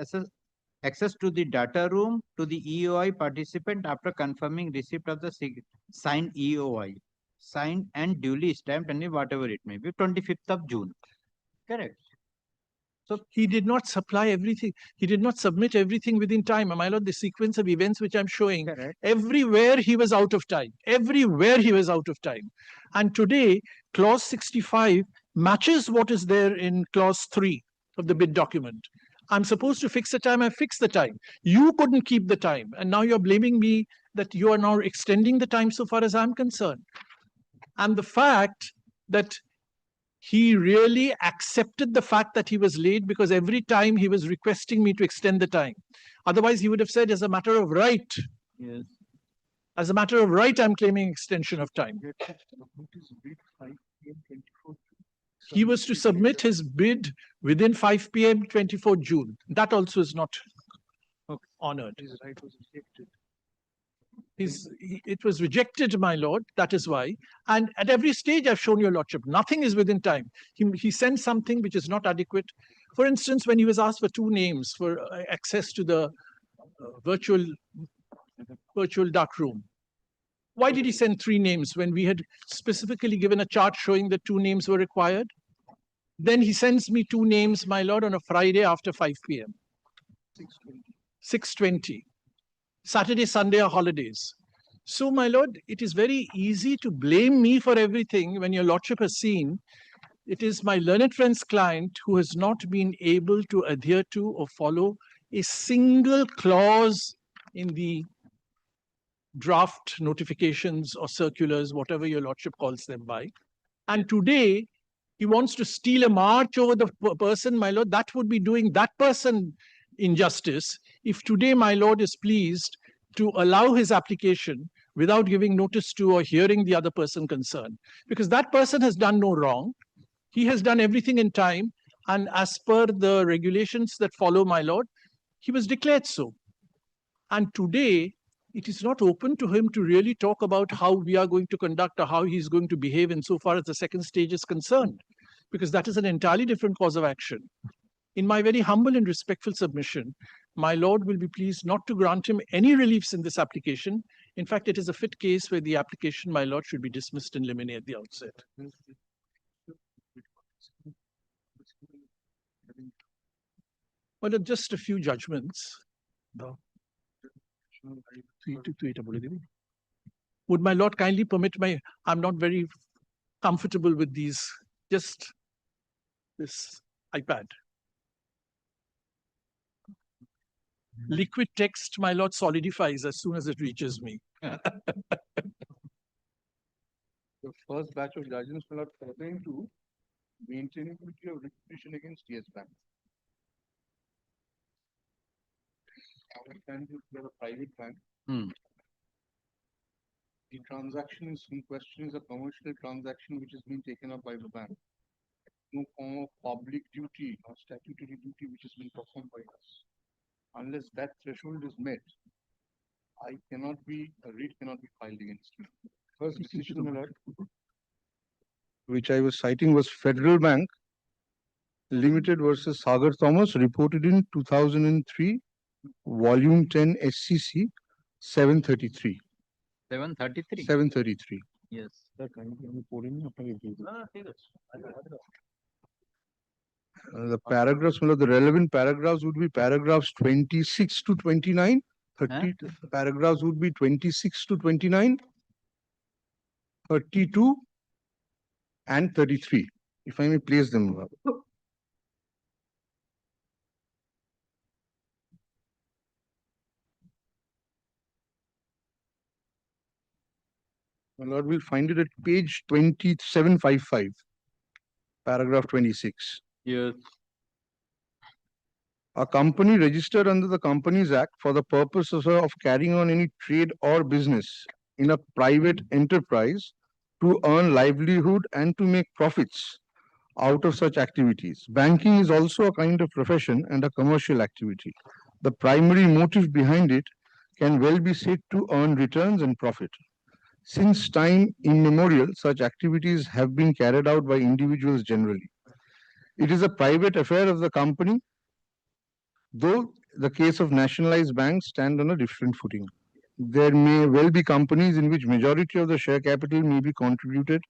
access to the data room to the EOI participant after confirming receipt of the signed EOI, signed and duly stamped, and whatever it may be, 25th of June. Correct. So he did not supply everything. He did not submit everything within time. My lord, the sequence of events which I'm showing, everywhere he was out of time. Everywhere he was out of time. And today, clause 65 matches what is there in clause 3 of the bid document. I'm supposed to fix the time, I fixed the time. You couldn't keep the time. And now you're blaming me that you are now extending the time so far as I'm concerned. And the fact that he really accepted the fact that he was late because every time he was requesting me to extend the time. Otherwise, he would have said, as a matter of right, Yes. as a matter of right, I'm claiming extension of time. He was to submit his bid within 5 p.m. 24 June. That also is not honored. His right was rejected. It was rejected, my lord. That is why. And at every stage, I've shown your lordship, nothing is within time. He sent something which is not adequate. For instance, when he was asked for 2 names for access to the virtual dark room, why did he send 3 names when we had specifically given a chart showing that 2 names were required? Then he sends me 2 names, my lord, on a Friday after 5 p.m. 6:20. Saturday, Sunday are holidays. So, my lord, it is very easy to blame me for everything when your lordship has seen it is my learned friend's client who has not been able to adhere to or follow a single clause in the draft notifications or circulars, whatever your lordship calls them by. And today, he wants to steal a march over the person, my lord. That would be doing that person injustice if today my lord is pleased to allow his application without giving notice to or hearing the other person concerned. Because that person has done no wrong. He has done everything in time. And as per the regulations that follow, my lord, he was declared so. And today, it is not open to him to really talk about how we are going to conduct or how he's going to behave insofar as the second stage is concerned, because that is an entirely different cause of action. In my very humble and respectful submission, my lord will be pleased not to grant him any reliefs in this application. In fact, it is a fit case where the application, my lord, should be dismissed in limine at the outset. Well, just a few judgments. Would my lord kindly permit I'm not very comfortable with these, just this iPad. Liquid text, my lord, solidifies as soon as it reaches me. The first batch of judgments will not pertain to maintainability of reputation against Yes Bank. Understand we are a private bank. The transaction is in question is a commercial transaction which is being taken up by the bank. No form of public duty or statutory duty which has been performed by us. Unless that threshold is met, a writ cannot be filed against me. First decision, my lord, which I was citing was Federal Bank Limited versus Sagar Thomas, reported in 2003, Volume 10 SCC 733. 733. 733. Yes. The paragraphs, the relevant paragraphs would be paragraphs 26 to 29. 30 paragraphs would be 26 to 29, 32, and 33. If I may place them. My lord will find it at page 2755, paragraph 26. Yes. A company registered under the Companies Act for the purposes of carrying on any trade or business in a private enterprise to earn livelihood and to make profits out of such activities. Banking is also a kind of profession and a commercial activity. The primary motive behind it can well be said to earn returns and profit. Since time immemorial, such activities have been carried out by individuals generally. It is a private affair of the company, though the case of nationalized banks stand on a different footing. There may well be companies in which majority of the share capital may be contributed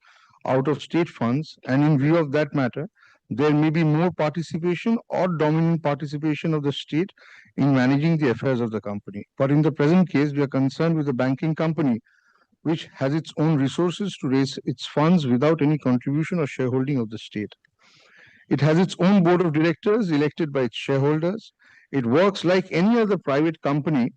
out of state funds, and in view of that matter, there may be more participation or dominant participation of the state in managing the affairs of the company. But in the present case, we are concerned with a banking company which has its own resources to raise its funds without any contribution or shareholding of the state. It has its own board of directors elected by its shareholders. It works like any other private company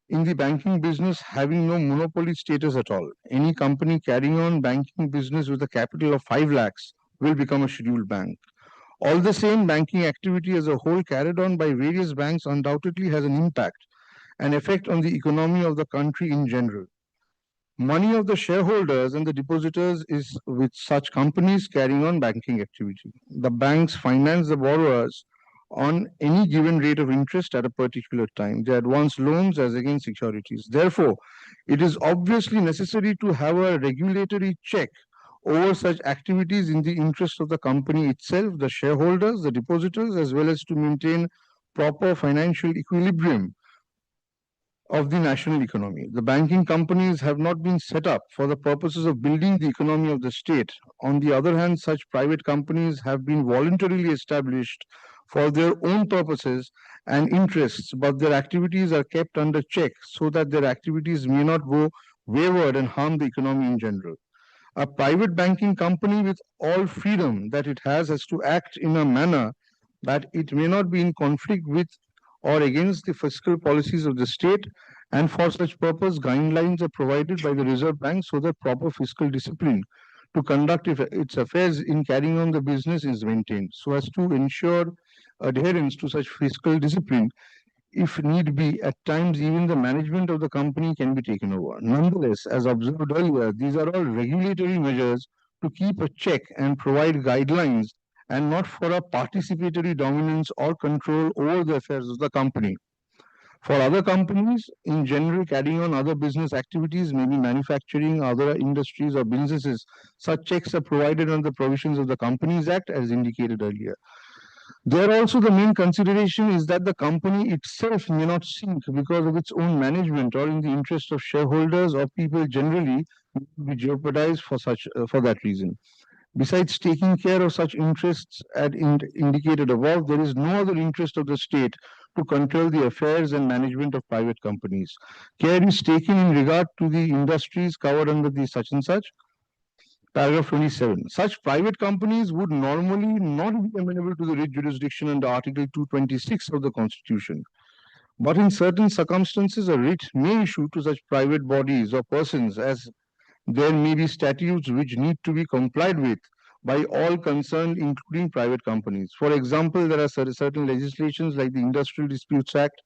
in the banking business, having no monopoly status at all. Any company carrying on banking business with a capital of 5 lakhs will become a scheduled bank. All the same, banking activity as a whole carried on by various banks undoubtedly has an impact, an effect on the economy of the country in general. Money of the shareholders and the depositors is with such companies carrying on banking activity. The banks finance the borrowers on any given rate of interest at a particular time. They advance loans as against securities. Therefore, it is obviously necessary to have a regulatory check over such activities in the interest of the company itself, the shareholders, the depositors, as well as to maintain proper financial equilibrium of the national economy. The banking companies have not been set up for the purposes of building the economy of the state. On the other hand, such private companies have been voluntarily established for their own purposes and interests, but their activities are kept under check so that their activities may not go wayward and harm the economy in general. A private banking company with all freedom that it has to act in a manner that it may not be in conflict with or against the fiscal policies of the state, and for such purpose guidelines are provided by the Reserve Bank so that proper fiscal discipline to conduct its affairs in carrying on the business is maintained, so as to ensure adherence to such fiscal discipline. If need be, at times even the management of the company can be taken over. Nonetheless, as observed earlier, these are all regulatory measures to keep a check and provide guidelines, and not for a participatory dominance or control over the affairs of the company. For other companies, in general, carrying on other business activities, maybe manufacturing, other industries or businesses, such checks are provided under the provisions of the Companies Act as indicated earlier. There also the main consideration is that the company itself may not sink because of its own management or in the interest of shareholders or people generally be jeopardized for that reason. Besides taking care of such interests as indicated above, there is no other interest of the state to control the affairs and management of private companies. Care is taken in regard to the industries covered under the such and such. Paragraph 27. Such private companies would normally not be amenable to the writ jurisdiction under Article 226 of the Constitution. But in certain circumstances, a writ may issue to such private bodies or persons, as there may be statutes which need to be complied with by all concerned, including private companies. For example, there are certain legislations like the Industrial Disputes Act,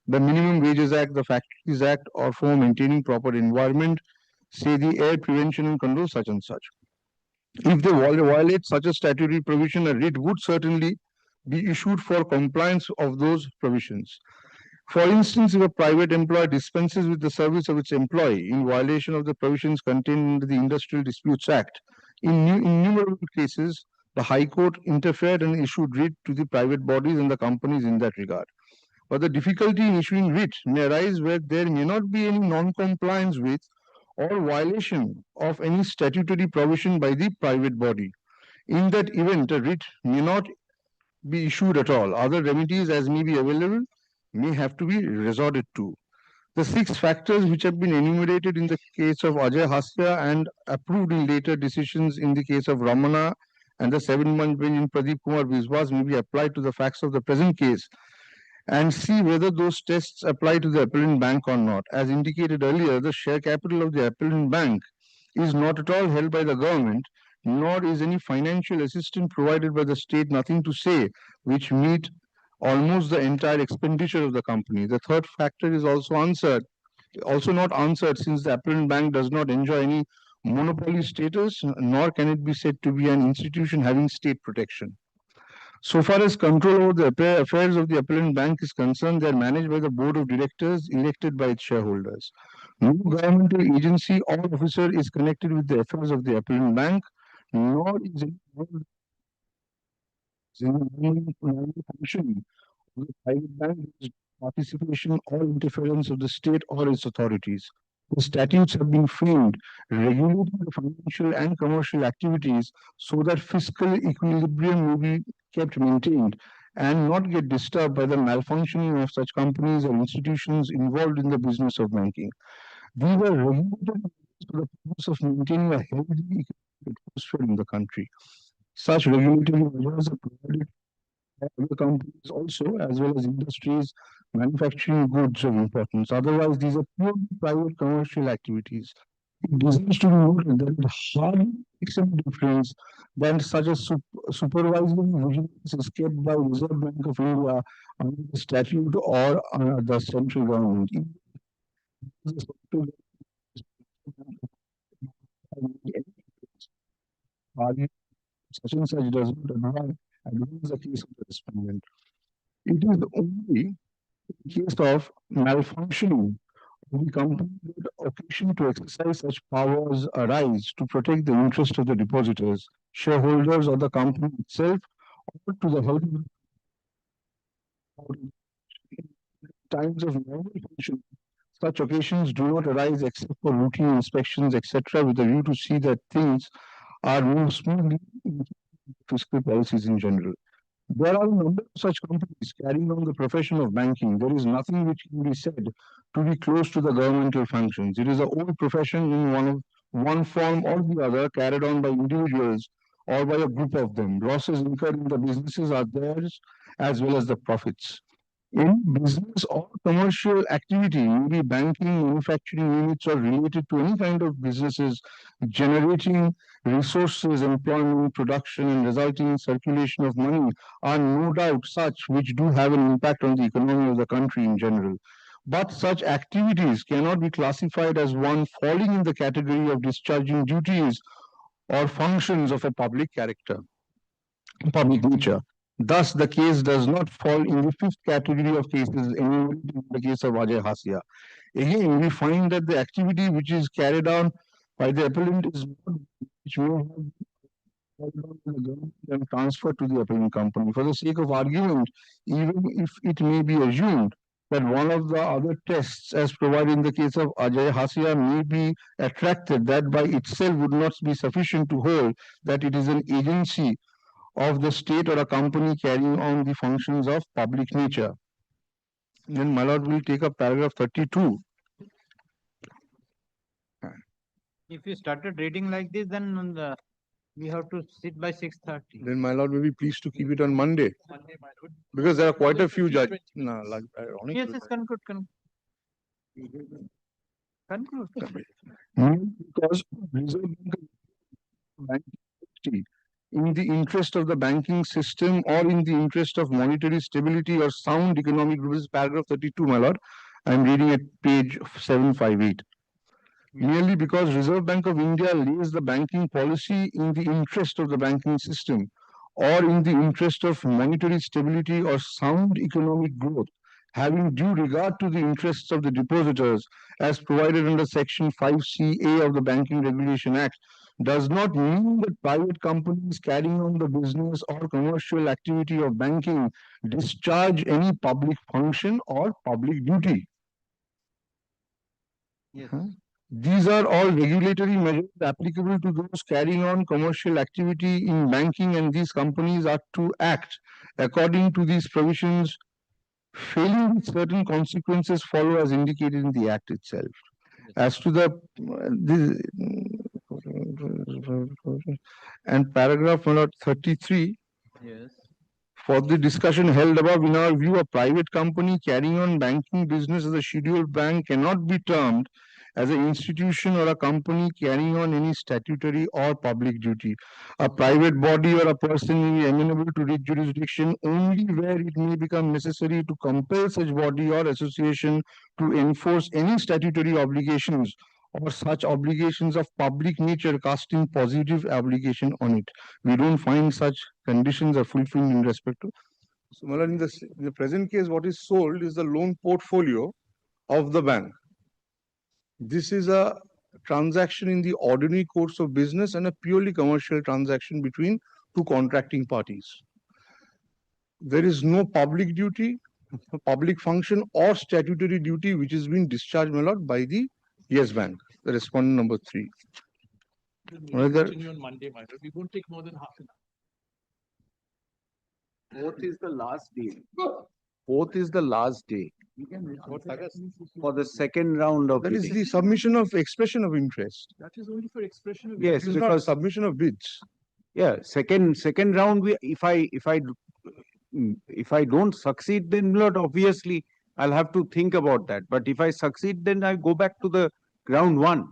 the Minimum Wages Act, the Factories Act, or for maintaining proper environment, say the air prevention and control such and such. If they violate such a statutory provision, a writ would certainly be issued for compliance of those provisions. For instance, if a private employer dispenses with the service of its employee in violation of the provisions contained in the Industrial Disputes Act, in innumerable cases, the High Court interfered and issued writ to the private bodies and the companies in that regard. But the difficulty in issuing writ may arise where there may not be any non-compliance with or violation of any statutory provision by the private body. In that event, a writ may not be issued at all. Other remedies as may be available may have to be resorted to. The 6 factors which have been enumerated in the case of Ajay Hasya and approved in later decisions in the case of Ramana and the 7-month bench in Pradeep Kumar Biswas may be applied to the facts of the present case and see whether those tests apply to the appellant bank or not. As indicated earlier, the share capital of the appellant bank is not at all held by the government, nor is any financial assistance provided by the state, nothing to say, which meet almost the entire expenditure of the company. The third factor is also not answered, since the appellant bank does not enjoy any monopoly status, nor can it be said to be an institution having state protection. So far as control over the affairs of the appellant bank is concerned, they are managed by the board of directors elected by its shareholders. No governmental agency or officer is connected with the affairs of the appellant bank, nor is any function of the private bank participation or interference of the state or its authorities. The statutes have been framed regulating the financial and commercial activities so that fiscal equilibrium may be kept maintained and not get disturbed by the malfunctioning of such companies or institutions involved in the business of banking. These are regulated for the purpose of maintaining a healthy economic atmosphere in the country. Such regulatory measures are provided by other companies also, as well as industries manufacturing goods of importance. Otherwise, these are purely private commercial activities. It deserves to be noted that it hardly makes any difference than such a supervisory vigilance is kept by Reserve Bank of India under the statute or the central government. Such and such does not advance the case of the respondent. It is only in case of malfunctioning of the company that occasion to exercise such powers arise to protect the interest of the depositors, shareholders, or the company itself, or to the health of times of normal function. Such occasions do not arise except for routine inspections, etc., with a view to see that things are moved smoothly in fiscal policies in general. There are a number of such companies carrying on the profession of banking. There is nothing which can be said to be close to the governmental functions. It is an old profession in one form or the other, carried on by individuals or by a group of them. Losses incurred in the businesses are theirs as well as the profits. In business or commercial activity, maybe banking, manufacturing units, or related to any kind of businesses generating resources, employment, production, and resulting in circulation of money are no doubt such which do have an impact on the economy of the country in general. But such activities cannot be classified as one falling in the category of discharging duties or functions of a public character, public nature. Thus, the case does not fall in the fifth category of cases enumerated in the case of Ajay Hasia. Again, we find that the activity which is carried on by the appellant is not which may have been carried on by the government and transferred to the appellant company. For the sake of argument, even if it may be assumed that one of the other tests as provided in the case of Ajay Hasia may be attracted, that by itself would not be sufficient to hold that it is an agency of the state or a company carrying on the functions of public nature. Then my lord will take up paragraph 32. If you started reading like this, then we have to sit by 6:30. Then my lord will be pleased to keep it on Monday. Because there are quite a few judges. No, like, Yes, conclude. Conclude. Because Reserve Bank in the interest of the banking system or in the interest of monetary stability or sound economic growth. This is paragraph 32, my lord. I am reading at page 758. Merely because Reserve Bank of India lays the banking policy in the interest of the banking system or in the interest of monetary stability or sound economic growth, having due regard to the interests of the depositors as provided under Section 5CA of the Banking Regulation Act, does not mean that private companies carrying on the business or commercial activity of banking discharge any public function or public duty. Yes. These are all regulatory measures applicable to those carrying on commercial activity in banking, and these companies are to act according to these provisions, failing which certain consequences follow as indicated in the Act itself. As to the and paragraph 33. Yes. For the discussion held above, in our view, a private company carrying on banking business as a scheduled bank cannot be termed as an institution or a company carrying on any statutory or public duty. A private body or a person may be amenable to jurisdiction only where it may become necessary to compel such body or association to enforce any statutory obligations or such obligations of public nature casting positive obligation on it. We don't find such conditions are fulfilled in respect to. So, in the present case, what is sold is the loan portfolio of the bank. This is a transaction in the ordinary course of business and a purely commercial transaction between two contracting parties. There is no public duty, public function or statutory duty which is being discharged, my lord, by the Yes Bank, the respondent number 3. We'll Another- continue on Monday, my lord. We won't take more than half an hour. Fourth is the last day. Fourth is the last day for the second round of That is bidding. the submission of expression of interest. That is only for expression of. Yes, It is not because submission of bids. yeah, second round. If I don't succeed, then Lord, obviously I'll have to think about that. But if I succeed, then I go back to the round 1.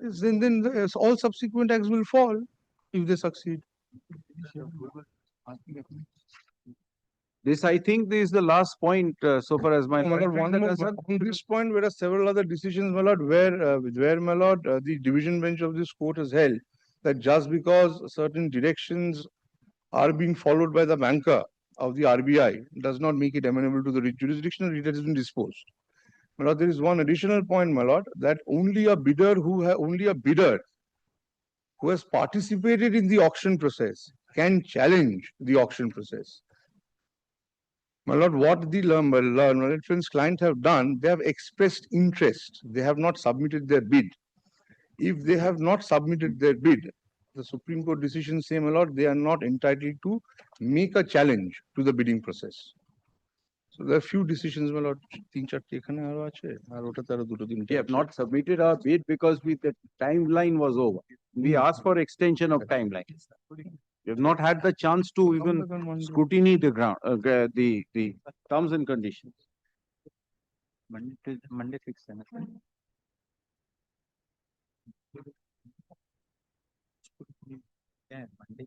Yes, then all subsequent acts will fall if they succeed. This, I think, this is the last point so far as my. My lord, one more, on this point, there are several other decisions, my lord, where, my lord, the division bench of this court has held that just because certain directions are being followed by the banker of the RBI does not make it amenable to the jurisdiction, it has been disposed. My lord, there is one additional point, my lord, that only a bidder who has participated in the auction process can challenge the auction process. My lord, what the learned friends client have done, they have expressed interest. They have not submitted their bid. If they have not submitted their bid, the Supreme Court decision say, my lord, they are not entitled to make a challenge to the bidding process. So there are few decisions, my lord. They have not submitted our bid because the timeline was over. We asked for extension of timeline. We have not had the chance to even scrutiny the ground, the terms and conditions. Monday fix. Yeah, Monday.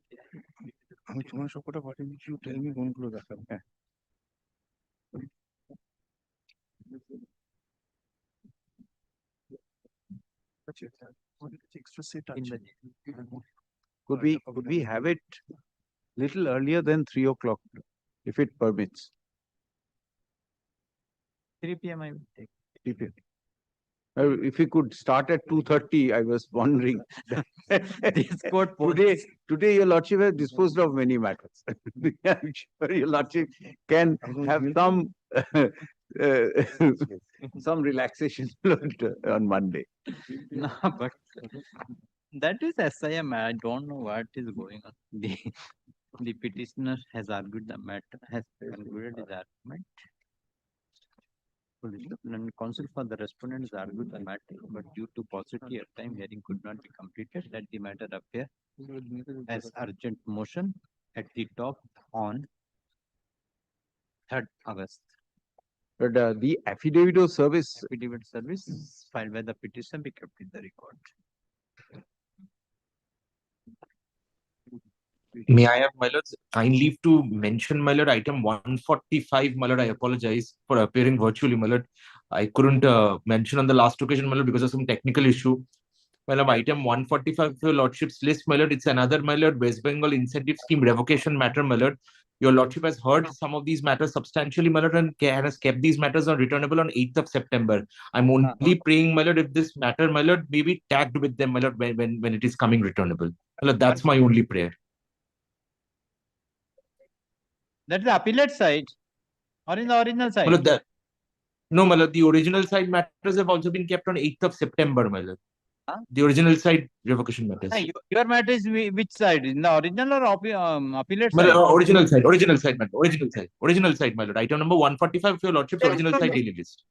আমি তোমার সবকটা পাঠিয়ে দিচ্ছি, you tell me কোনগুলো দেখাবো। Could we have it little earlier than 3 o'clock, if it permits? 3 p.m. I will take. 3 p.m. If we could start at 2:30, I was wondering. This court Today, your lordship has disposed of many matters. I'm sure your lordship can have some relaxation on Monday. No, but that is SIM. I don't know what is going on. The petitioner has argued the matter, has concluded his argument. And counsel for the respondent has argued the matter, but due to paucity of time, hearing could not be completed. Let the matter appear as urgent motion at the top on 3rd August. But the affidavit of service. Affidavit service filed by the petitioner be kept in the record. May I have, my lords, kind leave to mention, my lord, item 145, my lord. I apologize for appearing virtually, my lord. I couldn't mention on the last occasion, my lord, because of some technical issue. My lord, item 145 of your lordship's list, my lord, it's another, my lord, West Bengal incentive scheme revocation matter, my lord. Your lordship has heard some of these matters substantially, my lord, and has kept these matters on returnable on 8th of September. I'm only praying, my lord, if this matter, my lord, may be tagged with them, my lord, when it is coming returnable. My lord, that's my only prayer. That's the appellate side, or in the original side? My lord, no, my lord, the original side matters have also been kept on 8th of September, my lord. The original side revocation matters. Your matter is which side? In the original or appellate My side? lord, original side, my lord. Original side, my lord. Item number 145 of your lordship's original side daily list.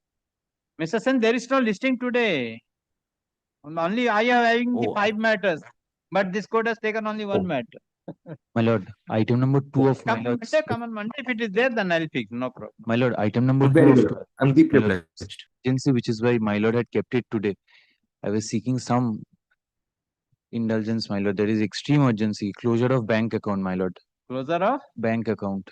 Mr. Sen, there is no listing today. Only I am having the 5 matters, but this court has taken only 1 matter. My lord, item number 2 of my lord. Come on Monday. If it is there, then I'll fix. No problem. My lord, item number 2 Very of well. I'm deeply obliged. agency, which is why my lord had kept it today. I was seeking some indulgence, my lord. There is extreme urgency. Closure of bank account, my lord. Closure of bank account.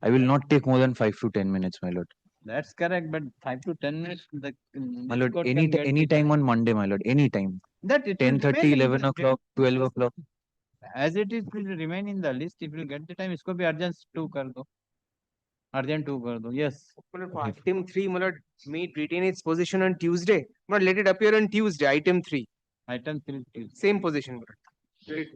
I will not take more than 5 to 10 minutes, my lord. That's correct, but 5 to 10 minutes. My lord, any time on Monday, my lord. Any time. That it will 10:30, remain in 11 the o'clock, 12 o'clock. As it is, will remain in the list. If you get the time, isko bhi urgent 2 kar do. Urgent 2 kar do. Yes. Item 3, my lord, may it retain its position on Tuesday. My lord, let it appear on Tuesday. Item 3. Item 3. Same position, my lord.